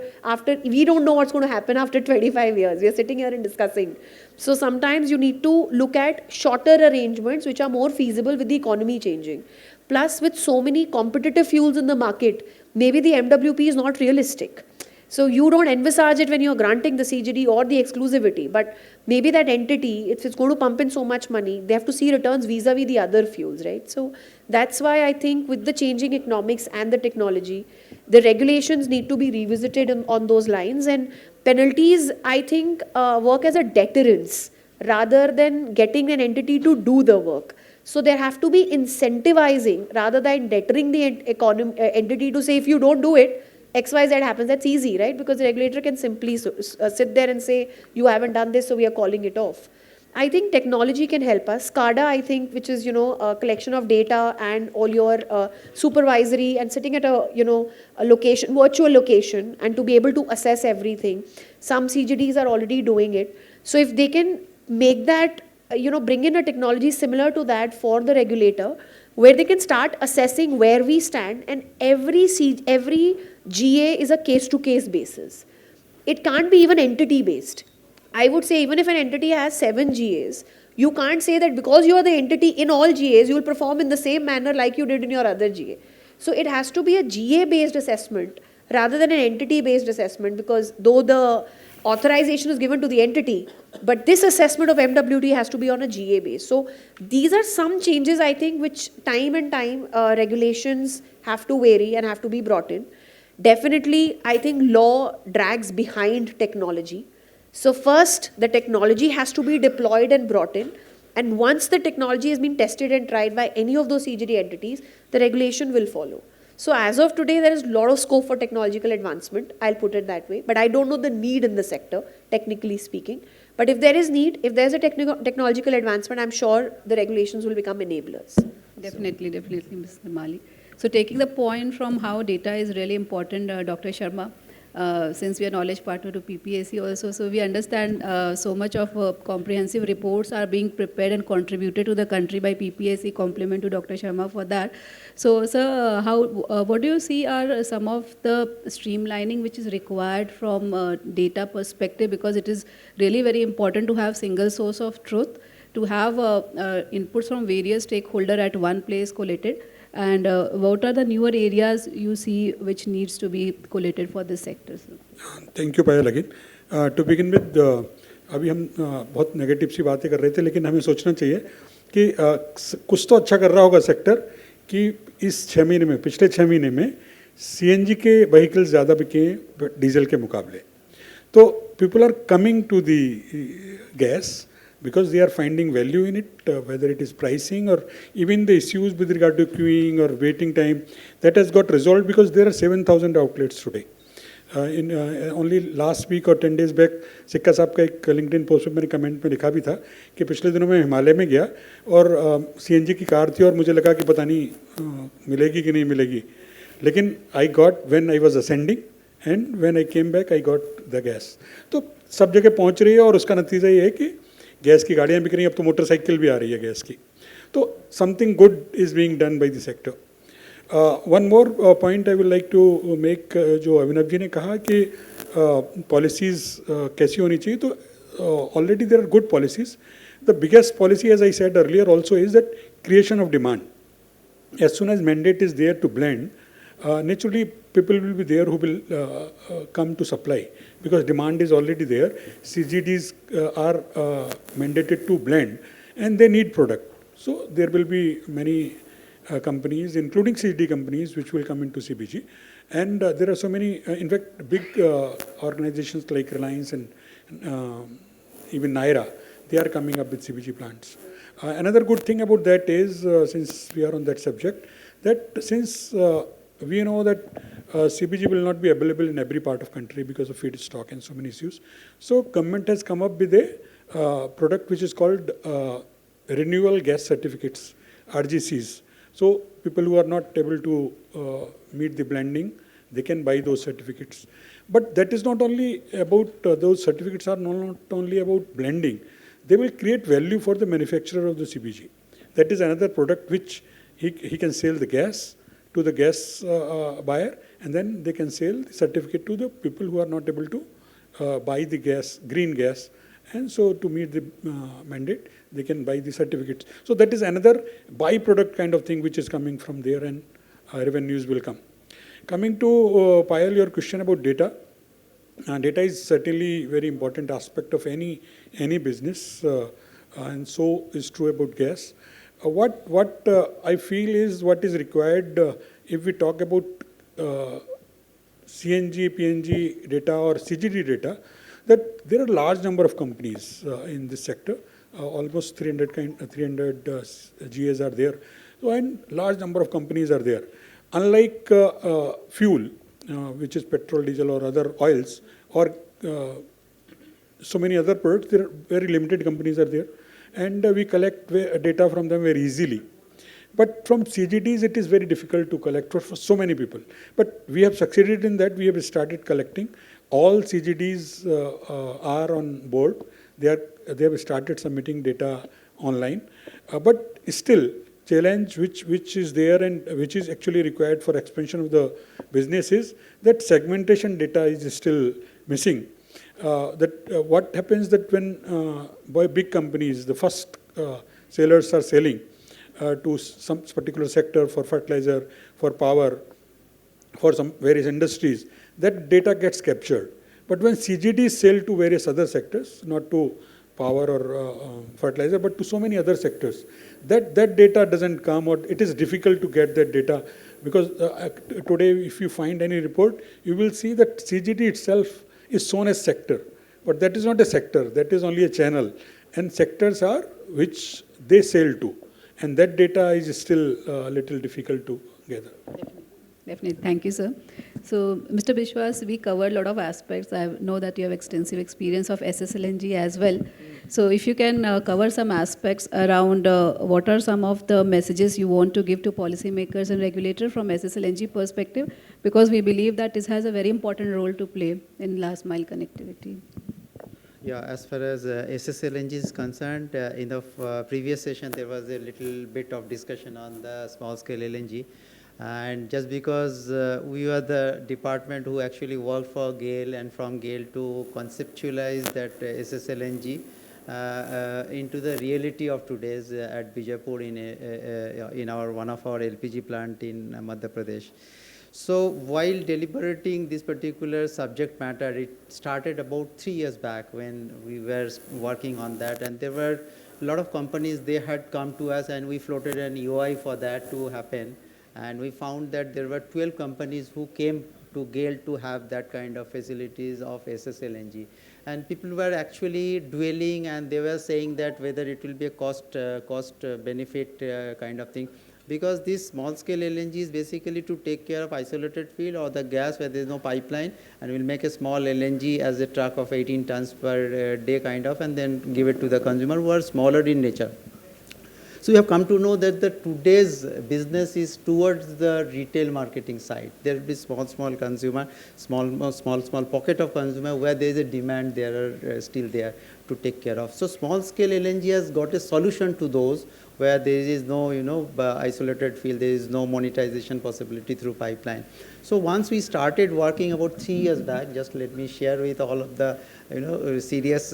we don't know what's going to happen after 25 years. We are sitting here and discussing. So sometimes you need to look at shorter arrangements, which are more feasible with the economy changing. Plus, with so many competitive fuels in the market, maybe the MWP is not realistic. So you don't envisage it when you're granting the CGD or the exclusivity, but maybe that entity, if it's going to pump in so much money, they have to see returns vis-a-vis the other fuels, right? So that's why I think with the changing economics and the technology, the regulations need to be revisited on those lines, and penalties, I think, work as a deterrence rather than getting an entity to do the work. So there have to be incentivizing rather than deterring the entity to say, if you don't do it, XYZ happens. That's easy, right? Because the regulator can simply sit there and say, you haven't done this, so we are calling it off. I think technology can help us. SCADA, I think, which is, a collection of data and all your supervisory and sitting at a location, virtual location, and to be able to assess everything. Some CGDs are already doing it. So if they can make that, bring in a technology similar to that for the regulator, where they can start assessing where we stand, and every GA is a case-to-case basis. It can't be even entity-based. I would say even if an entity has 7 GAs, you can't say that because you are the entity in all GAs, you will perform in the same manner like you did in your other GA. So it has to be a GA-based assessment rather than an entity-based assessment, because though the authorization is given to the entity, but this assessment of MWT has to be on a GA base. So these are some changes, I think, which time regulations have to vary and have to be brought in. Definitely, I think law drags behind technology. So first, the technology has to be deployed and brought in. And once the technology has been tested and tried by any of those CGD entities, the regulation will follow. So as of today, there is a lot of scope for technological advancement, I'll put it that way. But I don't know the need in the sector, technically speaking. But if there is need, if there's a technological advancement, I'm sure the regulations will become enablers. Definitely, Mr. Mali. So taking the point from how data is really important, Dr. Sharma, since we are knowledge partner to PPAC also, so we understand so much of comprehensive reports are being prepared and contributed to the country by PPAC. Compliment to Dr. Sharma for that. So, sir, what do you see are some of the streamlining which is required from data perspective, because it is really very important to have single source of truth, to have inputs from various stakeholders at one place collated. And what are the newer areas you see which needs to be collated for this sector? Thank you, Payal, again. To begin with, अभी हम बहुत negative सी बातें कर रहे थे, लेकिन हमें सोचना चाहिए कि कुछ तो अच्छा कर रहा होगा सेक्टर कि इस 6 महीने में, पिछले 6 महीने में CNG के व्हीकल्स ज़्यादा बिके डीजल के मुकाबले. तो people are coming to the gas because they are finding value in it, whether it is pricing or even the issues with regard to queuing or waiting time, that has got resolved because there are 7,000 outlets today. Only last week or 10 days back, सिक्का साहब का एक LinkedIn post में मैंने comment में लिखा भी था कि पिछले दिनों में हिमालय में गया और CNG की कार थी और मुझे लगा कि पता नहीं मिलेगी कि नहीं मिलेगी, लेकिन I got when I was ascending and when I came back I got the gas. तो सब जगह पहुंच रही है और उसका नतीजा ये है कि गैस की गाड़ियाँ बिक रही हैं, अब तो मोटरसाइकिल भी आ रही है गैस की. तो something good is being done by the sector. One more point I will like to make, जो अभिनव जी ने कहा कि पॉलिसीज़ कैसी होनी चाहिए, तो already there are good policies. The biggest policy, as I said earlier also, is that creation of demand. As soon as mandate is there to blend, naturally people will be there who will come to supply because demand is already there. CGDs are mandated to blend and they need product. So there will be many companies, including CGD companies, which will come into CBG. And there are so many, in fact, big organizations like Reliance and even Naira, they are coming up with CBG plants. Another good thing about that is, since we are on that subject, that since we know that CBG will not be available in every part of country because of feedstock and so many issues. So government has come up with a product which is called renewal gas certificates, RGCs. So people who are not able to meet the blending, they can buy those certificates. But that is not only about, those certificates are not only about blending. They will create value for the manufacturer of the CBG. That is another product which he can sell the gas to the gas buyer, and then they can sell the certificate to the people who are not able to buy the gas, green gas, and so to meet the mandate, they can buy the certificates. So that is another byproduct kind of thing which is coming from there, and revenues will come. Coming to Payal, your question about data, Data is certainly very important aspect of any business, and so is true about gas. What I feel is what is required if we talk about CNG, PNG data or CGD data, that there are a large number of companies in this sector. Almost 300 GAs are there. So, and large number of companies are there. Unlike fuel, which is petrol, diesel or other oils, or so many other products, there are very limited companies are there. And we collect data from them very easily. But from CGDs, it is very difficult to collect for so many people. But we have succeeded in that. We have started collecting. All CGDs are on board. They have started submitting data online. But still, challenge which is there and which is actually required for expansion of the business is that segmentation data is still missing. What happens that when by big companies, the first sellers are selling to some particular sector for fertilizer, for power, for some various industries, that data gets captured. But when CGDs sell to various other sectors, not to power or fertilizer, but to so many other sectors, that data doesn't come, or it is difficult to get that data, because today if you find any report, you will see that CGD itself is shown as sector, but that is not a sector, that is only a channel, and sectors are which they sell to, and that data is still a little difficult to gather. Definitely. Thank you, sir. So, Mr. Bishwas, we covered a lot of aspects. I know that you have extensive experience of SSLNG as well. So, if you can cover some aspects around what are some of the messages you want to give to policymakers and regulators from SSLNG perspective, because we believe that this has a very important role to play in last mile connectivity. Yeah, as far as SSLNG is concerned, in the previous session there was a little bit of discussion on the small scale LNG. And just because we were the department who actually worked for GAIL and from GAIL to conceptualize that SSLNG into the reality of today's at Bijapur in one of our LPG plant in Madhya Pradesh. So while deliberating this particular subject matter, it started about 3 years back when we were working on that, and there were a lot of companies, they had come to us and we floated an EOI for that to happen. And we found that there were 12 companies who came to GAIL to have that kind of facilities of SSLNG. And people were actually dwelling and they were saying that whether it will be a cost benefit kind of thing. Because this small scale LNG is basically to take care of isolated field or the gas where there is no pipeline, and we'll make a small LNG as a truck of 18 tons per day kind of, and then give it to the consumer who are smaller in nature. So we have come to know that today's business is towards the retail marketing side. There will be small consumer, small pocket of consumer where there is a demand, there are still there to take care of. So small scale LNG has got a solution to those where there is no, isolated field, there is no monetization possibility through pipeline. So once we started working about 3 years back, just let me share with all of the, serious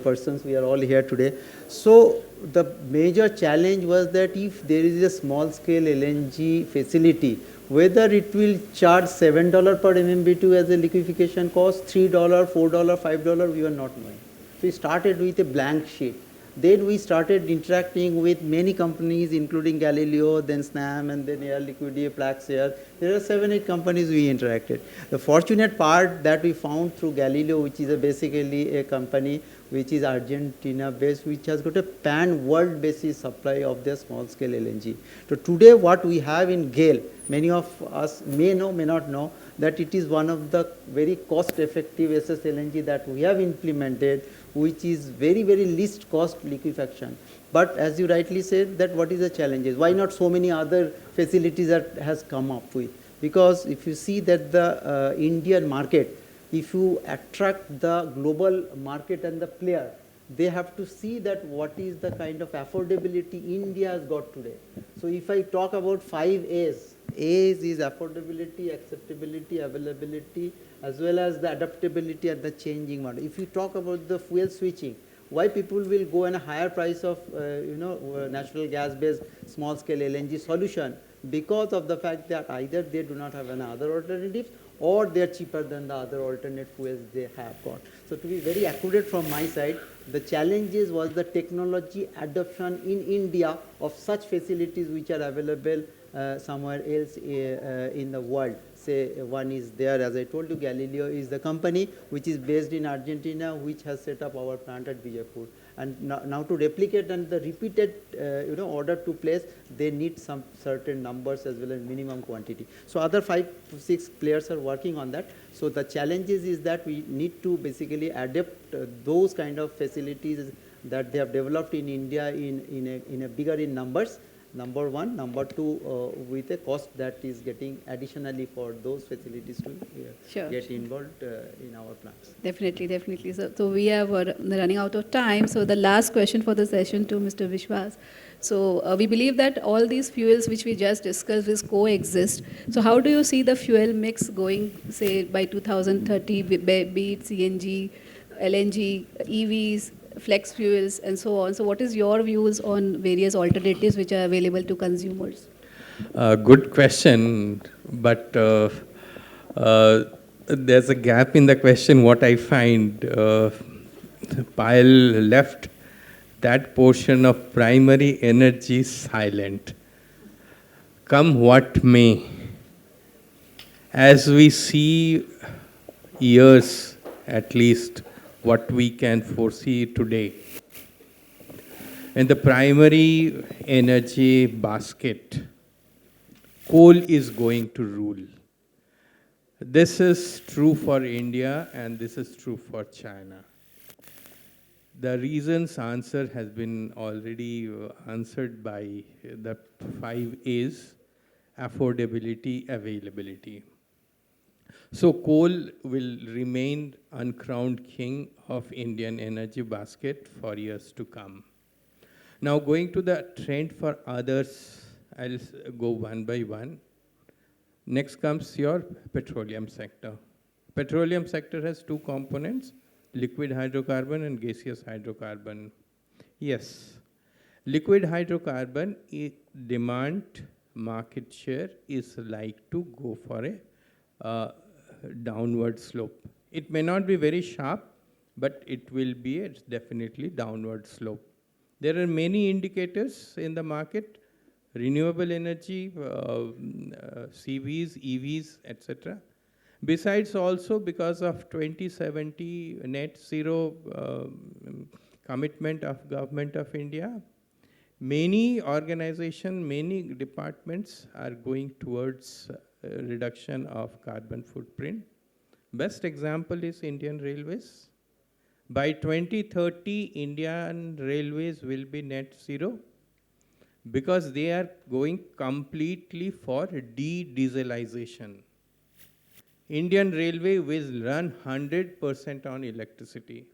persons, we are all here today. So the major challenge was that if there is a small scale LNG facility, whether it will charge $7 per MMBTU as a liquefaction cost, $3, $4, $5, we were not knowing. So we started with a blank sheet. Then we started interacting with many companies, including Galileo, then SNAM, and then Air Liquide, Plaxair. There are 7-8 companies we interacted. The fortunate part that we found through Galileo, which is basically a company which is Argentina-based, which has got a pan-world basis supply of their small-scale LNG. So today what we have in GAIL, many of us may know, may not know, that it is one of the very cost-effective SSLNG that we have implemented, which is very, very least cost liquefaction. But as you rightly said, that what is the challenges? Why not so many other facilities that has come up with? Because if you see that the Indian market, if you attract the global market and the player, they have to see that what is the kind of affordability India has got today. So if I talk about 5 A's, A's is affordability, acceptability, availability, as well as the adaptability and the changing model. If you talk about the fuel switching, why people will go in a higher price of natural gas based small scale LNG solution? Because of the fact that either they do not have any other alternatives, or they are cheaper than the other alternate fuels they have got. So to be very accurate from my side, the challenges was the technology adoption in India of such facilities which are available somewhere else in the world. Say one is there, as I told you, Galileo is the company which is based in Argentina, which has set up our plant at Vijaypur. And now to replicate and the repeated order to place, they need some certain numbers as well as minimum quantity. So other 5 to 6 players are working on that. So the challenges is that we need to basically adapt those kind of facilities that they have developed in India in a bigger in numbers. Number one. Number two, with a cost that is getting additionally for those facilities to get involved in our plants. Definitely, definitely. So we are running out of time. So the last question for the session to Mr. Vishwas. So we believe that all these fuels which we just discussed will coexist. So how do you see the fuel mix going, say, by 2030, be it CNG, LNG, EVs, flex fuels, and so on? So what is your views on various alternatives which are available to consumers? Good question, but there's a gap in the question. What I find, Payal left that portion of primary energy silent. Come what may, as we see years at least, what we can foresee today. In the primary energy basket, coal is going to rule. This is true for India and this is true for China. The reasons answer has been already answered by the 5 A's: affordability, availability. So coal will remain uncrowned king of Indian energy basket for years to come. Now going to the trend for others, I'll go one by one. Next comes your petroleum sector. Petroleum sector has 2 components, liquid hydrocarbon and gaseous hydrocarbon. Yes, liquid hydrocarbon demand market share is like to go for a downward slope. It may not be very sharp, but it will be a definitely downward slope. There are many indicators in the market, renewable energy, CVs, EVs, etc. Besides also because of 2070 net zero commitment of Government of India, many organizations, many departments are going towards reduction of carbon footprint. Best example is Indian Railways. By 2030, Indian Railways will be net zero because they are going completely for de-dieselization. Indian Railway will run 100% on electricity.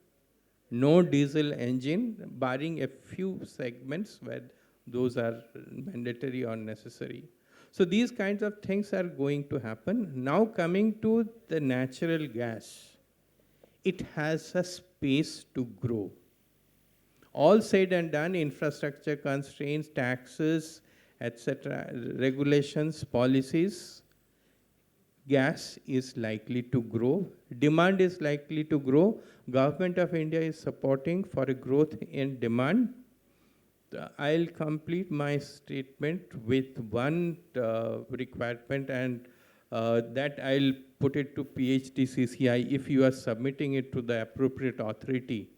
No diesel engine, barring a few segments where those are mandatory or necessary. So these kinds of things are going to happen. Now coming to the natural gas, it has a space to grow. All said and done, infrastructure constraints, taxes, etc., regulations, policies, gas is likely to grow. Demand is likely to grow. Government of India is supporting for a growth in demand. I'll complete my statement with one requirement, and that I'll put it to Phdcci if you are submitting it to the appropriate authority.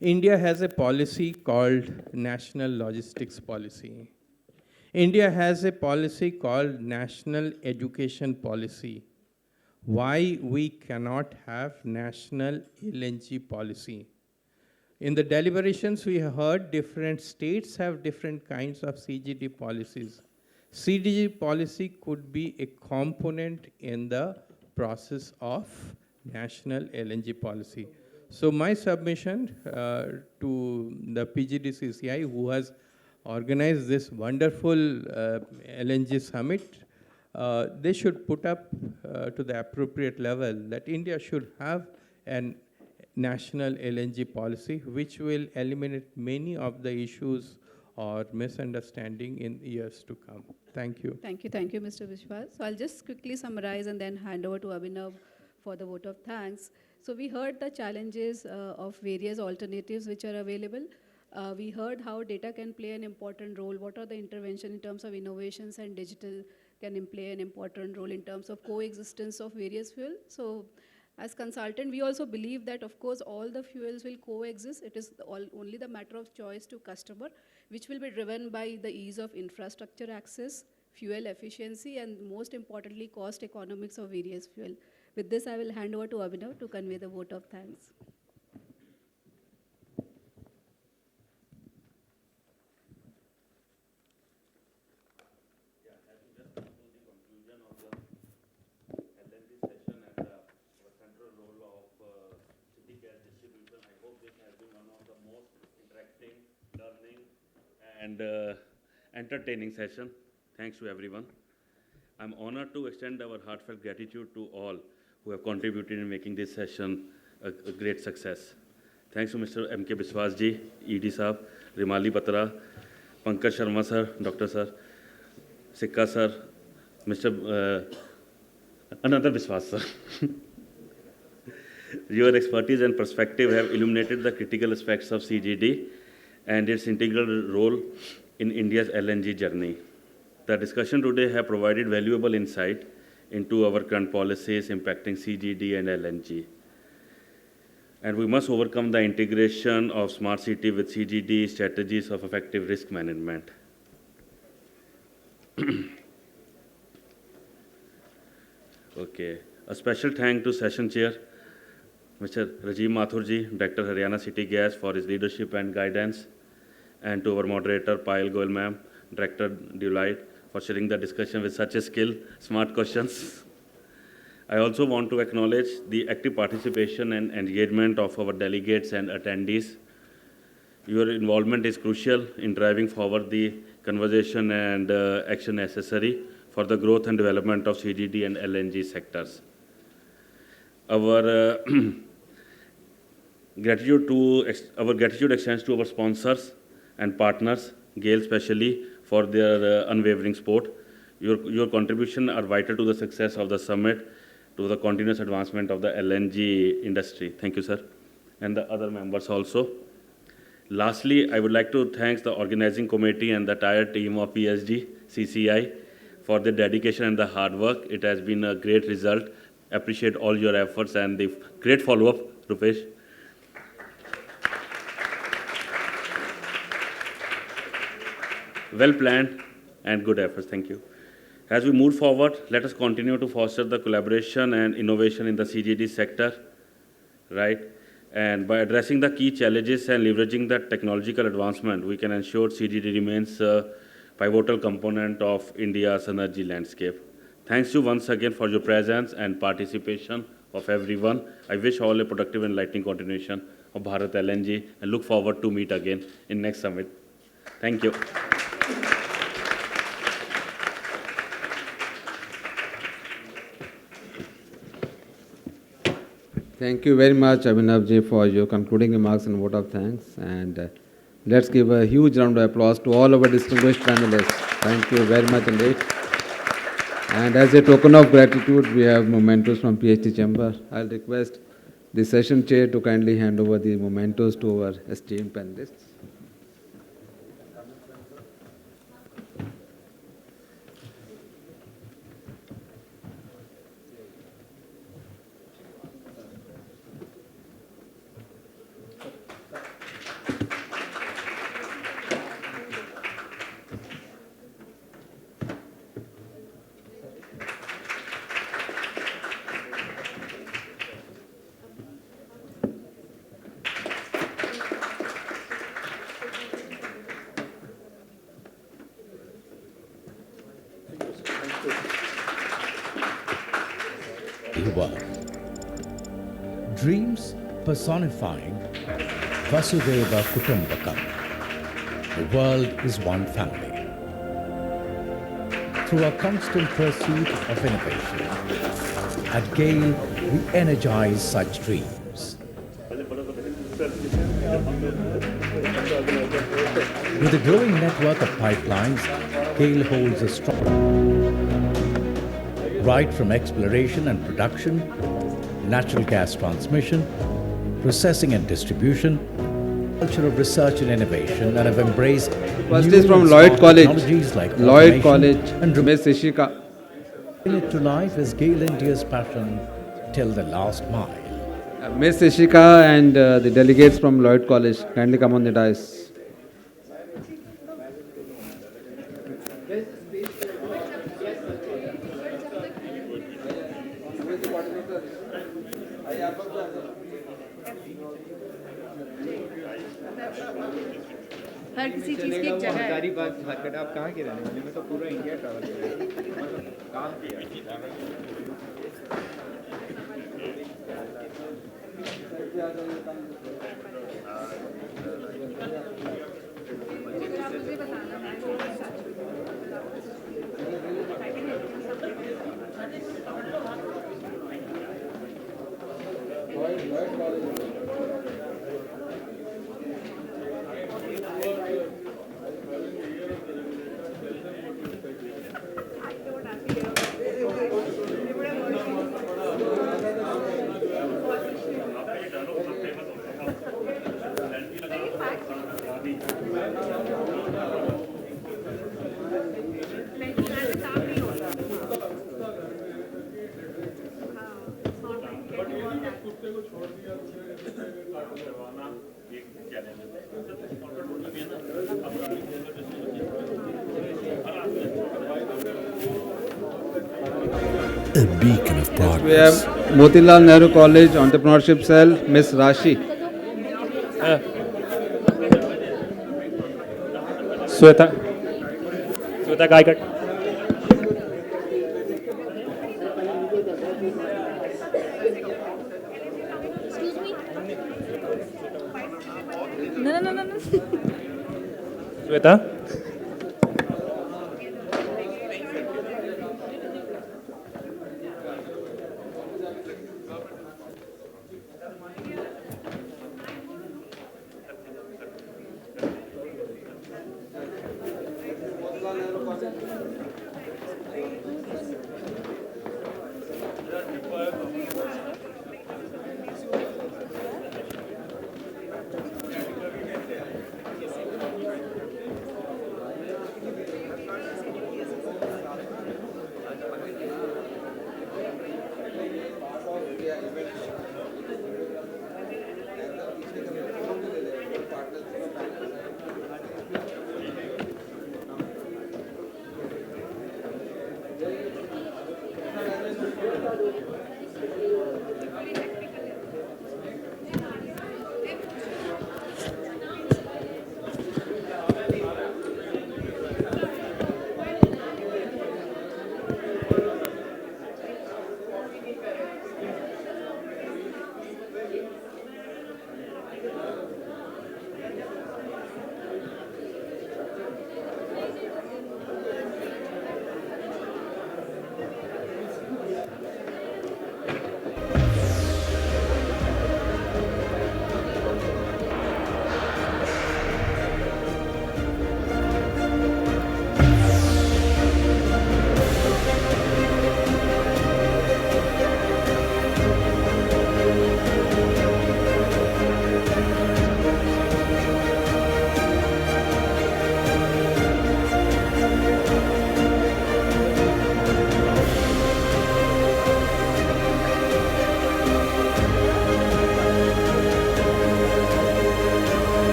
India has a policy called National Logistics Policy. India has a policy called National Education Policy. Why we cannot have National LNG Policy? In the deliberations, we heard different states have different kinds of CGD policies. CGD policy could be a component in the process of national LNG policy. So my submission to the PGDCCI, who has organized this wonderful LNG summit, they should put up to the appropriate level that India should have an national LNG policy which will eliminate many of the issues or misunderstanding in years to come. Thank you. Thank you, Mr. Vishwas. So I'll just quickly summarize and then hand over to Abhinav for the vote of thanks. So we heard the challenges of various alternatives which are available. We heard how data can play an important role. What are the intervention in terms of innovations and digital can play an important role in terms of coexistence of various fuels. So as consultant, we also believe that, of course, all the fuels will coexist. It is only the matter of choice to customer, which will be driven by the ease of infrastructure access, fuel efficiency, and most importantly, cost economics of various fuel. With this, I will hand over to Abhinav to convey the vote of thanks. And entertaining session. Thanks to everyone. I'm honored to extend our heartfelt gratitude to all who have contributed in making this session a great success. Thanks to Mr. M.K. Biswas ji, ED Saab, Rimali Batra, Pankaj Sharma sir, Dr. sir, Sikka sir, Mr. Another Biswas sir. Your expertise and perspective have illuminated the critical aspects of CGD and its integral role in India's LNG journey. The discussion today has provided valuable insight into our current policies impacting CGD and LNG. And we must overcome the integration of smart city with CGD strategies of effective risk management. Okay. A special thank to session chair, Mr. Rajiv Mathurji, Director Haryana City Gas, for his leadership and guidance, and to our moderator, Payal Goel ma'am, Director Deloitte, for sharing the discussion with such a skill, smart questions. I also want to acknowledge the active participation and engagement of our delegates and attendees. Your involvement is crucial in driving forward the conversation and action necessary for the growth and development of CGD and LNG sectors. Our gratitude extends to our sponsors and partners, GAIL especially, for their unwavering support. Your contribution are vital to the success of the summit, to the continuous advancement of the LNG industry. Thank you, sir. And the other members also. Lastly, I would like to thank the organizing committee and the entire team of PSG, CCI, for their dedication and the hard work. It has been a great result. Appreciate all your efforts and the great follow-up, Rupesh. Well planned and good efforts. Thank you. As we move forward, let us continue to foster the collaboration and innovation in the CGD sector, right? And by addressing the key challenges and leveraging the technological advancement, we can ensure CGD remains a pivotal component of India's energy landscape. Thanks you once again for your presence and participation of everyone. I wish all a productive and enlightening continuation of Bharat LNG and look forward to meet again in next summit. Thank you. Thank you very much, Abhinavji, for your concluding remarks and vote of thanks. And let's give a huge round of applause to all our distinguished panelists. Thank you very much indeed. And as a token of gratitude, we have mementos from PhD Chamber. I'll request the session chair to kindly hand over the mementos to our esteemed panelists. Dreams personifying Vasudeva Kutumbakam. The world is one family. Through a constant pursuit of innovation, at GAIL we energize such dreams. With a growing network of pipelines, GAIL holds a strong right from exploration and production, natural gas transmission, processing and distribution, culture of research and innovation, and have embraced First new is from and Lloyd smart College. technologies like Lloyd automation College, and Ms. Ishika. bring it to life as GAIL India's passion till the last mile. Ms. Ishika and the delegates from Lloyd College, kindly come on the dais. हर किसी चीज़ की एक जगह है। सारी बात हरकत आप कहाँ के रहने वाले? मैं तो पूरा इंडिया ट्रैवल कर रहा हूँ। काम किया। A beacon of progress. We have Motilal Nehru College Entrepreneurship Cell, Ms. Rashi. Sweta Gaikat. No. Sweta.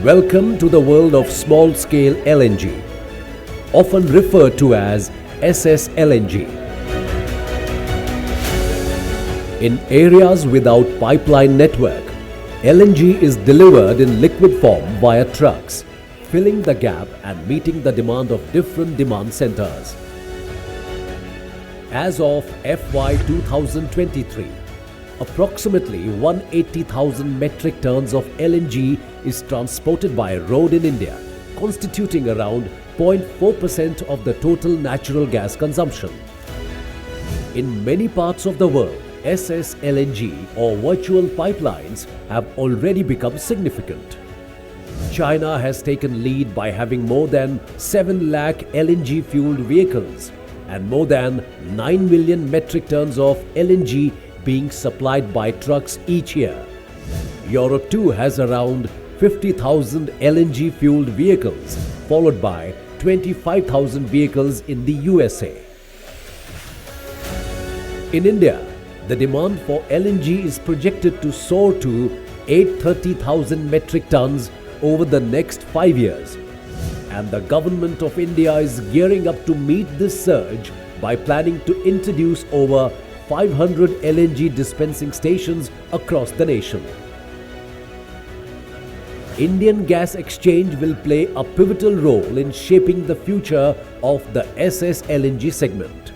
Welcome to the world of small-scale LNG, often referred to as SSLNG. In areas without pipeline network, LNG is delivered in liquid form via trucks, filling the gap and meeting the demand of different demand centers. As of FY 2023, approximately 180,000 metric tons of LNG is transported by road in India, constituting around 0.4% of the total natural gas consumption. In many parts of the world, SSLNG or virtual pipelines have already become significant. China has taken lead by having more than 7 lakh LNG fueled vehicles and more than 9 million metric tons of LNG being supplied by trucks each year. Europe too has around 50,000 LNG fueled vehicles, followed by 25,000 vehicles in the USA. In India, the demand for LNG is projected to soar to 830,000 metric tons over the next 5 years. And the government of India is gearing up to meet this surge by planning to introduce over 500 LNG dispensing stations across the nation. Indian Gas Exchange will play a pivotal role in shaping the future of the SS LNG segment.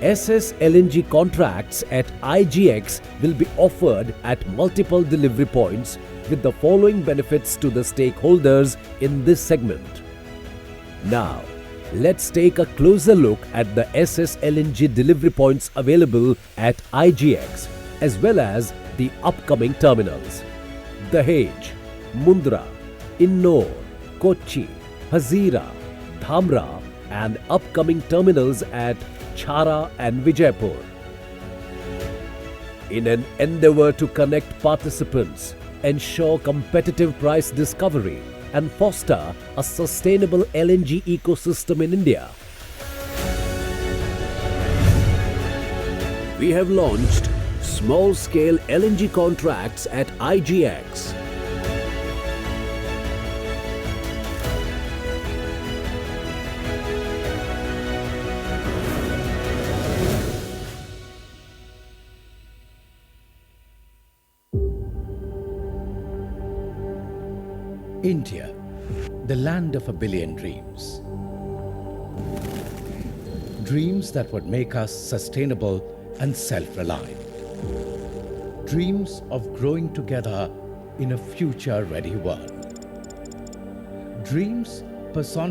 SS LNG contracts at IGX will be offered at multiple delivery points with the following benefits to the stakeholders in this segment. Now, let's take a closer look at the SS LNG delivery points available at IGX as well as the upcoming terminals. Dahej, Mundra, Innor, Kochi, Hazira, Dhamra and upcoming terminals at Chhara and Vijaypur. In an endeavour to connect participants, ensure competitive price discovery and foster a sustainable LNG ecosystem in India, we have launched small-scale LNG contracts at IGX. India, the land of a billion dreams. Dreams that would make us sustainable and self-reliant. Dreams of growing together in a future-ready world. Dreams personified